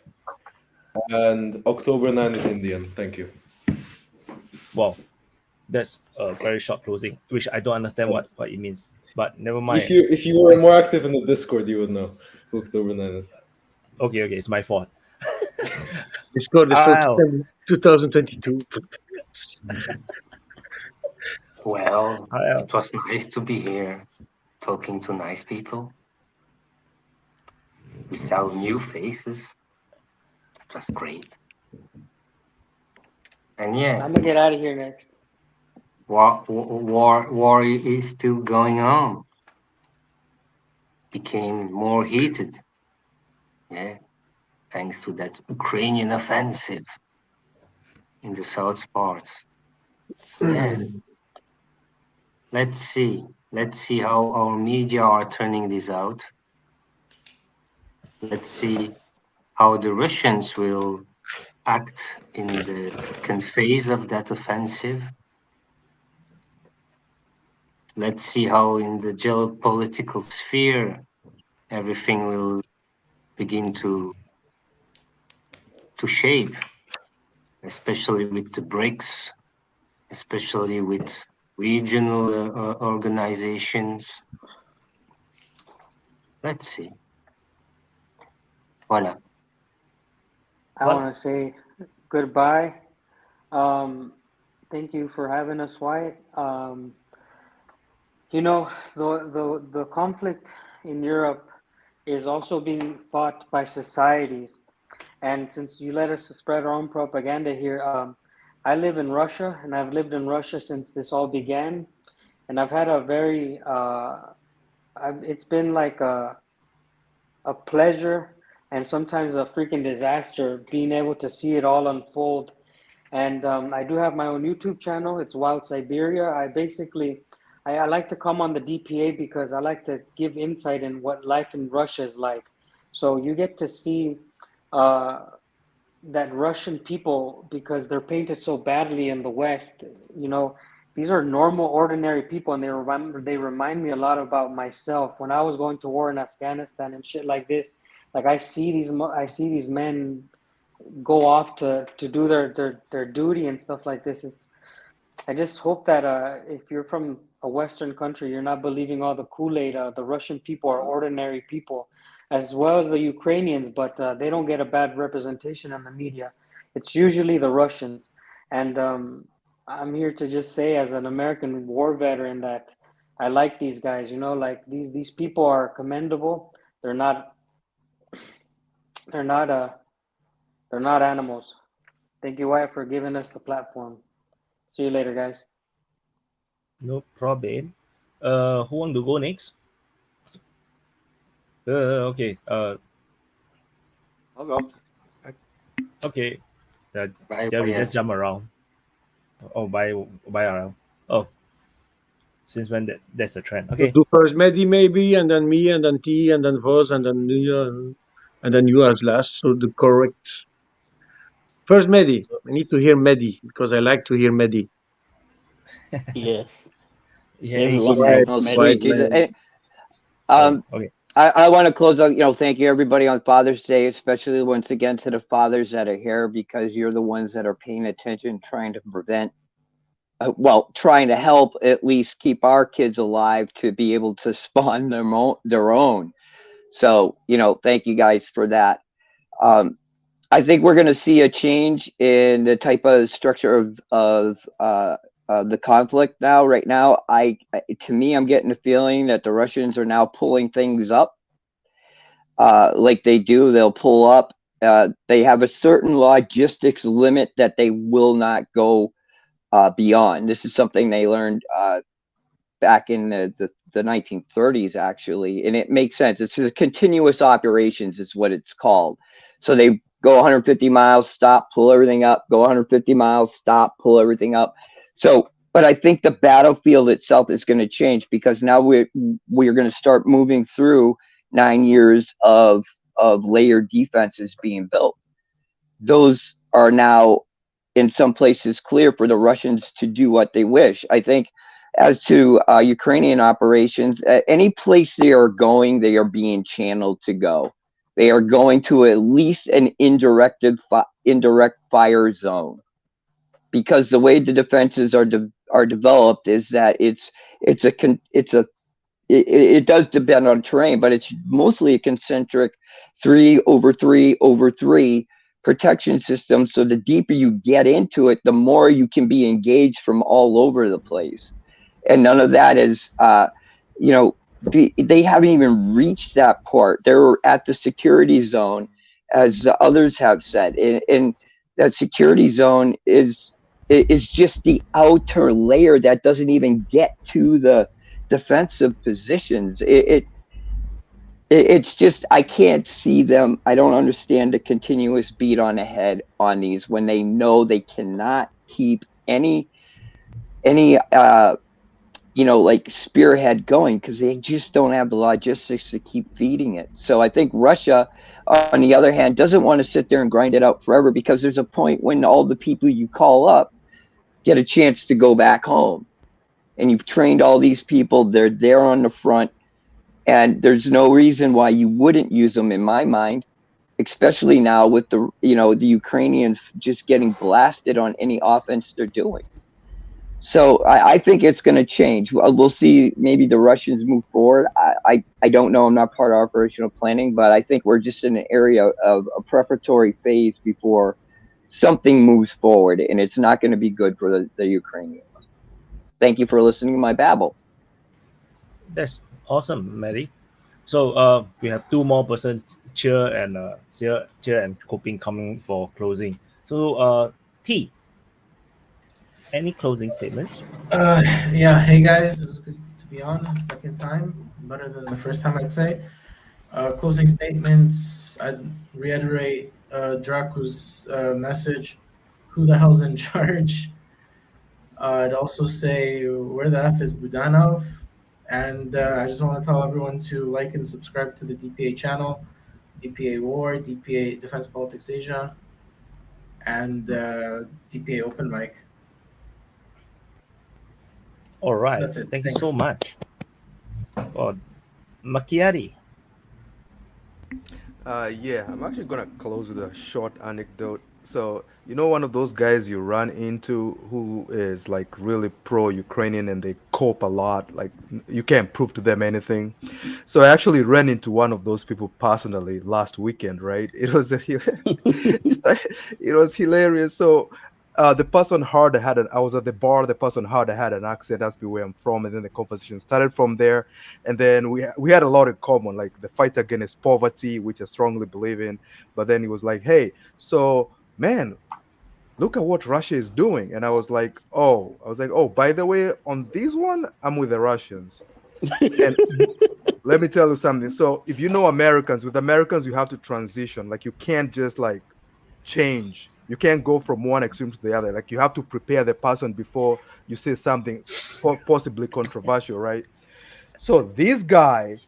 and October 9 is Indian. Thank you. Wow, that's a very short closing, which I don't understand what it means. But never mind. If you were more active in the Discord, you would know who October 9 is. Okay, it's my fault. Discord is 2022. Well, it was nice to be here, talking to nice people. We saw new faces. It was great. And yeah, I'm gonna get out of here next. War is still going on. Became more heated. Yeah, thanks to that Ukrainian offensive. in the south parts. So yeah, let's see how our media are turning this out. Let's see how the Russians will act in the second phase of that offensive. Let's see how in the geopolitical sphere everything will begin to shape, especially with the BRICS, especially with regional organizations. Let's see. Voilà. I want to say goodbye. Thank you for having us, Wyatt. You know, the conflict in Europe is also being fought by societies. And since you let us spread our own propaganda here, I live in Russia, and I've lived in Russia since this all began. And I've had a very, it's been like a pleasure and sometimes a freaking disaster being able to see it all unfold. And I do have my own YouTube channel. It's Wild Siberia. I like to come on the DPA because I like to give insight in what life in Russia is like. So you get to see that Russian people, because they're painted so badly in the West, you know, these are normal, ordinary people, and they remind me a lot about myself when I was going to war in Afghanistan and shit like this. Like I see these men go off to do their duty and stuff like this. I just hope that if you're from a Western country, you're not believing all the Kool-Aid. The Russian people are ordinary people, as well as the Ukrainians, but they don't get a bad representation in the media. It's usually the Russians. And I'm here to just say, as an American war veteran, that I like these guys. You know, like these people are commendable. They're not animals. Thank you, Wyatt, for giving us the platform. See you later, guys. No problem. Who want to go next? Okay. I'll go. Okay. Bye, Yeah, we Wyatt. just jump around. Oh, bye around. Oh, since when that's a trend? Okay. Do first Mehdi maybe, and then me, and then T, and then Voz, and then you as last. So the correct. First Mehdi. I need to hear Mehdi because I like to hear Mehdi. Yes. Yeah, Everyone he's- Oh, knows sweet Mehdi. Jesus. okay. I want to close out, thank you everybody on Father's Day, especially once again to the fathers that are here, because you're the ones that are paying attention, trying to prevent, trying to help at least keep our kids alive to be able to spawn their own. So, thank you guys for that. I think we're going to see a change in the type of structure of the conflict now. Right now, to me, I'm getting the feeling that the Russians are now pulling things up, like they do. They'll pull up. They have a certain logistics limit that they will not go beyond. This is something they learned back in the 1930s, actually, and it makes sense. It's a continuous operations, is what it's called. So they go 150 miles, stop, pull everything up, go 150 miles, stop, pull everything up. So, but I think the battlefield itself is going to change, because now we're going to start moving through 9 years of layered defenses being built. Those are now in some places clear for the Russians to do what they wish. I think as to Ukrainian operations, any place they are going, they are being channeled to go. They are going to at least an indirect fire zone, because the way the defenses are developed is that it does depend on terrain, but it's mostly a concentric 3/3/3 protection system. So the deeper you get into it, the more you can be engaged from all over the place. And none of that is, they haven't even reached that part. They're at the security zone, as others have said. And that security zone is just the outer layer that doesn't even get to the defensive positions. It it's just I can't see them. I don't understand the continuous beat on the head on these when they know they cannot keep any like spearhead going because they just don't have the logistics to keep feeding it. So I think Russia, on the other hand, doesn't want to sit there and grind it out forever because there's a point when all the people you call up get a chance to go back home. And you've trained all these people, they're there on the front, and there's no reason why you wouldn't use them in my mind, especially now with the Ukrainians just getting blasted on any offense they're doing. So I think it's going to change. We'll see. Maybe the Russians move forward. I don't know. I'm not part of operational planning, but I think we're just in an area of a preparatory phase before something moves forward, and it's not going to be good for the Ukrainians. Thank you for listening to my babble. That's awesome, Maddie. So we have two more persons, cheer and Coping, coming for closing. So T, any closing statements? Yeah. Hey guys, it was good to be on. Second time, better than the first time, I'd say. Closing statements. I'd reiterate Draku's message. Who the hell's in charge? I'd also say, where the F is Budanov? And I just want to tell everyone to like and subscribe to the DPA channel, DPA War, DPA Defense Politics Asia, and DPA Open Mic. All right. That's it. Thank Thanks. you so much. Macchiari. Yeah, I'm actually gonna close with a short anecdote. So, one of those guys you run into who is like really pro-Ukrainian and they cope a lot, like you can't prove to them anything. So I actually ran into one of those people personally last weekend, right? It was it was hilarious. So the person heard I was at the bar, the person heard I had an accent, asked me where I'm from, and then the conversation started from there. And then we had a lot in common, like the fight against poverty, which I strongly believe in. But then he was like, hey, so man, look at what Russia is doing. And I was like, oh, by the way, on this one, I'm with the Russians. And let me tell you something. So if you know Americans, with Americans, you have to transition. Like you can't just like change. You can't go from one extreme to the other. Like you have to prepare the person before you say something possibly controversial, right? So this guy,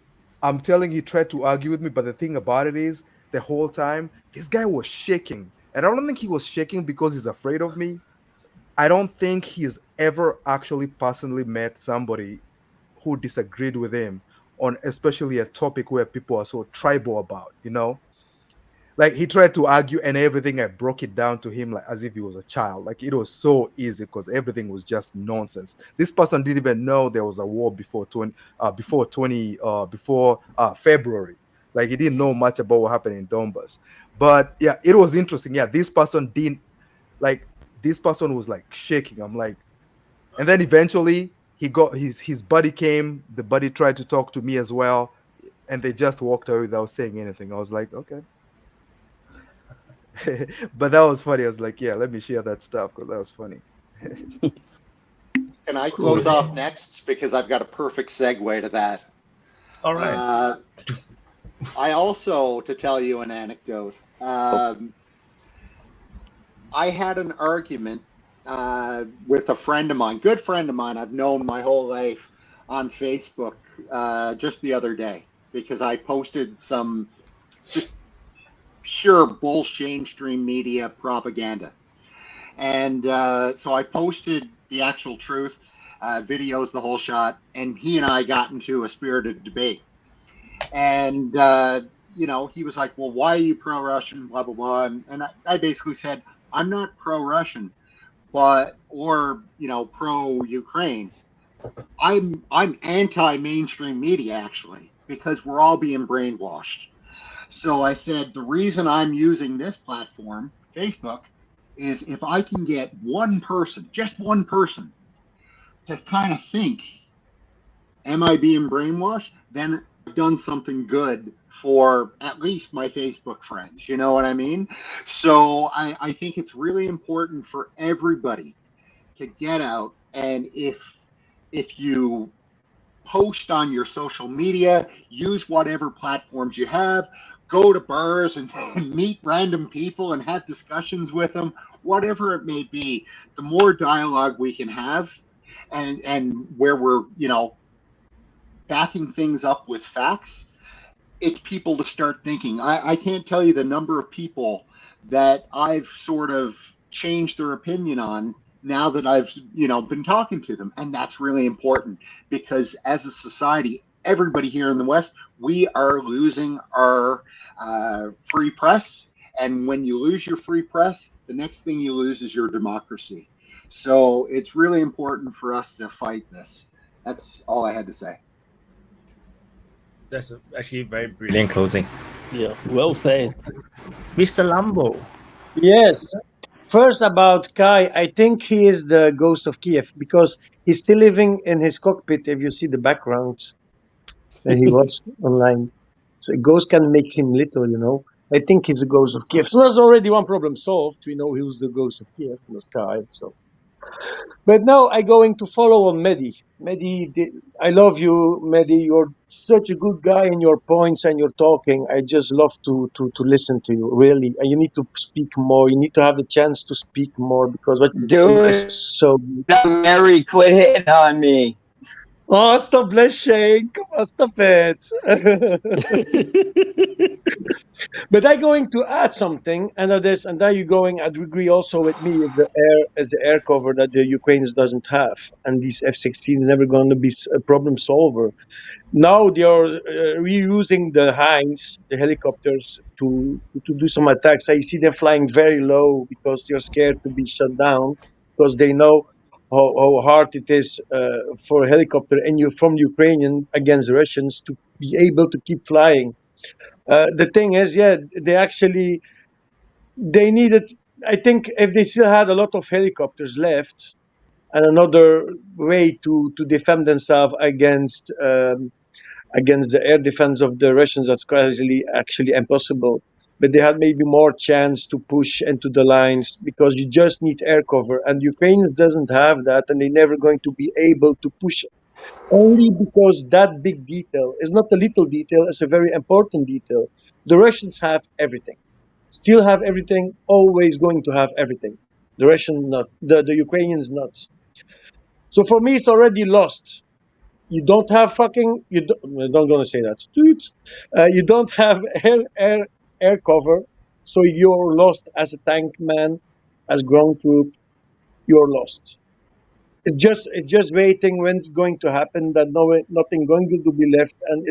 I'm telling you, tried to argue with me, but the thing about it is, the whole time, this guy was shaking. And I don't think he was shaking because he's afraid of me. I don't think he's ever actually personally met somebody who disagreed with him on especially a topic where people are so tribal about, Like he tried to argue and everything, I broke it down to him like as if he was a child. Like it was so easy because everything was just nonsense. This person didn't even know there was a war before February. Like he didn't know much about what happened in Donbass. But yeah, it was interesting. Yeah, this person was like shaking. I'm like, and then eventually he got his buddy came, the buddy tried to talk to me as well, and they just walked away without saying anything. I was like, okay. But that was funny. I was like, yeah, let me share that stuff because that was funny. Can I close off next? Because I've got a perfect segue to that. All right. I also, to tell you an anecdote, I had an argument with a friend of mine, good friend of mine I've known my whole life, on Facebook just the other day because I posted some just pure bullshit mainstream media propaganda. And so I posted the actual truth, videos, the whole shot, and he and I got into a spirited debate. And, he was like, well, why are you pro-Russian, blah, blah, blah. And I basically said, I'm not pro-Russian, or pro-Ukraine. I'm anti-mainstream media, actually, because we're all being brainwashed. So I said, the reason I'm using this platform, Facebook, is if I can get one person, just one person, to kind of think, am I being brainwashed? Then I've done something good for at least my Facebook friends. You know what I mean? So I think it's really important for everybody to get out. And if you post on your social media, use whatever platforms you have, go to bars and meet random people and have discussions with them, whatever it may be. The more dialogue we can have, and where we're, backing things up with facts, it's people to start thinking. I can't tell you the number of people that I've sort of changed their opinion on now that I've been talking to them, and that's really important, because as a society, everybody here in the West, we are losing our free press, and when you lose your free press, the next thing you lose is your democracy. So it's really important for us to fight this. That's all I had to say. That's actually very brilliant closing. Yeah, well said. Mr. Lambo. Yes. First about Kai, I think he is the ghost of Kiev because he's still living in his cockpit. If you see the background that he was online, so a ghost can make him little. I think he's the ghost of Kiev. So that's already one problem solved. We know who's the ghost of Kiev in the sky. So, but now I'm going to follow on Mehdi. Mehdi, I love you, Mehdi. You're such a good guy in your points and your talking. I just love to listen to you, really. And you need to speak more. You need to have the chance to speak more because what you Do say it. is so good. Now, Mary, quit hitting on me. Oh, stop blushing. Come on, stop it. But I'm going to add something, and then you're going, I'd agree also with me, as the air cover that the Ukrainians doesn't have, and these F-16 is never going to be a problem solver. Now they are reusing the Heinz, the helicopters, to do some attacks. I see them flying very low because they're scared to be shut down because they know how hard it is for a helicopter and from Ukrainian against the Russians to be able to keep flying. The thing is, they needed. I think if they still had a lot of helicopters left and another way to defend themselves against the air defense of the Russians, that's actually impossible. But they had maybe more chance to push into the lines because you just need air cover, and Ukrainians doesn't have that, and they're never going to be able to push it. Only because that big detail is not a little detail, it's a very important detail. The Russians have everything, still have everything, always going to have everything. The Russian not, the Ukrainians not. So for me, it's already lost. You don't have I'm not gonna say that. You don't have air cover, so you're lost as a tank man, as ground troop. You're lost. It's just waiting when it's going to happen. That nothing going to be left, and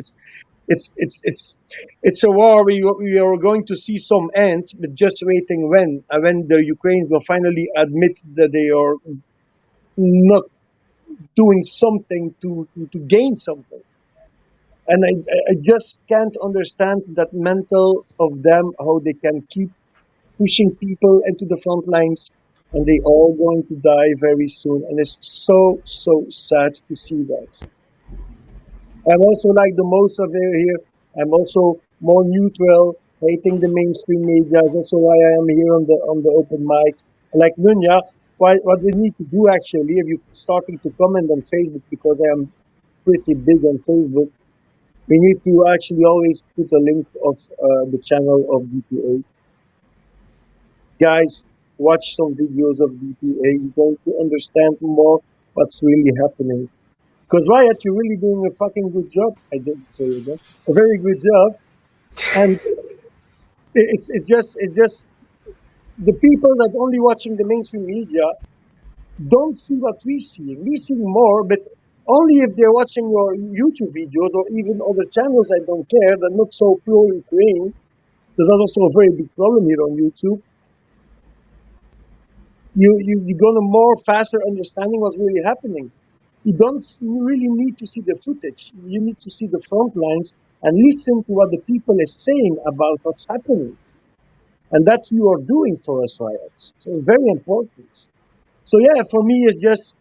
it's a war. We are going to see some end, but just waiting when the Ukrainians will finally admit that they are not doing something to gain something. And I just can't understand that mental of them, how they can keep pushing people into the front lines and they all going to die very soon. And it's so sad to see that. I'm also like the most of it here. I'm also more neutral, hating the mainstream media. That's also why I am here on the open mic. Like Nunya, what we need to do actually, if you're starting to comment on Facebook, because I am pretty big on Facebook, we need to actually always put a link of the channel of DPA. Guys, watch some videos of DPA. You're going to understand more what's really happening. Because Riot, you're really doing a fucking good job. I didn't say it again. A very good job. And it's just the people that only watching the mainstream media don't see what we see. We see more, but only if they're watching your YouTube videos or even other channels. I don't care. They're not so pro-Ukraine. There's also a very big problem here on YouTube. You're gonna more faster understanding what's really happening. You don't really need to see the footage. You need to see the front lines and listen to what the people are saying about what's happening. And that you are doing for us, riots. So it's very important. So yeah, for me, it's just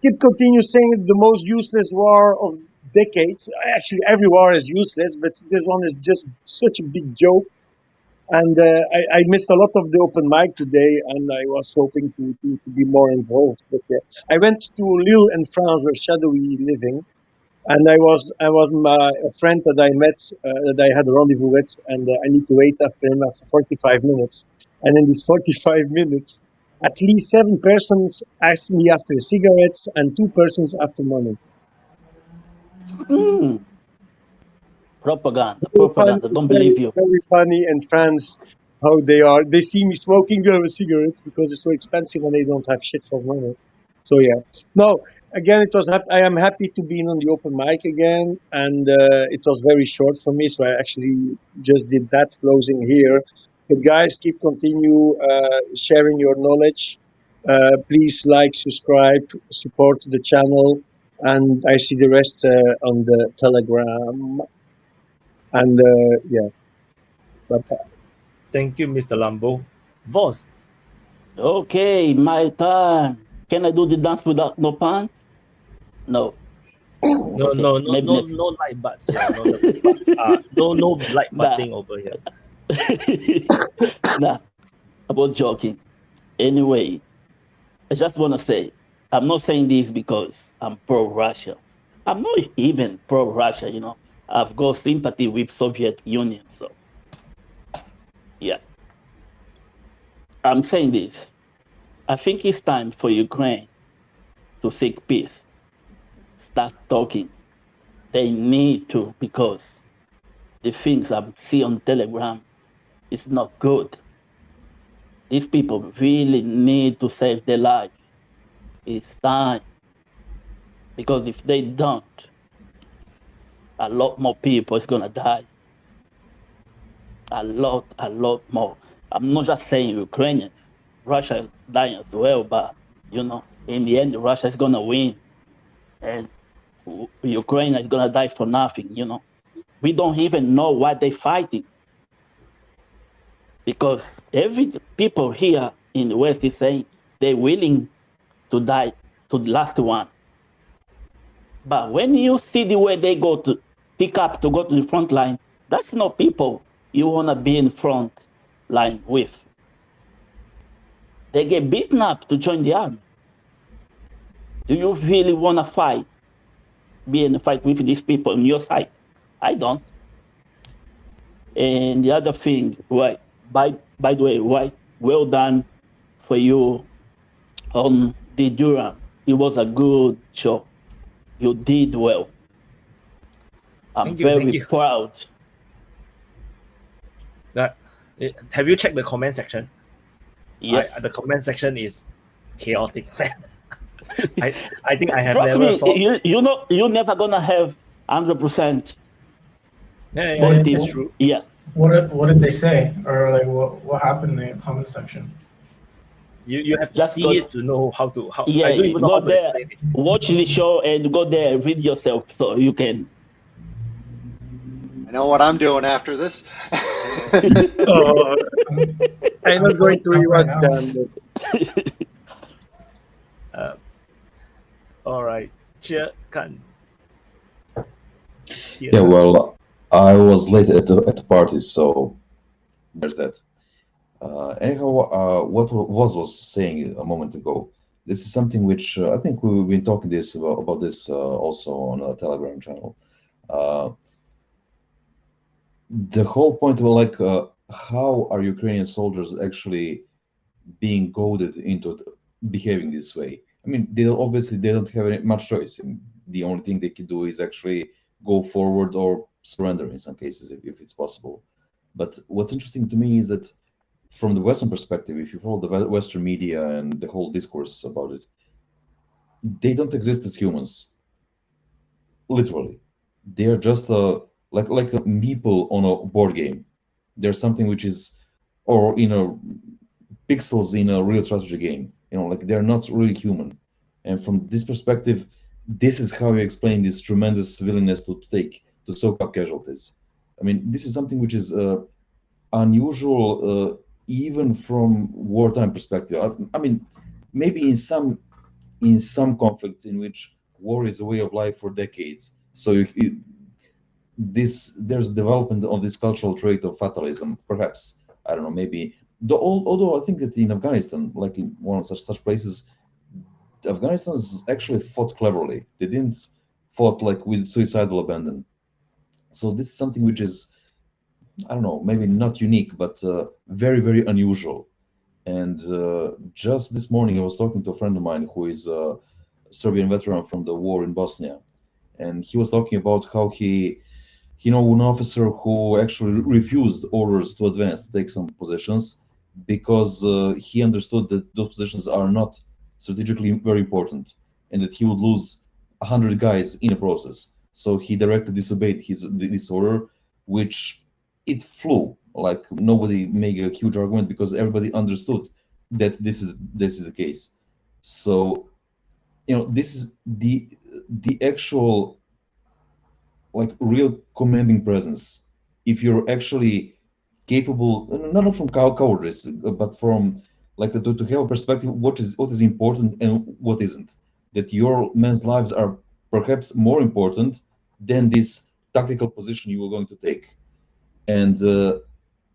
keep continue saying the most useless war of decades. Actually, every war is useless, but this one is just such a big joke. And I missed a lot of the open mic today, and I was hoping to be more involved. But I went to Lille in France, where Shadowy is living, And I was a friend that I met, that I had a rendezvous with, and I need to wait after him for 45 minutes. And in these 45 minutes, at least 7 persons asked me after cigarettes and 2 persons after money. Propaganda, Very funny, propaganda. Don't believe you. very funny in France how they are. They see me smoking a cigarette because it's so expensive and they don't have shit for money. So yeah. No, again, it was. I am happy to be on the open mic again, and it was very short for me, so I actually just did that closing here. But guys, keep continue sharing your knowledge. Please like, subscribe, support the channel, and I see the rest on the Telegram. And yeah. Bye-bye. Thank you, Mr. Lambo. Voss. Okay, my turn. Can I do the dance without no pants? No. No, Okay, no, no, maybe no, next. no light butts. Yeah, no light butts. No light Nah. butting over here. Nah, about joking. Anyway, I just want to say, I'm not saying this because I'm pro-Russia. I'm not even pro-Russia, you know. I've got sympathy with Soviet Union, so yeah. I'm saying this. I think it's time for Ukraine to seek peace. Start talking. They need to, because the things I see on Telegram is not good. These people really need to save their life. It's time. Because if they don't, a lot more people is gonna die. A lot more. I'm not just saying Ukrainians. Russia is dying as well, but you know, in the end, Russia is gonna win, and Ukraine is gonna die for nothing. You know, we don't even know why they're fighting, because every people here in the West is saying they're willing to die to the last one. But when you see the way they go to pick up to go to the front line, that's not people you wanna be in front line with. They get beaten up to join the army. Do you really want to fight, be in a fight with these people on your side? I don't. And the other thing, right, by the way, right, well done for you on the Durham. It was a good show. You did well. I'm very proud. Have you checked the comment section? Yes. The comment section is chaotic. I think I have Trust never me, saw. you're never gonna have 100%. Yeah, that's true. Yeah. What did they say, or like what happened in the comment section? You have to Just see go- it to know how to. Yeah, I don't even know go how to there, explain it. watch the show, and go there, read yourself, so you can. I know what I'm doing after this. Oh, I'm not going to rewatch them. All right, Kan. Yeah, well, I was late at the party, so there's that. Anyhow, what was saying a moment ago, this is something which I think we've been talking about this also on a Telegram channel. The whole point of like how are Ukrainian soldiers actually being goaded into behaving this way? I mean, they don't have much choice. And the only thing they can do is actually go forward or surrender in some cases if it's possible. But what's interesting to me is that from the Western perspective, if you follow the Western media and the whole discourse about it, they don't exist as humans. Literally, they are just like a meeple on a board game. There's something which is, or pixels in a real strategy game. Like they're not really human. And from this perspective, this is how you explain this tremendous willingness to soak up casualties. I mean, this is something which is unusual even from wartime perspective. I mean, maybe in some conflicts in which war is a way of life for decades. So there's development of this cultural trait of fatalism, perhaps. I don't know, maybe. Although I think that in Afghanistan, like in one of such places, Afghanistan actually fought cleverly. They didn't fought like with suicidal abandon. So this is something which is, I don't know, maybe not unique, but very, very unusual. And just this morning, I was talking to a friend of mine who is a Serbian veteran from the war in Bosnia, and he was talking about how he know an officer who actually refused orders to advance to take some positions because he understood that those positions are not strategically very important and that he would lose 100 guys in a process. So he directly disobeyed this order, which it flew. Like nobody made a huge argument because everybody understood that this is the case. So, this is the actual like real commanding presence. If you're actually capable, not from cowardice, but from like to have a perspective what is important and what isn't. That your men's lives are perhaps more important than this tactical position you are going to take. And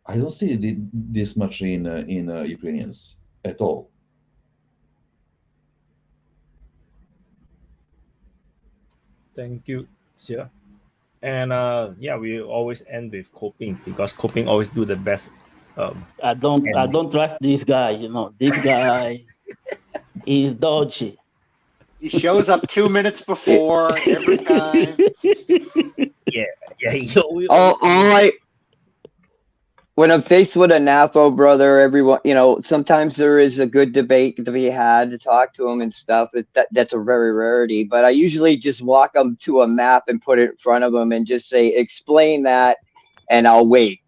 I don't see this much in Ukrainians at all. Thank you, Sia. And yeah, we always end with coping because coping always do the best. I don't trust this guy. This guy is dodgy. He shows up 2 minutes before every time. Yeah. When I'm faced with a NAFO brother, everyone, sometimes there is a good debate to be had to talk to him and stuff. That's a very rarity. But I usually just walk them to a map and put it in front of them and just say, explain that, and I'll wait.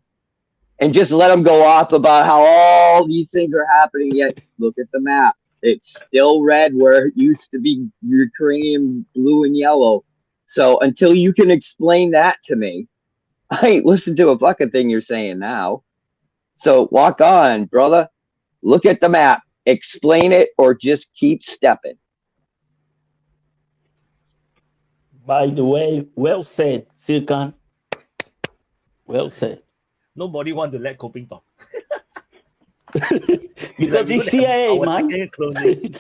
And just let them go off about how all these things are happening. Yet, look at the map. It's still red where it used to be Ukrainian blue and yellow. So until you can explain that to me, I ain't listened to a fucking thing you're saying now. So walk on, brother. Look at the map. Explain it or just keep stepping. By the way, well said, Silkan. Well said. Nobody want to let coping talk. Because he's CIA, man.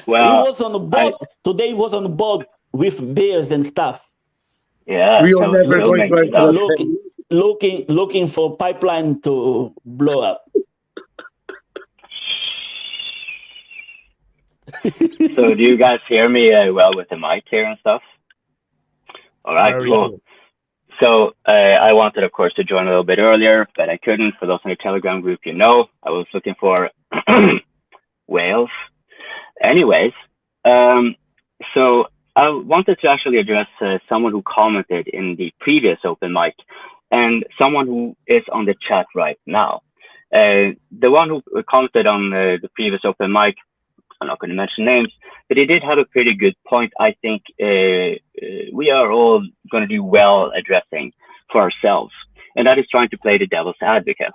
Well, he was on the boat. Today he was on the boat with beers and stuff. Yeah. We are never going to enter that. Looking for pipeline to blow up. So do you guys hear me well with the mic here and stuff? All right, cool. So I wanted, of course, to join a little bit earlier, but I couldn't. For those in the Telegram group, I was looking for whales. Anyways, so I wanted to actually address someone who commented in the previous open mic and someone who is on the chat right now. The one who commented on the previous open mic, I'm not going to mention names, but he did have a pretty good point. I think we are all going to do well addressing for ourselves, and that is trying to play the devil's advocate.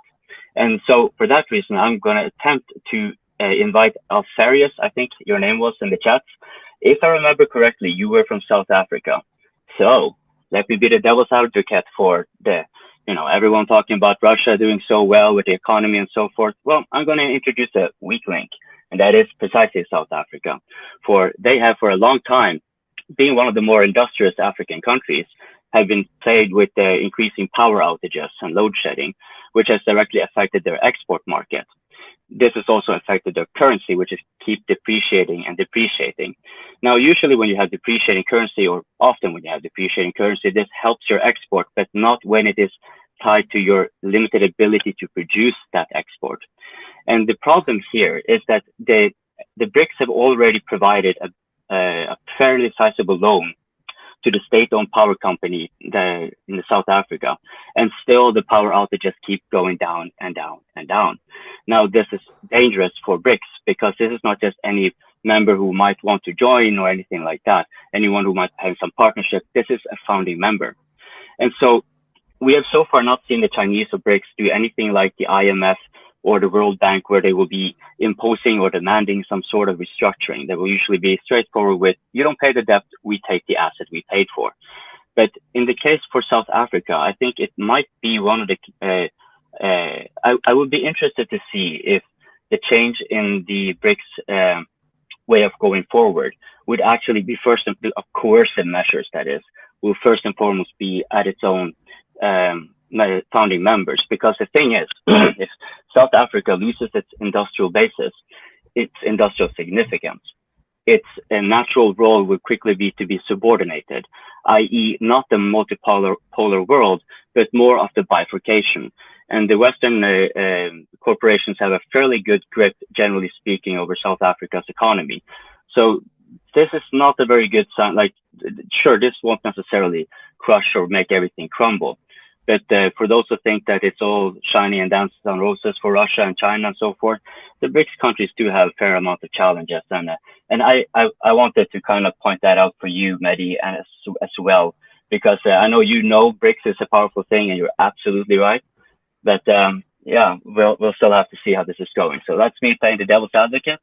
And so for that reason, I'm going to attempt to invite Alfarius, I think your name was in the chat. If I remember correctly, you were from South Africa. So let me be the devil's advocate for everyone talking about Russia doing so well with the economy and so forth. Well, I'm going to introduce a weak link, and that is precisely South Africa. For they have for a long time, being one of the more industrious African countries, have been plagued with increasing power outages and load shedding, which has directly affected their export market. This has also affected their currency, which is keep depreciating and depreciating. Now, usually when you have depreciating currency, or often when you have depreciating currency, this helps your export, but not when it is tied to your limited ability to produce that export. And the problem here is that the BRICS have already provided a fairly sizable loan to the state-owned power company in South Africa, and still the power outages keep going down and down and down. Now, this is dangerous for BRICS because this is not just any member who might want to join or anything like that, anyone who might have some partnership. This is a founding member. And so we have so far not seen the Chinese or BRICS do anything like the IMF or the World Bank, where they will be imposing or demanding some sort of restructuring. They will usually be straightforward with, you don't pay the debt, we take the asset we paid for. But in the case for South Africa, I think it might be one of the, I would be interested to see if the change in the BRICS way of going forward would actually be first of coercive measures, that is, will first and foremost be at its own founding members. Because the thing is, if South Africa loses its industrial basis, its industrial significance, its natural role would quickly be to be subordinated, i.e. not the multipolar world, but more of the bifurcation. And the Western corporations have a fairly good grip, generally speaking, over South Africa's economy. So this is not a very good sign. Like, sure, this won't necessarily crush or make everything crumble. But for those who think that it's all shiny and dances on roses for Russia and China and so forth, the BRICS countries do have a fair amount of challenges. And I wanted to kind of point that out for you, Mehdi, and as well, because I know BRICS is a powerful thing, and you're absolutely right. But yeah, we'll still have to see how this is going. So that's me playing the devil's advocate.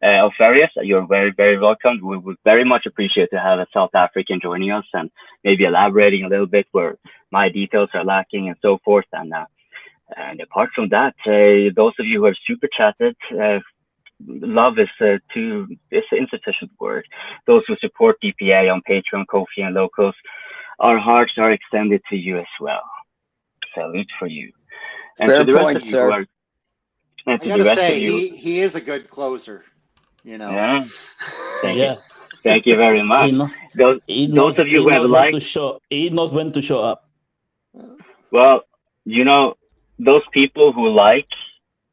Alfarius, you're very, very welcome. We would very much appreciate to have a South African joining us and maybe elaborating a little bit where my details are lacking and so forth. And apart from that, those of you who have super chatted, love is it's an insufficient word. Those who support DPA on Patreon, Ko-fi, and Locals, our hearts are extended to you as well. Salute for you. And Fair to the rest point, of you sir. who are, and I to the gotta rest say, of you, he is a good closer. You know. yeah, thank Yeah. you, thank you very much. Those of you who have liked, he knows when to show up. well, those people who like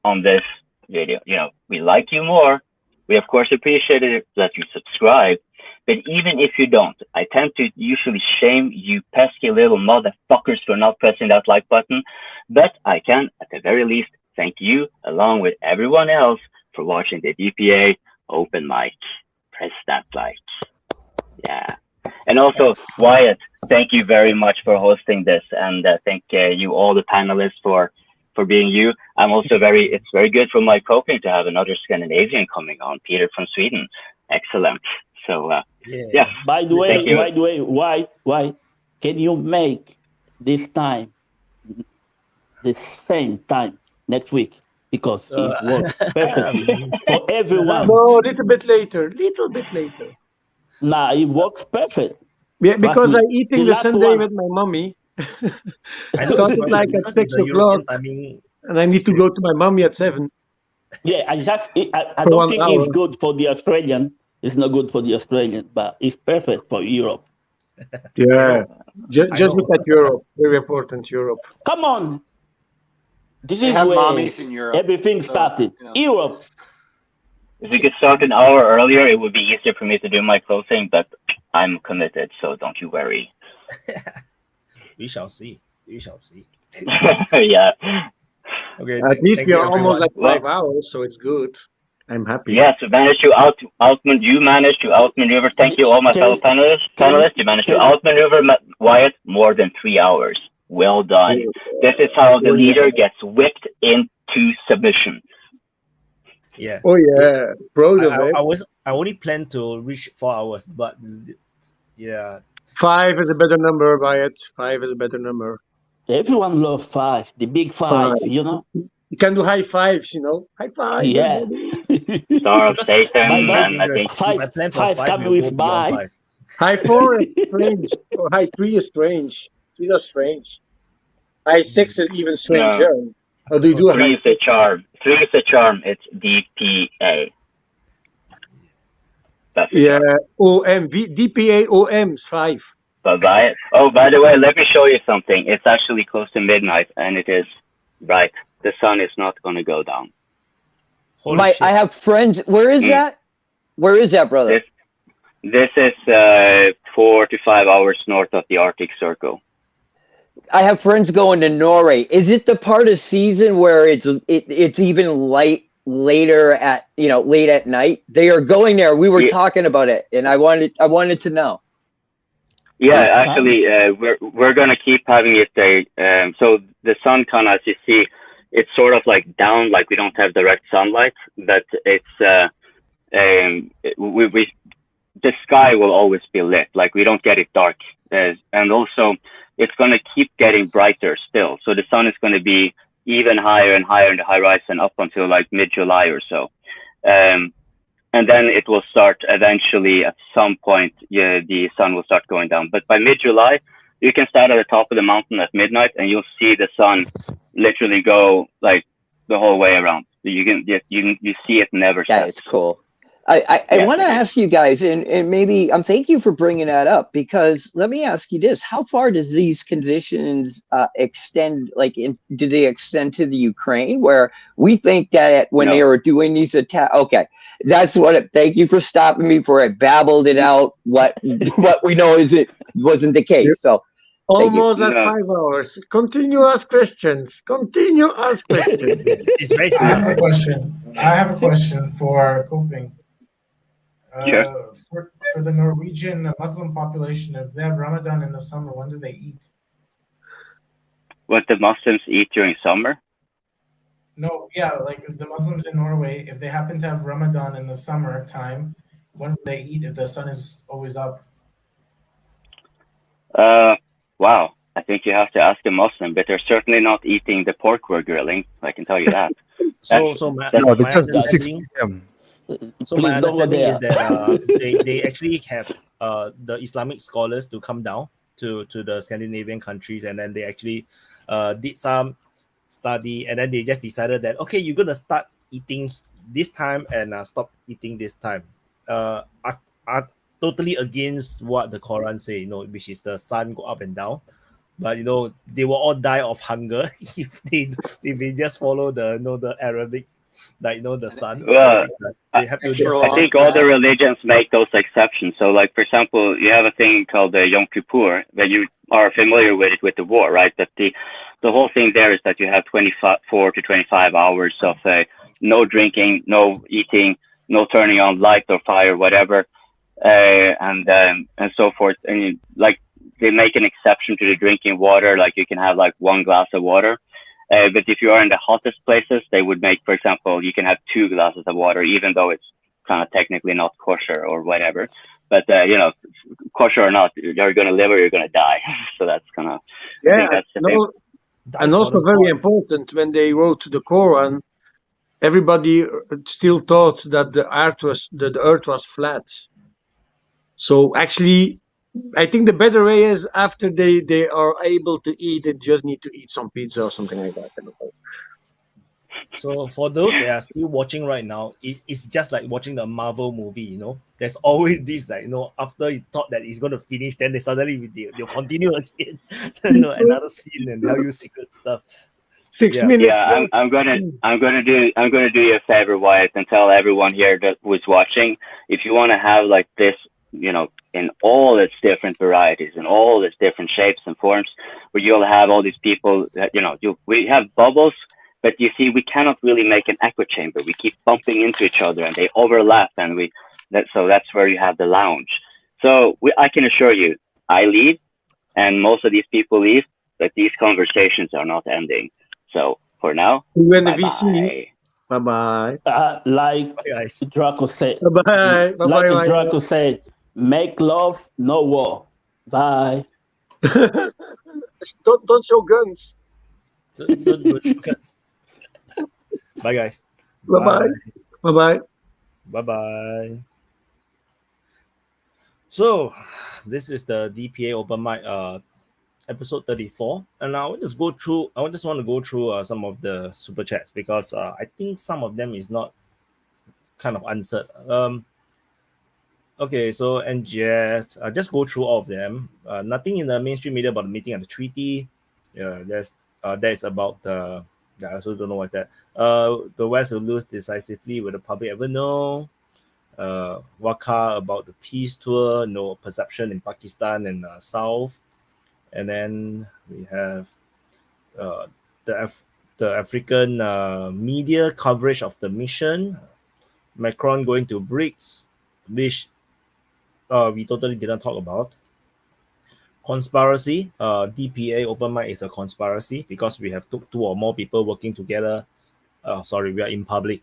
on this video, we like you more. We of course appreciate it that you subscribe, but even if you don't, I tend to usually shame you pesky little motherfuckers for not pressing that like button. But I can, at the very least, thank you along with everyone else for watching the DPA Open Mic. Press that like. Yeah. And also, Wyatt, thank you very much for hosting this, and thank you all the panelists for being you. I'm also it's very good for my coping to have another Scandinavian coming on, Peter from Sweden. Excellent. So, yeah. By the way, why can you make this time the same time next week? Because it works perfectly for everyone. No, a little bit later. Nah, it works perfect. Yeah, because I'm eating the last Sunday one. with my mommy. I I know started it's like perfect at because it's 6 a European o'clock, timing. and I need to go to my mommy at 7. Yeah, I For don't 1 think hour. it's good for the Australian. It's not good for the Australian, but it's perfect for Europe. Yeah, just I know. look at Europe. Very important, Europe. Come on. This They is have where mommies in Europe, everything so, started. Europe. If we could start an hour earlier, it would be easier for me to do my closing, but I'm committed, so don't you worry. We shall see. Yeah. Okay. At least thank we you, are almost everyone. at 5 hours, so it's good. I'm happy. Yes, you managed to outmaneuver. Thank you, all my fellow panelists. You managed to outmaneuver Wyatt more than 3 hours. Well done. This is how the leader gets whipped into submission. Yeah. Oh yeah, proud of it. I only planned to reach 4 hours, but yeah. 5 is a better number, Wyatt. 5 is a better number. Everyone loves 5, the big 5, You can do high fives, High five. Yeah. Star of Satan, and I think 5 coming with by. High 4 is strange, or high 3 is strange. 3 are strange. High 6 is even stranger. Or do you do a 3 is a charm. 3 is a charm. It's DPA. That's OM. DPA OM is 5. Bye-bye. Oh, by the way, let me show you something. It's actually close to midnight, and it is bright. The sun is not going to go down. I have friends. Where is that? Where is that, brother? This is 4 to 5 hours north of the Arctic Circle. I have friends going to Norway. Is it the part of season where it's even later at late at night? They are going there. We were talking about it, and I wanted to know. Yeah, actually, we're gonna keep having it there. So the sun kind of, as you see, it's sort of like down, like we don't have direct sunlight, but it's the sky will always be lit. Like we don't get it dark, and also it's gonna keep getting brighter still. So the sun is gonna be even higher and higher in the horizon up until like mid-July or so. and then it will start eventually at some point. Yeah, the sun will start going down. But by mid-July, you can start at the top of the mountain at midnight, and you'll see the sun literally go like the whole way around. You can you see it never That sets. is cool. I want to ask you guys, and maybe thank you for bringing that up, because let me ask you this: how far does these conditions extend? Like, do they extend to the Ukraine, where we think that when they were doing these attacks? Okay, that's what. Thank you for stopping me before I babbled it out. What we know wasn't the case. So. Almost at 5 hours. Continue ask questions. Continue ask questions. It's very I have a serious. question. I have a question for Coping. Yes. For the Norwegian Muslim population, if they have Ramadan in the summer, when do they eat? What the Muslims eat during summer? No, yeah, like the Muslims in Norway, if they happen to have Ramadan in the summer time, when do they eat if the sun is always up? Wow. I think you have to ask a Muslim, but they're certainly not eating the pork we're grilling. I can tell you that. No, they just do 6 p.m. So my understanding is that they actually have the Islamic scholars to come down to the Scandinavian countries, and then they actually did some study, and then they just decided that, okay, you're gonna start eating this time and stop eating this time. Are totally against what the Quran say, which is the sun go up and down. But they will all die of hunger if they just follow the Arabic, the sun. Well, they have to I think all the religions make those exceptions. So, like, for example, you have a thing called Yom Kippur that you are familiar with it with the war, right? That the whole thing there is that you have 24 to 25 hours of no drinking, no eating, no turning on light or fire, whatever, and so forth. And they make an exception to the drinking water, like you can have like 1 glass of water. But if you are in the hottest places, they would make, for example, you can have 2 glasses of water, even though it's kind of technically not kosher or whatever. But, kosher or not, you're going to live or you're going to die. So that's kind of, I think that's the thing. And also very important, when they wrote the Quran, everybody still thought that the earth was flat. So actually, I think the better way is after they are able to eat, they just need to eat some pizza or something like that. So for those that are still watching right now, it's just like watching the Marvel movie. There's always this, after you thought that it's going to finish, then they'll continue again. Another scene and tell you secret stuff. 6 minutes. Yeah, I'm gonna do you a favor, Wyatt, and tell everyone here that was watching, if you want to have like this, in all its different varieties, in all its different shapes and forms, where you'll have all these people that, we have bubbles, but you see, we cannot really make an echo chamber. We keep bumping into each other and they overlap, and so that's where you have the lounge. So I can assure you, I leave and most of these people leave, but these conversations are not ending. So for now, bye-bye. Bye-bye. Like Draco said. Bye-bye. Like Bye-bye. Draco said, make love, no war. Bye. Don't show guns. Don't show guns. Bye, guys. Bye-bye. Bye-bye. Bye-bye. So, this is the DPA Open Mic episode 34, and I just want to go through some of the super chats, because I think some of them is not kind of answered. Okay, so NGS, just go through all of them. Nothing in the mainstream media about the meeting at the treaty. That is about the. I also don't know what's that. The West will lose decisively. Will the public ever know? Waka about the peace tour. No perception in Pakistan and South. And then we have the African media coverage of the mission. Macron going to BRICS, which we totally didn't talk about. Conspiracy. DPA Open Mic is a conspiracy because we have two or more people working together. Sorry, we are in public.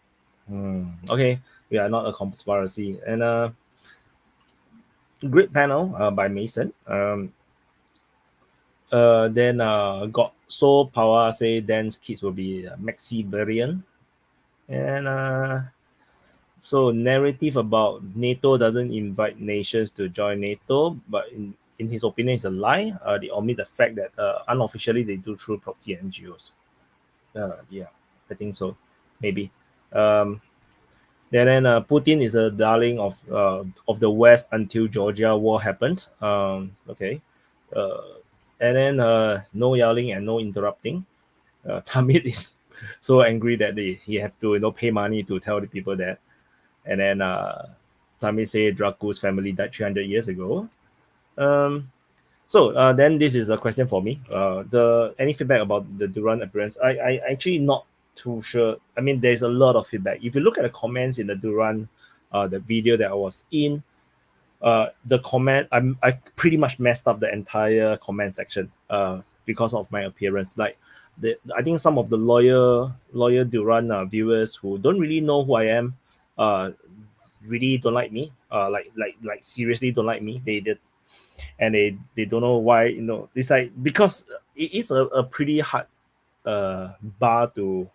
Okay, we are not a conspiracy. And great panel by Mason. Then got Soul Power say Dan's kids will be Maxibarian. And so narrative about NATO doesn't invite nations to join NATO, but in his opinion, it's a lie. They omit the fact that unofficially they do through proxy NGOs. Yeah, I think so. Maybe. Then Putin is a darling of the West until Georgia war happened. Okay. And then no yelling and no interrupting. Tamid is so angry that he have to pay money to tell the people that. And then Tamid say Dracu's family died 300 years ago. So then this is a question for me. Any feedback about the Duran appearance? I actually not too sure. I mean, there's a lot of feedback. If you look at the comments in the Duran, the video that I was in, the comment, I pretty much messed up the entire comment section because of my appearance. Like, I think some of the loyal Duran viewers who don't really know who I am, really don't like me. Like seriously don't like me. They did. And they don't know why, it's like, because it is a pretty hard bar to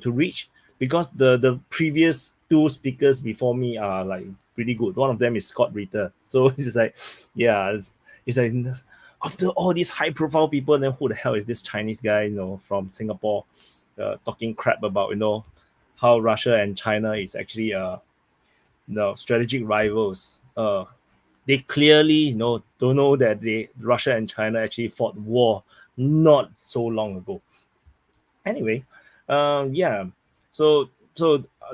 reach, because the previous two speakers before me are like pretty good. One of them is Scott Ritter, so it's like, yeah, it's like, after all these high profile people, then who the hell is this Chinese guy from Singapore talking crap about how Russia and China is actually strategic rivals. They clearly don't know that Russia and China actually fought war not so long ago. Anyway, yeah. So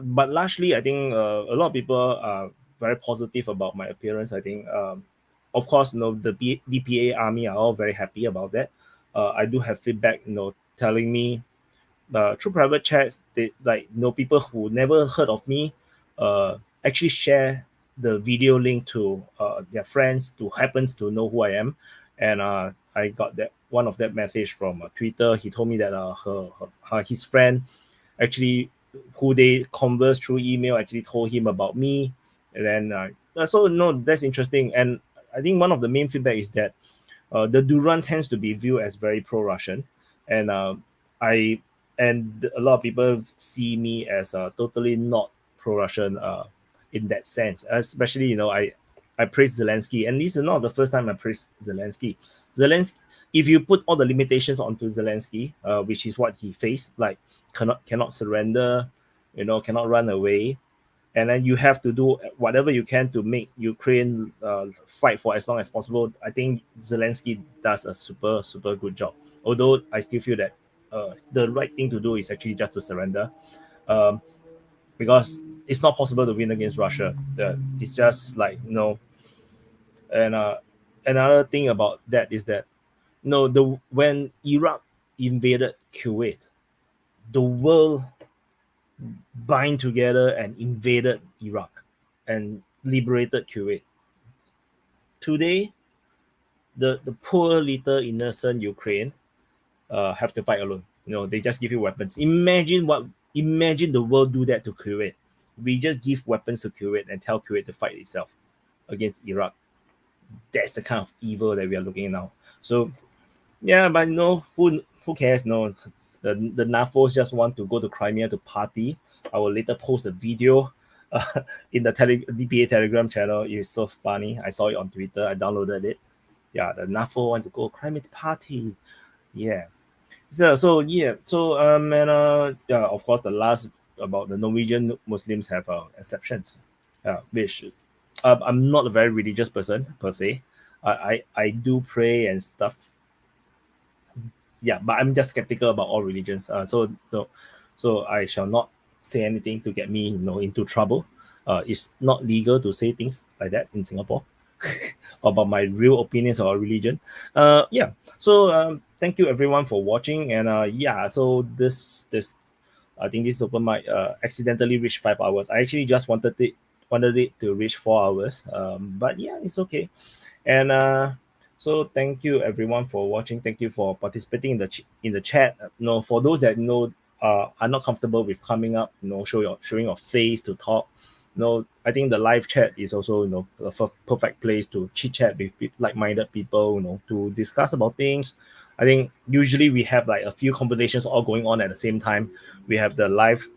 but largely, I think a lot of people are very positive about my appearance. I think, of course, the DPA army are all very happy about that. I do have feedback, telling me through private chats, they people who never heard of me actually share the video link to their friends who happens to know who I am. And I got that one of that message from Twitter. He told me that his friend actually, who they conversed through email, actually told him about me. And then so no, that's interesting. And I think one of the main feedback is that the Duran tends to be viewed as very pro-Russian, and a lot of people see me as totally not pro-Russian in that sense. Especially, I praise Zelensky, and this is not the first time I praise Zelensky. If you put all the limitations onto Zelensky, which is what he faced, like cannot surrender, cannot run away, and then you have to do whatever you can to make Ukraine fight for as long as possible. I think Zelensky does a super, super good job. Although I still feel that the right thing to do is actually just to surrender, because it's not possible to win against Russia. It's just like, And another thing about that is that, when Iraq invaded Kuwait, the world bind together and invaded Iraq and liberated Kuwait. Today, the poor little innocent Ukraine have to fight alone. They just give you weapons. Imagine the world do that to Kuwait. We just give weapons to Kuwait and tell Kuwait to fight itself against Iraq. That's the kind of evil that we are looking at now. So yeah, but who cares? No, the NAFOs just want to go to Crimea to party. I will later post a video in the DPA Telegram channel. It's so funny. I saw it on Twitter. I downloaded it. Yeah, the NAFO want to go Crimea to party. Yeah. So yeah. So yeah. Of course, the last about the Norwegian Muslims have exceptions, which I'm not a very religious person per se. I do pray and stuff. Yeah, but I'm just skeptical about all religions. So I shall not say anything to get me into trouble. It's not legal to say things like that in Singapore about my real opinions about religion. Yeah. So thank you everyone for watching, and yeah. So this I think this open mic accidentally reached 5 hours. I actually just wanted it to reach 4 hours. But yeah, it's okay. And so thank you everyone for watching. Thank you for participating in the chat. For those that are not comfortable with coming up, showing your face to talk. I think the live chat is also a perfect place to chit chat with like-minded people. To discuss about things. I think usually we have like a few conversations all going on at the same time. We have the live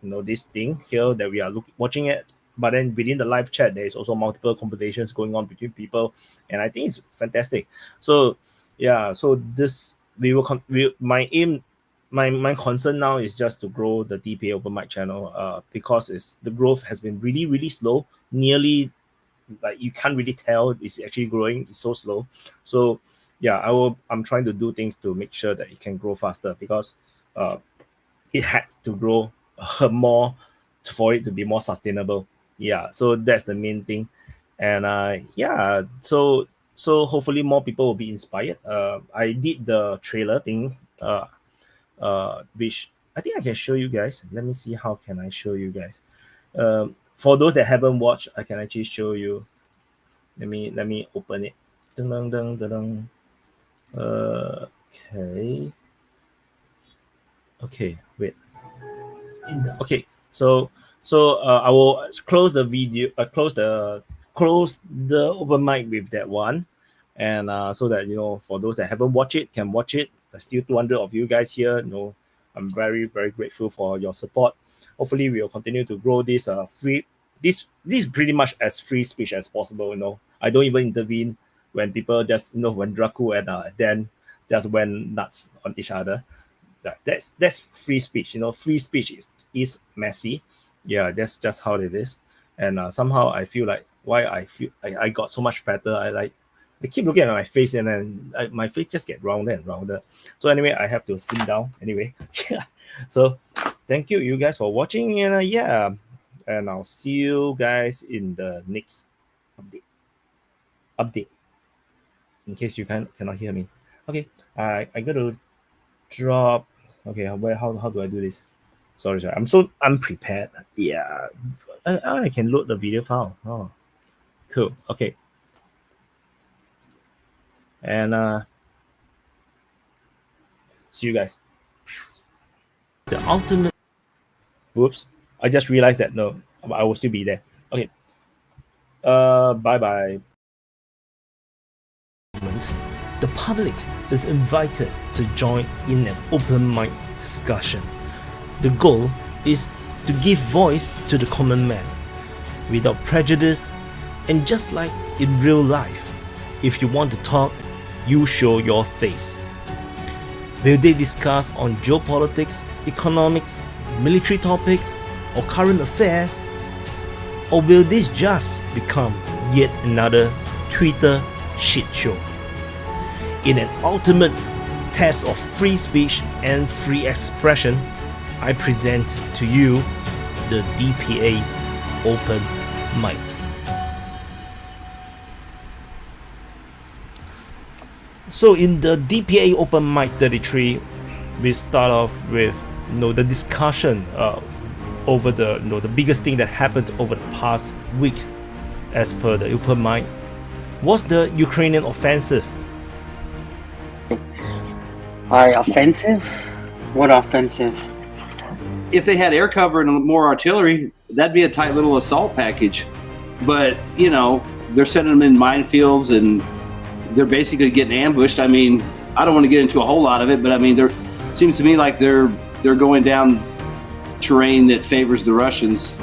this thing here that we are watching it. But then within the live chat, there is also multiple conversations going on between people, and I think it's fantastic. So yeah, so this my aim, my concern now is just to grow the DPA Open Mic channel, because the growth has been really, really slow. Nearly, like, you can't really tell it's actually growing. It's so slow. So yeah, I'm trying to do things to make sure that it can grow faster, because it had to grow more for it to be more sustainable. Yeah, so that's the main thing. And yeah, so hopefully more people will be inspired. I did the trailer thing, which I think I can show you guys. Let me see, how can I show you guys. For those that haven't watched, I can actually show you. Let me open it. Dun, dun, dun, dun. Okay, wait. Okay, so I will close the video, close the open mic with that one, and so that for those that haven't watched it can watch it. There's still 200 of you guys here. I'm very, very grateful for your support. Hopefully we will continue to grow this free, this pretty much as free speech as possible. I don't even intervene when people just when Draku and Dan just went nuts on each other. That's free speech. Free speech is messy. Yeah, that's just how it is. And somehow I feel like why I got so much fatter. I keep looking at my face, and then my face just get rounder and rounder. So anyway, I have to slim down anyway. Yeah. So thank you guys for watching, and yeah, and I'll see you guys in the next update. In case you cannot hear me. Okay, I got to drop. Okay, how do I do this? Sorry, I'm so unprepared. Yeah, I can load the video file. Oh, cool. Okay, and see you guys. The ultimate. Whoops! I just realized that no, I will still be there. Okay. Bye bye. The public is invited to join in an open mic discussion. The goal is to give voice to the common man without prejudice, and just like in real life, if you want to talk, you show your face. Will they discuss on geopolitics, economics, military topics, or current affairs? Or will this just become yet another Twitter shit show? In an ultimate test of free speech and free expression, I present to you the DPA Open Mic. So in the DPA Open Mic 33, we start off with the discussion over the biggest thing that happened over the past week, as per the Open Mic, was the Ukrainian offensive. Alright, offensive? What offensive? If they had air cover and more artillery, that'd be a tight little assault package. But, they're sending them in minefields, and they're basically getting ambushed. I mean, I don't want to get into a whole lot of it, but I mean, it seems to me like they're going down terrain that favors the Russians.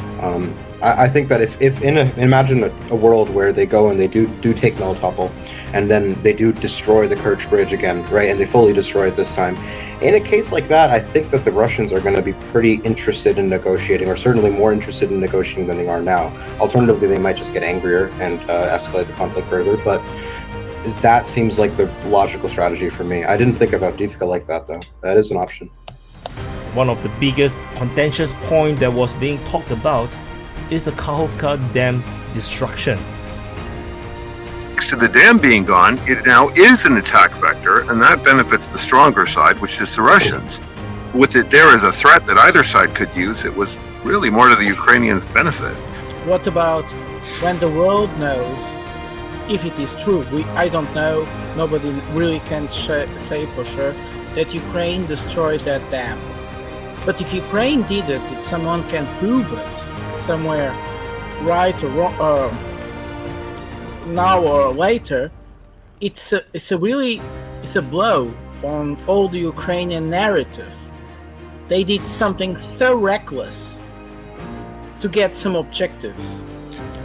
I think that if imagine a world where they go and they do take Melitopol, and then they do destroy the Kerch Bridge again, right? And they fully destroy it this time. In a case like that, I think that the Russians are going to be pretty interested in negotiating, or certainly more interested in negotiating than they are now. Alternatively, they might just get angrier and escalate the conflict further. But that seems like the logical strategy for me. I didn't think about Divka like that, though. That is an option. One of the biggest contentious point that was being talked about is the Kakhovka Dam destruction. Thanks to the dam being gone, it now is an attack vector, and that benefits the stronger side, which is the Russians. With it there as a threat that either side could use, it was really more to the Ukrainians' benefit. What about when the world knows, if it is true, I don't know, nobody really can say for sure, that Ukraine destroyed that dam. But if Ukraine did it, if someone can prove it somewhere, right or wrong, now or later, it's a blow on all the Ukrainian narrative. They did something so reckless to get some objectives.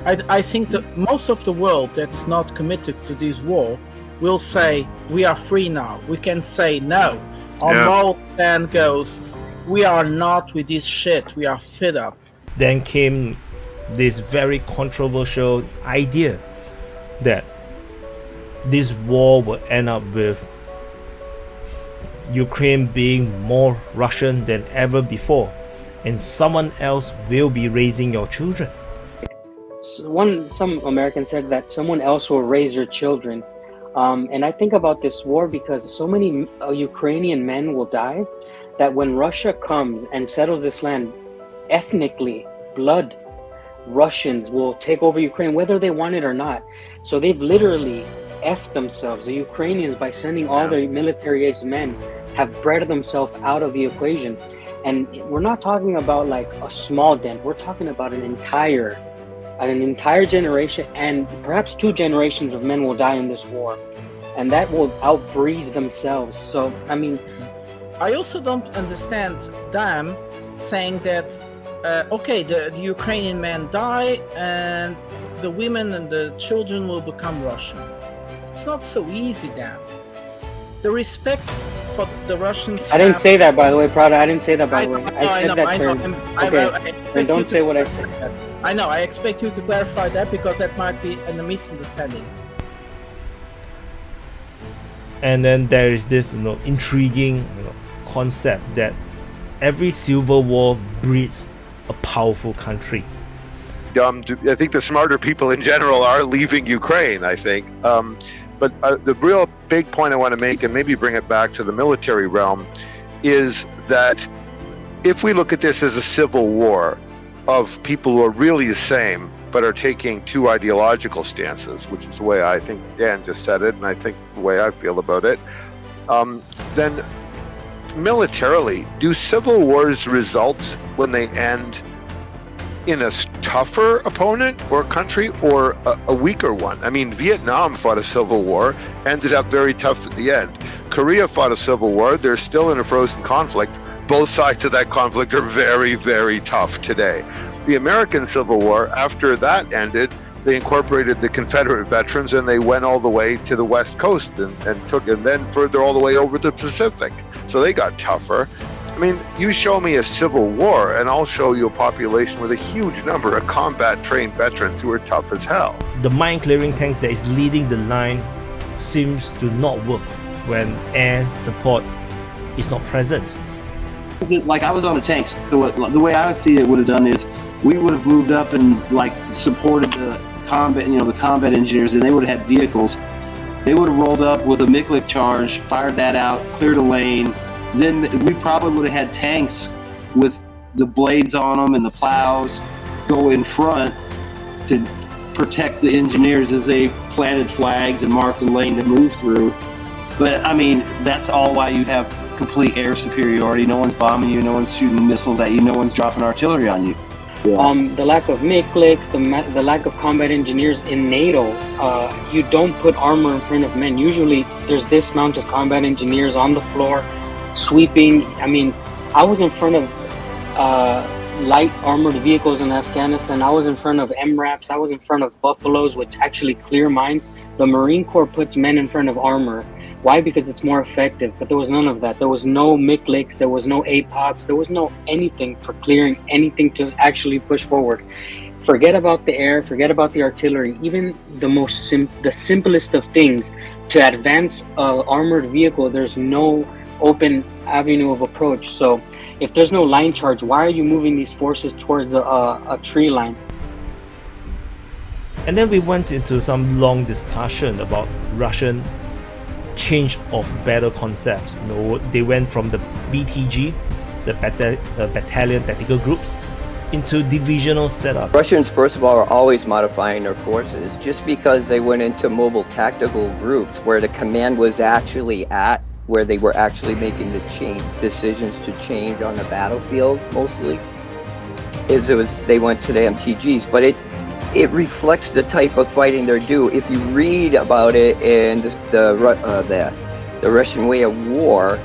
I think that most of the world that's not committed to this war will say, we are free now. We can say no. Our moral stand goes, we are not with this shit. We are fed up. Then came this very controversial idea that this war will end up with Ukraine being more Russian than ever before, and someone else will be raising your children. Some Americans said that someone else will raise your children. And I think about this war because so many Ukrainian men will die that when Russia comes and settles this land, ethnically, blood, Russians will take over Ukraine, whether they want it or not. So they've literally effed themselves. The Ukrainians, by sending all their military-aged men, have bred themselves out of the equation. And we're not talking about like a small dent. We're talking about an entire generation, and perhaps 2 generations of men will die in this war, and that will outbreed themselves. So I mean, I also don't understand them saying that okay, the Ukrainian men die and the women and the children will become Russian. It's not so easy, Dan. The respect for the Russians. I didn't say that, by the way, Prada. I didn't say that, by the way. I said that term. Okay, then don't say what I said. I know. I expect you to clarify that because that might be a misunderstanding. And then there is this, intriguing, concept that every civil war breeds a powerful country. I think the smarter people in general are leaving Ukraine, I think. But the real big point I want to make, and maybe bring it back to the military realm, is that if we look at this as a civil war of people who are really the same, but are taking 2 ideological stances, which is the way I think Dan just said it, and I think the way I feel about it, then militarily, do civil wars result when they end in a tougher opponent or country or a weaker one? I mean, Vietnam fought a civil war, ended up very tough at the end. Korea fought a civil war, they're still in a frozen conflict. Both sides of that conflict are very, very tough today. The American Civil War, after that ended, they incorporated the Confederate veterans and they went all the way to the West Coast and then further all the way over to the Pacific. So they got tougher. I mean, you show me a civil war and I'll show you a population with a huge number of combat-trained veterans who are tough as hell. The mine-clearing tank that is leading the line seems to not work when air support is not present. Like, I was on the tanks. The way I would see it would have done is we would have moved up and like supported the combat, the combat engineers, and they would have had vehicles. They would have rolled up with a Miklik charge, fired that out, cleared a lane. Then we probably would have had tanks with the blades on them and the plows go in front to protect the engineers as they planted flags and marked the lane to move through. But I mean, that's all why you have complete air superiority. No one's bombing you, no one's shooting missiles at you, no one's dropping artillery on you. The lack of Mikliks, the lack of combat engineers in NATO, you don't put armor in front of men. Usually there's dismounted combat engineers on the floor, sweeping. I mean, I was in front of light armored vehicles in Afghanistan. I was in front of MRAPs. I was in front of Buffaloes, which actually clear mines. The Marine Corps puts men in front of armor. Why? Because it's more effective. But there was none of that. There was no Mikliks. There was no APOPs. There was no anything for clearing anything to actually push forward. Forget about the air. Forget about the artillery. Even the simplest of things, to advance an armored vehicle, there's no open avenue of approach. So if there's no line charge, why are you moving these forces towards a tree line? And then we went into some long discussion about Russian change of battle concepts. They went from the BTG, the battalion tactical groups, into divisional setup. Russians, first of all, are always modifying their forces. Just because they went into mobile tactical groups where the command was actually at, where they were actually making the decisions to change on the battlefield, mostly, they went to the MTGs. But it reflects the type of fighting they do. If you read about it in the Russian way of war,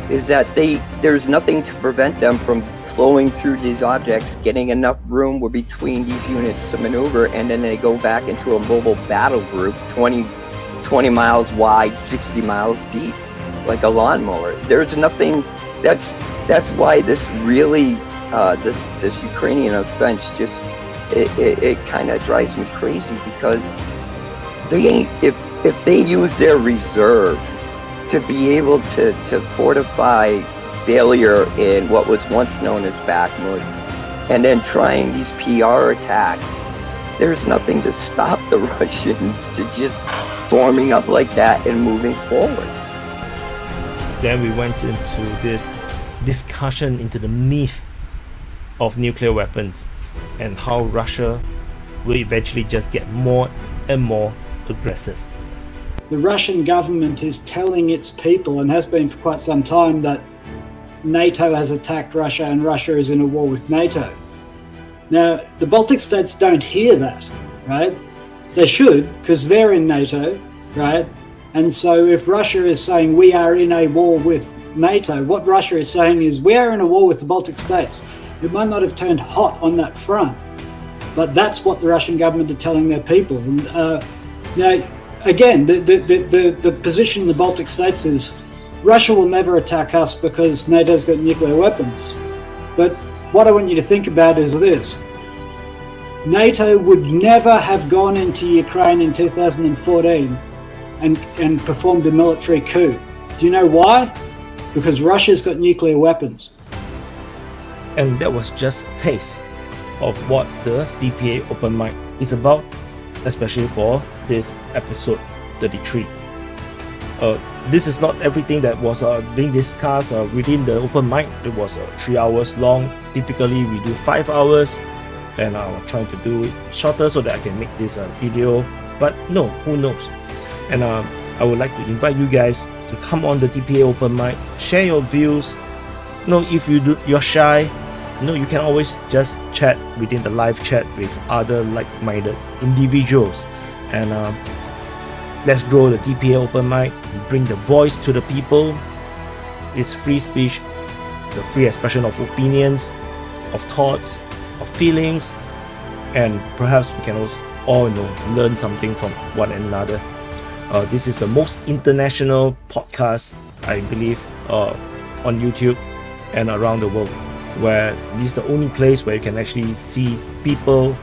is that there's nothing to prevent them from flowing through these objects, getting enough room between these units to maneuver, and then they go back into a mobile battle group 20 miles wide, 60 miles deep, like a lawnmower. There's nothing. That's why this really this Ukrainian offense just it kind of drives me crazy, because they ain't, if they use their reserve to be able to fortify failure in what was once known as Bakhmut, and then trying these PR attacks, there's nothing to stop the Russians to just forming up like that and moving forward. Then we went into this discussion into the myth of nuclear weapons and how Russia will eventually just get more and more aggressive. The Russian government is telling its people, and has been for quite some time, that NATO has attacked Russia and Russia is in a war with NATO. Now, the Baltic states don't hear that, right? They should, because they're in NATO, right? And so if Russia is saying we are in a war with NATO, what Russia is saying is we are in a war with the Baltic states. It might not have turned hot on that front, but that's what the Russian government are telling their people. And now, again, the position of the Baltic states is Russia will never attack us because NATO's got nuclear weapons. But what I want you to think about is this. NATO would never have gone into Ukraine in 2014 and performed a military coup. Do you know why? Because Russia's got nuclear weapons. And that was just a taste of what the DPA Open Mic is about, especially for this episode 33. This is not everything that was being discussed within the open mic. It was 3 hours long. Typically we do 5 hours, and I'm trying to do it shorter so that I can make this video, but no, who knows. And I would like to invite you guys to come on the DPA Open Mic, share your views. If you're shy, you can always just chat within the live chat with other like-minded individuals, and let's grow the DPA Open Mic, bring the voice to the people. It's free speech, the free expression of opinions, of thoughts, of feelings, and perhaps we can all learn something from one another. This is the most international podcast, I believe, on YouTube and around the world, where this is the only place where you can actually see people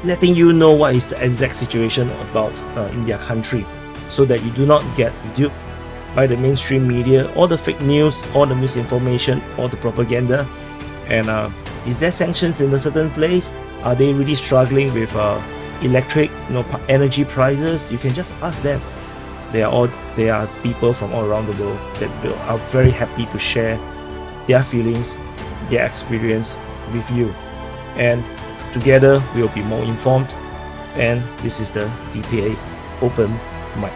letting you know what is the exact situation about in their country, so that you do not get duped by the mainstream media, or the fake news, or the misinformation, or the propaganda. And is there sanctions in a certain place? Are they really struggling with electric, energy prices? You can just ask them. They are people from all around the world that are very happy to share their feelings, their experience with you, and together we will be more informed. And this is the DPA Open Mic.